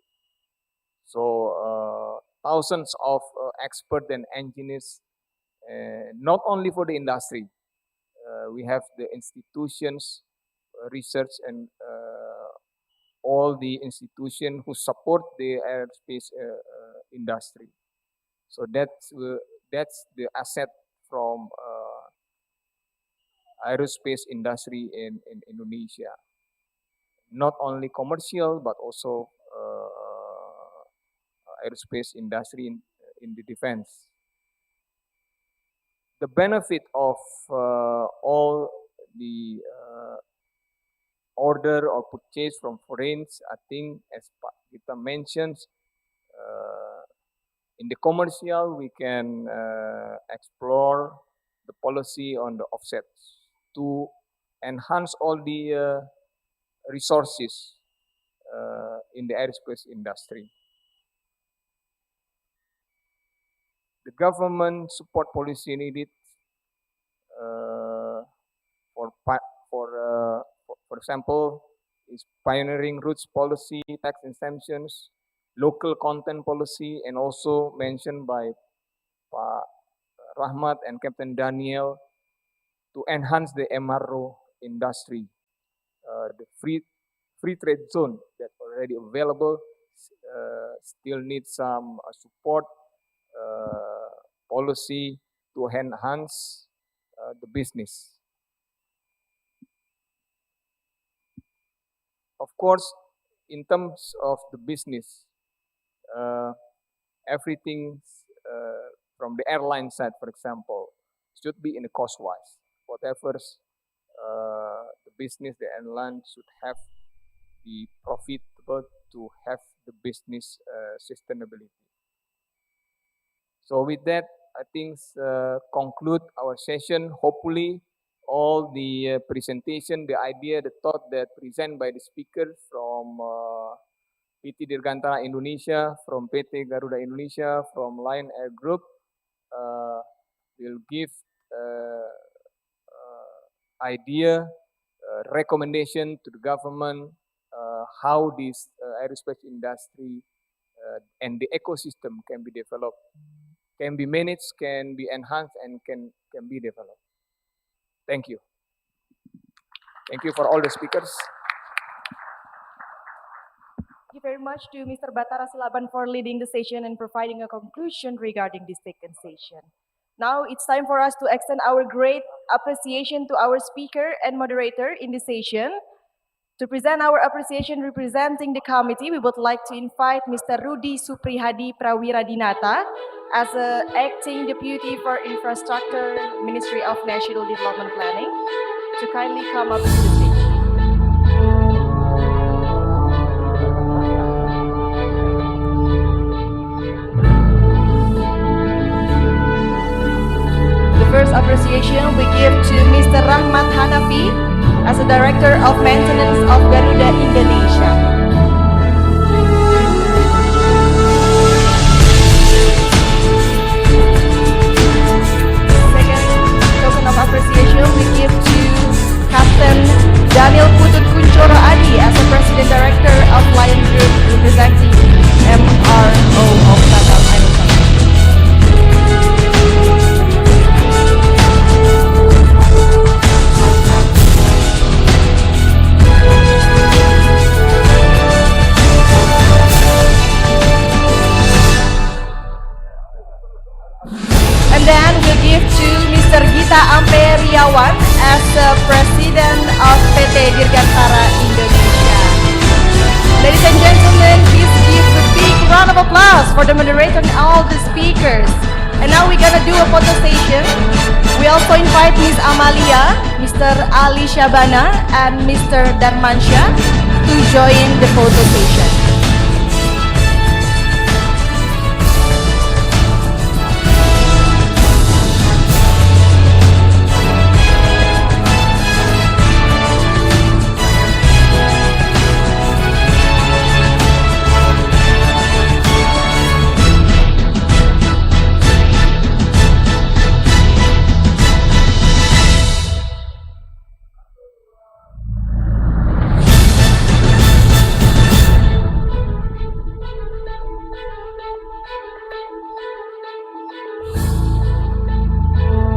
So thousands of experts and engineers, not only for the industry. We have the institutions, research, and all the institutions who support the aerospace industry. So that's the asset from aerospace industry in Indonesia. Not only commercial, but also aerospace industry in the defense. The benefit of all the order or purchase from foreigners, I think, as Pak Gita mentioned, in the commercial, we can explore the policy on the offsets to enhance all the resources in the aerospace industry. The government support policy needed for example, is pioneering routes policy, tax exemptions, local content policy, and also mentioned by Pak Rahmat and Captain Daniel, to enhance the MRO industry. The free trade zone that already available still needs some support policy to enhance the business. Of course, in terms of the business, everything from the airline side, for example, should be in a cost-wise. Whatever the business, the airline should have the profitable to have the business sustainability. So with that, I think conclude our session. Hopefully, all the presentation, the idea, the thought that presented by the speakers from PT Dirgantara Indonesia, from PT Garuda Indonesia, from Lion Air Group, will give idea, recommendation to the government how this aerospace industry and the ecosystem can be developed, can be managed, can be enhanced, and can be developed. Thank you. Thank you for all the speakers. Thank you very much to Mr. Batara Silaban for leading the session and providing a conclusion regarding this second session. Now it's time for us to extend our great appreciation to our speaker and moderator in this session. To present our appreciation representing the committee, we would like to invite Mr. Rudi Suprihadi Prawiradinata as Acting Deputy for Infrastructure, Ministry of National Development Planning, to kindly come up to the stage. The first appreciation we give to Mr. Rahmat Hanafi as the Director of Maintenance of Garuda Indonesia. Second token of appreciation we give to Captain Daniel Putut Kunchoro Adi as the President Director of Lion Group representing MRO of Batam Aerospace. And then we'll give to Mr. Gita Amperiawan as the President of PT Dirgantara Indonesia. Ladies and gentlemen, please give a big round of applause for the moderator and all the speakers. And now we're gonna do a photo session. We also invite Ms. Amalia, Mr. Ali Shabana, and Mr. Darmansha to join the photo session.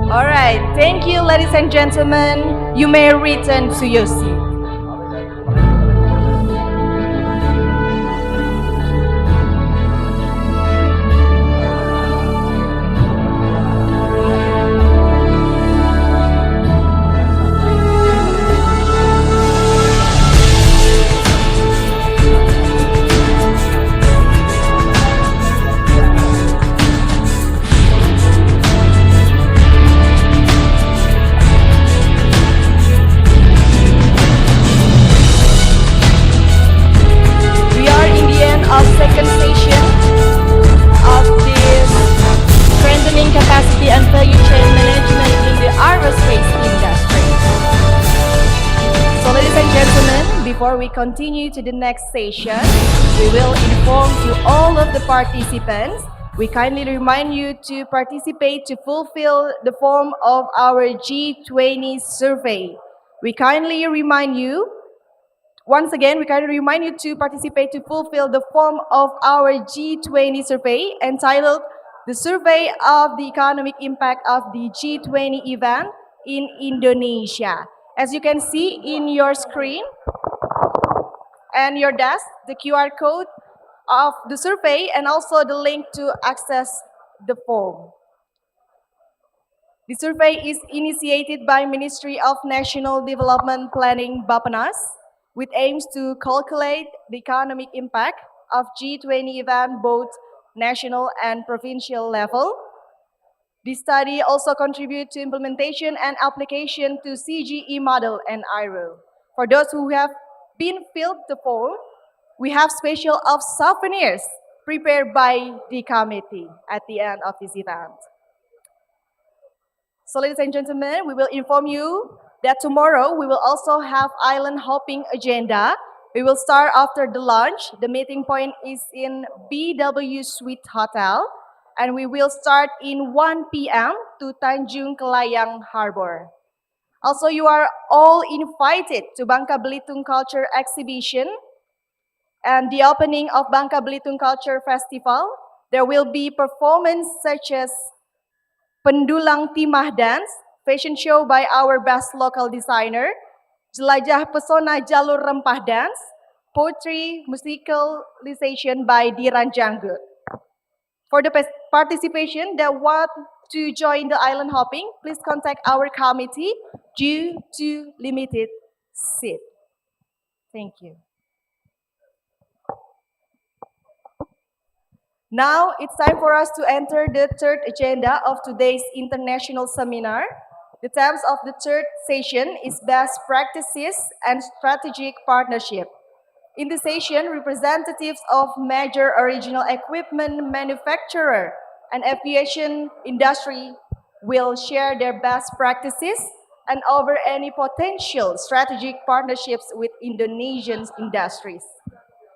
All right, thank you, ladies and gentlemen. You may return to your seat. Of second session of this strengthening capacity and value chain management in the aerospace industry. So ladies and gentlemen, before we continue to the next session, we will inform to all of the participants. We kindly remind you to participate to fulfill the form of our G20 survey. We kindly remind you Once again, we kindly remind you to participate to fulfill the form of our G20 survey entitled The Survey of the Economic Impact of the G20 Event in Indonesia. As you can see in your screen and your desk, the QR code of the survey and also the link to access the form. The survey is initiated by Ministry of National Development Planning Bappenas, with aims to calculate the economic impact of G20 event both national and provincial level. This study also contributes to implementation and application to CGE model and IRO. For those who have been filled the form, we have special of souvenirs prepared by the committee at the end of this event. So ladies and gentlemen, we will inform you that tomorrow we will also have island hopping agenda. We will start after the lunch. The meeting point is in BW Suite Hotel. And we will start in 1 p.m. to Tanjung Kelayang Harbor. Also, you are all invited to Bangka Belitung Culture Exhibition and the opening of Bangka Belitung Culture Festival. There will be performance such as Pendulang Timah Dance, fashion show by our best local designer, Jelajah Pesona Jalur Rempah Dance, poetry musicalization by Diran Janggut. For the participation that want to join the island hopping, please contact our committee due to limited seat. Thank you. Now it's time for us to enter the third agenda of today's international seminar. The themes of the third session is best practices and strategic partnership. In the session, representatives of major original equipment manufacturer and aviation industry will share their best practices and over any potential strategic partnerships with Indonesian industries.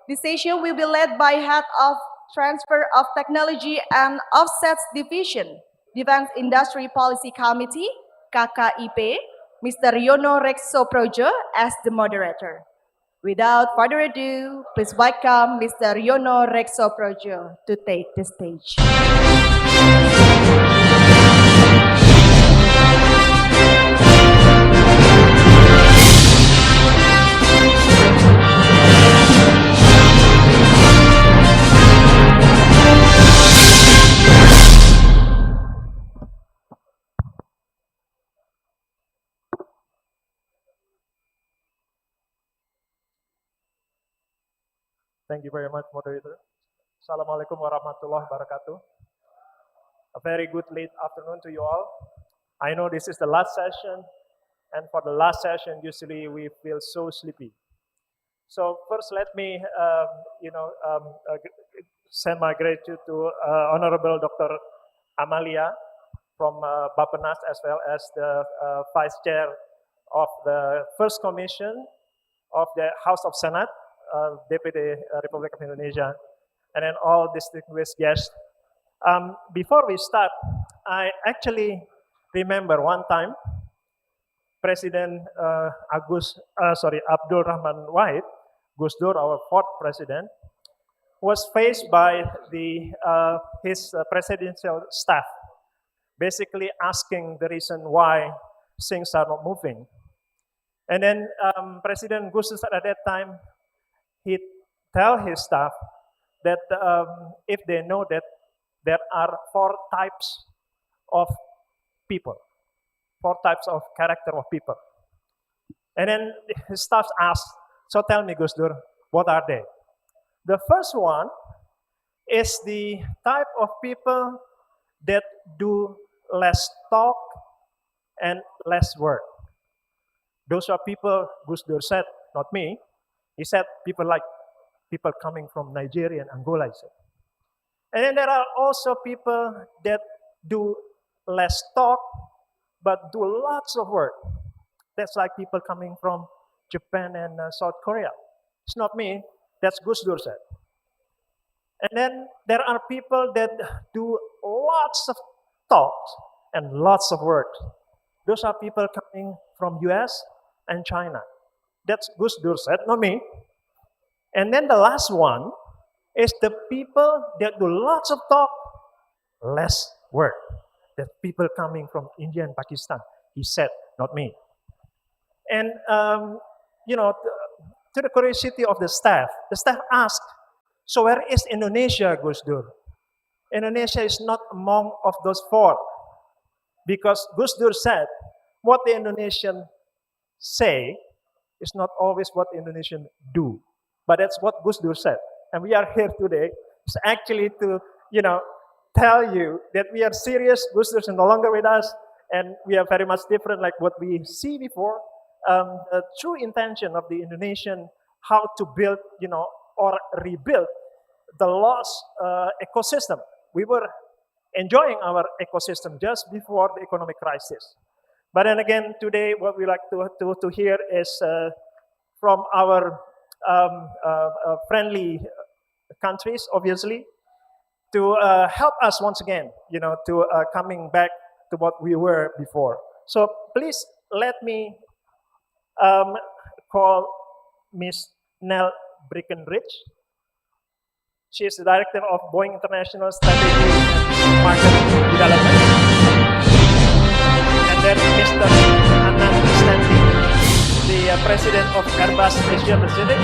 This session will be led by Head of Transfer of Technology and Offsets Division, Defense Industry Policy Committee, KKIP, Mr. Yono Reksoprojo as the moderator. Without further ado, please welcome Mr. Yono Reksoprojo to take the stage. Thank you very much, moderator. Assalamualaikum warahmatullahi wabarakatuh. A very good late afternoon to you all. I know this is the last session, and for the last session, usually we feel so sleepy. So first, let me, send my gratitude to Honorable Dr. Amalia from Bappenas, as well as the Vice Chair of the First Commission of the House of Senate, Deputy Republic of Indonesia, and then all distinguished guests. Before we start, I actually remember one time President Abdul Rahman Wahid, Gus Dur, our fourth president, was faced by his presidential staff, basically asking the reason why things are not moving. And then President Gus Dur at that time, he tell his staff that if they know that there are 4 types of people, 4 types of character of people. And then his staff asked, so tell me, Gus Dur, what are they? The first one is the type of people that do less talk and less work. Those are people, Gus Dur said, not me. He said people like people coming from Nigeria and Angola, he said. And then there are also people that do less talk, but do lots of work. That's like people coming from Japan and South Korea. It's not me, that's Gus Dur said. And then there are people that do lots of talks and lots of work. Those are people coming from US and China. That's Gus Dur said, not me. And then the last one is the people that do lots of talk, less work. That people coming from India and Pakistan. He said, not me. And, to the curiosity of the staff asked, so where is Indonesia, Gus Dur? Indonesia is not among of those 4. Because Gus Dur said, what the Indonesian say is not always what the Indonesian do. But that's what Gus Dur said. And we are here today is actually to, tell you that we are serious. Gus Dur is no longer with us, and we are very much different like what we see before. The true intention of the Indonesian, how to build, or rebuild the lost ecosystem. We were enjoying our ecosystem just before the economic crisis. But then again, today, what we like to hear is from our friendly countries, obviously, to help us once again, to coming back to what we were before. So please let me call Miss Nell Brickenridge. She is the director of Boeing International Strategy and Market Development. And then Mr. Anand Stanley, the President of Airbus Asia Pacific,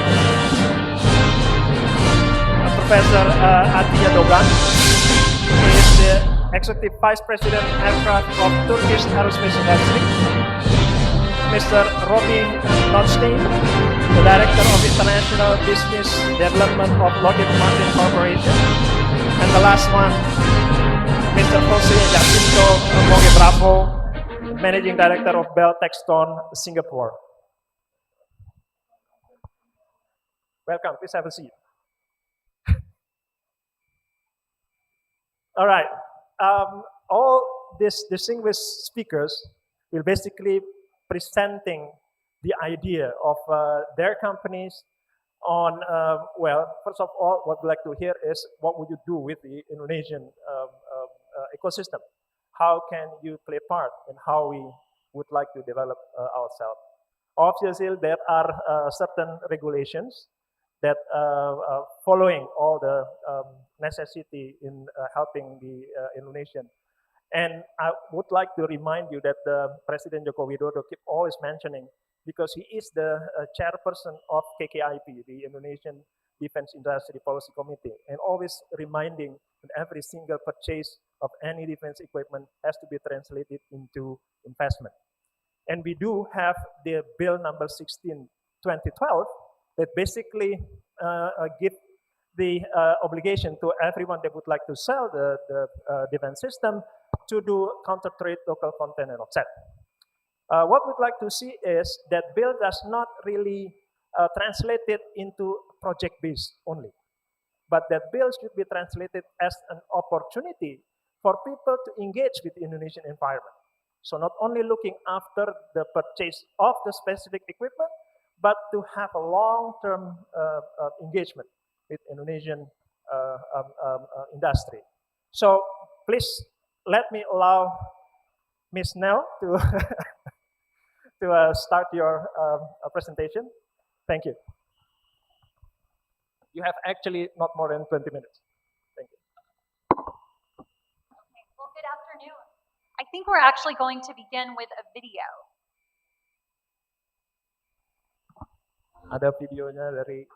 Professor Atiya Dogan, who is the Executive Vice President Aircraft of Turkish Aerospace Industry, Mr. Robi Notstein, the Director of International Business Development of Lockheed Martin Corporation, and the last one, Mr. Jose Jacinto Moge Bravo, Managing Director of Bell Textron Singapore. Welcome, please have a seat. All right, all these distinguished speakers will basically presenting the idea of their companies on, well, first of all, what we'd like to hear is what would you do with the Indonesian ecosystem? How can you play part in how we would like to develop ourselves? Obviously, there are certain regulations that following all the necessity in helping the Indonesian. And I would like to remind you that President Joko Widodo keep always mentioning, because he is the chairperson of KKIP, the Indonesian Defense Industry Policy Committee, and always reminding that every single purchase of any defense equipment has to be translated into investment. And we do have the Bill number 16, 2012, that basically give the obligation to everyone that would like to sell the defense system to do counter trade, local content, and offset. What we'd like to see is that bill does not really translate it into project-based only, but that bill should be translated as an opportunity for people to engage with the Indonesian environment. So not only looking after the purchase of the specific equipment, but to have a long-term engagement with Indonesian industry. So please let me allow Ms. Nell to to start your presentation. Thank you. You have actually not more than 20 minutes. Thank you. Okay, well, good afternoon. I think we're actually going to begin with a video. Ada videonya dari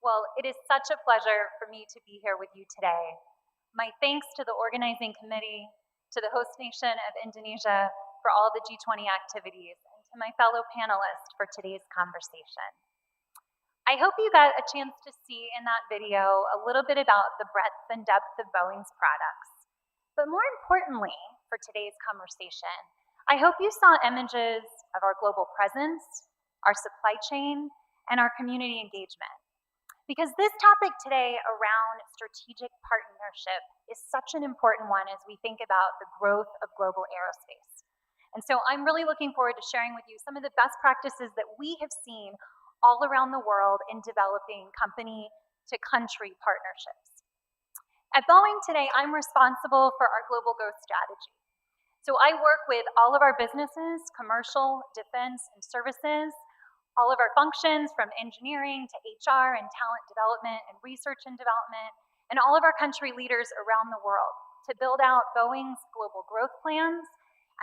Well, it is such a pleasure for me to be here with you today. My thanks to the organizing committee, to the host nation of Indonesia for all the G20 activities, and to my fellow panelists for today's conversation. I hope you got a chance to see in that video a little bit about the breadth and depth of Boeing's products. But more importantly, for today's conversation, I hope you saw images of our global presence, our supply chain, and our community engagement. Because this topic today around strategic partnership is such an important one as we think about the growth of global aerospace. And so I'm really looking forward to sharing with you some of the best practices that we have seen all around the world in developing company-to-country partnerships. At Boeing today, I'm responsible for our global growth strategy. So I work with all of our businesses, commercial, defense, and services, all of our functions from engineering to HR and talent development and research and development, and all of our country leaders around the world to build out Boeing's global growth plans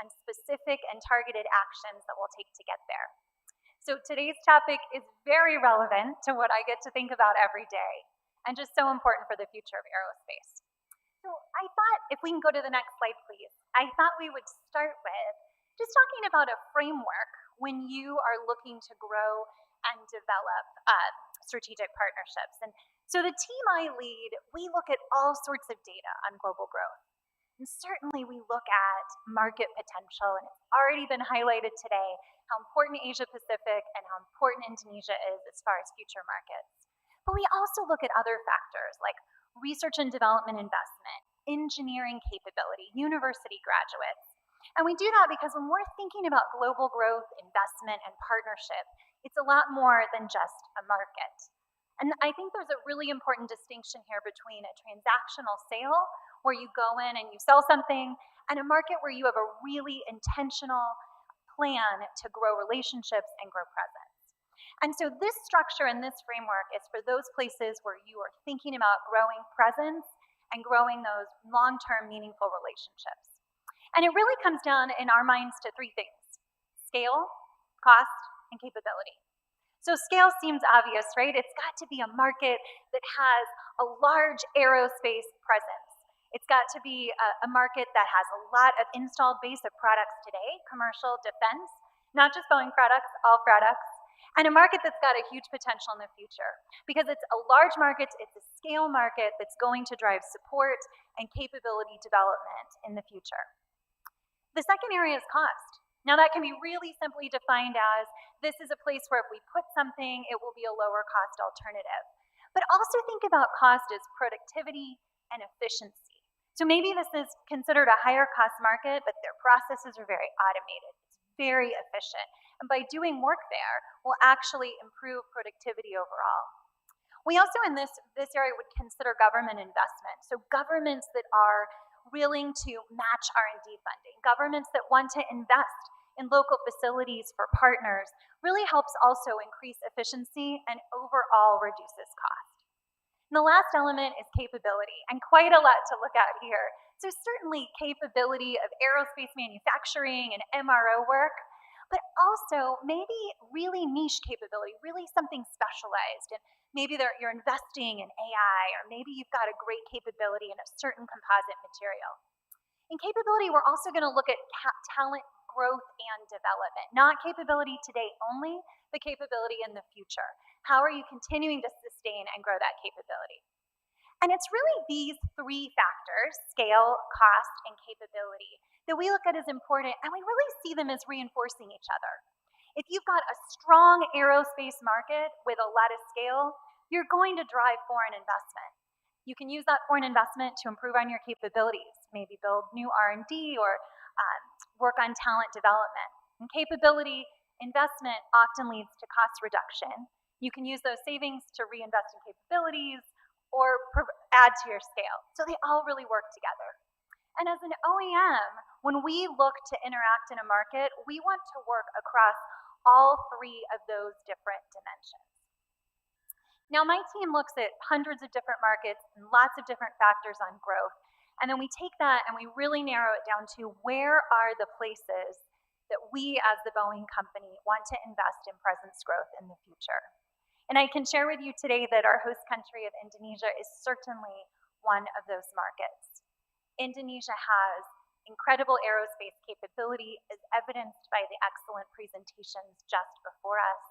and specific and targeted actions that we'll take to get there. So today's topic is very relevant to what I get to think about every day and just so important for the future of aerospace. So I thought, if we can go to the next slide, please, I thought we would start with just talking about a framework when you are looking to grow and develop strategic partnerships. And so the team I lead, we look at all sorts of data on global growth. And certainly we look at market potential, and it's already been highlighted today how important Asia Pacific and how important Indonesia is as far as future markets. But we also look at other factors like research and development investment, engineering capability, university graduates. And we do that because when we're thinking about global growth, investment, and partnership, it's a lot more than just a market. And I think there's a really important distinction here between a transactional sale, where you go in and you sell something, and a market where you have a really intentional plan to grow relationships and grow presence. And so this structure and this framework is for those places where you are thinking about growing presence and growing those long-term meaningful relationships. And it really comes down in our minds to three things: scale, cost, and capability. So scale seems obvious, right? It's got to be a market that has a large aerospace presence. It's got to be a market that has a lot of installed base of products today, commercial, defense, not just Boeing products, all products, and a market that's got a huge potential in the future. Because it's a large market, it's a scale market that's going to drive support and capability development in the future. The second area is cost. Now that can be really simply defined as, this is a place where if we put something, it will be a lower cost alternative. But also think about cost as productivity and efficiency. So maybe this is considered a higher cost market, but their processes are very automated. It's very efficient. And by doing work there, we'll actually improve productivity overall. We also in this area would consider government investment. So governments that are willing to match R&D funding, governments that want to invest in local facilities for partners, really helps also increase efficiency and overall reduces cost. And the last element is capability, and quite a lot to look at here. So certainly capability of aerospace manufacturing and MRO work, but also maybe really niche capability, really something specialized. And maybe you're investing in AI, or maybe you've got a great capability in a certain composite material. In capability, we're also going to look at talent growth and development, not capability today only, but capability in the future. How are you continuing to sustain and grow that capability? And it's really these three factors, scale, cost, and capability, that we look at as important, and we really see them as reinforcing each other. If you've got a strong aerospace market with a lot of scale, you're going to drive foreign investment. You can use that foreign investment to improve on your capabilities, maybe build new R&D or work on talent development. And capability investment often leads to cost reduction. You can use those savings to reinvest in capabilities or add to your scale. So they all really work together. And as an OEM, when we look to interact in a market, we want to work across all three of those different dimensions. Now, my team looks at hundreds of different markets and lots of different factors on growth. And then we take that and we really narrow it down to, where are the places that we as the Boeing company want to invest in presence growth in the future. And I can share with you today that our host country of Indonesia is certainly one of those markets. Indonesia has incredible aerospace capability, as evidenced by the excellent presentations just before us.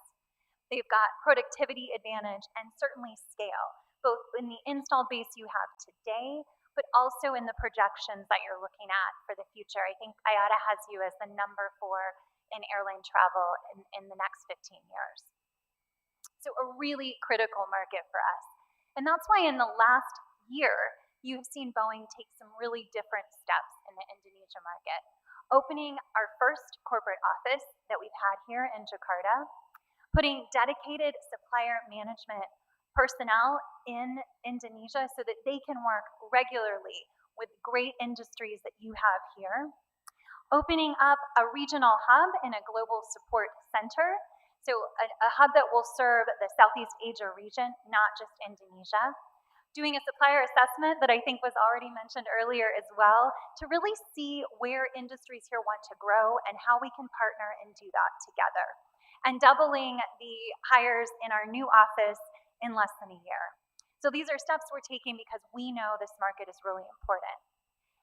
They've got productivity advantage and certainly scale, both in the installed base you have today, but also in the projections that you're looking at for the future. I think IATA has you as the #4 in airline travel in the next 15 years. So a really critical market for us. And that's why in the last year, you've seen Boeing take some really different steps in the Indonesia market. Opening our first corporate office that we've had here in Jakarta, putting dedicated supplier management personnel in Indonesia so that they can work regularly with great industries that you have here. opening up a regional hub and a global support center, so a hub that will serve the Southeast Asia region, not just Indonesia. Doing a supplier assessment that I think was already mentioned earlier as well, to really see where industries here want to grow and how we can partner and do that together. And doubling the hires in our new office in less than a year. So these are steps we're taking because we know this market is really important.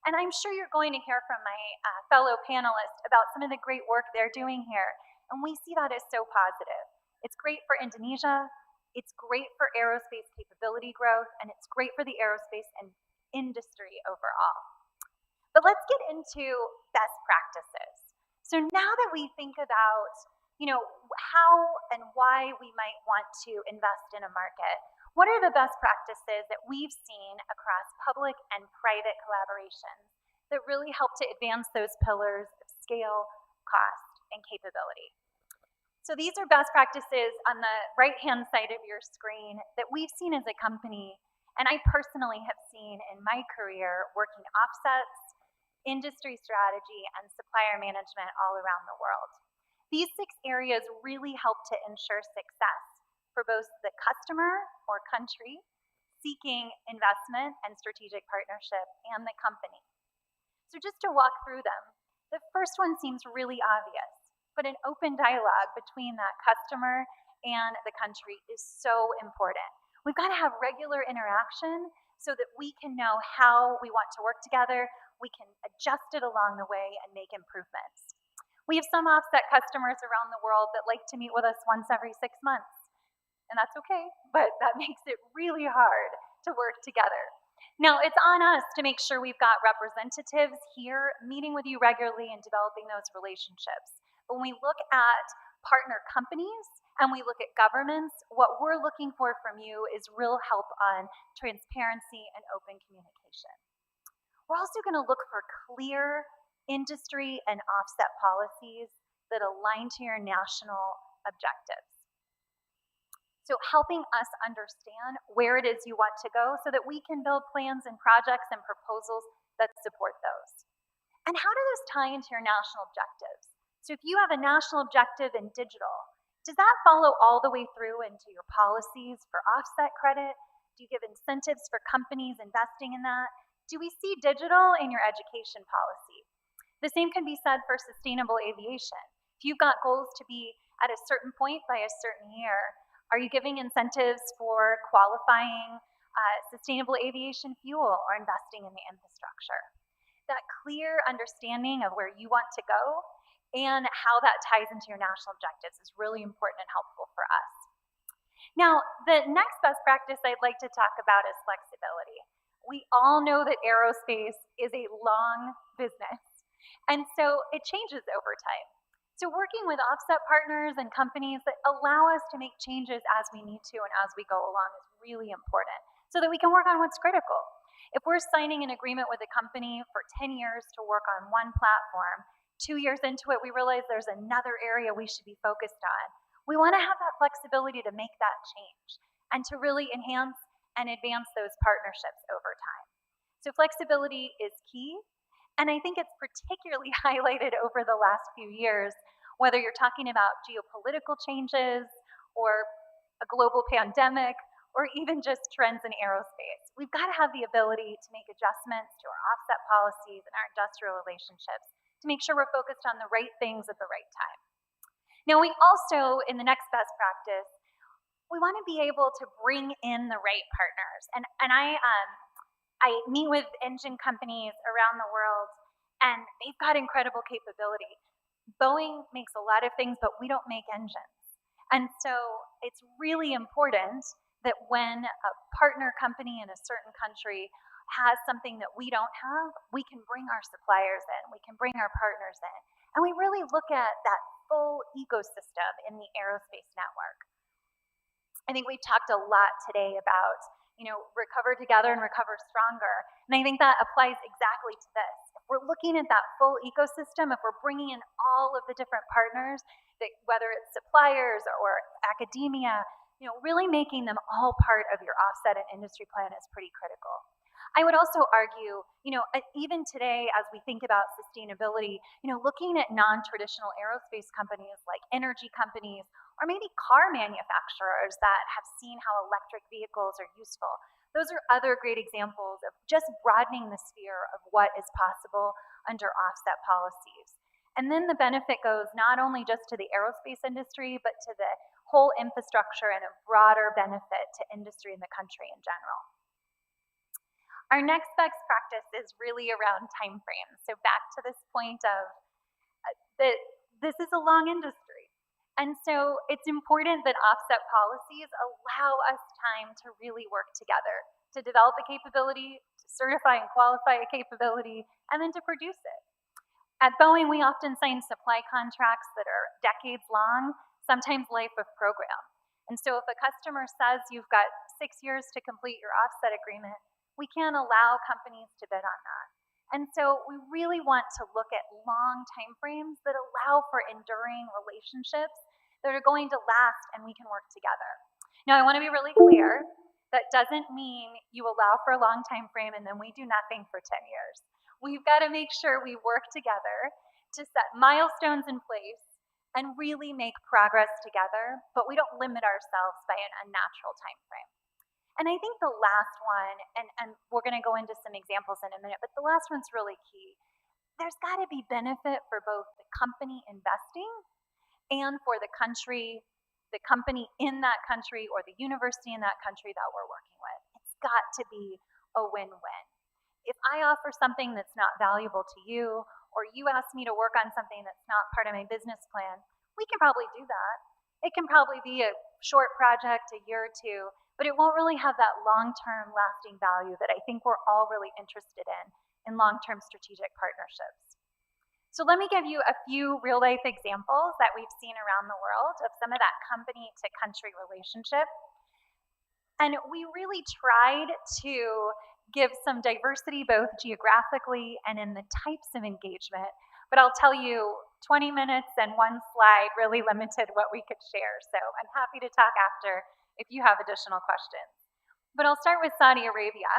And I'm sure you're going to hear from my fellow panelists about some of the great work they're doing here. And we see that as so positive. It's great for Indonesia, it's great for aerospace capability growth, and it's great for the aerospace and industry overall. But let's get into best practices. So now that we think about, how and why we might want to invest in a market, what are the best practices that we've seen across public and private collaborations that really help to advance those pillars of scale, cost, and capability? So these are best practices on the right-hand side of your screen that we've seen as a company, and I personally have seen in my career working offsets, industry strategy, and supplier management all around the world. These 6 areas really help to ensure success for both the customer or country seeking investment and strategic partnership and the company. So just to walk through them, the first one seems really obvious, but an open dialogue between that customer and the country is so important. We've got to have regular interaction so that we can know how we want to work together, we can adjust it along the way and make improvements. We have some offset customers around the world that like to meet with us once every 6 months, and that's okay, but that makes it really hard to work together. Now, it's on us to make sure we've got representatives here meeting with you regularly and developing those relationships. When we look at partner companies and we look at governments, what we're looking for from you is real help on transparency and open communication. We're also going to look for clear industry and offset policies that align to your national objectives. So helping us understand where it is you want to go so that we can build plans and projects and proposals that support those. And how do those tie into your national objectives? So if you have a national objective in digital, does that follow all the way through into your policies for offset credit? Do you give incentives for companies investing in that? Do we see digital in your education policy? The same can be said for sustainable aviation. If you've got goals to be at a certain point by a certain year, are you giving incentives for qualifying sustainable aviation fuel or investing in the infrastructure? That clear understanding of where you want to go and how that ties into your national objectives is really important and helpful for us. Now, the next best practice I'd like to talk about is flexibility. We all know that aerospace is a long business, and so it changes over time. So working with offset partners and companies that allow us to make changes as we need to and as we go along is really important so that we can work on what's critical. If we're signing an agreement with a company for 10 years to work on one platform, 2 years into it, we realize there's another area we should be focused on. We want to have that flexibility to make that change and to really enhance and advance those partnerships over time. So flexibility is key, and I think it's particularly highlighted over the last few years, whether you're talking about geopolitical changes or a global pandemic or even just trends in aerospace. We've got to have the ability to make adjustments to our offset policies and our industrial relationships to make sure we're focused on the right things at the right time. Now, we also, in the next best practice, we want to be able to bring in the right partners. And I meet with engine companies around the world, and they've got incredible capability. Boeing makes a lot of things, but we don't make engines. And so it's really important that when a partner company in a certain country has something that we don't have, we can bring our suppliers in, we can bring our partners in. And we really look at that full ecosystem in the aerospace network. I think we've talked a lot today about, recover together and recover stronger. And I think that applies exactly to this. If we're looking at that full ecosystem, if we're bringing in all of the different partners, that whether it's suppliers or academia, really making them all part of your offset and industry plan is pretty critical. I would also argue, even today as we think about sustainability, looking at non-traditional aerospace companies like energy companies or maybe car manufacturers that have seen how electric vehicles are useful. Those are other great examples of just broadening the sphere of what is possible under offset policies. And then the benefit goes not only just to the aerospace industry, but to the whole infrastructure and a broader benefit to industry in the country in general. Our next best practice is really around timeframes. So back to this point of that this is a long industry. And so it's important that offset policies allow us time to really work together, to develop a capability, to certify and qualify a capability, and then to produce it. At Boeing, we often sign supply contracts that are decades long, sometimes life of program. And so if a customer says you've got 6 years to complete your offset agreement, we can't allow companies to bid on that. And so we really want to look at long timeframes that allow for enduring relationships that are going to last and we can work together. Now, I want to be really clear. That doesn't mean you allow for a long time frame and then we do nothing for 10 years. We've got to make sure we work together to set milestones in place and really make progress together, but we don't limit ourselves by an unnatural time frame. And I think the last one, and we're going to go into some examples in a minute, but the last one's really key. There's got to be benefit for both the company investing and for the country, the company in that country, or the university in that country that we're working with. It's got to be a win-win. If I offer something that's not valuable to you, or you ask me to work on something that's not part of my business plan, we can probably do that. It can probably be a short project, a year or two, but it won't really have that long-term lasting value that I think we're all really interested in long-term strategic partnerships. So let me give you a few real-life examples that we've seen around the world of some of that company-to-country relationship. And we really tried to give some diversity both geographically and in the types of engagement. But I'll tell you, 20 minutes and one slide really limited what we could share. So I'm happy to talk after if you have additional questions. But I'll start with Saudi Arabia,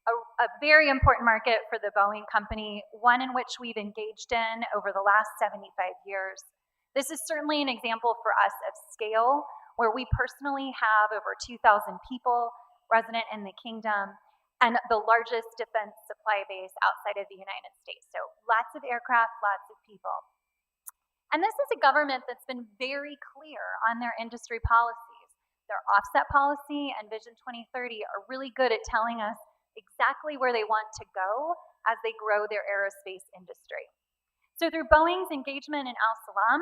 a very important market for the Boeing company, one in which we've engaged in over the last 75 years. This is certainly an example for us of scale, where we personally have over 2,000 people resident in the kingdom and the largest defense supply base outside of the United States. So lots of aircraft, lots of people. And this is a government that's been very clear on their industry policies. Their offset policy and Vision 2030 are really good at telling us exactly where they want to go as they grow their aerospace industry. So through Boeing's engagement in Al Salam,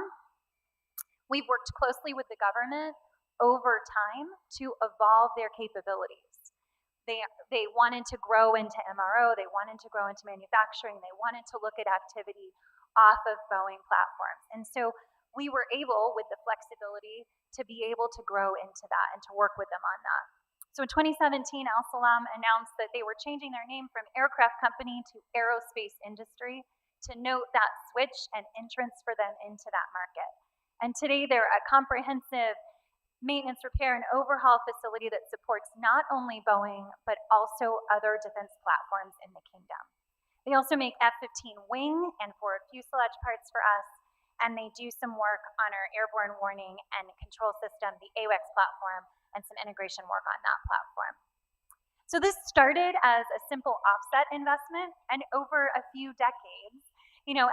we've worked closely with the government over time to evolve their capabilities. They wanted to grow into MRO, they wanted to grow into manufacturing, they wanted to look at activity off of Boeing platforms. And so we were able, with the flexibility, to be able to grow into that and to work with them on that. So in 2017, Al Salam announced that they were changing their name from aircraft company to aerospace industry to note that switch and entrance for them into that market. And today they're a comprehensive maintenance, repair, and overhaul facility that supports not only Boeing, but also other defense platforms in the kingdom. They also make F-15 wing and forward fuselage parts for us, and they do some work on our airborne warning and control system, the AWACS platform, and some integration work on that platform. So this started as a simple offset investment, and over a few decades,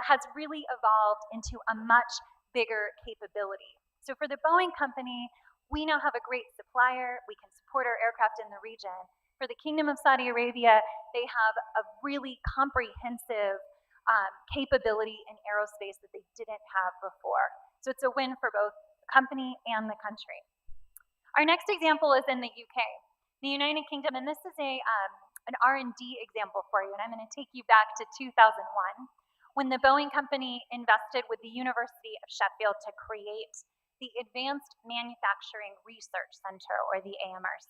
has really evolved into a much bigger capability. So for the Boeing company, we now have a great supplier. We can support our aircraft in the region. For the Kingdom of Saudi Arabia, they have a really comprehensive capability in aerospace that they didn't have before. So it's a win for both the company and the country. Our next example is in the UK, the United Kingdom, and this is an R&D example for you, and I'm going to take you back to 2001, when the Boeing company invested with the University of Sheffield to create the Advanced Manufacturing Research Center, or the AMRC.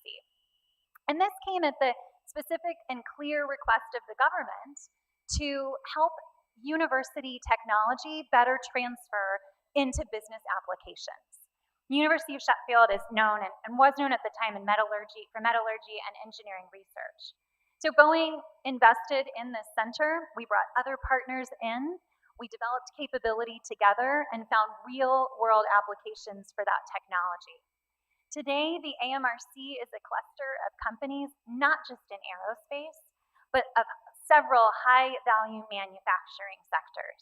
And this came at the specific and clear request of the government to help university technology better transfer into business applications. The University of Sheffield is known and was known at the time for metallurgy and engineering research. So Boeing invested in this center. We brought other partners in. We developed capability together and found real-world applications for that technology. Today, the AMRC is a cluster of companies, not just in aerospace, but of several high-value manufacturing sectors.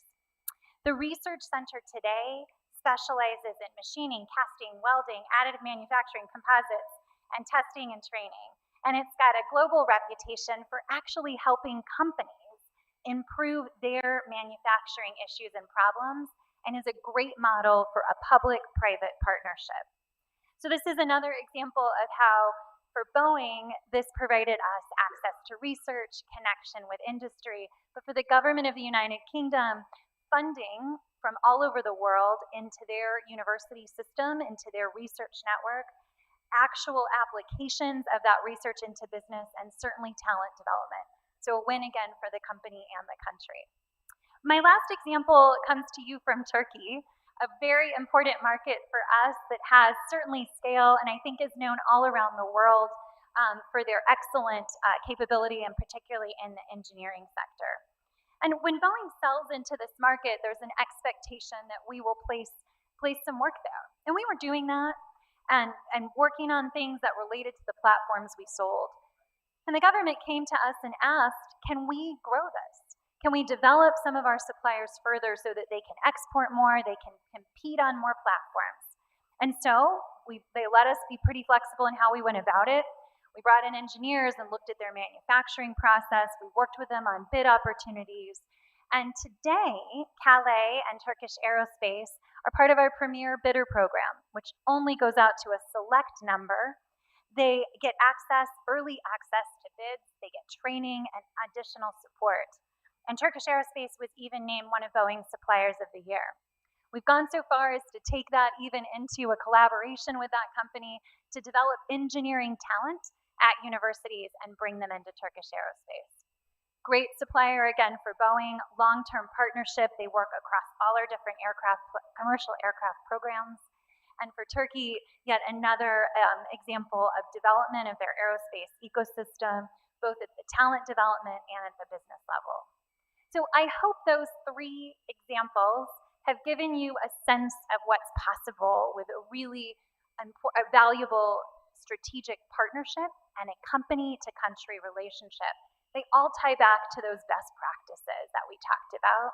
The research center today specializes in machining, casting, welding, additive manufacturing, composites, and testing and training. And it's got a global reputation for actually helping companies improve their manufacturing issues and problems, and is a great model for a public-private partnership. So this is another example of how, for Boeing, this provided us access to research, connection with industry, but for the government of the United Kingdom, funding from all over the world into their university system, into their research network, actual applications of that research into business, and certainly talent development. So a win again for the company and the country. My last example comes to you from Turkey, a very important market for us that has certainly scale and I think is known all around the world for their excellent capability, and particularly in the engineering sector. And when Boeing sells into this market, there's an expectation that we will place some work there. And we were doing that and working on things that related to the platforms we sold. And the government came to us and asked, can we grow this? Can we develop some of our suppliers further so that they can export more, they can compete on more platforms? And so they let us be pretty flexible in how we went about it. We brought in engineers and looked at their manufacturing process. We worked with them on bid opportunities. And today, Calais and Turkish Aerospace are part of our Premier Bidder program, which only goes out to a select number. They get early access to bids, they get training and additional support. And Turkish Aerospace was even named one of Boeing's Suppliers of the Year. We've gone so far as to take that even into a collaboration with that company to develop engineering talent at universities and bring them into Turkish Aerospace. Great supplier again for Boeing, long-term partnership. They work across all our different commercial aircraft programs. And for Turkey, yet another example of development of their aerospace ecosystem, both at the talent development and at the business level. So I hope those three examples have given you a sense of what's possible with a really valuable strategic partnership and a company-to-country relationship. They all tie back to those best practices that we talked about,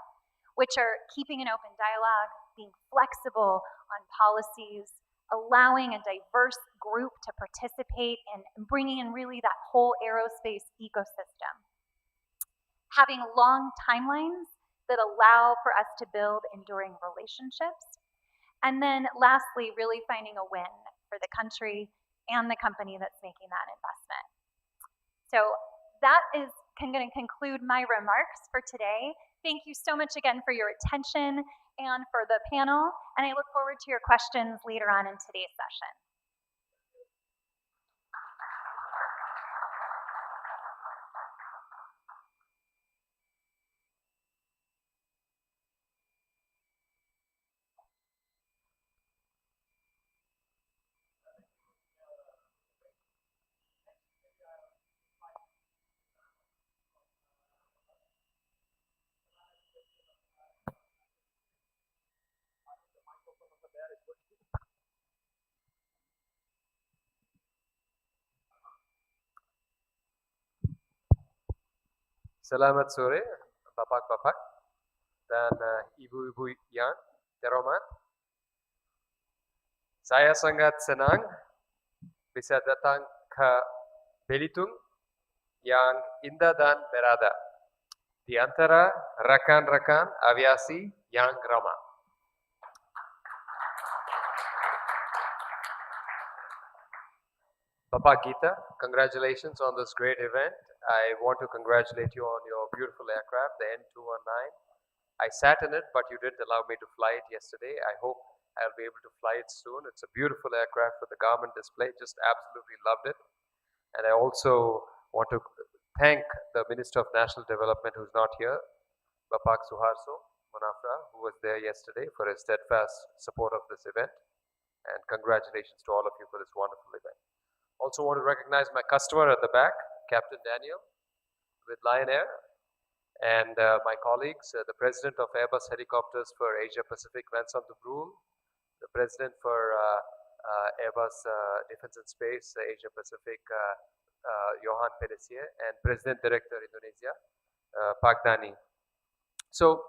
which are keeping an open dialogue, being flexible on policies, allowing a diverse group to participate in bringing in really that whole aerospace ecosystem. Having long timelines that allow for us to build enduring relationships. And then lastly, really finding a win for the country and the company that's making that investment. So that is going to conclude my remarks for today. Thank you so much again for your attention and for the panel, and I look forward to your questions later on in today's session. Selamat sore, Bapak-Bapak dan Ibu-Ibu yang terhormat. Saya sangat senang bisa datang ke Belitung yang indah dan berada di antara rekan-rekan aviasi yang ramah. Bapak Gita, congratulations on this great event. I want to congratulate you on your beautiful aircraft, the N219. I sat in it, but you didn't allow me to fly it yesterday. I hope I'll be able to fly it soon. It's a beautiful aircraft with the garment display. Just absolutely loved it. And I also want to thank the Minister of National Development, who's not here, Bapak Suharto Monafra, who was there yesterday, for his steadfast support of this event. And congratulations to all of you for this wonderful event. Also want to recognize my customer at the back, Captain Daniel. with Lion Air, and my colleagues, the president of Airbus Helicopters for Asia Pacific, Vincent de Brul, the president for Airbus Defense and Space Asia Pacific, Johan Pellissier, and President Director Indonesia, Pak Dani. So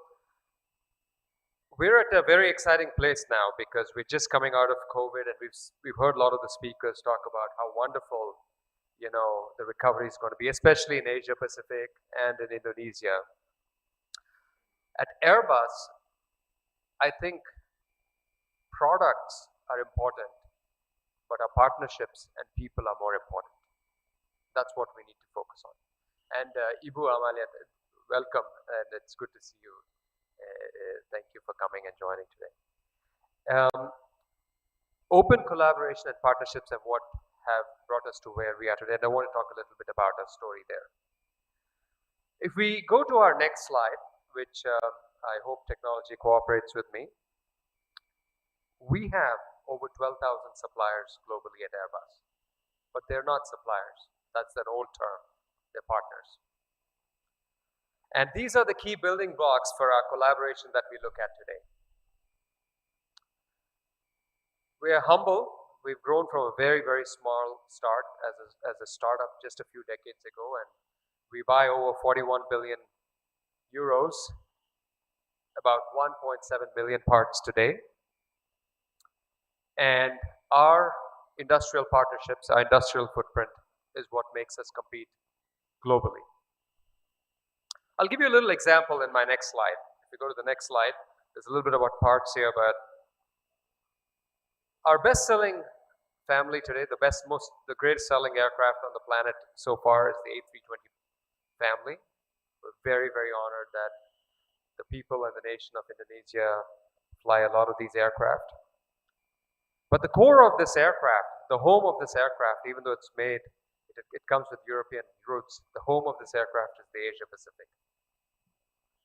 we're at a very exciting place now because we're just coming out of COVID, and we've heard a lot of the speakers talk about how wonderful, you know, the recovery is going to be, especially in Asia Pacific and in Indonesia. At Airbus, I think products are important, but our partnerships and people are more important. That's what we need to focus on. And Ibu Amalia, welcome, and it's good to see you. Thank you for coming and joining today. Open collaboration and partnerships have brought us to where we are today, and I want to talk a little bit about our story there. If we go to our next slide, which I hope technology cooperates with me, we have over 12,000 suppliers globally at Airbus, but they're not suppliers. That's an old term. They're partners. And these are the key building blocks for our collaboration that we look at today. We are humble. We've grown from a very, very small start as a startup just a few decades ago, and we buy over 41 billion euros, about 1.7 million parts today. And our industrial partnerships, our industrial footprint is what makes us compete globally. I'll give you a little example in my next slide. If you go to the next slide, there's a little bit about parts here, but our best-selling family today, the greatest selling aircraft on the planet so far is the A320 family. We're very, very honored that the people and the nation of Indonesia fly a lot of these aircraft. But the core of this aircraft, the home of this aircraft, even though it's made, it comes with European roots, the home of this aircraft is the Asia Pacific.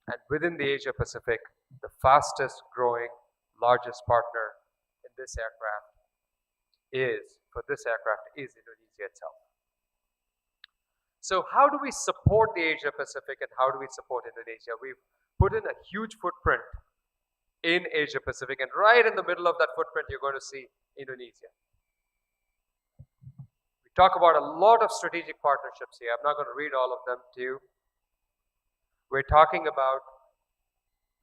And within the Asia Pacific, the fastest growing, largest partner in this aircraft is Indonesia itself. So how do we support the Asia Pacific and how do we support Indonesia? We've put in a huge footprint in Asia Pacific, and right in the middle of that footprint, you're going to see Indonesia. We talk about a lot of strategic partnerships here. I'm not going to read all of them to you. We're talking about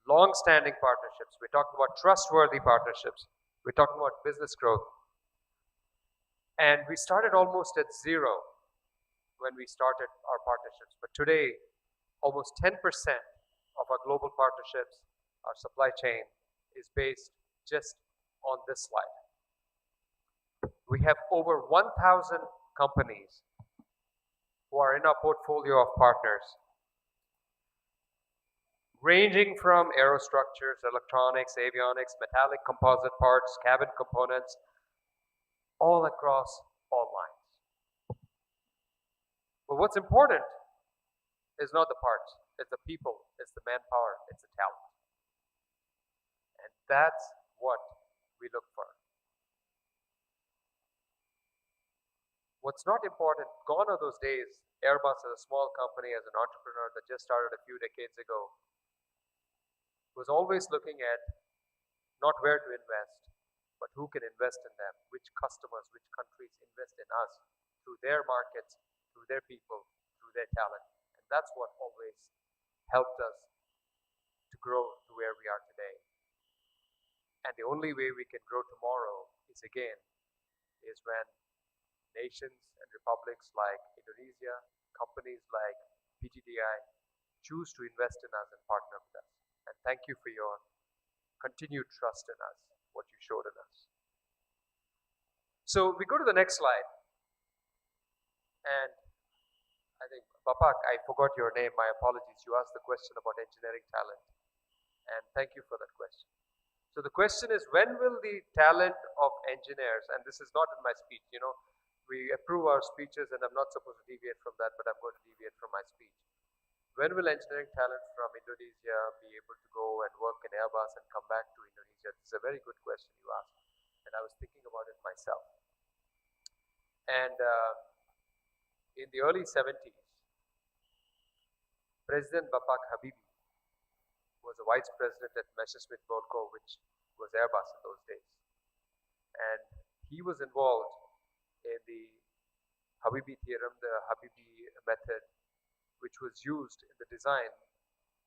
long-standing partnerships. We're talking about trustworthy partnerships. We're talking about business growth. And we started almost at zero when we started our partnerships. But today, almost 10% of our global partnerships, our supply chain, is based just on this slide. We have over 1,000 companies who are in our portfolio of partners, ranging from aerostructures, electronics, avionics, metallic composite parts, cabin components, all across all lines. But what's important is not the parts, it's the people, it's the manpower, it's the talent. And that's what we look for. What's not important, gone are those days, Airbus as a small company, as an entrepreneur that just started a few decades ago, was always looking at not where to invest, but who can invest in them, which customers, which countries invest in us, through their markets, through their people, through their talent. And that's what always helped us to grow to where we are today. And the only way we can grow tomorrow is when nations and republics like Indonesia, companies like PTDI choose to invest in us and partner with us. And thank you for your continued trust in us, what you showed in us. So we go to the next slide. And I think, Bapak, I forgot your name, my apologies. You asked the question about engineering talent. And thank you for that question. So the question is, when will the talent of engineers, and this is not in my speech, you know, we approve our speeches and I'm not supposed to deviate from that, but I'm going to deviate from my speech. When will engineering talent from Indonesia be able to go and work in Airbus and come back to Indonesia? This is a very good question you asked, and I was thinking about it myself. And in the early 70s, President Bapak Habibie was a vice president at Messerschmitt Volco, which was Airbus in those days. And he was involved in the Habibie theorem, the Habibie method, which was used in the design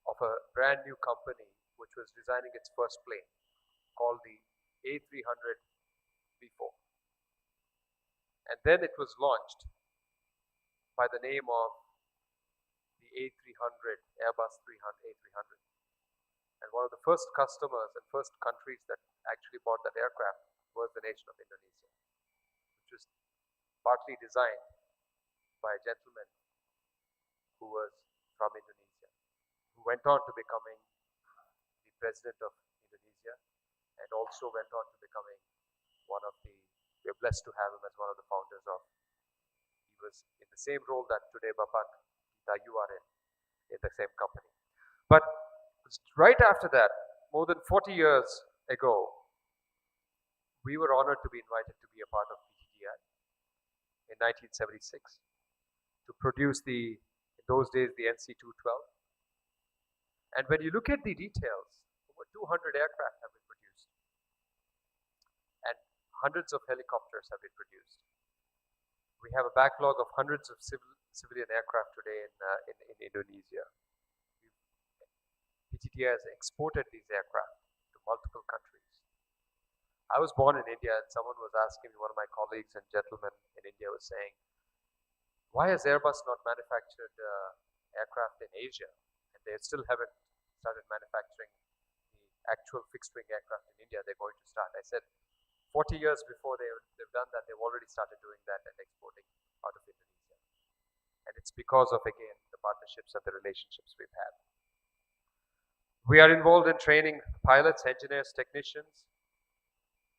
of a brand new company which was designing its first plane called the A300 B4. And then it was launched by the name of the A300, Airbus A300. And one of the first customers and first countries that actually bought that aircraft was the nation of Indonesia, which was partly designed by a gentleman who was from Indonesia, who went on to becoming the president of Indonesia and also went on to becoming one of the, we're blessed to have him as one of the founders of, he was in the same role that today Bapak, you are in the same company. But right after that, more than 40 years ago, we were honored to be invited to be a part of PTTI in 1976 to produce in those days, the NC-212. And when you look at the details, over 200 aircraft have been produced and hundreds of helicopters have been produced. We have a backlog of hundreds of civilian aircraft today in Indonesia. PTTI has exported these aircraft to multiple countries. I was born in India, and someone was asking me, one of my colleagues and gentlemen in India was saying, why has Airbus not manufactured aircraft in Asia? And they still haven't started manufacturing the actual fixed-wing aircraft in India. They're going to start. I said, 40 years before they've done that, they've already started doing that and exporting out of Indonesia. And it's because of, again, the partnerships and the relationships we've had. We are involved in training pilots, engineers, technicians,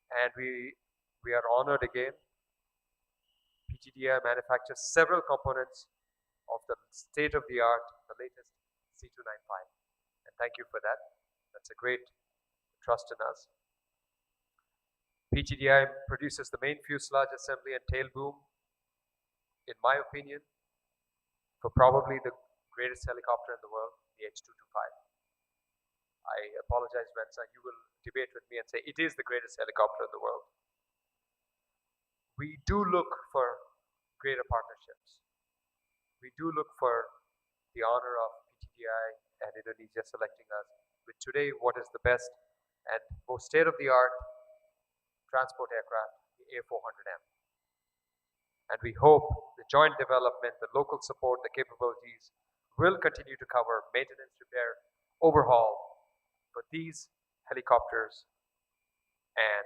and we are honored again. PTTI manufactures several components of the state-of-the-art, the latest C295. And thank you for that. That's a great trust in us. PTTI produces the main fuselage assembly and tail boom, in my opinion, for probably the greatest helicopter in the world, the H225. I apologize, Vensa, you will debate with me and say it is the greatest helicopter in the world. We do look for greater partnerships. We do look for the honor of PTTI and Indonesia selecting us with today what is the best and most state-of-the-art transport aircraft, the A400M. And we hope the joint development, the local support, the capabilities will continue to cover maintenance, repair, overhaul for these helicopters and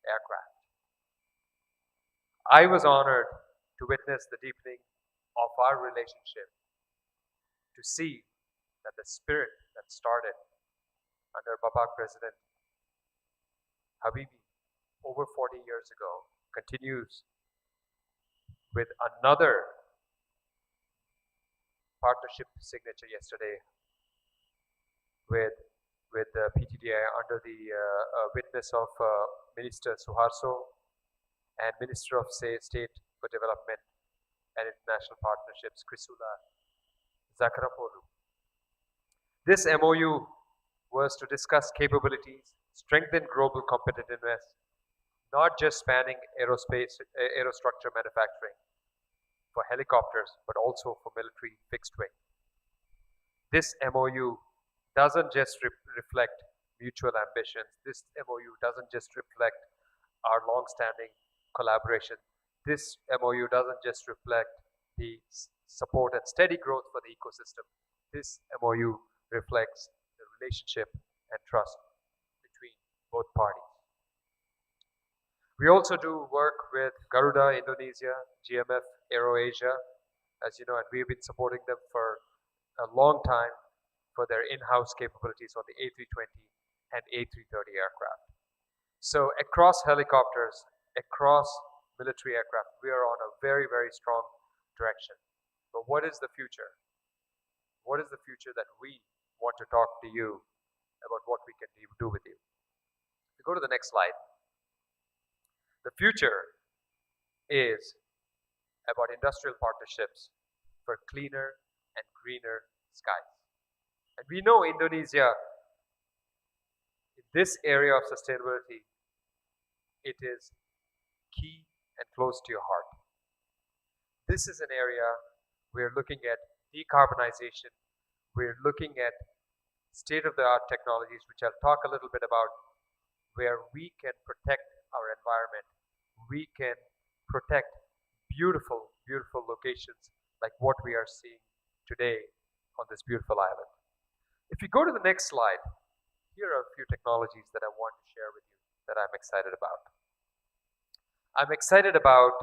aircraft. I was honored to witness the deepening of our relationship, to see that the spirit that started under Bapak President Habibie over 40 years ago continues with another partnership signature yesterday with PTTI under the witness of Minister Suharto and Minister of State for Development and International Partnerships, Krisula Zakarapolu. This MOU was to discuss capabilities, strengthen global competitiveness, not just spanning aerospace, aerostructure manufacturing for helicopters, but also for military fixed wing. This MOU doesn't just reflect mutual ambitions. This MOU doesn't just reflect our long-standing collaboration. This MOU doesn't just reflect the support and steady growth for the ecosystem. This MOU reflects the relationship and trust between both parties. We also do work with Garuda Indonesia, GMF AeroAsia, as you know, and we've been supporting them for a long time for their in-house capabilities on the A320 and A330 aircraft. So across helicopters, across military aircraft, we are on a very, very strong direction. But what is the future? What is the future that we want to talk to you about what we can do with you? If you go to the next slide. The future is about industrial partnerships for cleaner, and greener skies. And we know Indonesia, in this area of sustainability, it is key and close to your heart. This is an area we're looking at decarbonization. We're looking at state-of-the-art technologies, which I'll talk a little bit about, where we can protect our environment. We can protect beautiful, beautiful locations like what we are seeing today on this beautiful island. If you go to the next slide, here are a few technologies that I want to share with you that I'm excited about. I'm excited about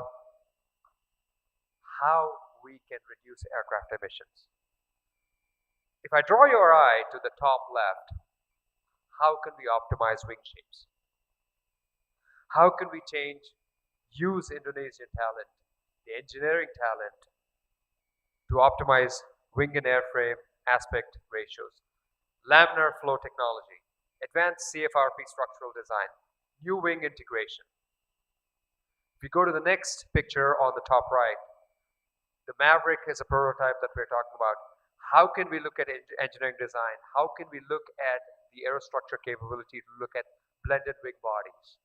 how we can reduce aircraft emissions. If I draw your eye to the top left, how can we optimize wing shapes? How can we use Indonesian talent, the engineering talent, to optimize wing and airframe aspect ratios? Laminar flow technology, advanced CFRP structural design, new wing integration. If you go to the next picture on the top right, the Maverick is a prototype that we're talking about. How can we look at engineering design? How can we look at the aerostructure capability to look at blended wing bodies?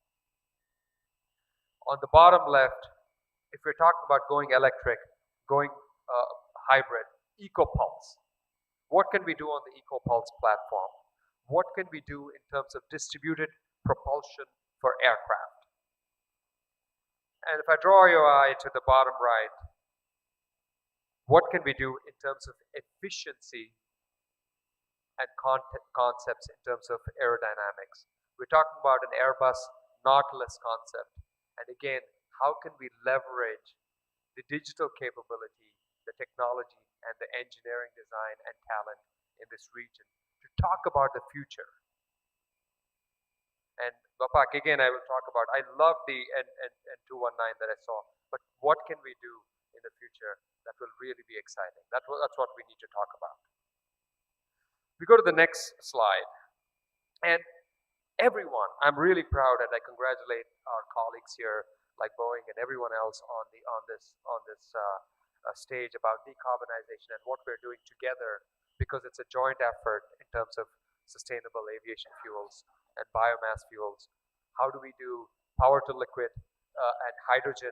On the bottom left, if we're talking about going electric, going hybrid, EcoPulse. What can we do on the EcoPulse platform? What can we do in terms of distributed propulsion for aircraft? And if I draw your eye to the bottom right, what can we do in terms of efficiency and concepts in terms of aerodynamics? We're talking about an Airbus Nautilus concept. And again, how can we leverage the digital capability, the technology, and the engineering design and talent in this region to talk about the future? And Bapak, again, I will talk about, I love the N219 that I saw, but what can we do in the future that will really be exciting? That's what we need to talk about. We go to the next slide. And everyone, I'm really proud, and I congratulate our colleagues here, like Boeing and everyone else on this stage about decarbonization and what we're doing together, because it's a joint effort in terms of sustainable aviation fuels and biomass fuels. How do we do power to liquid and hydrogen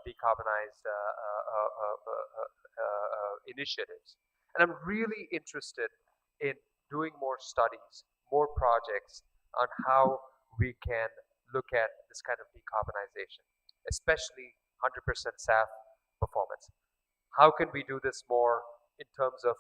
decarbonized initiatives? And I'm really interested in doing more studies, more projects on how we can look at this kind of decarbonization, especially 100% SAF performance. How can we do this more in terms of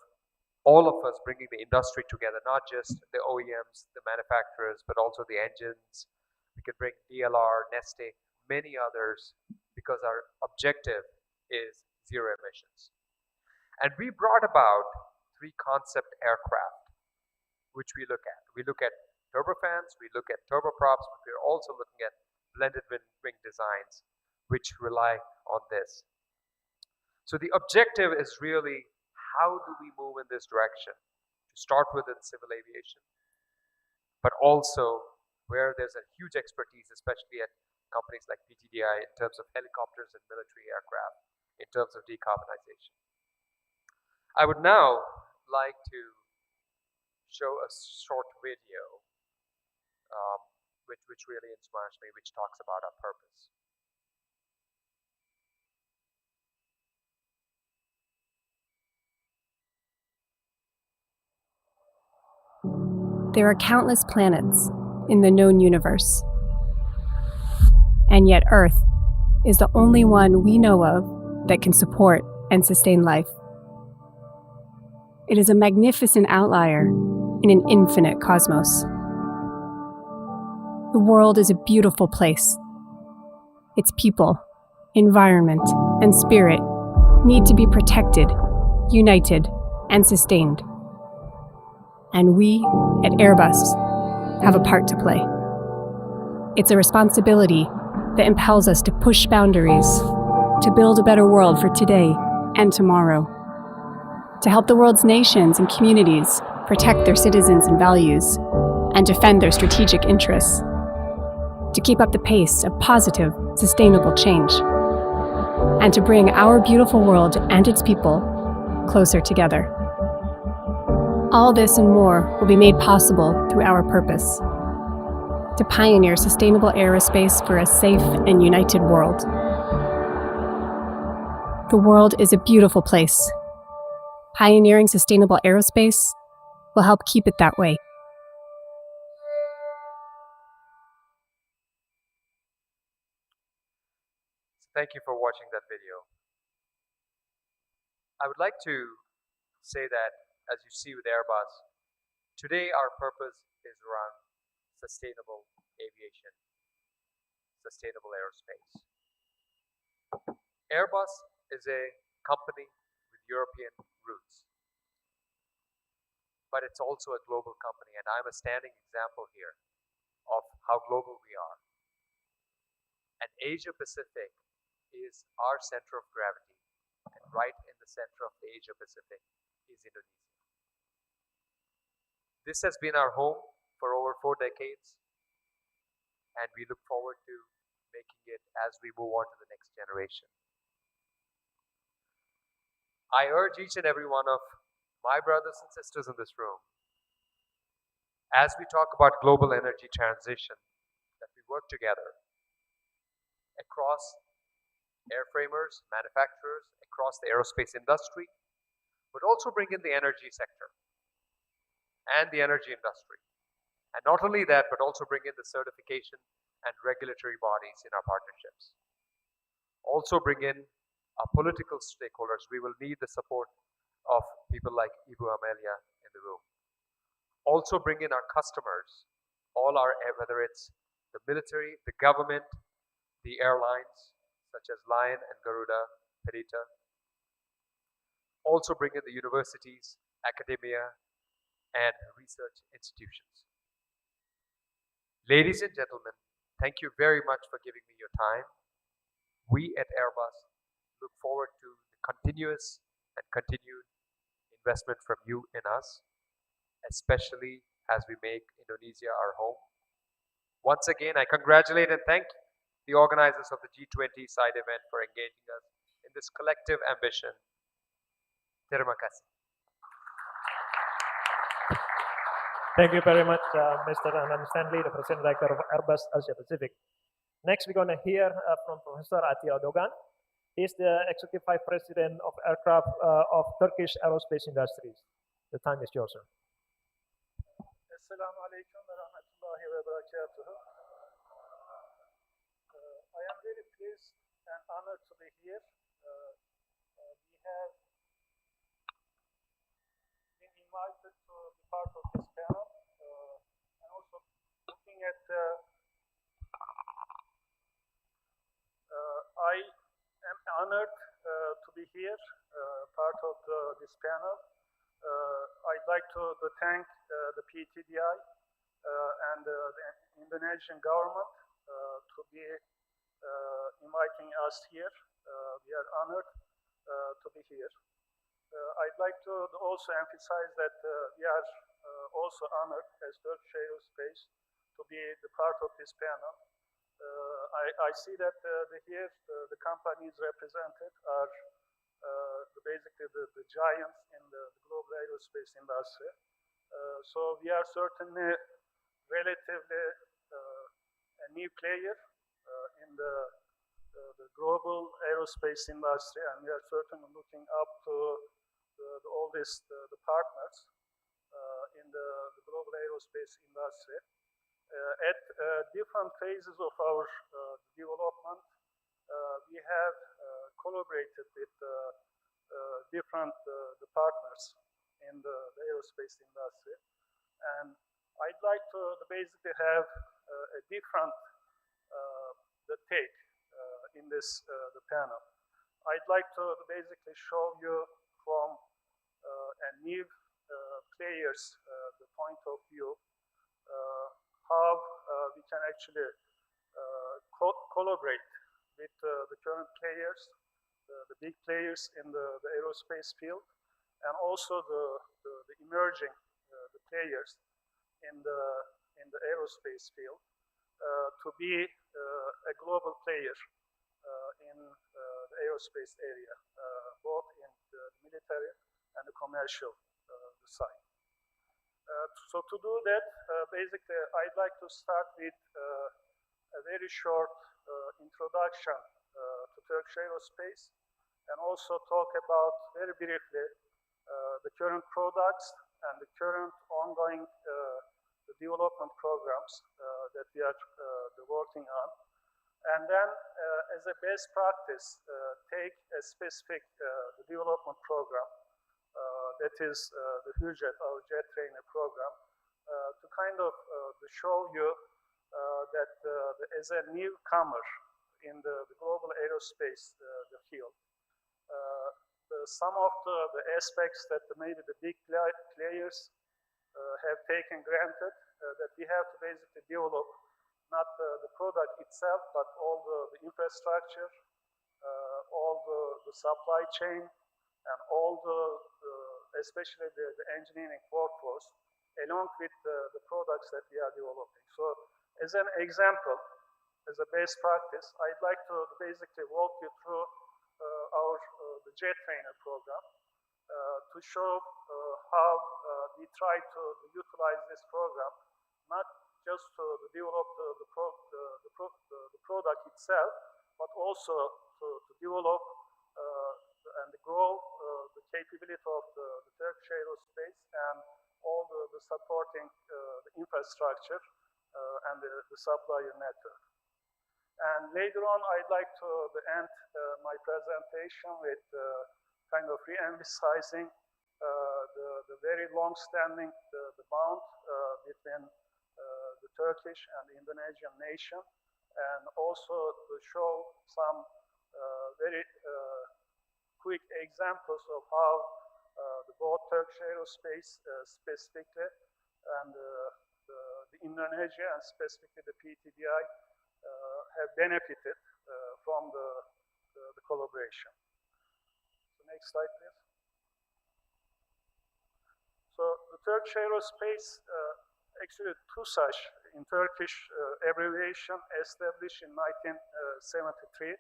all of us bringing the industry together, not just the OEMs, the manufacturers, but also the engines. We can bring DLR, Neste, many others, because our objective is zero emissions. And we brought about 3 concept aircraft, which we look at. We look at turbofans, we look at turboprops, but we're also looking at blended wing designs, which rely on this. So the objective is really, how do we move in this direction? To start with in civil aviation, but also where there's a huge expertise, especially at companies like PTDI in terms of helicopters and military aircraft, in terms of decarbonization. I would now like to show a short video which really inspires me, which talks about our purpose. There are countless planets in the known universe, and yet Earth is the only one we know of that can support and sustain life. It is a magnificent outlier in an infinite cosmos. The world is a beautiful place. Its people, environment, and spirit need to be protected, united, and sustained. And we, at Airbus, have a part to play. It's a responsibility that impels us to push boundaries, to build a better world for today and tomorrow, to help the world's nations and communities protect their citizens and values, and defend their strategic interests, to keep up the pace of positive, sustainable change, and to bring our beautiful world and its people closer together. All this and more will be made possible through our purpose: to pioneer sustainable aerospace for a safe and united world. The world is a beautiful place. Pioneering sustainable aerospace will help keep it that way. Thank you for watching that video. I would like to say that, as you see with Airbus, today our purpose is around sustainable aviation, sustainable aerospace. Airbus is a company with European roots, but it's also a global company, and I'm a standing example here of how global we are. And Asia Pacific is our center of gravity, and right in the center of the Asia Pacific is Indonesia. This has been our home for over 4 decades, and we look forward to making it as we move on to the next generation. I urge each and every one of my brothers and sisters in this room, as we talk about global energy transition, that we work together across airframers, manufacturers, across the aerospace industry, but also bring in the energy sector and the energy industry. And not only that, but also bring in the certification and regulatory bodies in our partnerships. Also bring in our political stakeholders. We will need the support of people like Ibu Amelia in the room. Also bring in our customers, all our, whether it's the military, the government, the airlines, such as Lion and Garuda, Perita. Also bring in the universities, academia, and research institutions. Ladies and gentlemen, thank you very much for giving me your time. We at Airbus look forward to the continuous and continued investment from you in us, especially as we make Indonesia our home. Once again, I congratulate and thank the organizers of the G20 side event for engaging us in this collective ambition. Terima kasih. Thank you very much, Mr. Anand Stanley, the President Director of Airbus Asia Pacific. Next, we're going to hear from Professor Atilla Dogan. He's the Executive Vice President of Aircraft of Turkish Aerospace Industries. The time is yours, sir. Assalamu alaikum wa rahmatullahi wa barakatuh. I am very pleased and honored to be here. We have been invited to be part of this panel, and also looking at I am honored to be here, part of this panel. I'd like to thank the PTDI and the Indonesian government to be inviting us here. We are honored to be here. I'd like to also emphasize that we are also honored as Turkish Aerospace to be the part of this panel. I see that here the companies represented are basically the giants in the global aerospace industry. So we are certainly relatively a new player in the global aerospace industry, and we are certainly looking up to all the partners in the global aerospace industry. At different phases of our development, we have collaborated with different the partners in the aerospace industry, and I'd like to basically have a different the take in this the panel. I'd like to basically show you from a new players the point of view how we can actually collaborate with the current players, the big players in the aerospace field, and also the emerging the players in the aerospace field to be a global player in the aerospace area, both in the military and the commercial side. So to do that, basically, I'd like to start with a very short introduction to Turkish Aerospace, and also talk about, very briefly, the current products and the current ongoing the development programs that we are working on. And then, as a best practice, take a specific development program, that is the HUJET, our jet trainer program, to kind of to show you that as a newcomer in the global aerospace the field, some of the aspects that maybe the big players have taken granted, that we have to basically develop not the product itself, but all the infrastructure, all the supply chain, and all especially the engineering workforce, along with the products that we are developing. So as an example, as a best practice, I'd like to basically walk you through our the jet trainer program to show how we try to utilize this program, not just to develop the product itself, but also to develop and grow the capability of the Turkish Aerospace and all the supporting the infrastructure and the supplier network. And later on, I'd like to end my presentation with kind of re-emphasizing the very long-standing the bond between the Turkish and the Indonesian nation, and also to show some very quick examples of how both Turkish Aerospace specifically and the Indonesia and specifically the PTDI have benefited from the collaboration. So next slide, please. So the Turkish Aerospace, actually TUSAŞ in Turkish abbreviation, established in 1973.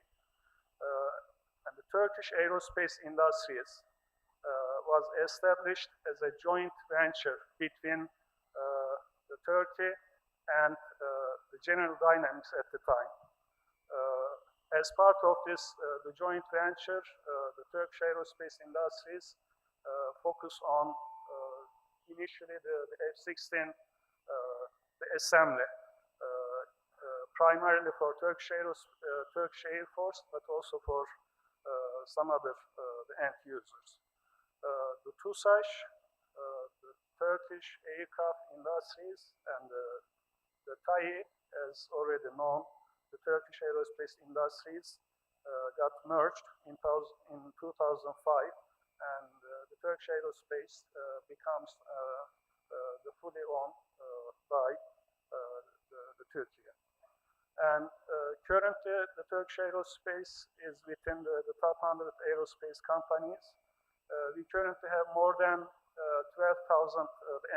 And the Turkish Aerospace Industries was established as a joint venture between the Turkey and the General Dynamics at the time. As part of this, the joint venture, the Turkish Aerospace Industries focus on initially the F-16, the assembly, primarily for Turkish Air Force, but also for some other the end users. The TUSAŞ, the Turkish Aircraft Industries, and the TAI, as already known, the Turkish Aerospace Industries, got merged in 2005, and the Turkish Aerospace becomes the fully owned by the Turkey. And currently, the Turkish Aerospace is within the top 100 aerospace companies. We currently have more than 12,000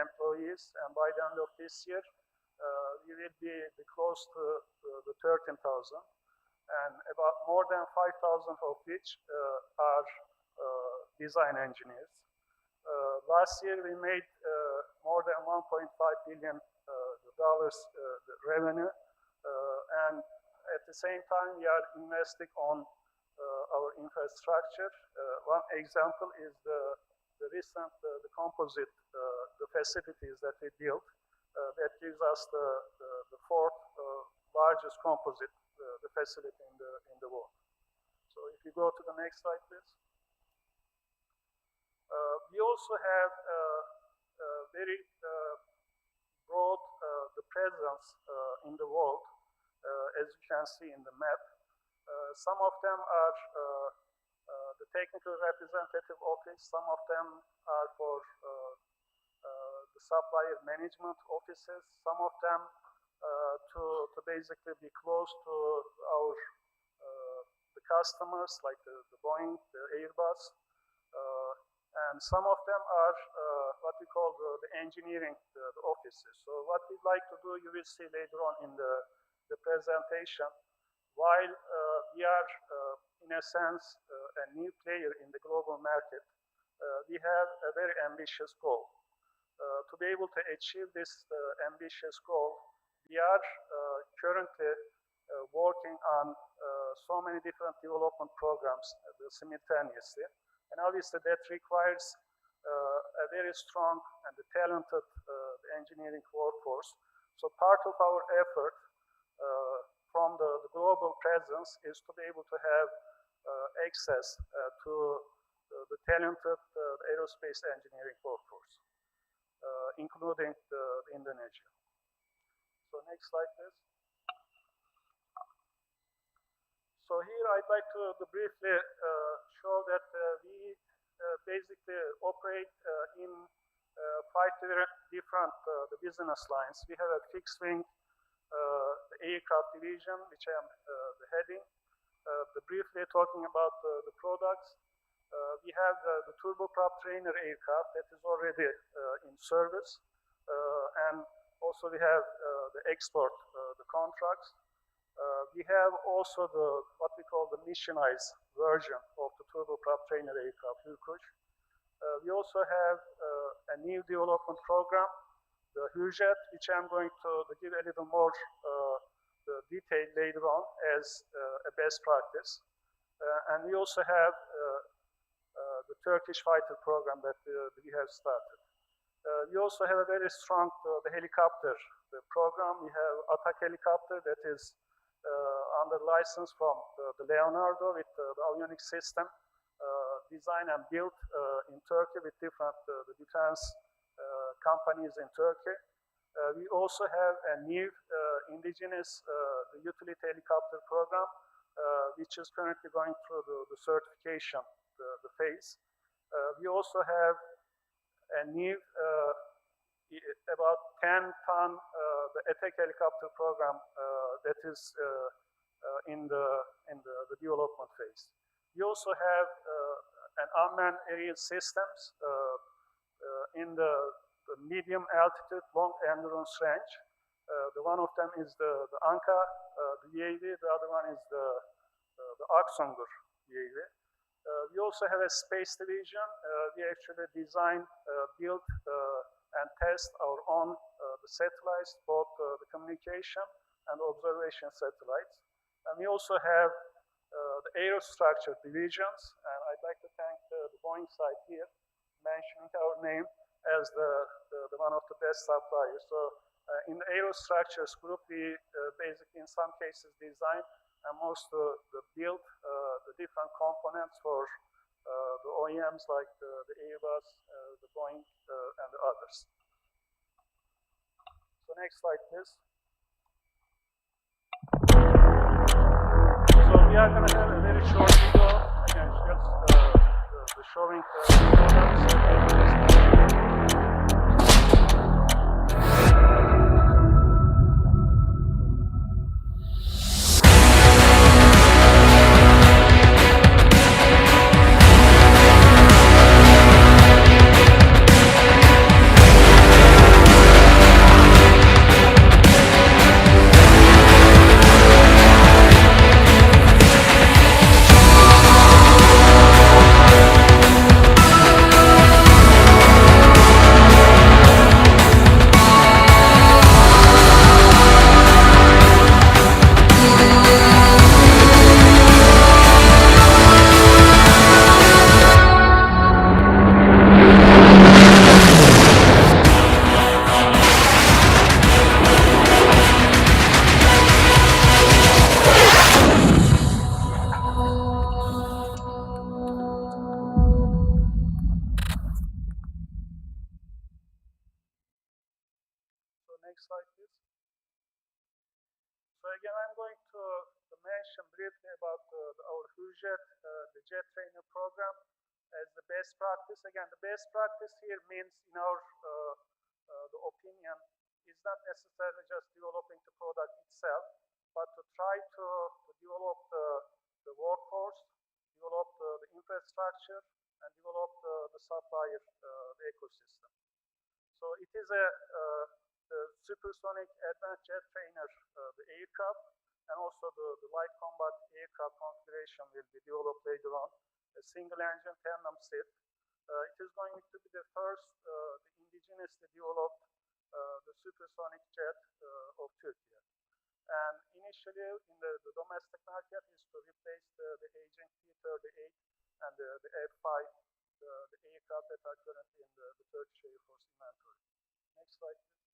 employees, and by the end of this year, we will be close to the 13,000, and about more than 5,000 of which are design engineers. Last year, we made more than $1.5 billion revenue, and at the same time, we are investing on our infrastructure. One example is the recent the composite the facilities that we built that gives us the fourth largest composite the facility in the world. So if you go to the next slide, please. We also have a very broad the presence in the world, as you can see in the map. Some of them are the technical representative office, some of them are for the supplier management offices, some of them to basically be close to our the customers, like the Boeing, the Airbus, and some of them are what we call the engineering the offices. So what we'd like to do, you will see later on in the presentation, while we are in a sense a new player in the global market, we have a very ambitious goal. To be able to achieve this ambitious goal, we are currently working on so many different development programs simultaneously. And obviously that requires a very strong and talented engineering workforce. So part of our effort from the global presence is to be able to have access to the talented aerospace engineering workforce, including Indonesia. So next slide, please. So here I'd like to briefly show that we basically operate in 5 different the business lines. We have a fixed wing the aircraft division, which I am the heading. Briefly talking about the products, we have the turboprop trainer aircraft that is already in service, and also we have the export, the contracts. We have also what we call the missionized version of the turboprop trainer aircraft, we also have a new development program, the Hürjet, which I'm going to give a little more detail later on as a best practice. And we also have the Turkish fighter program that we have started. We also have a very strong the helicopter program. We have attack helicopter that is under license from the Leonardo with the avionics system, designed and built in Turkey with different the defense companies in Turkey. We also have a new indigenous the utility helicopter program, which is currently going through the certification, the phase. We also have a new about 10-ton the attack helicopter program that is in the development phase. We also have an unmanned aerial systems in the medium altitude, long endurance range. The one of them is the Anka, the UAV. The other one is the Aksungur UAV. We also have a space division. We actually design, build, and test our own the satellites, both the communication and observation satellites. And we also have the aerostructure divisions, and I'd like to thank the Boeing side here, mentioning our name as the one of the best suppliers. So in the aerostructures group, we basically in some cases design and most the build the different components for the OEMs like the Airbus, the Boeing, and the others. So next slide, please. So we are going to have a very short video, again, just the showing next slide, please. So again, I'm going to mention briefly about our Hürjet, the jet trainer program as the best practice. Again, the best practice here means, in our the opinion, is not necessarily just developing the product itself, but to try to develop the workforce, develop the infrastructure, and develop the supplier the ecosystem. So it is the supersonic advanced jet trainer, the aircraft, and also the light combat aircraft configuration will be developed later on. A single engine tandem seat. It is going to be the first the indigenously developed the supersonic jet of Turkey. And initially, in the domestic market, is to replace the aging P-38 and the F-5, the aircraft that are currently in the Turkish Air Force inventory. Next slide, please.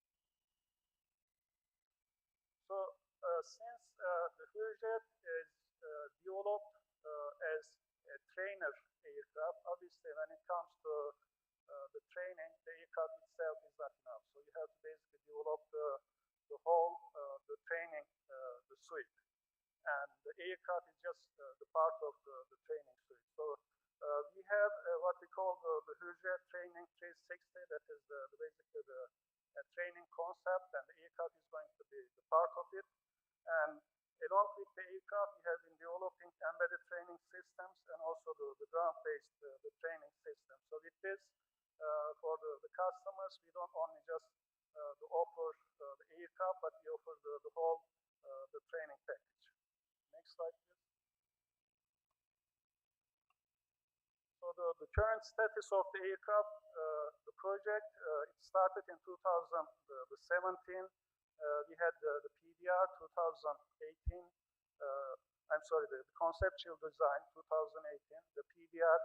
So, since the Hürjet is developed as a trainer aircraft, obviously when it comes to the training, the aircraft itself is not enough. So you have to basically develop the whole the training, the suite, and the aircraft is just the part of the training suite. So we have what we call the Hürjet Training 360. That is basically the training concept, and the aircraft is going to be the part of it. And along with the aircraft, we have been developing embedded training systems and also the ground-based the training system. So with this, for the customers, we don't only just offer the aircraft, but we offer the whole the training package. Next slide, please. So the current status of the aircraft, the project, it started in 2017. We had the PDR 2018. I'm sorry, the conceptual design 2018, the PDR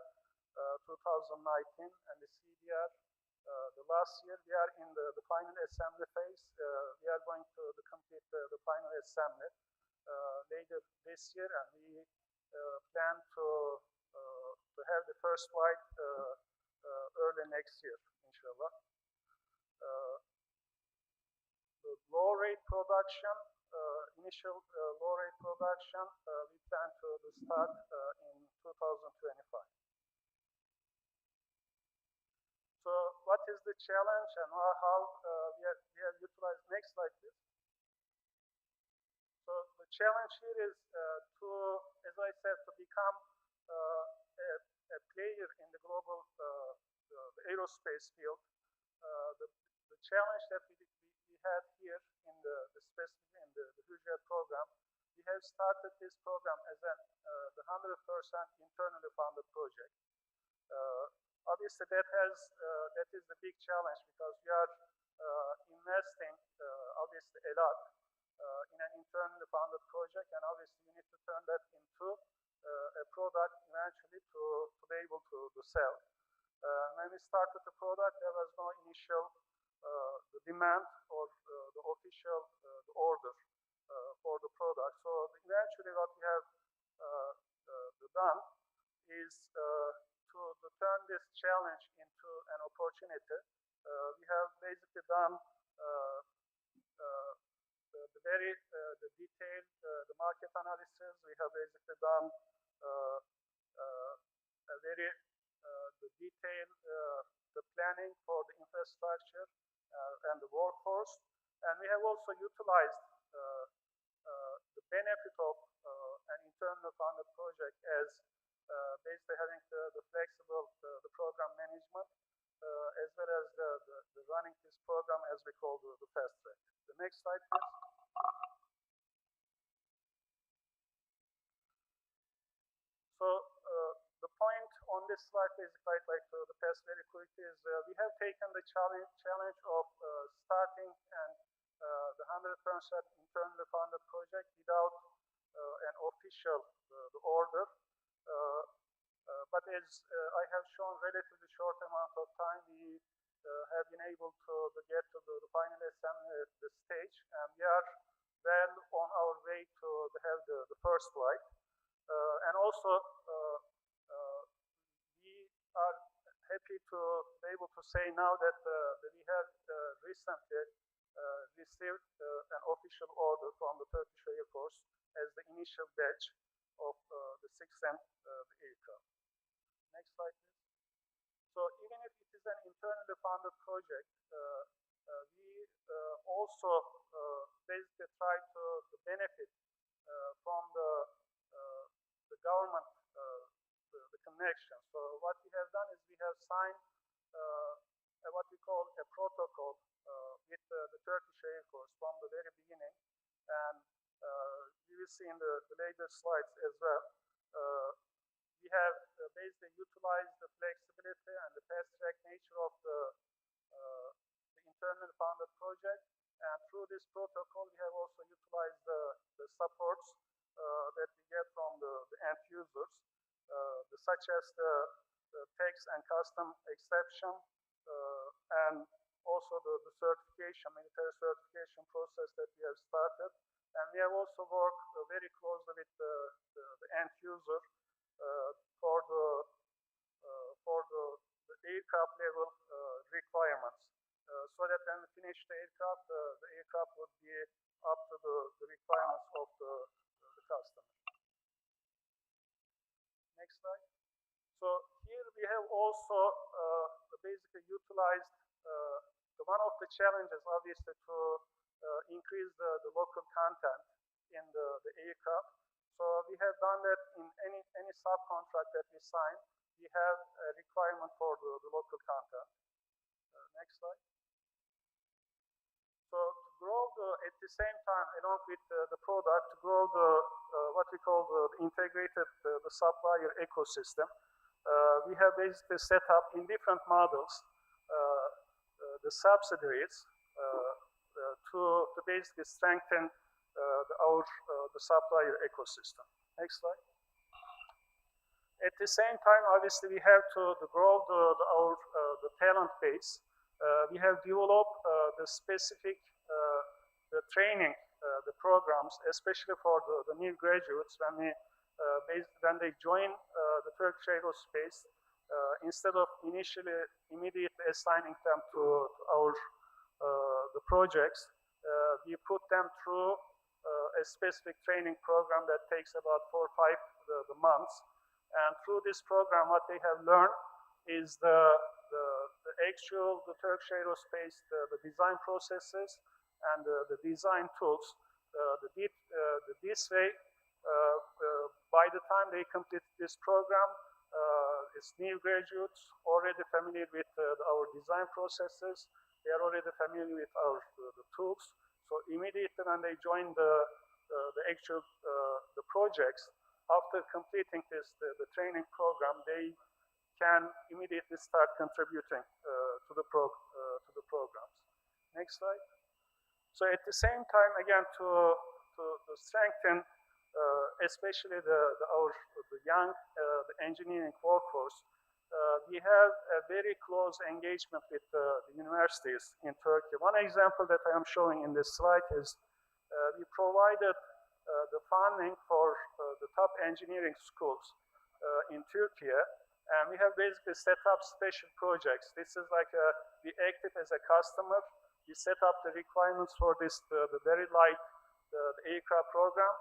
2019, and the CDR the last year. We are in the final assembly phase. We are going to complete the final assembly later this year, and we plan to have the first flight early next year, inshallah. The low rate production, initial low rate production, we plan to start in 2025. So what is the challenge and how we have utilized? Next slide, please. So the challenge here is to, as I said, to become a player in the global the aerospace field. The challenge that we had here in specifically in the Hürjet program, we have started this program as the 100% internally funded project. Obviously, that is the big challenge because we are investing obviously a lot in an internally funded project, and obviously we need to turn that into a product eventually to be able to sell. When we started the product, there was no initial the demand or the official the order for the product. So eventually, what we have done is to turn this challenge into an opportunity. We have basically done the very the detailed the market analysis. We have basically done a very the detailed the planning for the infrastructure and the workforce, and we have also utilized the benefit of an internal funded project as basically having the flexible the program management as well as the running this program as we call the fast track. The next slide, please. So the point on this slide, basically, I'd like to pass very quickly, is we have taken the challenge of starting and the 100% internally funded project without an official the order. But as I have shown relatively short amount of time, we have been able to get to the final assembly at the stage, and we are well on our way to have the first flight. And also, we are happy to be able to say now that we have recently received an official order from the Turkish Air Force as the initial batch of the 6M aircraft. Next slide, please. So even if it is an internally funded project, we also basically try to benefit from the government the connection. So what we have done is we have signed what we call a protocol with the Turkish Air Force from the very beginning, and you will see in the later slides as well. We we have basically utilized the flexibility and the fast-track nature of the internal funded project. And through this protocol, we have also utilized the supports that we get from the end users, such as the tax and custom exception, and also the certification, military certification process that we have started. And we have also worked very closely with the end user for the aircraft level requirements, so that when we finish the aircraft would be up to the requirements of the customer. Next slide. So here we have also basically utilized one of the challenges, obviously, to increase the local content in the aircraft. So we have done that in any subcontract that we sign. We have a requirement for the local content. Next slide. So to grow at the same time, along with the product, to grow what we call the integrated the supplier ecosystem, we have basically set up in different models the subsidiaries to basically strengthen the supplier ecosystem. Next slide. At the same time, obviously, we have to grow the talent base. We have developed the specific the training, the programs, especially for the new graduates when they join the Turkish Aerospace. Instead of immediately assigning them to the projects, we put them through a specific training program that takes about 4 or 5 months. And through this program, what they have learned is the Turkish Aerospace, the design processes and the design tools. This way, by the time they complete this program, it's new graduates already familiar with our design processes. They are already familiar with the tools. So immediately when they join the projects, after completing the training program, they can immediately start contributing to the programs. Next slide. So at the same time, again, to strengthen especially the young the engineering workforce, we have a very close engagement with the universities in Turkey. One example that I am showing in this slide is we provided the funding for the top engineering schools in Turkey, and we have basically set up special projects. This is like we acted as a customer. We set up the requirements for this the very light the aircraft program,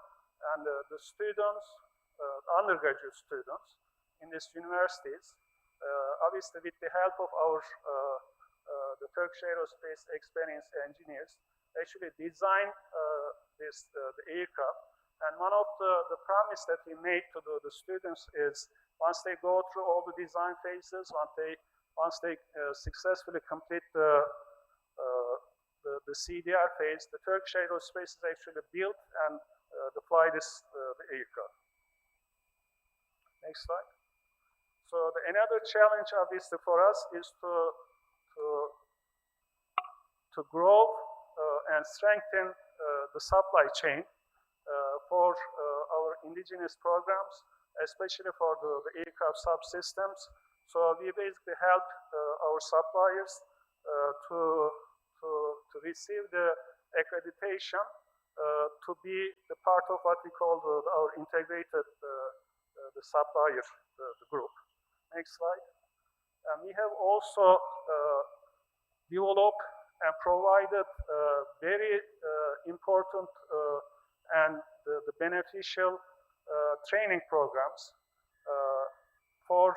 and the students, undergraduate students in these universities, obviously with the help of our the Turkish Aerospace experienced engineers, actually design the aircraft. And one of the promise that we made to the students is once they go through all the design phases, once they successfully complete the CDR phase, the Turkish Aerospace is actually built and fly the aircraft. Next slide. So another challenge, obviously, for us is to grow and strengthen the supply chain for our indigenous programs, especially for the aircraft subsystems. So we basically help our suppliers to receive the accreditation to be the part of what we call our integrated the supplier the group. Next slide. And we have also developed and provided very important and the beneficial training programs for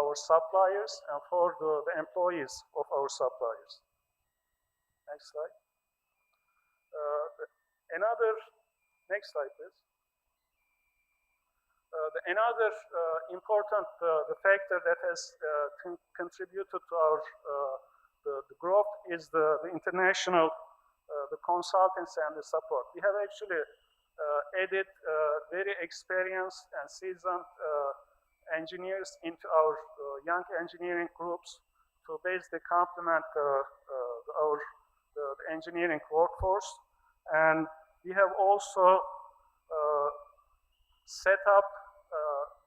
our suppliers and for the employees of our suppliers. Next slide. Next slide, please. Another important the factor that has contributed to our the growth is the international the consultants and the support. We have actually added very experienced and seasoned engineers into our young engineering groups to basically complement the engineering workforce. And we have also set up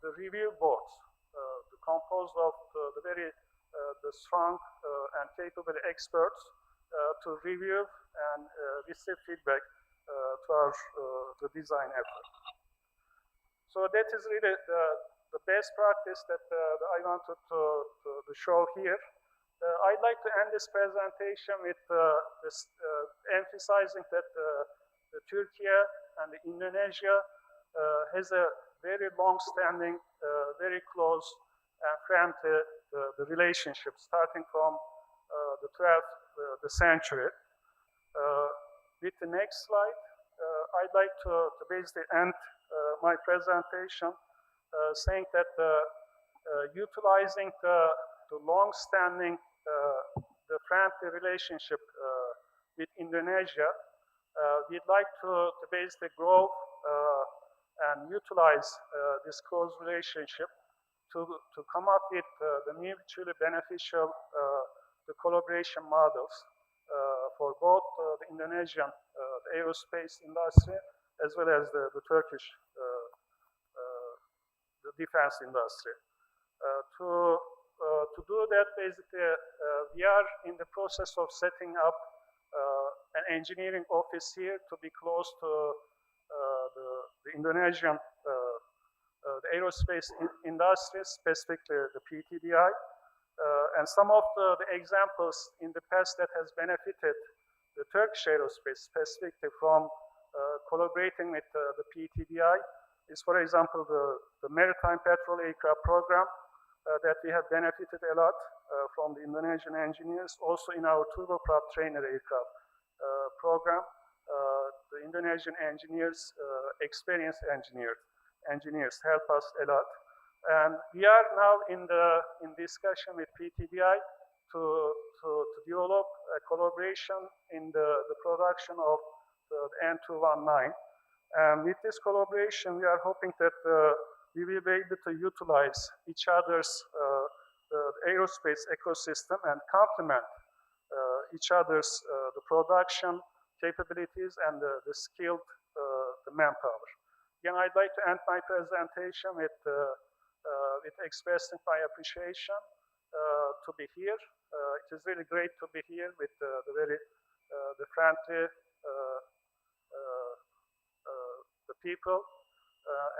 the review boards, composed of the very strong and capable experts to review and receive feedback to our the design effort. So that is really the best practice that I wanted to show here. I'd like to end this presentation with emphasizing that the Turkey and the Indonesia has a very long-standing, very close and friendly the relationship starting from the 12th century. With the next slide, I'd like to basically end my presentation saying that utilizing the long-standing, the friendly relationship with Indonesia, we'd like to basically grow and utilize this close relationship to come up with the mutually beneficial the collaboration models for both the Indonesian the aerospace industry as well as the Turkish the defense industry. To do that, basically, we are in the process of setting up an engineering office here to be close to the Indonesian the aerospace industry, specifically the PTDI. And some of the examples in the past that has benefited the Turkish aerospace, specifically from collaborating with the PTDI, is, for example, the maritime patrol aircraft program that we have benefited a lot from the Indonesian engineers. Also in our turboprop trainer aircraft program, the Indonesian engineers, experienced engineers help us a lot. And we are now in discussion with PTDI to develop a collaboration in the production of the N219. And with this collaboration, we are hoping that we will be able to utilize each other's the aerospace ecosystem and complement each other's the production capabilities and the skilled the manpower. Again, I'd like to end my presentation with expressing my appreciation to be here. It is really great to be here with the very the friendly the people,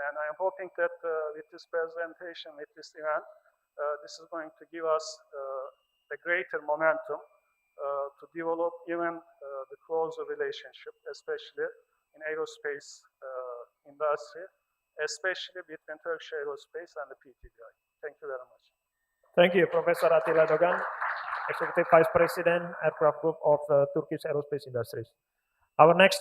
and I am hoping that with this presentation, with this event, this is going to give us a greater momentum to develop even the closer relationship, especially in aerospace industry, especially between Turkish Aerospace and the PTDI. Thank you very much. Thank you, Professor Attila Dogan, Executive Vice President, Aircraft Group of Turkish Aerospace Industries. Our next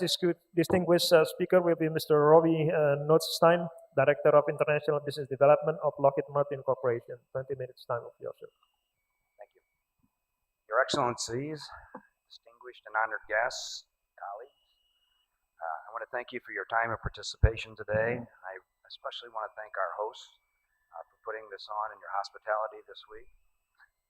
distinguished speaker will be Mr. Robbie Notstein, Director of International Business Development of Lockheed Martin Corporation. 20 minutes time of yours, sir. Thank you. Your Excellencies, distinguished and honored guests, colleagues, I want to thank you for your time and participation today. I especially want to thank our hosts for putting this on and your hospitality this week.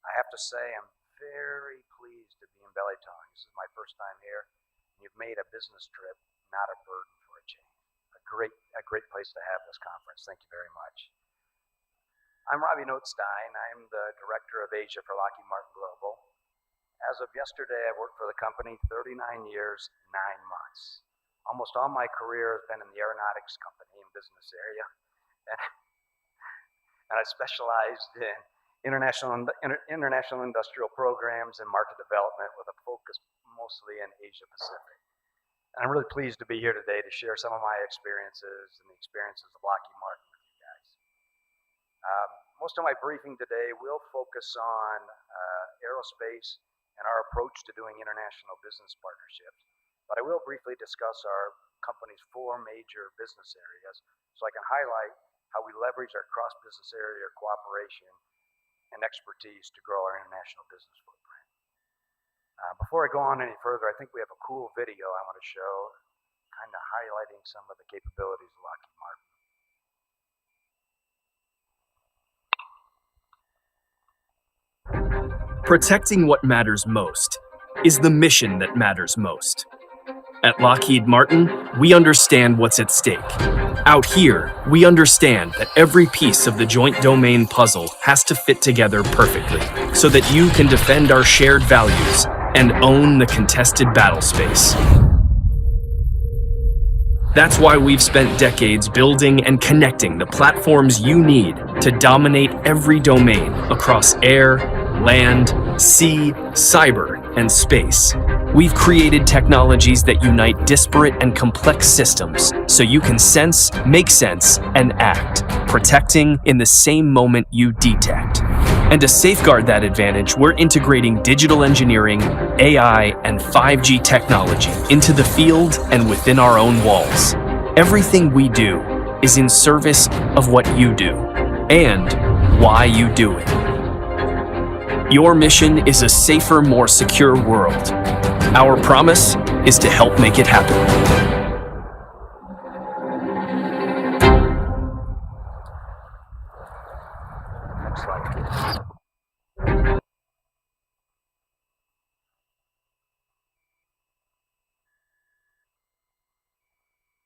I have to say I'm very pleased to be in Belitung. This is my first time here. You've made a business trip not a burden for a change. A great place to have this conference. Thank you very much. I'm Robbie Notstein. I'm the Director of Asia for Lockheed Martin Global. As of yesterday, I've worked for the company 39 years, 9 months. Almost all my career has been in the aeronautics company and business area. And I specialized in international industrial programs and market development with a focus mostly in Asia Pacific. And I'm really pleased to be here today to share some of my experiences and the experiences of Lockheed Martin with you guys. Most of my briefing today will focus on aerospace and our approach to doing international business partnerships. But I will briefly discuss our company's 4 major business areas so I can highlight how we leverage our cross-business area cooperation and expertise to grow our international business footprint. Before I go on any further, I think we have a cool video I want to show, kind of highlighting some of the capabilities of Lockheed Martin. Protecting what matters most is the mission that matters most. At Lockheed Martin, we understand what's at stake. Out here, we understand that every piece of the joint domain puzzle has to fit together perfectly so that you can defend our shared values and own the contested battle space. That's why we've spent decades building and connecting the platforms you need to dominate every domain across air, land, sea, cyber, and space. We've created technologies that unite disparate and complex systems so you can sense, make sense, and act, protecting in the same moment you detect. And to safeguard that advantage, we're integrating digital engineering, AI, and 5G technology into the field and within our own walls. Everything we do is in service of what you do and why you do it. Your mission is a safer, more secure world. Our promise is to help make it happen. Next slide, please.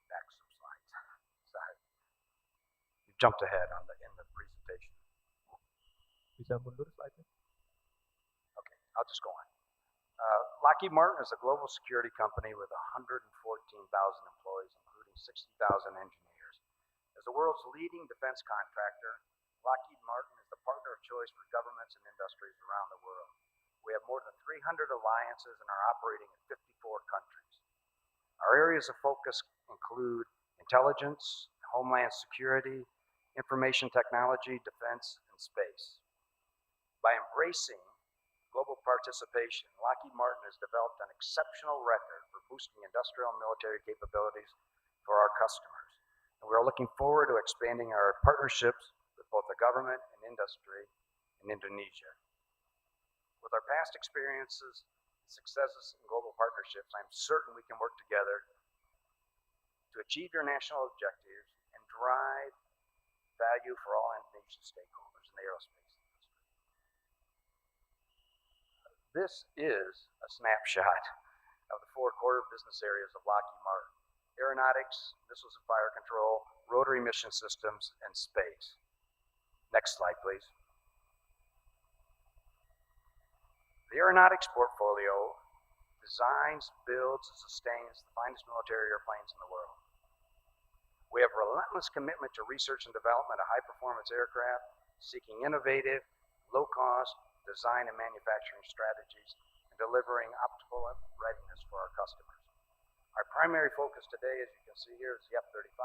Back some slides. Sorry. You jumped ahead in the presentation. Bisa mundur slide-nya? Okay, I'll just go on. Lockheed Martin is a global security company with 114,000 employees, including 60,000 engineers. As the world's leading defense contractor, Lockheed Martin is the partner of choice for governments and industries around the world. We have more than 300 alliances and are operating in 54 countries. Our areas of focus include intelligence, homeland security, information technology, defense, and space. By embracing global participation, Lockheed Martin has developed an exceptional record for boosting industrial and military capabilities for our customers. And we are looking forward to expanding our partnerships with both the government and industry in Indonesia. With our past experiences and successes in global partnerships, I'm certain we can work together to achieve your national objectives and drive value for all Indonesian stakeholders in the aerospace. This is a snapshot of the four core business areas of Lockheed Martin: aeronautics, missiles and fire control, rotary mission systems, and space. Next slide, please. The aeronautics portfolio designs, builds, and sustains the finest military airplanes in the world. We have a relentless commitment to research and development of high-performance aircraft, seeking innovative, low-cost design and manufacturing strategies, and delivering optimal readiness for our customers. Our primary focus today, as you can see here, is the F-35,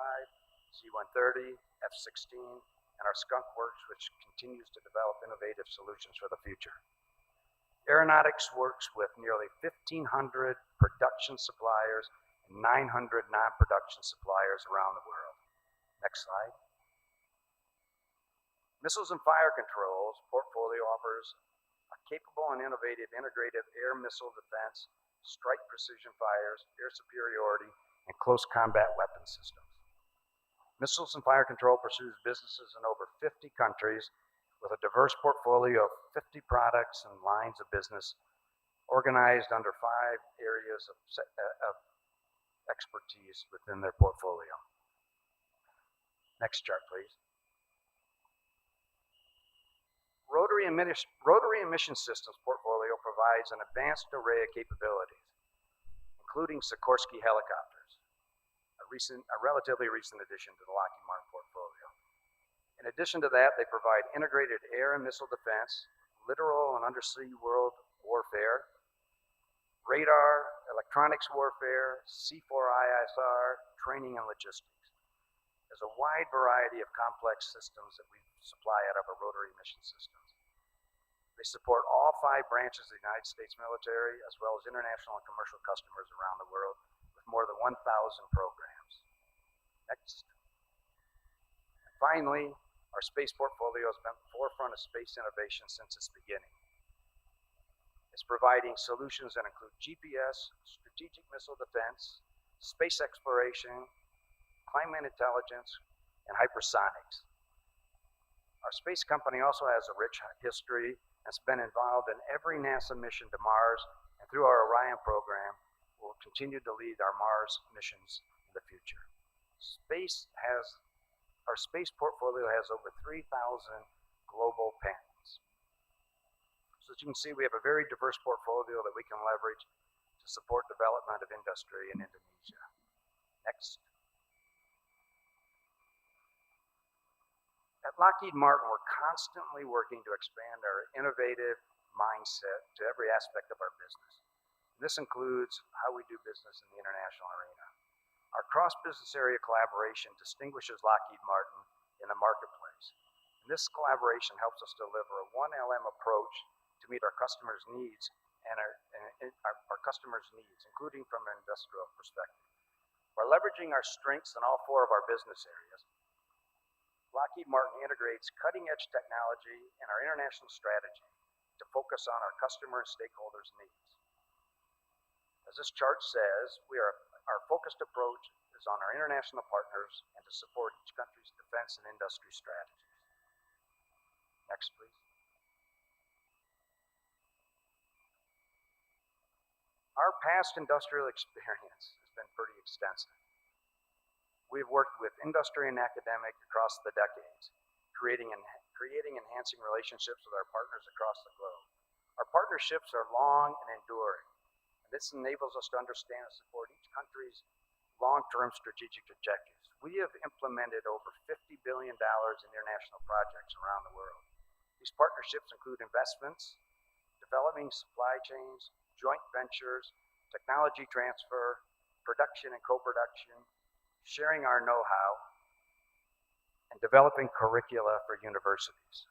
C-130, F-16, and our Skunk Works, which continues to develop innovative solutions for the future. Aeronautics works with nearly 1,500 production suppliers and 900 non-production suppliers around the world. Next slide. Missiles and Fire Controls portfolio offers a capable and innovative integrated air missile defense, strike precision fires, air superiority, and close combat weapon systems. Missiles and Fire Control pursues businesses in over 50 countries with a diverse portfolio of 50 products and lines of business organized under 5 areas of expertise within their portfolio. Next chart, please. Rotary and Mission Systems portfolio provides an advanced array of capabilities, including Sikorsky helicopters, a relatively recent addition to the Lockheed Martin portfolio. In addition to that, they provide integrated air and missile defense, littoral and undersea world warfare, radar, electronics warfare, C4ISR, training and logistics. There's a wide variety of complex systems that we supply out of our Rotary Mission Systems. They support all 5 branches of the United States military, as well as international and commercial customers around the world, with more than 1,000 programs. Next. And finally, our space portfolio has been at the forefront of space innovation since its beginning. It's providing solutions that include GPS, strategic missile defense, space exploration, climate intelligence, and hypersonics. Our space company also has a rich history has been involved in every NASA mission to Mars, and through our Orion program, will continue to lead our Mars missions in the future. Our space portfolio has over 3,000 global patents. So as you can see, we have a very diverse portfolio that we can leverage to support development of industry in Indonesia. Next. At Lockheed Martin, we're constantly working to expand our innovative mindset to every aspect of our business. This includes how we do business in the international arena. Our cross-business area collaboration distinguishes Lockheed Martin in the marketplace. And this collaboration helps us deliver a 1LM approach to meet our customers' needs and our customers' needs, including from an industrial perspective. By leveraging our strengths in all four of our business areas, Lockheed Martin integrates cutting-edge technology in our international strategy to focus on our customer and stakeholders' needs. As this chart says, our focused approach is on our international partners and to support each country's defense and industry strategies. Next, please. Our past industrial experience has been pretty extensive. We've worked with industry and academic across the decades, creating enhancing relationships with our partners across the globe. Our partnerships are long and enduring, and this enables us to understand and support each country's long-term strategic objectives. We have implemented over $50 billion in international projects around the world. These partnerships include investments, developing supply chains, joint ventures, technology transfer, production and co-production, sharing our know-how, and developing curricula for universities.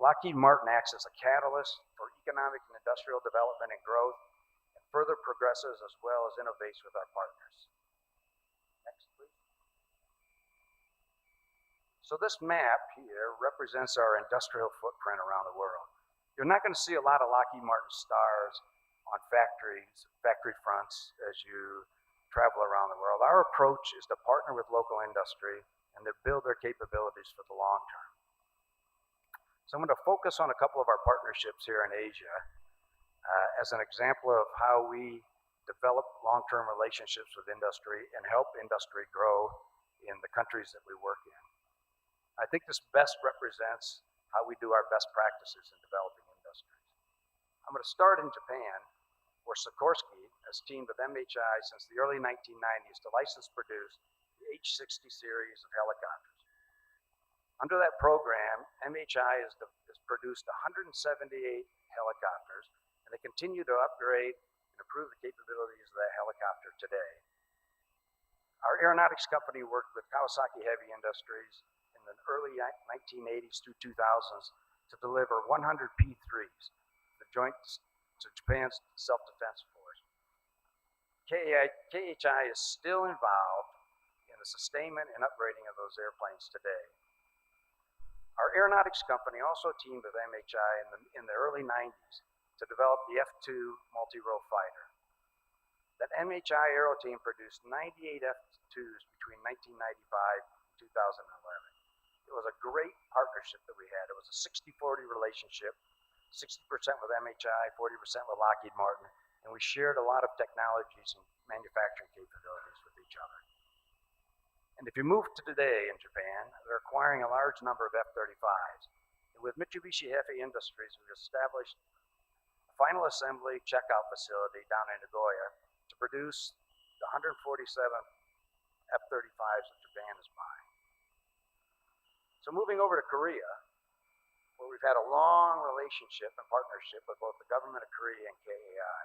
Lockheed Martin acts as a catalyst for economic and industrial development and growth, and further progresses as well as innovates with our partners. Next, please. So this map here represents our industrial footprint around the world. You're not going to see a lot of Lockheed Martin stars on factory fronts as you travel around the world. Our approach is to partner with local industry and to build their capabilities for the long term. So I'm going to focus on a couple of our partnerships here in Asia as an example of how we develop long-term relationships with industry and help industry grow in the countries that we work in. I think this best represents how we do our best practices in developing industries. I'm going to start in Japan, where Sikorsky has teamed with MHI since the early 1990s to license produce the H-60 series of helicopters. Under that program, MHI has produced 178 helicopters, and they continue to upgrade and improve the capabilities of that helicopter today. Our aeronautics company worked with Kawasaki Heavy Industries in the early 1980s through 2000s to deliver 100 P-3s, the joint to Japan's self-defense force. KHI is still involved in the sustainment and upgrading of those airplanes today. Our aeronautics company also teamed with MHI in the early 90s to develop the F-2 multi-role fighter. That MHI aero team produced 98 F-2s between 1995 and 2011. It was a great partnership that we had. It was a 60-40 relationship, 60% with MHI, 40% with Lockheed Martin, and we shared a lot of technologies and manufacturing capabilities with each other. And if you move to today in Japan, they're acquiring a large number of F-35s. And with Mitsubishi Heavy Industries, we've established a final assembly checkout facility down in Nagoya to produce the 147 F-35s that Japan is buying. So moving over to Korea, where we've had a long relationship and partnership with both the government of Korea and KAI,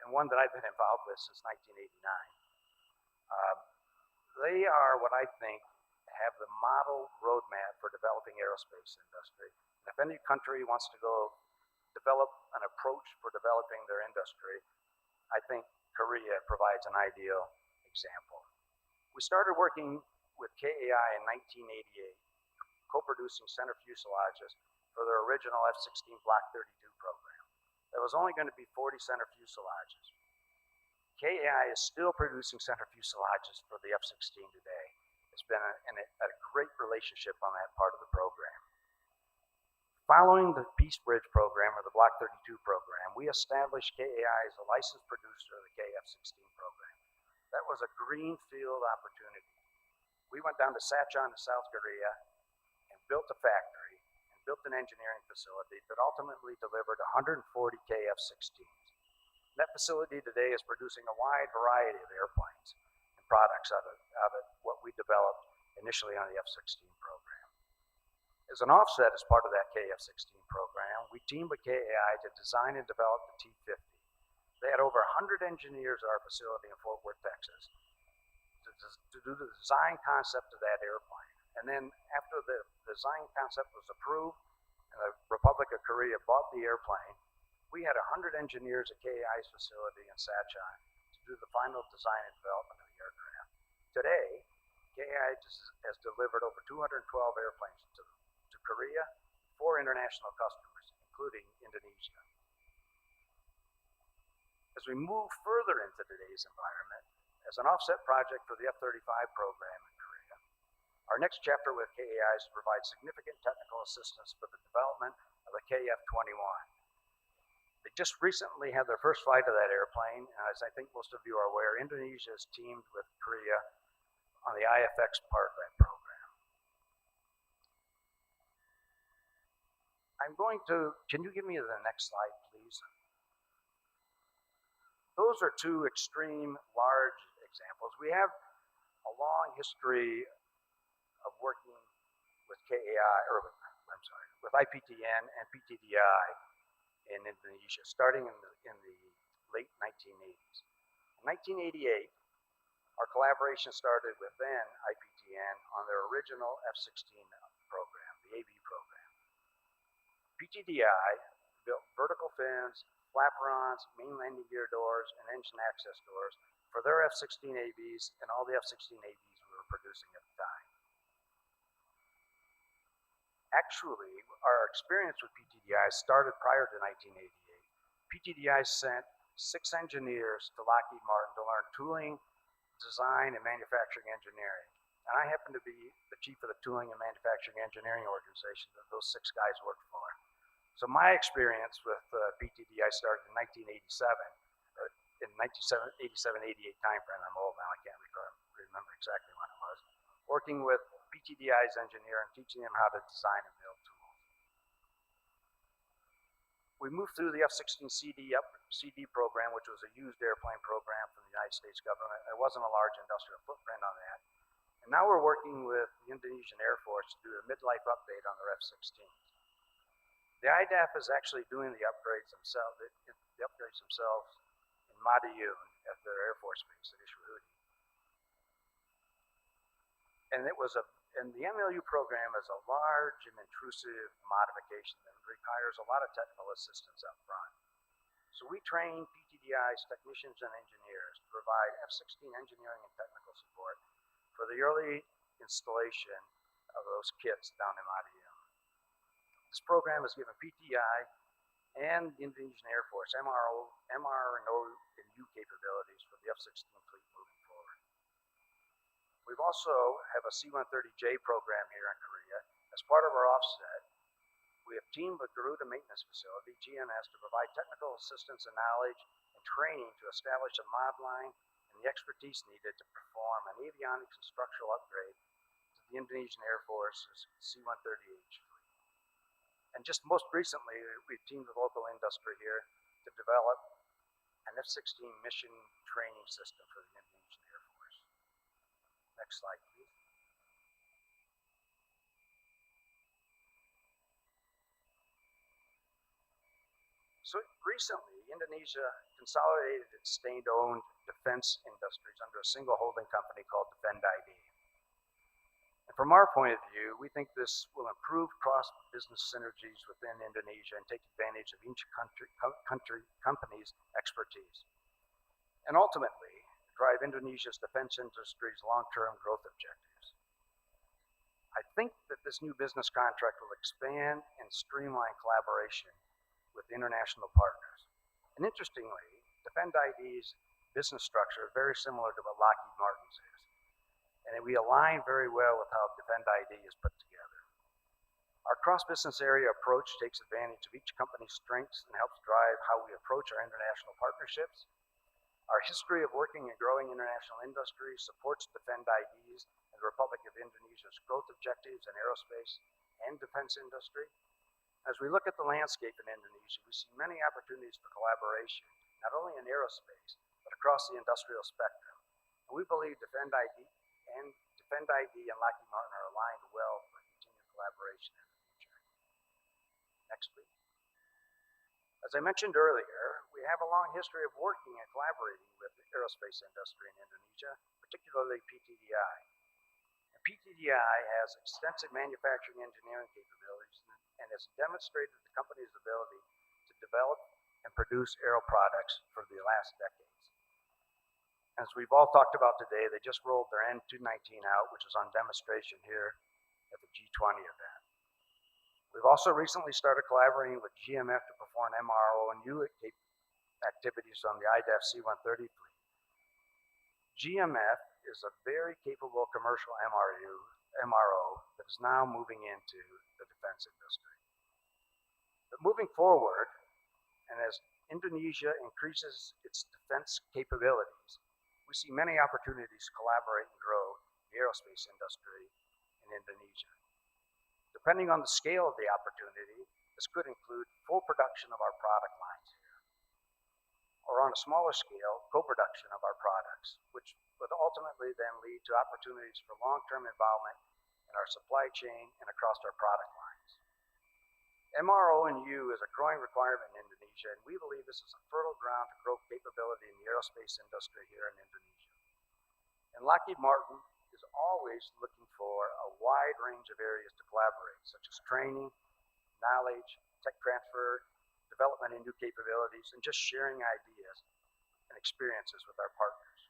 and one that I've been involved with since 1989. They are what I think have the model roadmap for developing aerospace industry. And if any country wants to go develop an approach for developing their industry, I think Korea provides an ideal example. We started working with KAI in 1988, co-producing center fuselages for their original F-16 Block 32 program. There was only going to be 40 center fuselages. KAI is still producing center fuselages for the F-16 today. It's been a great relationship on that part of the program. Following the Peace Bridge program, or the Block 32 program, we established KAI as a licensed producer of the KF-16 program. That was a greenfield opportunity. We went down to Sachon, South Korea, and built a factory, and built an engineering facility that ultimately delivered 140 KF-16s. That facility today is producing a wide variety of airplanes and products out of what we developed initially on the F-16 program. As an offset, as part of that KF-16 program, we teamed with KAI to design and develop the T-50. They had over 100 engineers at our facility in Fort Worth, Texas, to do the design concept of that airplane. And then after the design concept was approved and the Republic of Korea bought the airplane, we had 100 engineers at KAI's facility in Sachon to do the final design and development of the aircraft. Today, KAI has delivered over 212 airplanes to Korea for international customers, including Indonesia. As we move further into today's environment, as an offset project for the F-35 program in Korea, our next chapter with KAI is to provide significant technical assistance for the development of the KF-21. They just recently had their first flight of that airplane, and as I think most of you are aware, Indonesia has teamed with Korea on the IFX part of that program. Can you give me the next slide, please? Those are two extreme large examples. We have a long history of working with KAI, with IPTN and PTDI in Indonesia, starting in the late 1980s. In 1988, our collaboration started with then IPTN on their original F-16 program, the AB program. PTDI built vertical fins, flaperons, main landing gear doors, and engine access doors for their F-16 ABs and all the F-16 ABs we were producing at the time. Actually, our experience with PTDI started prior to 1988. PTDI sent 6 engineers to Lockheed Martin to learn tooling, design, and manufacturing engineering. And I happen to be the chief of the tooling and manufacturing engineering organization that those 6 guys worked for. So my experience with PTDI started in 1987, or in 1987-88 timeframe. I'm old now, I can't remember exactly when it was. Working with PTDI's engineer and teaching them how to design and build tools. We moved through the F-16 CD program, which was a used airplane program from the United States government. There wasn't a large industrial footprint on that. And now we're working with the Indonesian Air Force to do a midlife update on their F-16s. The IDAF is actually doing the upgrades themselves in Madiun at their Air Force base at Iswahuti. And the MLU program is a large and intrusive modification that requires a lot of technical assistance up front. So we train PTDI's technicians and engineers to provide F-16 engineering and technical support for the early installation of those kits down in Madiun. This program has given PTI and the Indonesian Air Force MRO and U capabilities for the F-16 fleet moving forward. We've also have a C-130J program here in Korea. As part of our offset, we have teamed with Garuda Maintenance Facility, GMS, to provide technical assistance and knowledge and training to establish a mod line and the expertise needed to perform an avionics and structural upgrade to the Indonesian Air Force's C-130H fleet. And just most recently, we've teamed with local industry here to develop an F-16 mission training system for the Indonesian Air Force. Next slide, please. So recently, Indonesia consolidated its state-owned defense industries under a single holding company called Defend ID. And from our point of view, we think this will improve cross-business synergies within Indonesia and take advantage of each company's expertise. And ultimately, drive Indonesia's defense industry's long-term growth objectives. I think that this new business contract will expand and streamline collaboration with international partners. And interestingly, Defend ID's business structure is very similar to what Lockheed Martin's is. And we align very well with how Defend ID is put together. Our cross-business area approach takes advantage of each company's strengths and helps drive how we approach our international partnerships. Our history of working and growing international industry supports Defend IDs and the Republic of Indonesia's growth objectives in aerospace and defense industry. As we look at the landscape in Indonesia, we see many opportunities for collaboration, not only in aerospace, but across the industrial spectrum. And we believe Defend ID and Lockheed Martin are aligned well for continued collaboration in the future. Next, please. As I mentioned earlier, we have a long history of working and collaborating with the aerospace industry in Indonesia, particularly PTDI. And PTDI has extensive manufacturing engineering capabilities and has demonstrated the company's ability to develop and produce aero products for the last decades. As we've all talked about today, they just rolled their N219 out, which is on demonstration here at the G20 event. We've also recently started collaborating with GMF to perform MRO and U activities on the IDAF C-130 fleet. GMF is a very capable commercial MRO that is now moving into the defense industry. But moving forward, and as Indonesia increases its defense capabilities, we see many opportunities to collaborate and grow the aerospace industry in Indonesia. Depending on the scale of the opportunity, this could include full production of our product lines here, or on a smaller scale, co-production of our products, which would ultimately then lead to opportunities for long-term involvement in our supply chain and across our product lines. MRO and U is a growing requirement in Indonesia, and we believe this is a fertile ground to grow capability in the aerospace industry here in Indonesia. And Lockheed Martin is always looking for a wide range of areas to collaborate, such as training, knowledge, tech transfer, development of new capabilities, and just sharing ideas and experiences with our partners.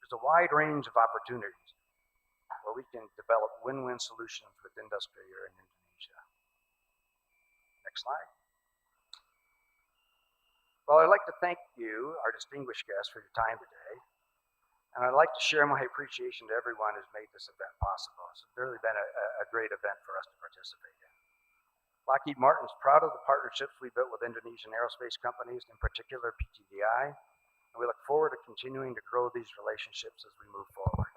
There's a wide range of opportunities where we can develop win-win solutions with industry here in Indonesia. Next slide. Well, I'd like to thank you, our distinguished guests, for your time today. And I'd like to share my appreciation to everyone who's made this event possible. It's really been a great event for us to participate in. Lockheed Martin is proud of the partnerships we built with Indonesian aerospace companies, in particular PTDI, and we look forward to continuing to grow these relationships as we move forward.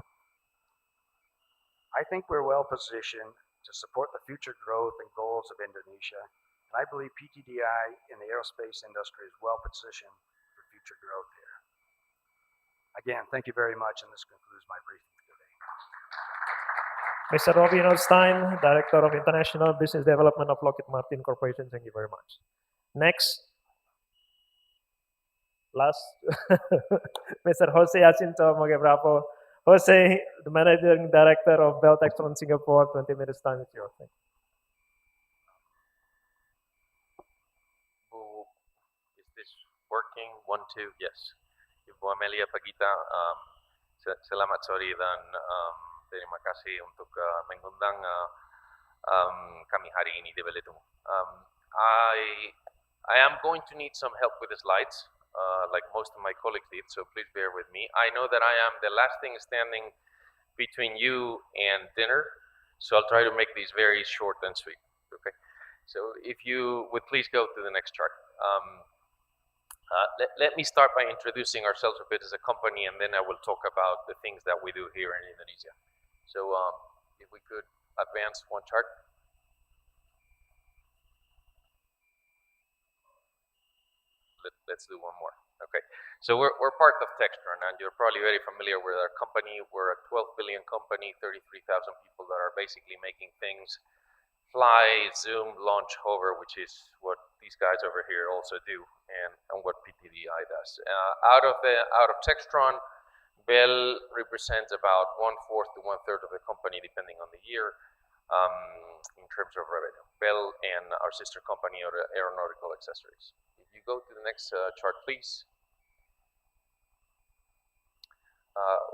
I think we're well positioned to support the future growth and goals of Indonesia, and I believe PTDI in the aerospace industry is well positioned for future growth here. Again, thank you very much, and this concludes my briefing today. Mr. Robin Osstein, Director of International Business Development of Lockheed Martin Corporation, thank you very much. Next, last, Mr. Jose Jacinto Mogebravo. Jose, the Managing Director of Bell Textron Singapore, 20 minutes time is yours. Thank you. Is this working? 1, 2, yes. Ibu Amelia Pagita, selamat sore dan terima kasih untuk mengundang kami hari ini di Belitung. I am going to need some help with the slides, like most of my colleagues did, so please bear with me. I know that I am the last thing standing between you and dinner, so I'll try to make these very short and sweet. Okay, so if you would please go to the next chart. Let me start by introducing ourselves a bit as a company, and then I will talk about the things that we do here in Indonesia. So if we could advance one chart. Let's do one more. Okay, so we're part of Textron, and you're probably very familiar with our company. We're a 12 billion company, 33,000 people that are basically making things fly, zoom, launch, hover, which is what these guys over here also do, and what PTDI does. Out of Textron, Bell represents about 1/4 to 1/3 of the company, depending on the year, in terms of revenue. Bell and our sister company are Aeronautical Accessories. If you go to the next chart, please.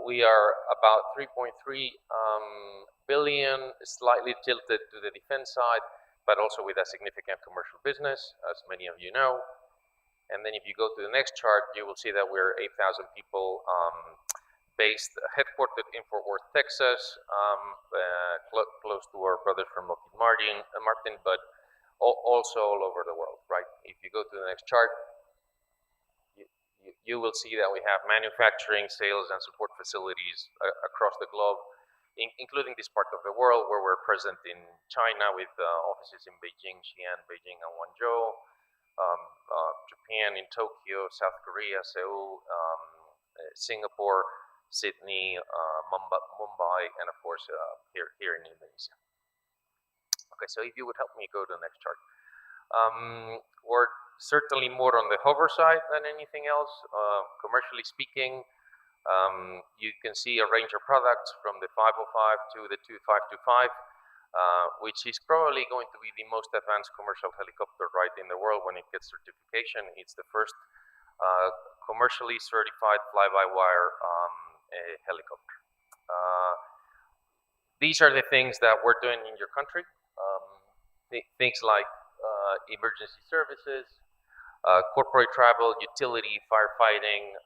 We are about 3.3 billion, slightly tilted to the defense side, but also with a significant commercial business, as many of you know. And then if you go to the next chart, you will see that we're 8,000 people based, headquartered in Fort Worth, Texas, close to our brothers from Lockheed Martin, but also all over the world, right? If you go to the next chart, you will see that we have manufacturing, sales, and support facilities across the globe, including this part of the world where we're present in China with offices in Beijing, Xi'an, Beijing, and Guangzhou, Japan in Tokyo, South Korea, Seoul, Singapore, Sydney, Mumbai, and of course here in Indonesia. Okay, so if you would help me go to the next chart. We're certainly more on the hover side than anything else. Commercially speaking, you can see a range of products from the 505 to the 2525, which is probably going to be the most advanced commercial helicopter right in the world when it gets certification. It's the first commercially certified fly-by-wire helicopter. These are the things that we're doing in your country. Things like emergency services, corporate travel, utility, firefighting,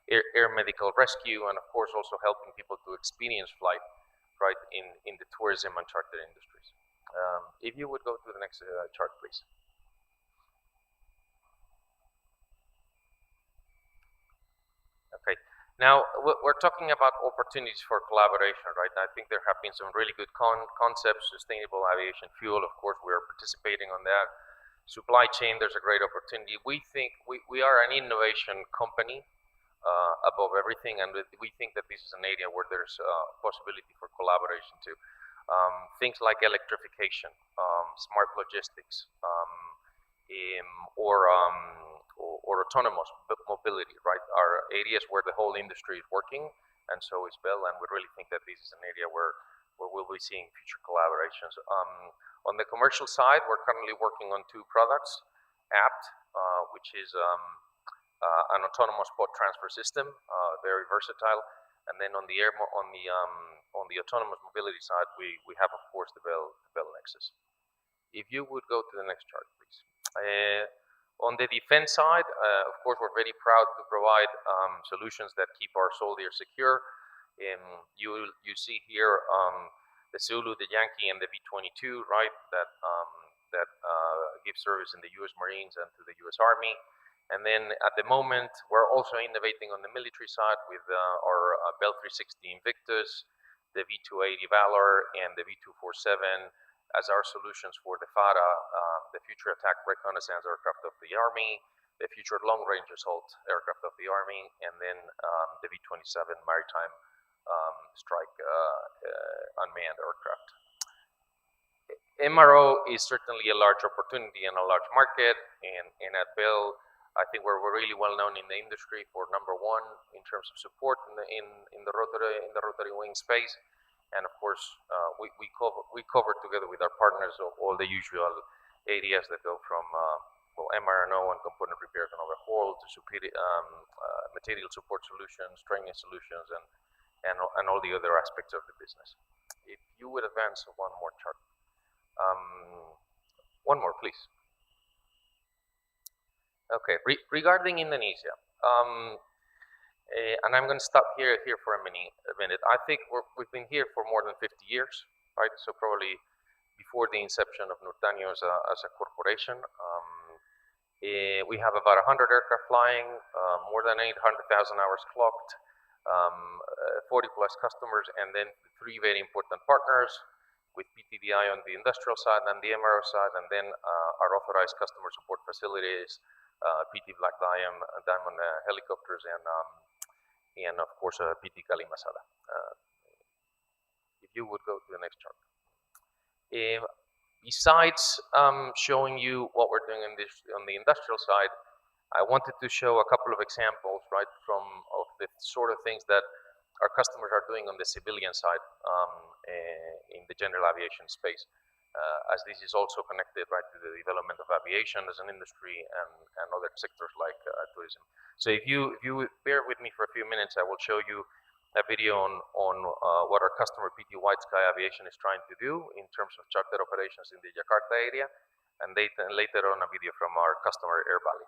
air medical rescue, and of course also helping people to experience flight right in the tourism and charter industries. If you would go to the next chart, please. Okay, now we're talking about opportunities for collaboration, right? I think there have been some really good concepts, sustainable aviation fuel, of course we are participating on that. Supply chain, there's a great opportunity. We think we are an innovation company above everything, and we think that this is an area where there's possibility for collaboration too. Things like electrification, smart logistics, or autonomous mobility, right, are areas where the whole industry is working, and so is Bell, and we really think that this is an area where we'll be seeing future collaborations. On the commercial side, we're currently working on two products, APT, which is an autonomous pod transfer system, very versatile, and then on the autonomous mobility side, we have of course the Bell Nexus. If you would go to the next chart, please. On the defense side, of course, we're very proud to provide solutions that keep our soldiers secure. You see here the Zulu, the Yankee, and the V-22, right? That give service in the U.S. Marines and to the U.S. Army. And then at the moment, we're also innovating on the military side with our Bell 360 Invictus, the V-280 Valor, and the V-247 as our solutions for the FARA, the Future Attack Reconnaissance Aircraft of the Army, the Future Long Range Assault Aircraft of the Army, and then the V-27 Maritime Strike Unmanned Aircraft. MRO is certainly a large opportunity and a large market, and at Bell, I think we're really well known in the industry for number one in terms of support in the rotary wing space, and of course we cover together with our partners all the usual areas that go from MRO and component repairs and overhaul to material support solutions, training solutions, and all the other aspects of the business. If you would advance one more chart, one more, please. Okay, regarding Indonesia, and I'm going to stop here for a minute. I think we've been here for more than 50 years, right? So probably before the inception of Nurtanio as a corporation. We have about 100 aircraft flying, more than 800,000 hours clocked, 40 plus customers, and then three very important partners with PTDI on the industrial side and the MRO side, and then our authorized customer support facilities, PT Black Diamond Helicopters, and of course PT Kalimasada. If you would go to the next chart. Besides showing you what we're doing on the industrial side, I wanted to show a couple of examples, right, of the sort of things that our customers are doing on the civilian side in the general aviation space, as this is also connected, right, to the development of aviation as an industry and other sectors like tourism. So if you would bear with me for a few minutes, I will show you a video on what our customer PT White Sky Aviation is trying to do in terms of charter operations in the Jakarta area, and later on a video from our customer Air Bali.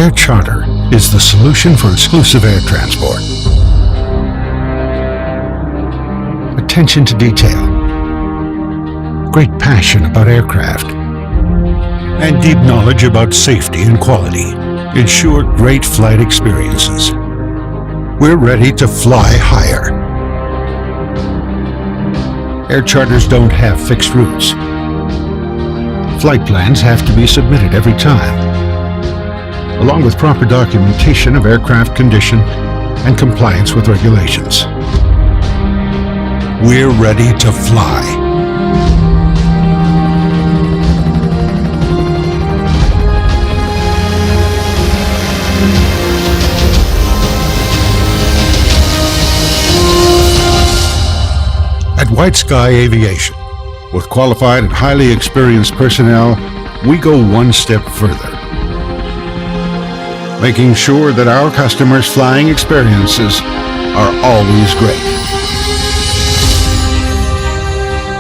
Air charter is the solution for exclusive air transport. Attention to detail, great passion about aircraft, and deep knowledge about safety and quality ensure great flight experiences. We're ready to fly higher. Air charters don't have fixed routes. Flight plans have to be submitted every time, along with proper documentation of aircraft condition and compliance with regulations. We're ready to fly. At White Sky Aviation, with qualified and highly experienced personnel, we go one step further, making sure that our customers' flying experiences are always great.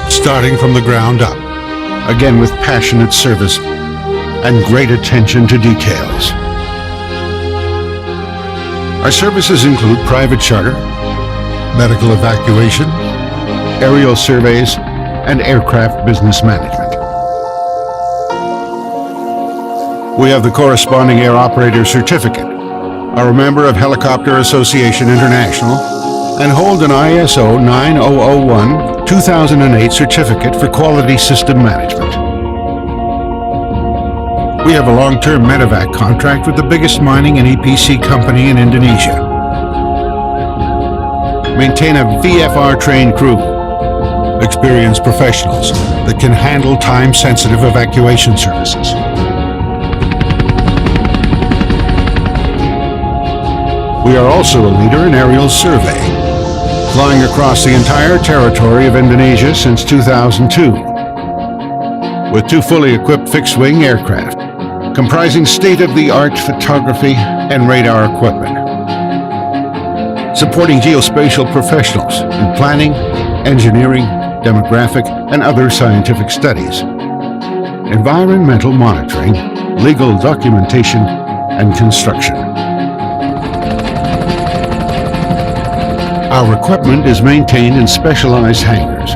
Starting from the ground up, again with passionate service and great attention to details. Our services include private charter, medical evacuation, aerial surveys, and aircraft business management. We have the corresponding air operator certificate, are a member of Helicopter Association International, and hold an ISO 9001-2008 certificate for quality system management. We have a long-term medevac contract with the biggest mining and EPC company in Indonesia. Maintain a VFR-trained crew, experienced professionals that can handle time-sensitive evacuation services. We are also a leader in aerial survey, flying across the entire territory of Indonesia since 2002, with 2 fully equipped fixed-wing aircraft, comprising state-of-the-art photography and radar equipment, supporting geospatial professionals in planning, engineering, demographic, and other scientific studies, environmental monitoring, legal documentation, and construction. Our equipment is maintained in specialized hangars,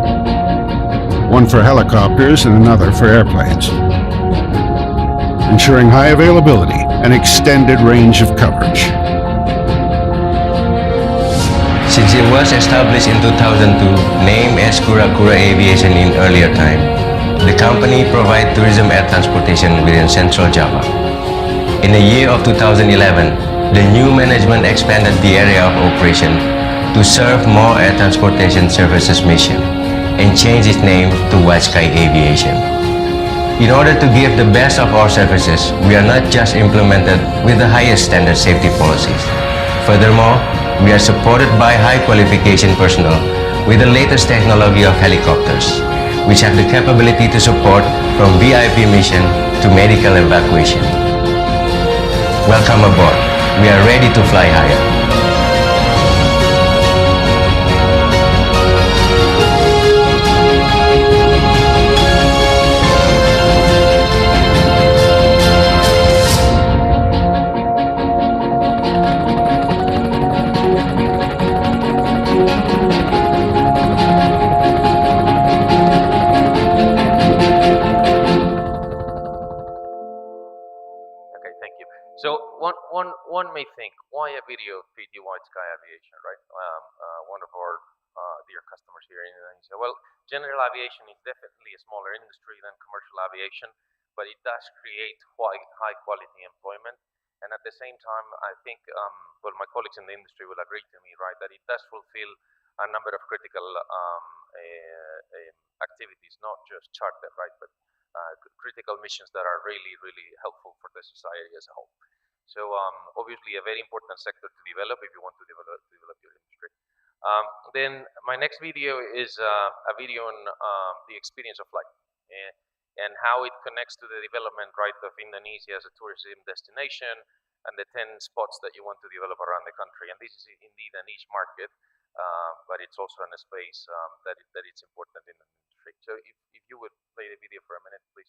one for helicopters and another for airplanes, ensuring high availability and extended range of coverage. Since it was established in 2002, named as Kura Aviation in earlier time, the company provides tourism air transportation within Central Java. In the year of 2011, the new management expanded the area of operation to serve more air transportation services mission and changed its name to White Sky Aviation. In order to give the best of our services, we are not just implemented with the highest standard safety policies. Furthermore, we are supported by high qualification personnel with the latest technology of helicopters, which have the capability to support from VIP mission to medical evacuation. Welcome aboard. We are ready to fly higher. One may think, why a video of PT White Sky Aviation, right? One of our dear customers here in Indonesia. Well, general aviation is definitely a smaller industry than commercial aviation, but it does create high quality employment. And at the same time, I think, well, my colleagues in the industry will agree to me, right, that it does fulfill a number of critical activities, not just charter, right, but critical missions that are really, really helpful for the society as a whole. So obviously a very important sector to develop if you want to develop your industry. Then my next video is a video on the experience of flight and how it connects to the development, right, of Indonesia as a tourism destination and the 10 spots that you want to develop around the country. And this is indeed a niche market, but it's also in a space that it's important in the industry. So if you would play the video for a minute, please.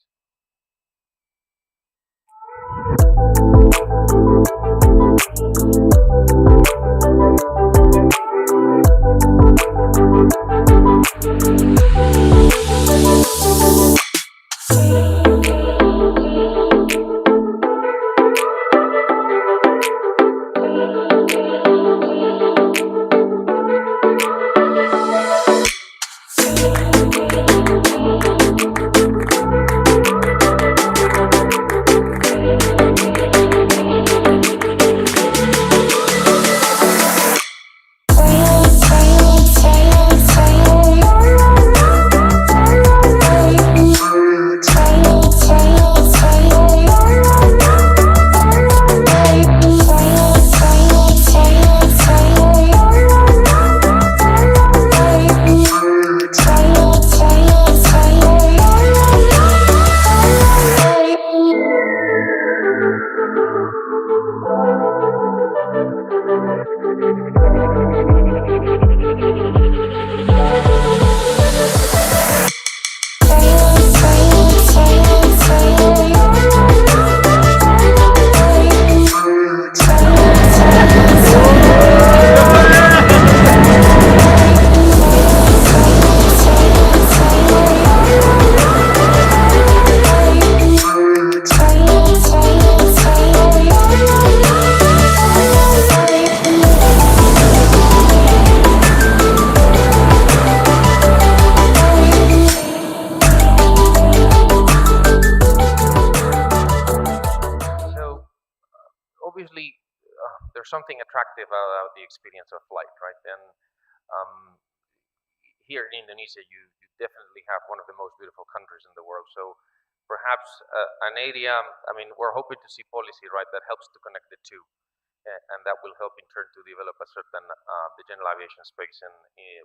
Obviously, there's something attractive about the experience of flight, right? And um, here in Indonesia, you definitely have one of the most beautiful countries in the world. So perhaps an area, I mean, we're hoping to see policy, right, that helps to connect the two. And that will help in turn to develop a certain the general aviation space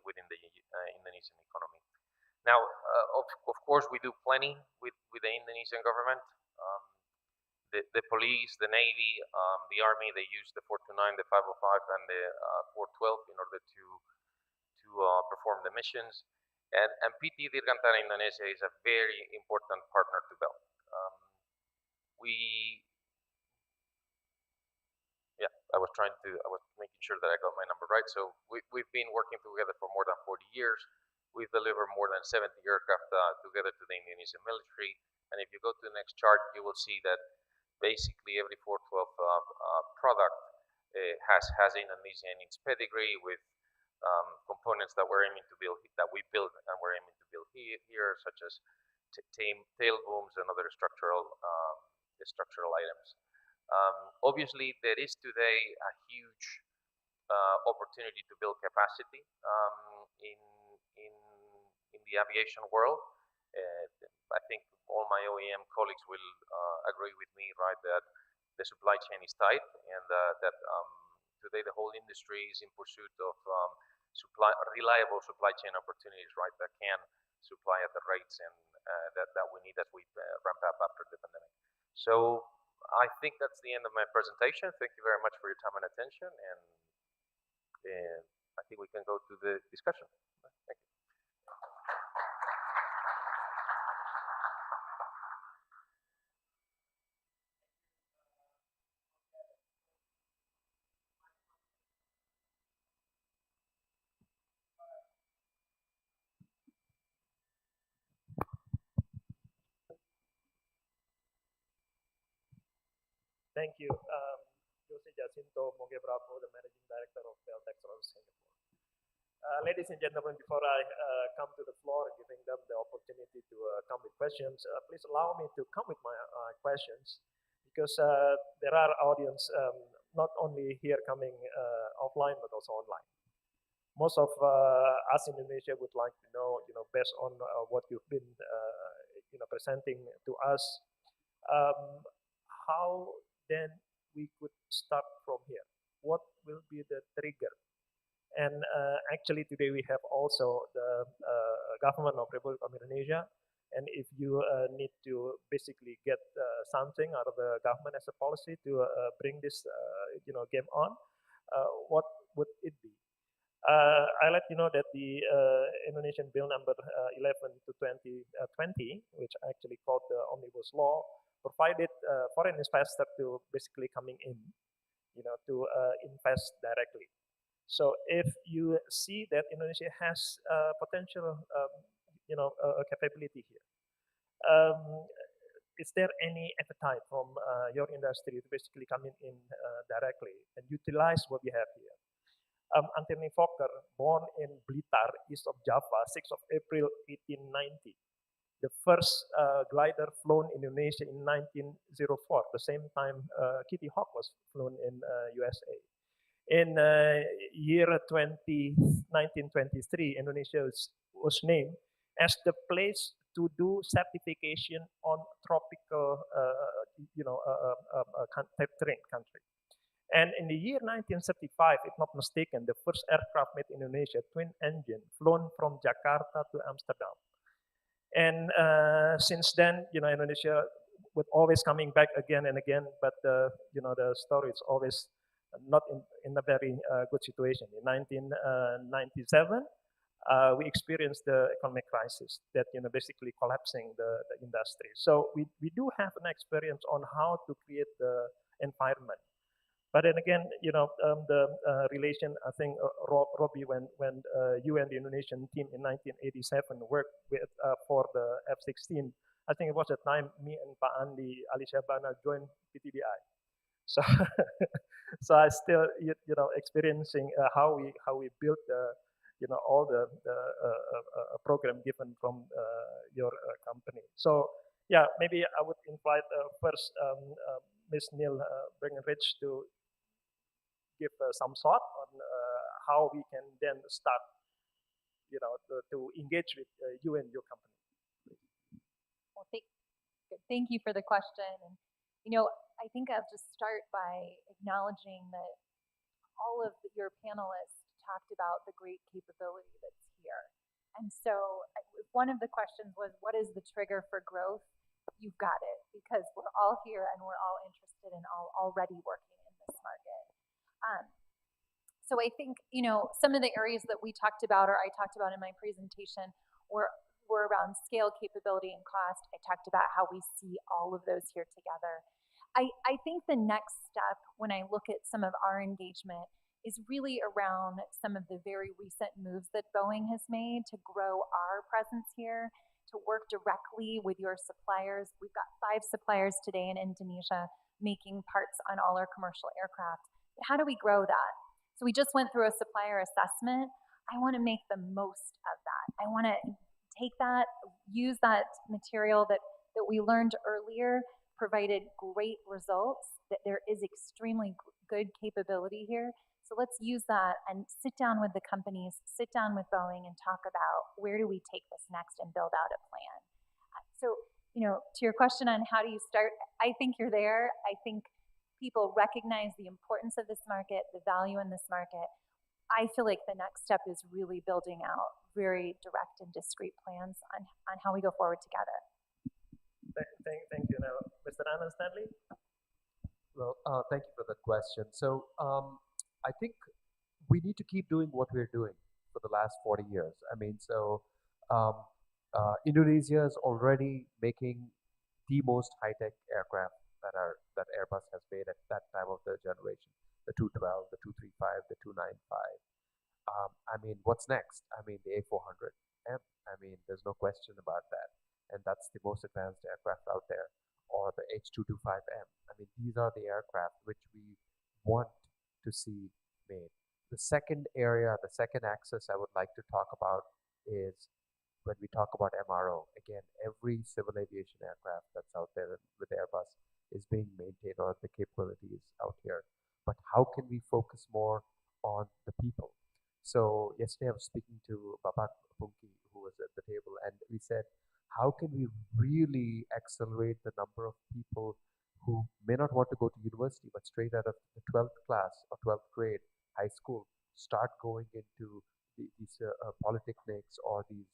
within the Indonesian economy. Now, of course, we do plenty with the Indonesian government. The police, the Navy, the Army, they use the 429, the 505, and the 412 in order to perform the missions. And PT Dirgantara Indonesia is a very important partner to Bell. I was making sure that I got my number right. So we've been working together for more than 40 years. We've delivered more than 70 aircraft together to the Indonesian military. And if you go to the next chart, you will see that basically every 412 product has Indonesia in its pedigree with components that we're aiming to build, that we build and we're aiming to build here, such as tail booms and other structural items. Obviously, there is today a huge opportunity to build capacity in the aviation world. I think all my OEM colleagues will agree with me, right, that the supply chain is tight and that today the whole industry is in pursuit of reliable supply chain opportunities, right, that can supply at the rates and that we need as we ramp up after the pandemic. So I think that's the end of my presentation. Thank you very much for your time and attention, and I think we can go to the discussion. Thank you. Thank you. Jose Jacinto Moge Bravo, the Managing Director of Bell Textron Singapore. Ladies and gentlemen, before I come to the floor and giving them the opportunity to come with questions, please allow me to come with my questions because there are audience not only here coming offline but also online. Most of us in Indonesia would like to know, based on what you've been, presenting to us, how then we could start from here. What will be the trigger? And actually today we have also the government of Republic of Indonesia. And if you need to basically get something out of the government as a policy to bring this, game on, what would it be? I let you know that the Indonesian Bill number 11 to 2020, which actually called the Omnibus Law, provided foreign investor to basically coming in, to invest directly. So if you see that Indonesia has potential, capability here, is there any appetite from your industry to basically come in directly and utilize what we have here? Anthony Fokker, born in Blitar, east of Java, 6th of April 1890. The first glider flown in Indonesia in 1904, the same time Kitty Hawk was flown in USA. In year 1923, Indonesia was named as the place to do certification on tropical, terrain country. And in the year 1975, if not mistaken, the first aircraft made in Indonesia, twin engine, flown from Jakarta to Amsterdam. And since then, Indonesia was always coming back again and again, but the story is always not in a very good situation. In 1997, we experienced the economic crisis that basically collapsing the industry. So we do have an experience on how to create the environment. But then again, the relation, I think, Robbie, when you and the Indonesian team in 1987 worked with for the F-16, I think it was the time me and Pak Andi Ali Syabana joined PTDI. So, so I still, experiencing how we built, all the program given from your company. So, yeah, maybe I would invite first Ms. Neil Bringenrich to give some thought on how we can then start, to engage with you and your company. Well, thank you for the question. And, I think I'll just start by acknowledging that all of your panelists talked about the great capability that's here. And so one of the questions was, what is the trigger for growth? You've got it, because we're all here and we're all interested and already working in this market. So I think, some of the areas that we talked about, or I talked about in my presentation, were around scale, capability, and cost. I talked about how we see all of those here together. I think the next step when I look at some of our engagement is really around some of the very recent moves that Boeing has made to grow our presence here, to work directly with your suppliers. We've got 5 suppliers today in Indonesia making parts on all our commercial aircraft. But how do we grow that? So we just went through a supplier assessment. I want to make the most of that. I want to take that, use that material that we learned earlier, provided great results, that there is extremely good capability here. So let's use that and sit down with the companies, sit down with Boeing and talk about where do we take this next and build out a plan. So, to your question on how do you start, I think you're there. I think people recognize the importance of this market, the value in this market. I feel like the next step is really building out very direct and discrete plans on how we go forward together. Thank you. Now, Mr. Anand Stanley. Well, thank you for the question. So I think we need to keep doing what we're doing for the last 40 years. I mean, so Indonesia is already making the most high-tech aircraft that Airbus has made at that time of the generation, the 212, the 235, the 295. I mean, what's next? I mean, the A400M. I mean, there's no question about that. And that's the most advanced aircraft out there, or the H225M. I mean, these are the aircraft which we want to see made. The second area, the second axis I would like to talk about is when we talk about MRO. Again, every civil aviation aircraft that's out there with Airbus is being maintained, or the capabilities out here. But how can we focus more on the people? So yesterday I was speaking to Bapak Pungki, who was at the table, and we said, how can we really accelerate the number of people who may not want to go to university, but straight out of the 12th class or 12th grade, high school, start going into these polytechnics, or these,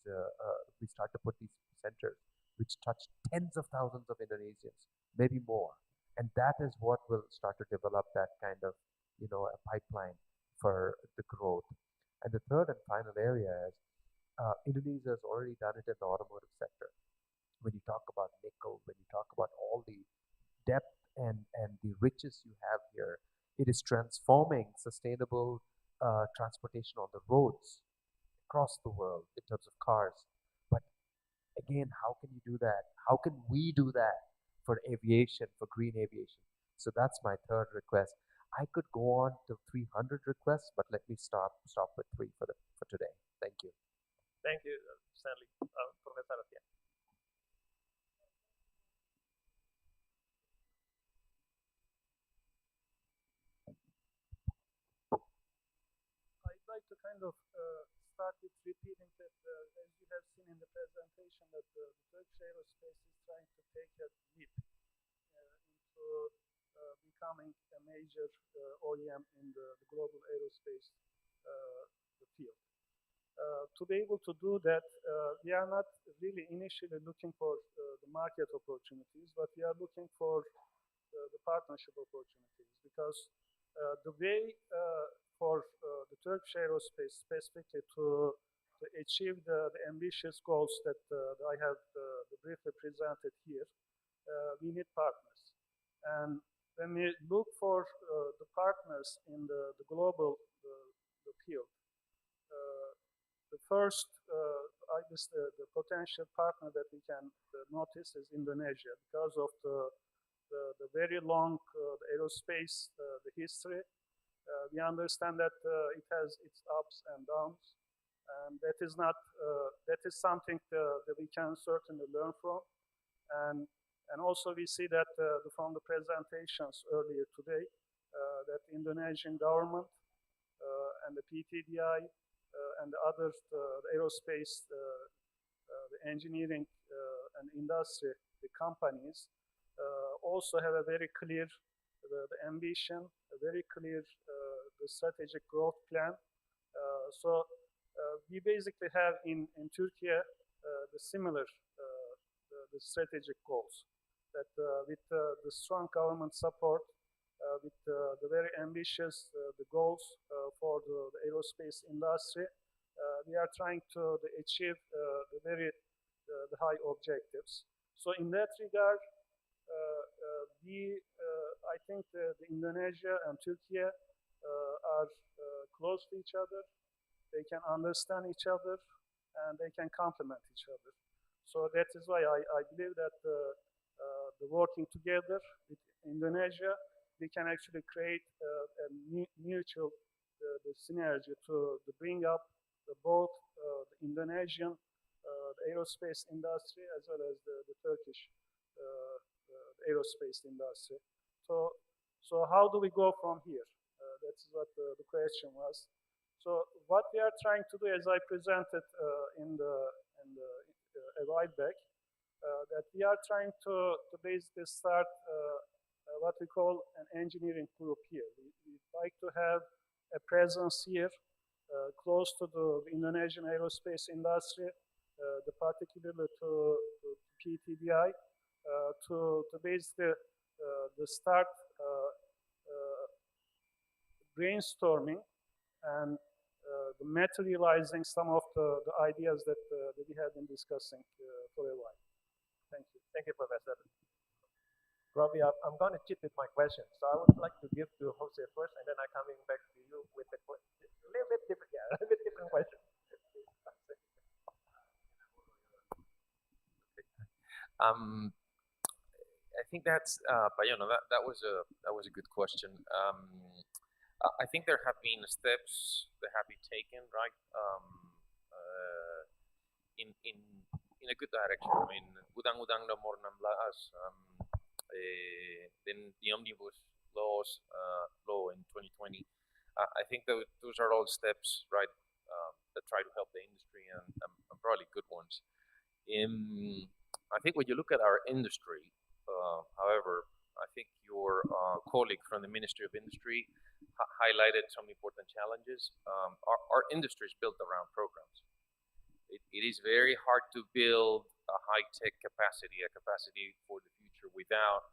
we start to put these centers which touch tens of thousands of Indonesians, maybe more. And that is what will start to develop that kind of, a pipeline for the growth. And the third and final area is Indonesia has already done it in the automotive sector. When you talk about nickel, when you talk about all the depth and the riches you have here. It is transforming sustainable transportation on the roads across the world in terms of cars. But again, how can you do that? How can we do that for aviation, for green aviation? So that's my third request. I could go on to 300 requests, but let me stop with three for today. Thank you. Thank you, Stanley. Professor Atia. I'd like to kind of start with repeating that, as you have seen in the presentation, that the Turkish Aerospace is trying to take a leap into becoming a major OEM in the global aerospace field. To be able to do that, we are not really initially looking for the market opportunities, but we are looking for the partnership opportunities, because the way for the Turkish Aerospace specifically to achieve the ambitious goals that I have briefly presented here, we need partners. And when we look for the partners in the global the field, the first, I guess, the potential partner that we can notice is Indonesia, because of the very long aerospace, the history. We understand that it has its ups and downs, and that is not that is something that we can certainly learn from. And also we see that from the presentations earlier today, that the Indonesian government and the PTDI and the other aerospace, the engineering and industry, the companies, also have a very clear the ambition, a very clear the strategic growth plan. So we basically have in Turkey the similar the strategic goals, that with the strong government support, with the very ambitious the goals for the aerospace industry, we are trying to achieve the very the high objectives. So in that regard, I think the Indonesia and Turkey are close to each other. They can understand each other, and they can complement each other. So that is why I believe that the working together with Indonesia, we can actually create a mutual the synergy to bring up both the Indonesian the aerospace industry as well as the Turkish aerospace industry. So how do we go from here? That's what the question was. So what we are trying to do, as I presented a while back, that we are trying to basically start what we call an engineering group here. We'd like to have a presence here close to the Indonesian aerospace industry, particularly to PTDI, to basically start brainstorming and materializing some of the ideas that we have been discussing for a while. Thank you. Thank you, Professor. Robbie, I'm going to cheat with my question. So I would like to give to Jose first, and then I'm coming back to you with a little bit different, a little bit different question. I think that's, but that was a good question. I think there have been steps that have been taken, right, in a good direction. I mean, Undang-Undang Nomor 16, then the Omnibus law in 2020. I think those are all steps, right, that try to help the industry and probably good ones. I think when you look at our industry, however, I think your colleague from the Ministry of Industry highlighted some important challenges. Our industry is built around programs. It is very hard to build a high-tech capacity, a capacity for the future without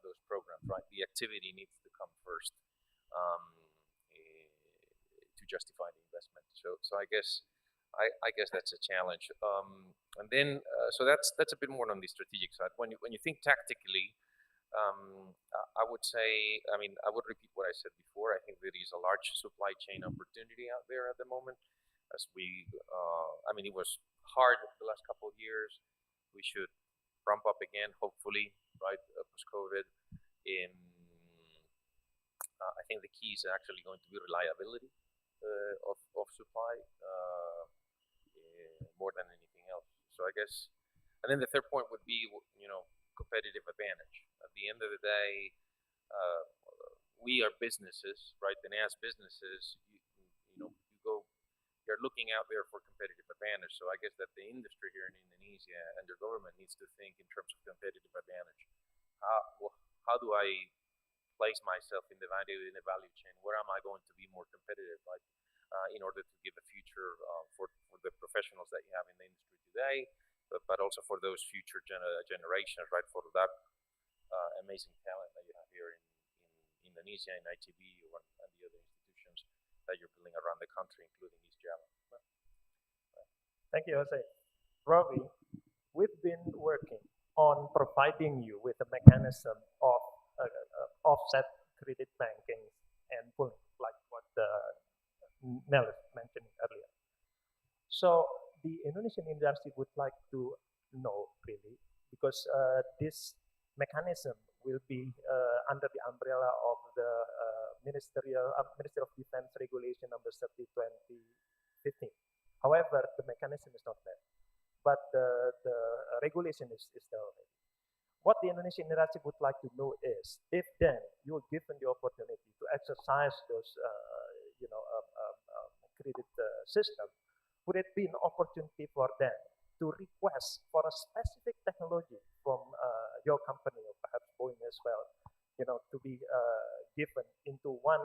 those programs, right? The activity needs to come first to justify the investment. So I guess that's a challenge. And then so that's a bit more on the strategic side. When you think tactically, I would say, I mean, I would repeat what I said before. I think there is a large supply chain opportunity out there at the moment. As we, I mean, it was hard the last couple of years. We should ramp up again, hopefully, right, post-COVID. In, I think the key is actually going to be reliability of supply more than anything else. So I guess, and then the third point would be, you know, competitive advantage. At the end of the day, uh, we are businesses, right? And as businesses, you're looking out there for competitive advantage. So I guess that the industry here in Indonesia and your government needs to think in terms of competitive advantage. How do I place myself in the value chain? Where am I going to be more competitive, right? In order to give a future for the professionals that you have in the industry today, but also for those future generations, right? For that amazing talent that you have here in Indonesia, in ITB, and the other institutions that you're building around the country, including East Java. Thank you, Jose. Robbie, we've been working on providing you with a mechanism of offset credit banking and pooling, like what Nel mentioned earlier. So the Indonesian industry would like to know, really, because this mechanism will be under the umbrella of the Ministry of Defense Regulation number 30 2015. However, the mechanism is not there, but the regulation is there already. What the Indonesian industry would like to know is, if then you are given the opportunity to exercise those, credit system, would it be an opportunity for them to request for a specific technology from your company or perhaps Boeing as well, to be given into one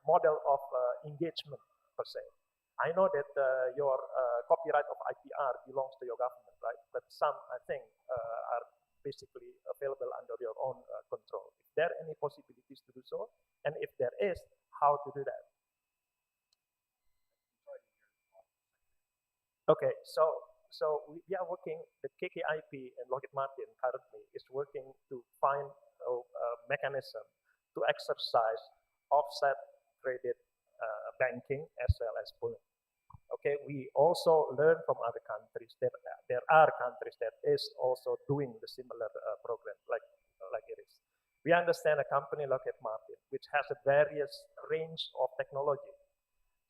model of engagement per se? I know that your copyright of IPR belongs to your government, right? But some, I think, are basically available under your own control. Is there any possibilities to do so? And if there is, how to do that? Okay, so we are working, the KKIP and Lockheed Martin currently is working to find a mechanism to exercise offset credit banking as well as pooling. Okay, we also learn from other countries that there are countries that is also doing the similar program like it is. We understand a company like Lockheed Martin, which has a various range of technology,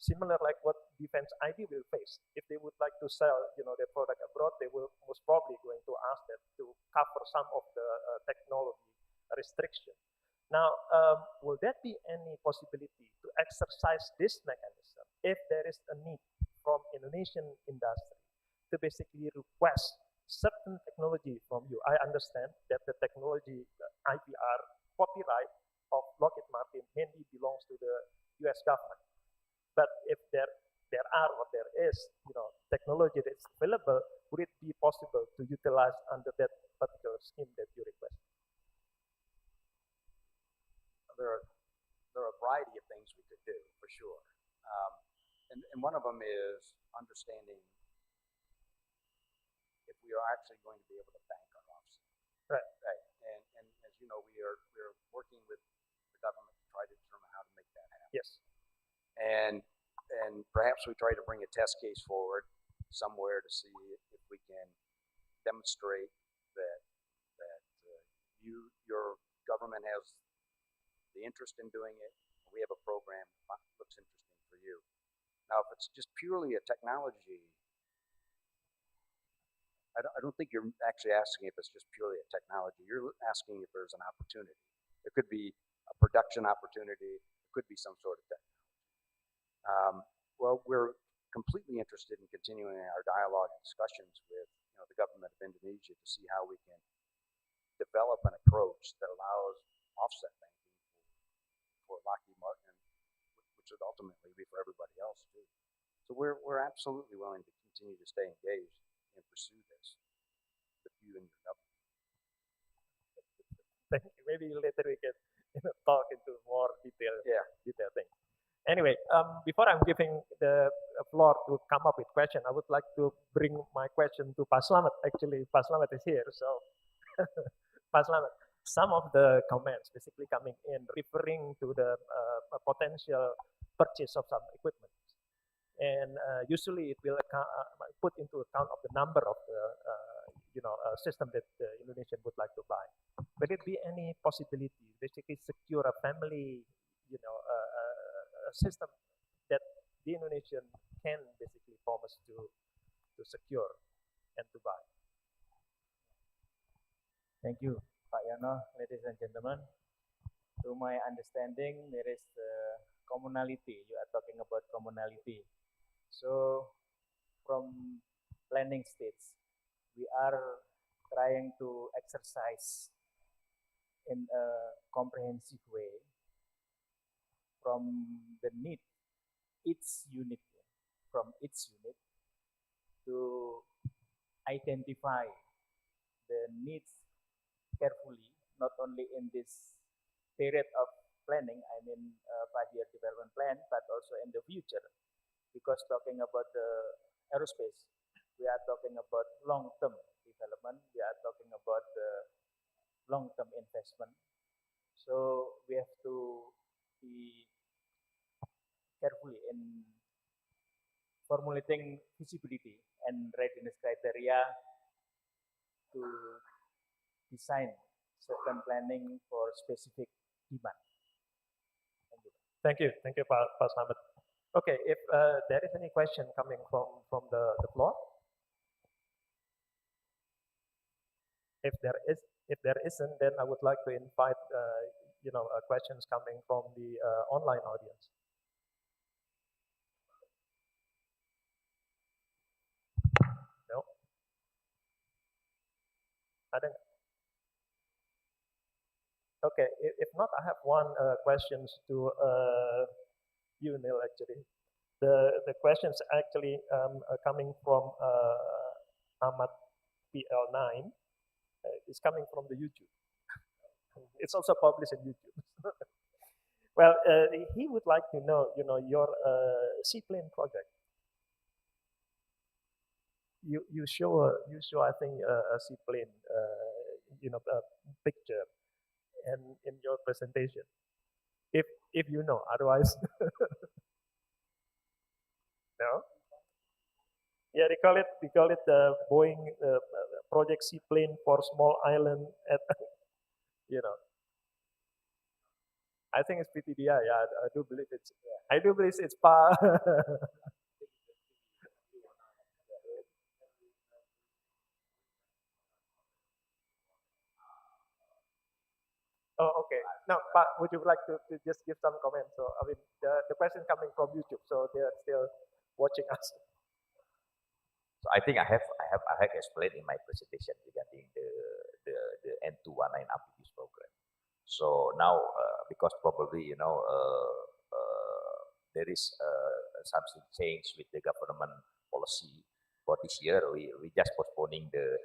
similar like what Defense ID will face. If they would like to sell, their product abroad, they will most probably going to ask them to cover some of the technology restriction. Now, will that be any possibility to exercise this mechanism if there is a need from Indonesian industry to basically request certain technology from you? I understand that the technology IPR copyright of Lockheed Martin mainly belongs to the US government. But if there are or there is, technology that's available, would it be possible to utilize under that particular scheme that you request? There are a variety of things we could do, for sure. And one of them is understanding if we are actually going to be able to bank on offset. Right. Right. And as you know, we're working with the government to try to determine how to make that happen. Yes. And perhaps we try to bring a test case forward somewhere to see if we can demonstrate that your government has the interest in doing it. We have a program that looks interesting for you. Now, if it's just purely a technology, I don't think you're actually asking if it's just purely a technology. You're asking if there's an opportunity. It could be a production opportunity. It could be some sort of technology. Well, we're completely interested in continuing our dialogue and discussions with the government of Indonesia to see how we can develop an approach that allows offset banking for Lockheed Martin, which would ultimately be for everybody else too. So we're absolutely willing to continue to stay engaged and pursue this with you and your government. Thank you. Maybe later we can talk into more detail things. Anyway, before I'm giving the floor to come up with question, I would like to bring my question to Pak Slamet. Actually, Pak Slamet is here, so Pak Slamet, some of the comments basically coming in referring to the potential purchase of some equipment. And usually it will put into account of the number of the system that the Indonesian would like to buy. Will it be any possibility basically secure a family a system that the Indonesian can basically promise to secure and to buy? Thank you, Pak Yono, ladies and gentlemen. To my understanding, there is commonality. You are talking about commonality. So, from planning stage, we are trying to exercise in a comprehensive way from the need, from each unit to identify the needs carefully, not only in this period of planning, I mean 5-year development plan, but also in the future. Because talking about the aerospace, we are talking about long-term development, we are talking about the long-term investment. So we have to be carefully in formulating feasibility and readiness criteria to design certain planning for specific demand. Thank you, Pak Slamet. Okay, if there is any question coming from the floor, if there isn't, then I would like to invite questions coming from the online audience. No. Ada nggak? Okay, if not, I have one questions to you, Neil, actually. The questions actually coming from Ahmad PL9 is coming from the YouTube. It's also published in YouTube. Well, he would like to know, your seaplane project. You show I think a seaplane, picture, and in your presentation. If you know, otherwise. No? Yeah, they call it the Boeing Project Seaplane for Small Island at, I think it's PTDI. Yeah, I do believe it's PA. Oh, okay. Now, Pak, would you like to just give some comments? So, I mean, the question coming from YouTube, so they are still watching us. So I think I have explained in my presentation regarding the N219 amphibious program. So now, because probably there is something change with the government policy for this year, we just postponing the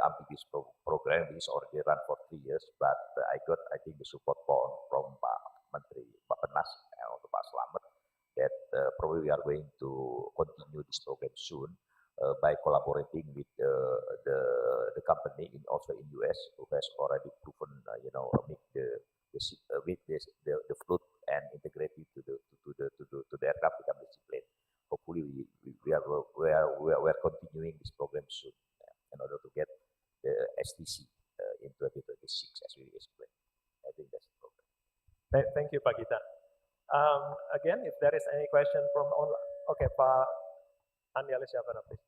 amphibious program, which is already run for 3 years. But I think the support from Pak Menteri Bappenas and also Pak Slamet that probably we are going to continue this program soon. By collaborating with the company also in US who has already proven make the float and integrate it to the aircraft become the seaplane. Hopefully we are continuing this program soon in order to get the STC in 2026 as we explained. I think that's the program. Thank you, Pak Gita. Again, if there is any question from online, okay, Pak Andi Alisyavana, please.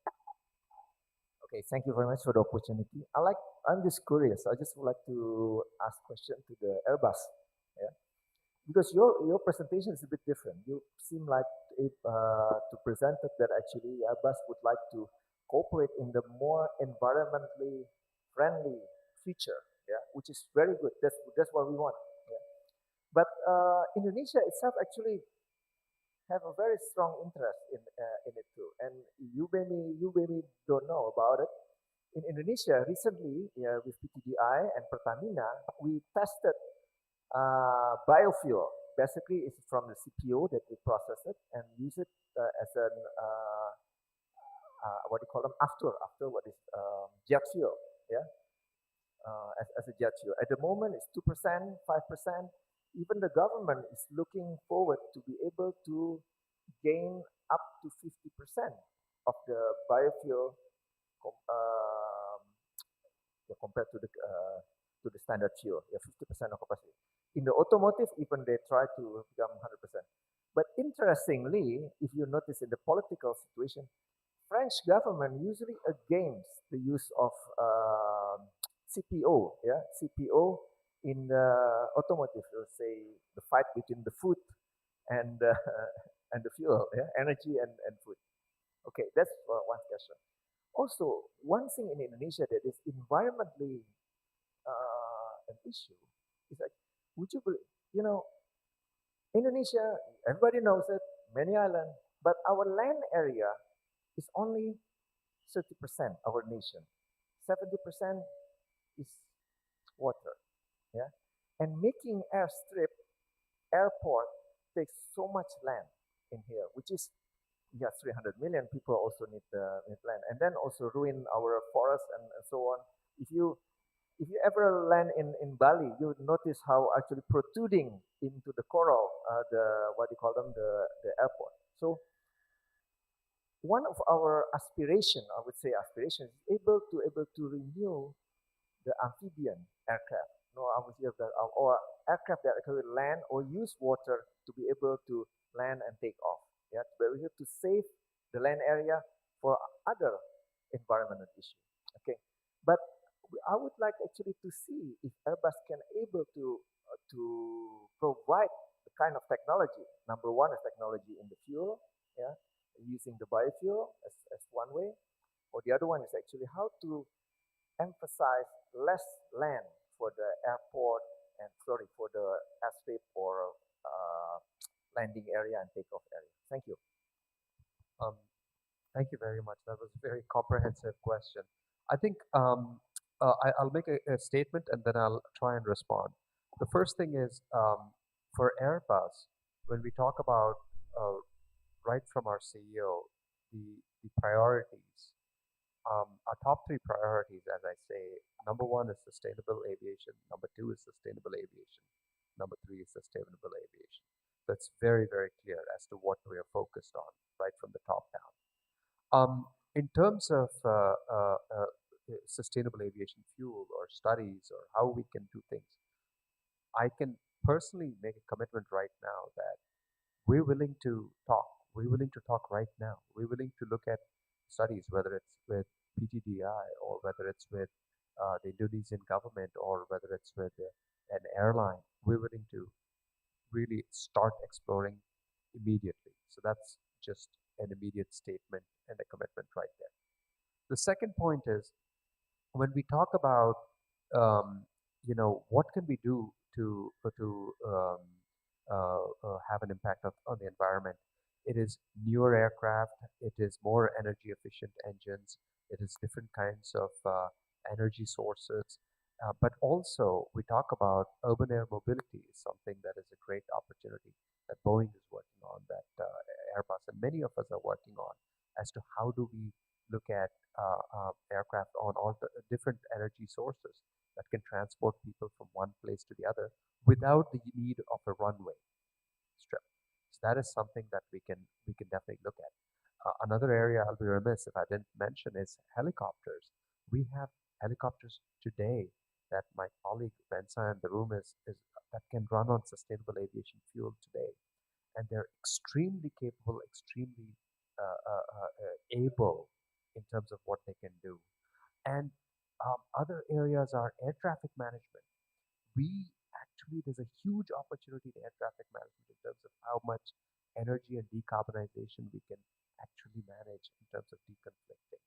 Okay, thank you very much for the opportunity. I'm just curious. I just would like to ask a question to the Airbus, yeah, because your presentation is a bit different. You seem like to present it that actually Airbus would like to cooperate in the more environmentally friendly future, yeah, which is very good. That's what we want. Yeah. But Indonesia itself actually have a very strong interest in it too. And you maybe don't know about it. In Indonesia, recently, with PTDI and Pertamina, we tested biofuel. Basically, it's from the CPO that we process it and use it as an what do you call them? After what is jet fuel, yeah. as a jet fuel. At the moment, it's 2%, 5%. Even the government is looking forward to be able to gain up to 50% of the biofuel compared to the standard fuel. 50% of capacity. In the automotive, even they try to become 100%. But interestingly, if you notice in the political situation, French government usually against the use of CPO, CPO in the automotive. Let's say the fight between the food and and the fuel, energy and food. Okay, that's one question. Also, one thing in Indonesia that is environmentally an issue is like, would you believe, Indonesia, everybody knows it, many islands, but our land area is only 30% our nation. 70% is water. Yeah. And making airstrip, airport takes so much land in here, which is 300 million people also need land, and then also ruin our forests and so on. If you ever land in Bali, you would notice how actually protruding into the coral, the what do you call them, the airport. So one of our aspiration, I would say aspiration, is able to renew the amphibian aircraft. I would say or aircraft that actually land or use water to be able to land and take off. Yeah, to be able to save the land area for other environmental issues. Okay, but I would like actually to see if Airbus can able to provide the kind of technology. Number one is technology in the fuel, using the biofuel as one way, or the other one is actually how to emphasize less land for the airport and for the airstrip or landing area and takeoff area. Thank you. Thank you very much. That was a very comprehensive question. I think I'll make a statement and then I'll try and respond. The first thing is for Airbus, when we talk about right from our CEO, the priorities, our top three priorities, as I say, number one is sustainable aviation, number two is sustainable aviation, number three is sustainable aviation. That's very, very clear as to what we are focused on, right from the top down. In terms of sustainable aviation fuel or studies or how we can do things, I can personally make a commitment right now that we're willing to talk. We're willing to talk right now. We're willing to look at studies, whether it's with PTDI or whether it's with the Indonesian government or whether it's with an airline. We're willing to really start exploring immediately. So that's just an immediate statement and a commitment right there. The second point is when we talk about what can we do to have an impact on the environment. It is newer aircraft, it is more energy efficient engines, it is different kinds of energy sources, but also we talk about urban air mobility is something that is a great opportunity that Boeing is working on, that Airbus and many of us are working on, as to how do we look at aircraft on all the different energy sources that can transport people from one place to the other without the need of a runway strip. So that is something that we can definitely look at. Another area I'll be remiss if I didn't mention is helicopters. We have helicopters today that my colleague Bensa in the room is that can run on sustainable aviation fuel today, and they're extremely capable, extremely able in terms of what they can do. And other areas are air traffic management. There's a huge opportunity in air traffic management in terms of how much energy and decarbonization we can actually manage in terms of deconflicting.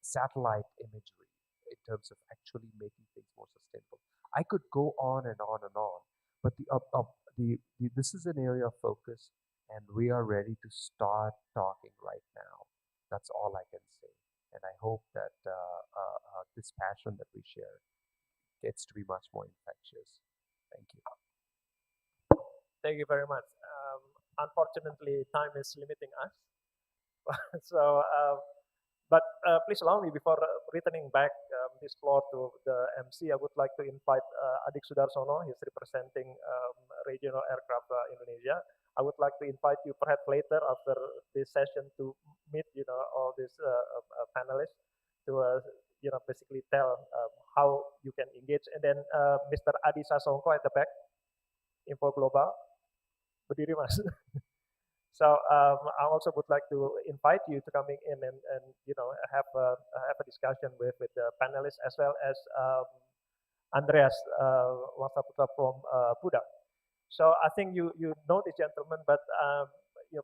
Satellite imagery in terms of actually making things more sustainable. I could go on and on and on, but this is an area of focus and we are ready to start talking right now. That's all I can say. And I hope that this passion that we share gets to be much more infectious. Thank you. Thank you very much. Unfortunately, time is limiting us. So, But please allow me, before returning back this floor to the MC, I would like to invite Adik Sudarsono. He's representing Regional Aircraft Indonesia. I would like to invite you perhaps later after this session to meet, all these panelists to, basically tell how you can engage. And then Mr. Adi Sasongko at the back, Info Global. Berdiri, Mas. So I also would like to invite you to coming in and have a discussion with the panelists, as well as Andreas Wasaputra from Puda. So I think you know the gentleman, but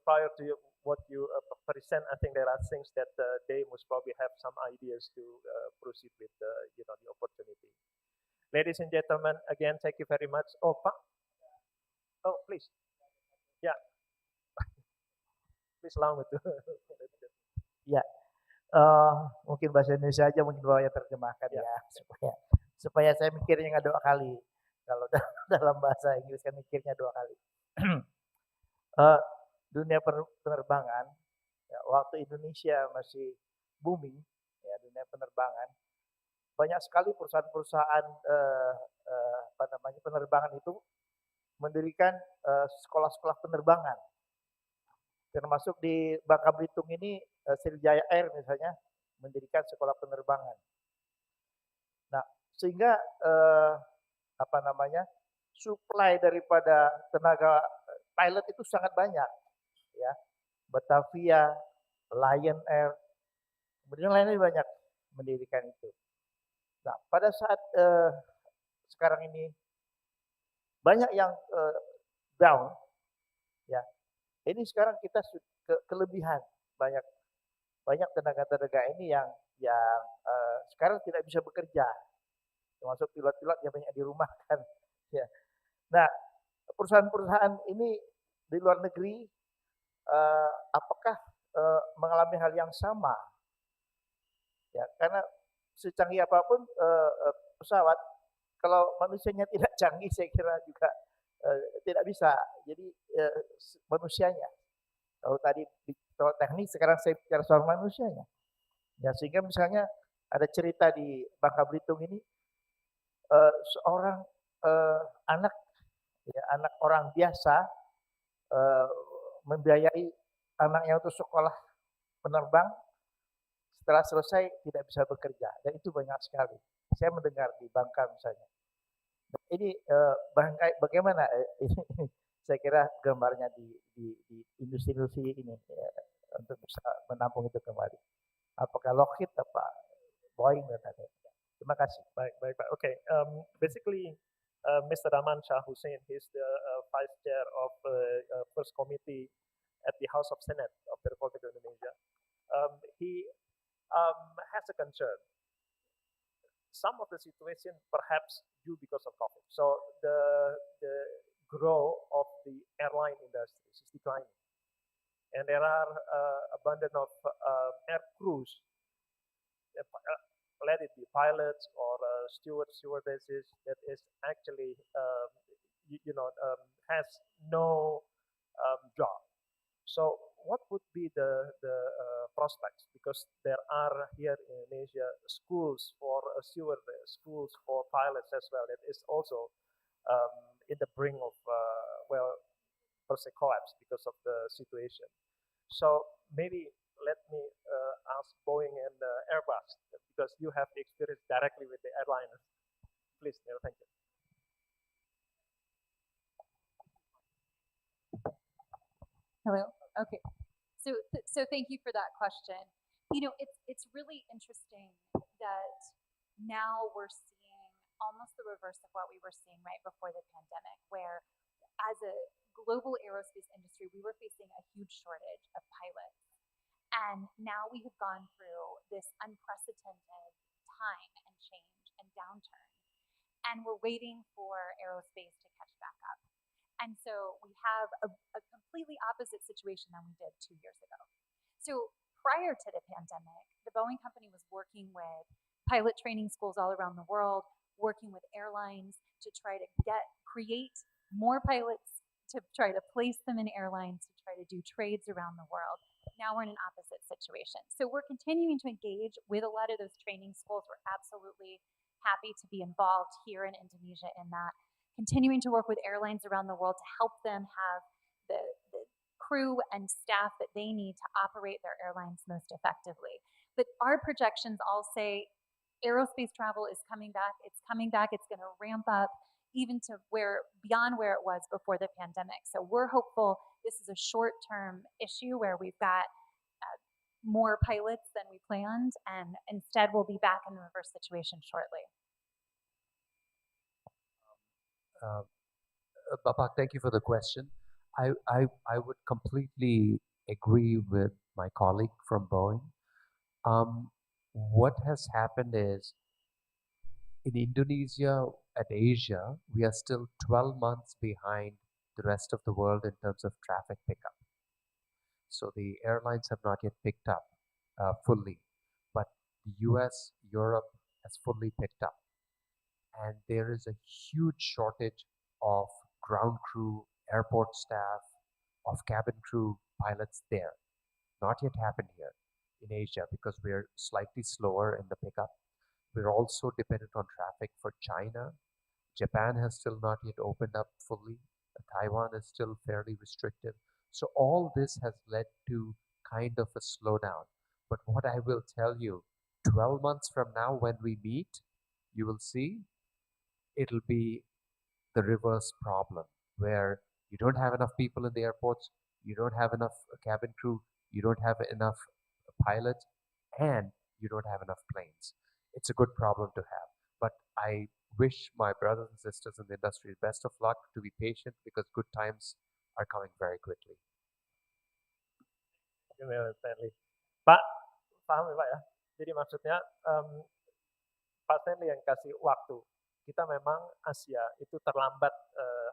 prior to what you present, I think there are things that they must probably have some ideas to proceed with the opportunity. Ladies and gentlemen, again, thank you very much. Oh, Pak. Oh, please. Yeah. Please allow me to. Ya, mungkin bahasa Indonesia aja mungkin bahwa yang terjemahkan ya, supaya saya mikirnya nggak 2 kali. Kalau dalam bahasa Inggris kan mikirnya 2 kali. Dunia penerbangan, ya, waktu Indonesia masih booming, ya, dunia penerbangan, banyak sekali perusahaan-perusahaan penerbangan itu mendirikan sekolah-sekolah penerbangan. Termasuk di Bangka Belitung ini Sriwijaya Air misalnya mendirikan sekolah penerbangan. Nah, sehingga supply daripada tenaga pilot itu sangat banyak, ya. Batavia, Lion Air, kemudian lainnya banyak mendirikan itu. Nah, pada saat sekarang ini banyak yang down, ya. Ini sekarang kita kelebihan banyak tenaga-tenaga ini yang sekarang tidak bisa bekerja, termasuk pilot-pilot yang banyak dirumahkan. Ya. Nah, perusahaan-perusahaan ini di luar negeri apakah mengalami hal yang sama? Ya, karena secanggih apapun pesawat, kalau manusianya tidak canggih, saya kira juga tidak bisa. Jadi manusianya. Kalau tadi soal teknik, sekarang saya bicara soal manusianya. Ya, sehingga misalnya ada cerita di Bangka Belitung ini, seorang anak orang biasa membiayai anaknya untuk sekolah penerbang, setelah selesai tidak bisa bekerja, dan itu banyak sekali. Saya mendengar di Bangka misalnya. Ini bagaimana ini saya kira gambarnya di industri-industri ini ya, untuk bisa menampung itu kembali. Apakah Lockheed, apa Boeing dan lain-lain. Terima kasih. Baik, Pak. Okay. Basically, Mr. Daman Shah Hussein, he's the Vice Chair of First Committee at the House of Senate of the Republic of Indonesia. He has a concern. Some of the situation perhaps due because of COVID. So the growth of the airline industry is declining, and there are abundant of air crews, let it be pilots or stewardesses, that is actually has no job. So what would be the prospects? Because there are here in Indonesia schools for stewardess, schools for pilots as well. That is also in the brink of per se collapse because of the situation. So maybe let me ask Boeing and Airbus, because you have the experience directly with the airliners. Please, Neil, thank you. Hello. Okay. So thank you for that question. You know, it's really interesting that now we're seeing almost the reverse of what we were seeing right before the pandemic, where as a global aerospace industry, we were facing a huge shortage of pilots. And now we have gone through this unprecedented time and change and downturn. And we're waiting for aerospace to catch back up. And so we have a completely opposite situation than we did 2 years ago. So prior to the pandemic, the Boeing company was working with pilot training schools all around the world, working with airlines to try to create more pilots, to try to place them in airlines, to try to do trades around the world. Now we're in an opposite situation. situation. So we're continuing to engage with a lot of those training schools. We're absolutely happy to be involved here in Indonesia in that, continuing to work with airlines around the world to help them have the crew and staff that they need to operate their airlines most effectively. But our projections all say aerospace travel is coming back. It's coming back. It's going to ramp up even to beyond where it was before the pandemic. So we're hopeful this is a short-term issue where we've got more pilots than we planned, and instead we'll be back in the reverse situation shortly. Bapak, thank you for the question. I would completely agree with my colleague from Boeing. What has happened is, in Indonesia and Asia, we are still 12 months behind the rest of the world in terms of traffic pickup. So the airlines have not yet picked up fully, but the US, Europe has fully picked up. And there is a huge shortage of ground crew, airport staff, of cabin crew, pilots there. Not yet happened here in Asia because we're slightly slower in the pickup. We're also dependent on traffic for China. Japan has still not yet opened up fully. Taiwan is still fairly restrictive. So all this has led to kind of a slowdown. But what I will tell you, 12 months from now when we meet, you will see it'll be the reverse problem, where you don't have enough people in the airports, you don't have enough cabin crew, you don't have enough pilots, and you don't have enough planes. It's a good problem to have. But I wish my brothers and sisters in the industry best of luck, to be patient, because good times are coming very quickly. Stanley. Pak, paham ya Pak ya? Jadi maksudnya Pak Stanley yang kasih waktu. Kita memang Asia itu terlambat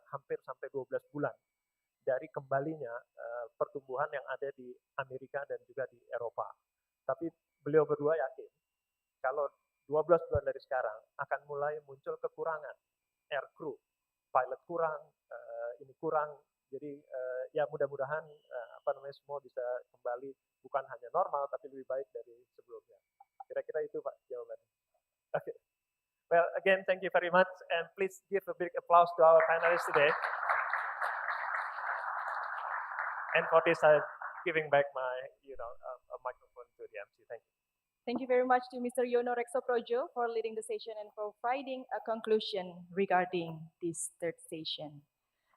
hampir sampai 12 bulan dari kembalinya pertumbuhan yang ada di Amerika dan juga di Eropa. Tapi beliau berdua yakin kalau 12 bulan dari sekarang akan mulai muncul kekurangan air crew, pilot kurang, ini kurang. Jadi ya mudah-mudahan semua bisa kembali bukan hanya normal tapi lebih baik dari sebelumnya. Kira-kira itu Pak jawabannya. Okay. Well, again, thank you very much, and please give a big applause to our finalists today. And for this, I'm giving back my, a microphone to the MC. Thank you. Thank you very much to Mr. Yono Reksoprojo for leading the session and providing a conclusion regarding this third session.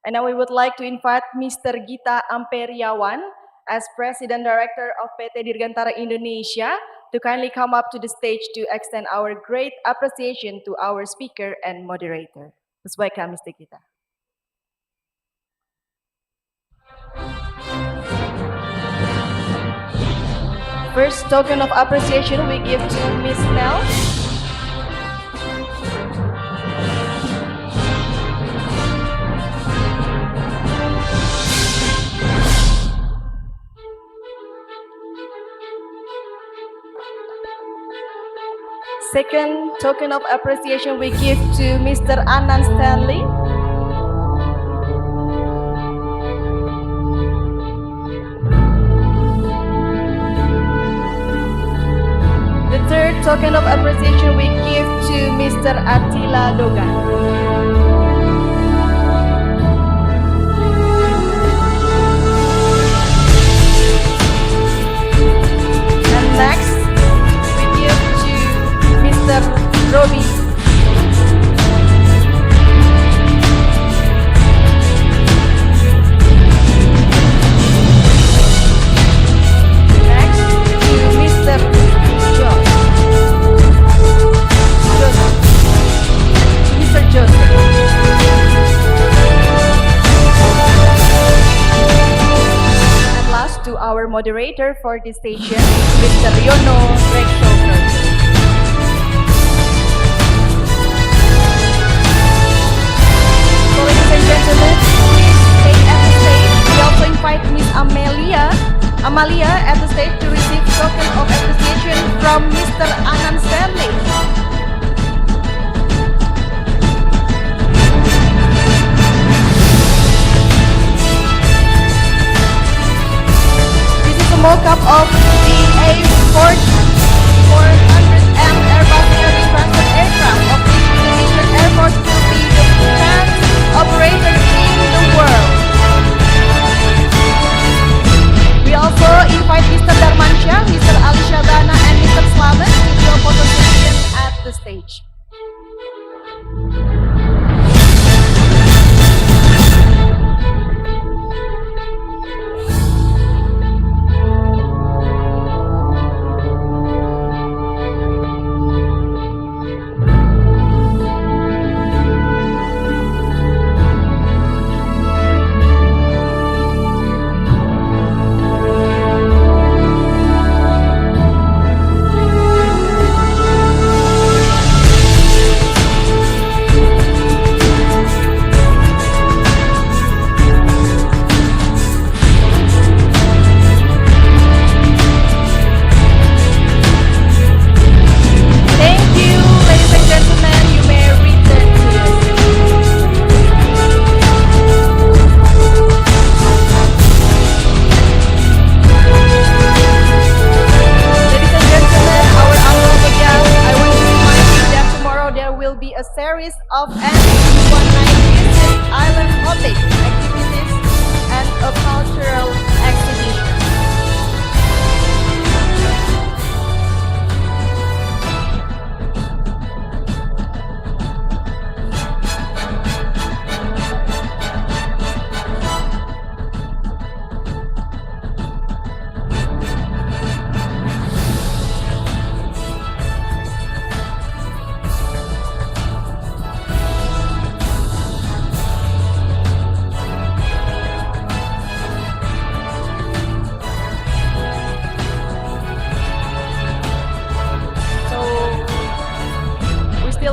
And now we would like to invite Mr. Gita Amperiawan as President Director of PT Dirgantara Indonesia to kindly come up to the stage to extend our great appreciation to our speaker and moderator. Please welcome Mr. Gita. First token of appreciation we give to Ms. Nell. Second token of appreciation we give to Mr. Anand Stanley. The third token of appreciation we give to Mr. Attila Dogan. Next, we give to Mr. Robi. Next, to Mr. Joseph. Mr. Joseph. And last, to our moderator for this station, Mr. Yono Reksoprojo. Ladies and gentlemen, please stay at the stage. We also invite Miss Amalia at the stage to receive token of appreciation from Mr. Anand Stanley. This is a mock-up of the A400M Airbus Heavy Transport Aircraft of the Indonesian Air Force will be the 10th operator in the world. We also invite Mr. Darmansyah, Mr. Ali Syabana, and Mr. Slamet to do a photo session at the stage. A series of N190 island hopping activities and a cultural exhibition.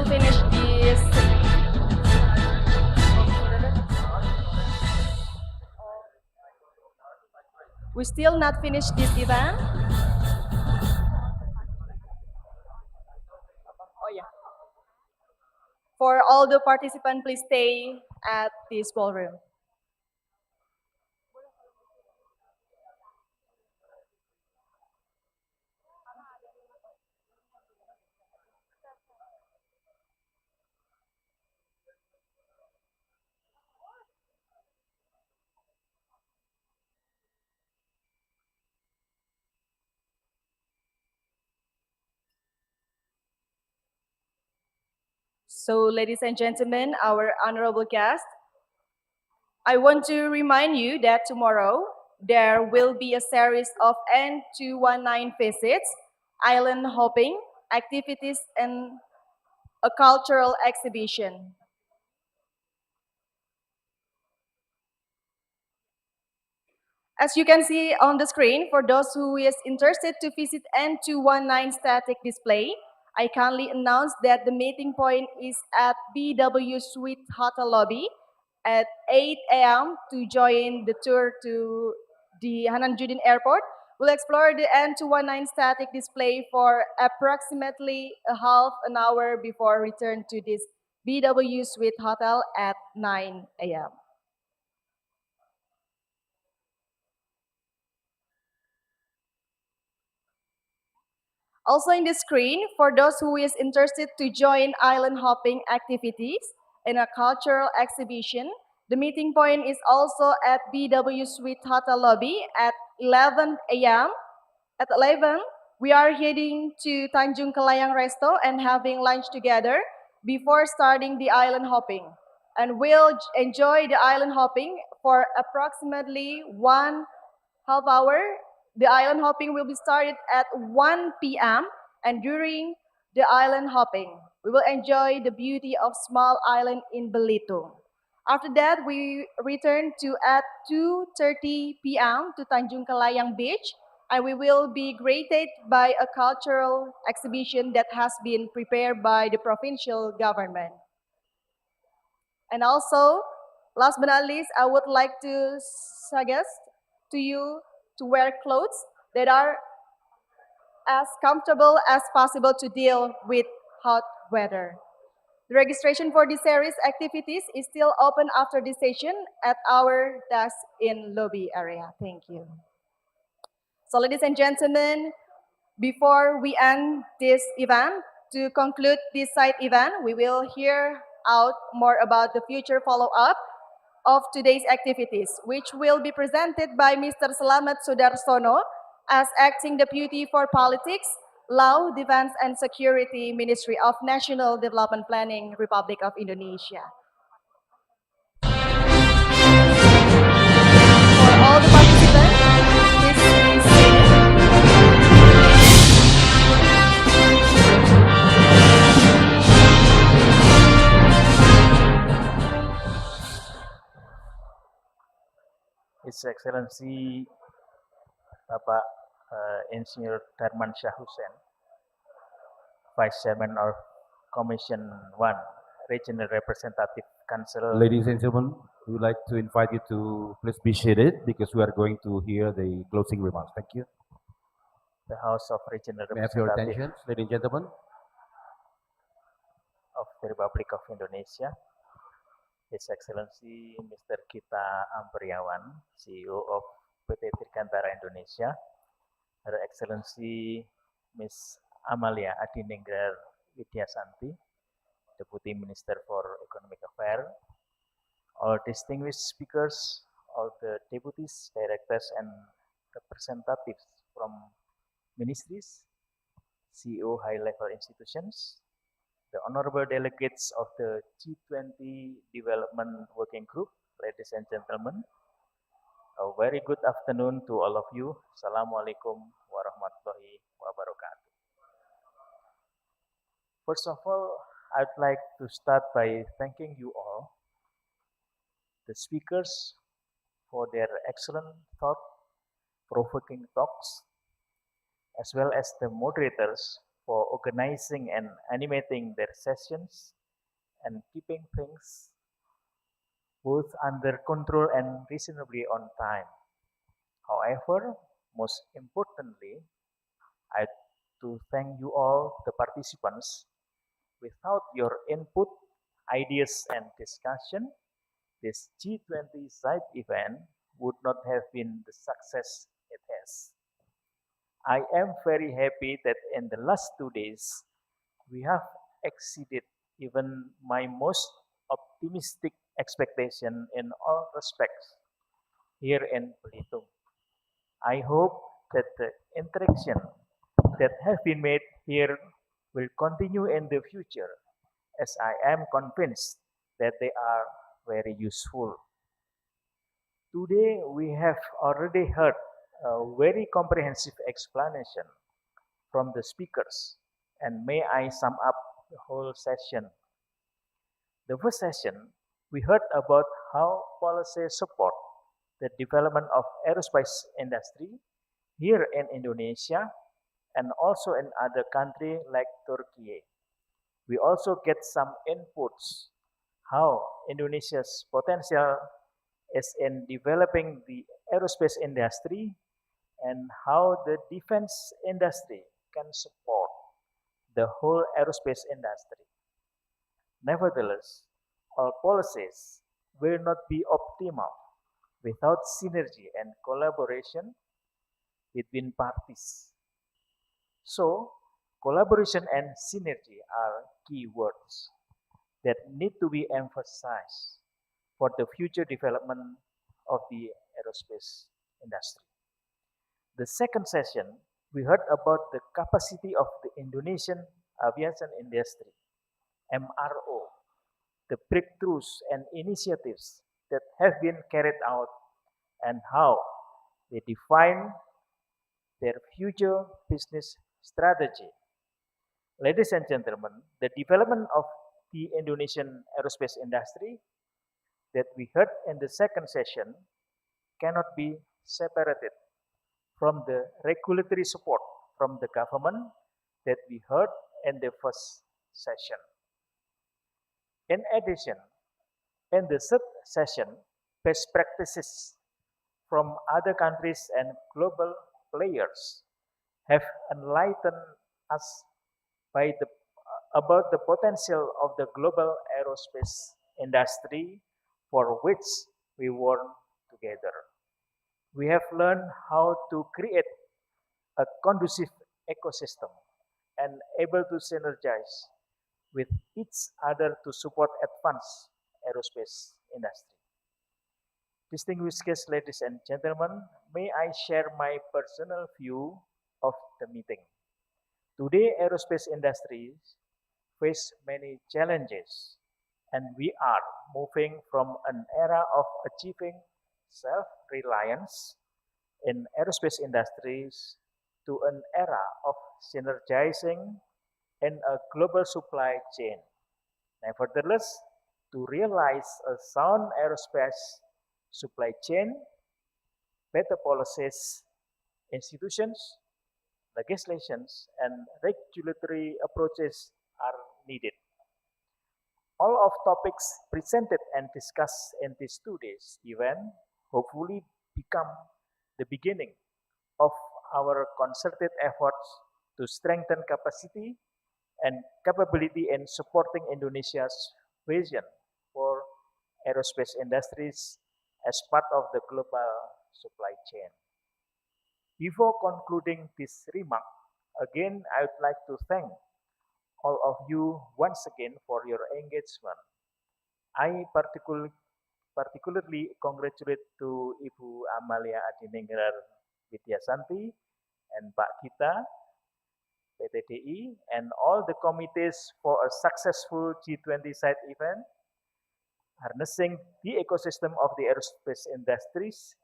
Finish this. We still not finished this event. Oh yeah. For all the participants, please stay at this ballroom. So, ladies and gentlemen, our honorable guests, I want to remind you that tomorrow there will be a series of N219 visits, island hopping, activities, and a cultural exhibition. As you can see on the screen, for those who is interested to visit N219 static display, I kindly announce that the meeting point is at BW Suite Hotel Lobby at 8 a.m. to join the tour to the Hanan Judin Airport. We'll explore the N219 static display for approximately a half an hour before return to this BW Suite Hotel at 9 a.m. Also in the screen, for those who is interested to join island hopping activities in a cultural exhibition, the meeting point is also at BW Suite Hotel Lobby at 11 a.m. At 11, we are heading to Tanjung Kelayang Resto and having lunch together before starting the island hopping. And we'll enjoy the island hopping for approximately 1.5 hour. The island hopping will be started at 1 p.m. and during the island hopping, we will enjoy the beauty of small island in Belitung. After that, we return to at 2:30 p.m. to Tanjung Kelayang Beach, and we will be greeted by a cultural exhibition that has been prepared by the provincial government. And also, last but not least, I would like to suggest to you to wear clothes that are as comfortable as possible to deal with hot weather. The registration for this series activities is still open after this session at our desk in lobby area. Thank you. So ladies and gentlemen, before we end this event, to conclude this side event, we will hear out more about the future follow-up of today's activities, which will be presented by Mr. Slamet Sudarsono as Acting Deputy for Politics, Law, Defense and Security, Ministry of National Development Planning, Republic of Indonesia. For all the participants, please be seated. His Excellency Bapak Insinyur Darman Shah Hussein, Vice Chairman of Commission 1, Regional Representative Council. Ladies and gentlemen, we would like to invite you to please be seated because we are going to hear the closing remarks. Thank you. The House of Regional May I have your Representatives attention, ladies and gentlemen? of the Republic of Indonesia, His Excellency Mr. Gita Amperiawan, CEO of PT Dirgantara Indonesia, Her Excellency Ms. Amalia Adiningrar Widyasanti, Deputy Minister for Economic Affairs, all distinguished speakers, all the deputies, directors, and representatives from ministries, CEO high-level institutions, the honorable delegates of the G20 Development Working Group, ladies and gentlemen, a very good afternoon to all of you. Assalamualaikum warahmatullahi wabarakatuh. First of all, I'd like to start by thanking you all, the speakers, for their excellent thought-provoking talks, as well as the moderators for organizing and animating their sessions and keeping things both under control and reasonably on time. However, most importantly, I'd to thank you all, the participants. Without your input, ideas, and discussion, this G20 side event would not have been the success it has. I am very happy that in the last 2 days, we have exceeded even my most optimistic expectation in all respects here in Belitung. I hope that the interaction that have been made here will continue in the future, as I am convinced that they are very useful. Today, we have already heard a very comprehensive explanation from the speakers, and may I sum up the whole session. The first session, we heard about how policy support the development of aerospace industry here in Indonesia and also in other countries like Turkey. We also get some inputs how Indonesia's potential is in developing the aerospace industry and how the defense industry can support the whole aerospace industry. Nevertheless, all policies will not be optimal without synergy and collaboration between parties. So, collaboration and synergy are key words that need to be emphasized for the future development of the aerospace industry. The second session, we heard about the capacity of the Indonesian aviation industry, MRO, the breakthroughs and initiatives that have been carried out and how they define their future business strategy. Ladies and gentlemen, the development of the Indonesian aerospace industry that we heard in the second session cannot be separated from the regulatory support from the government that we heard in the first session. In addition, in the third session, best practices from other countries and global players have enlightened us by about the potential of the global aerospace industry for which we work together. We have learned how to create a conducive ecosystem and able to synergize with each other to support advanced aerospace industry. Distinguished guests, ladies and gentlemen, may I share my personal view of the meeting. Today, aerospace industries face many challenges, and we are moving from an era of achieving self-reliance in aerospace industries to an era of synergizing in a global supply chain. Nevertheless, to realize a sound aerospace supply chain, better policies, institutions, legislations, and regulatory approaches are needed. All of topics presented and discussed in this 2 days event hopefully become the beginning of our concerted efforts to strengthen capacity and capability in supporting Indonesia's vision for aerospace industries as part of the global supply chain. Before concluding this remark, again, I would like to thank all of you once again for your engagement. I particularly congratulate to Ibu Amalia Adiningrar Widyasanti and Pak Gita, PTDI, and all the committees for a successful G20 side event, harnessing the ecosystem of the aerospace industries,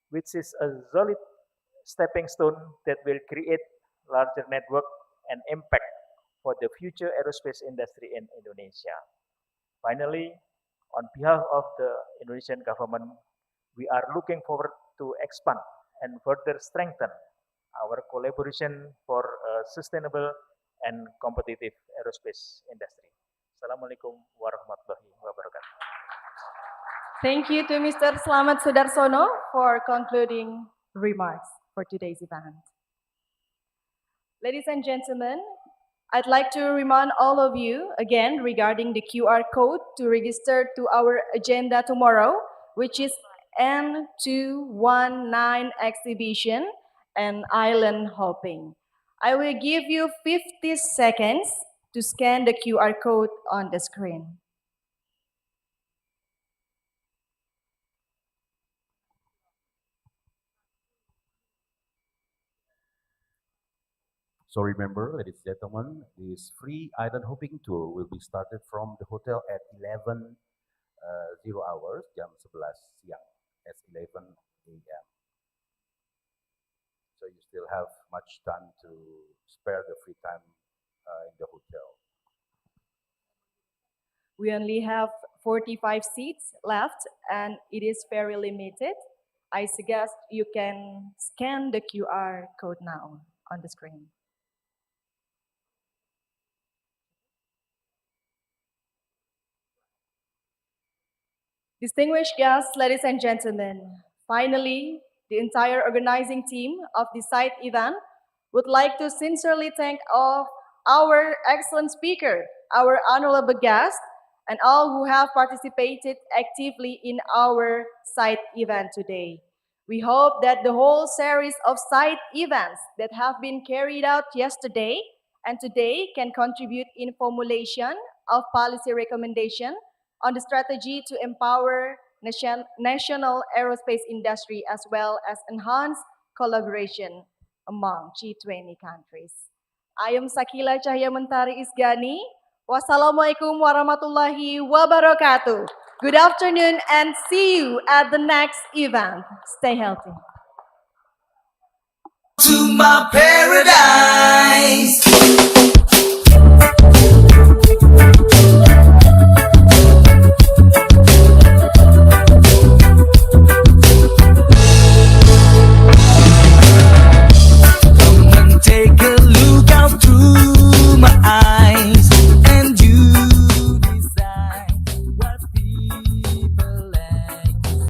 which is a solid stepping stone that will create larger network and impact for the future aerospace industry in Indonesia. Finally, on behalf of the Indonesian government, we are looking forward to expand and further strengthen our collaboration for a sustainable and competitive aerospace industry. Assalamualaikum warahmatullahi wabarakatuh. Thank you to Mr. Slamet Sudarsono for concluding remarks for today's event. Ladies and gentlemen, I'd like to remind all of you again regarding the QR code to register to our agenda tomorrow, which is N219 exhibition and island hopping. I will give you 50 seconds to scan the QR code on the screen. So remember, ladies and gentlemen, this free island hopping tour will be started from the hotel at 11 hours, jam 11 siang, at 11 a.m. So you still have much time to spare the free time in the hotel. We only have 45 seats left and it is very limited. I suggest you can scan the QR code now on the screen. Distinguished guests, ladies and gentlemen, finally, the entire organizing team of the site event would like to sincerely thank all our excellent speaker, our honorable guests, and all who have participated actively in our site event today. We hope that the whole series of site events that have been carried out yesterday and today can contribute in formulation of policy recommendation on the strategy to empower national aerospace industry as well as enhance collaboration among G20 countries. I am Sakila Cahya Mentari Isgani. Wassalamualaikum warahmatullahi wabarakatuh. Good afternoon and see you at the next event. Stay healthy. To my paradise.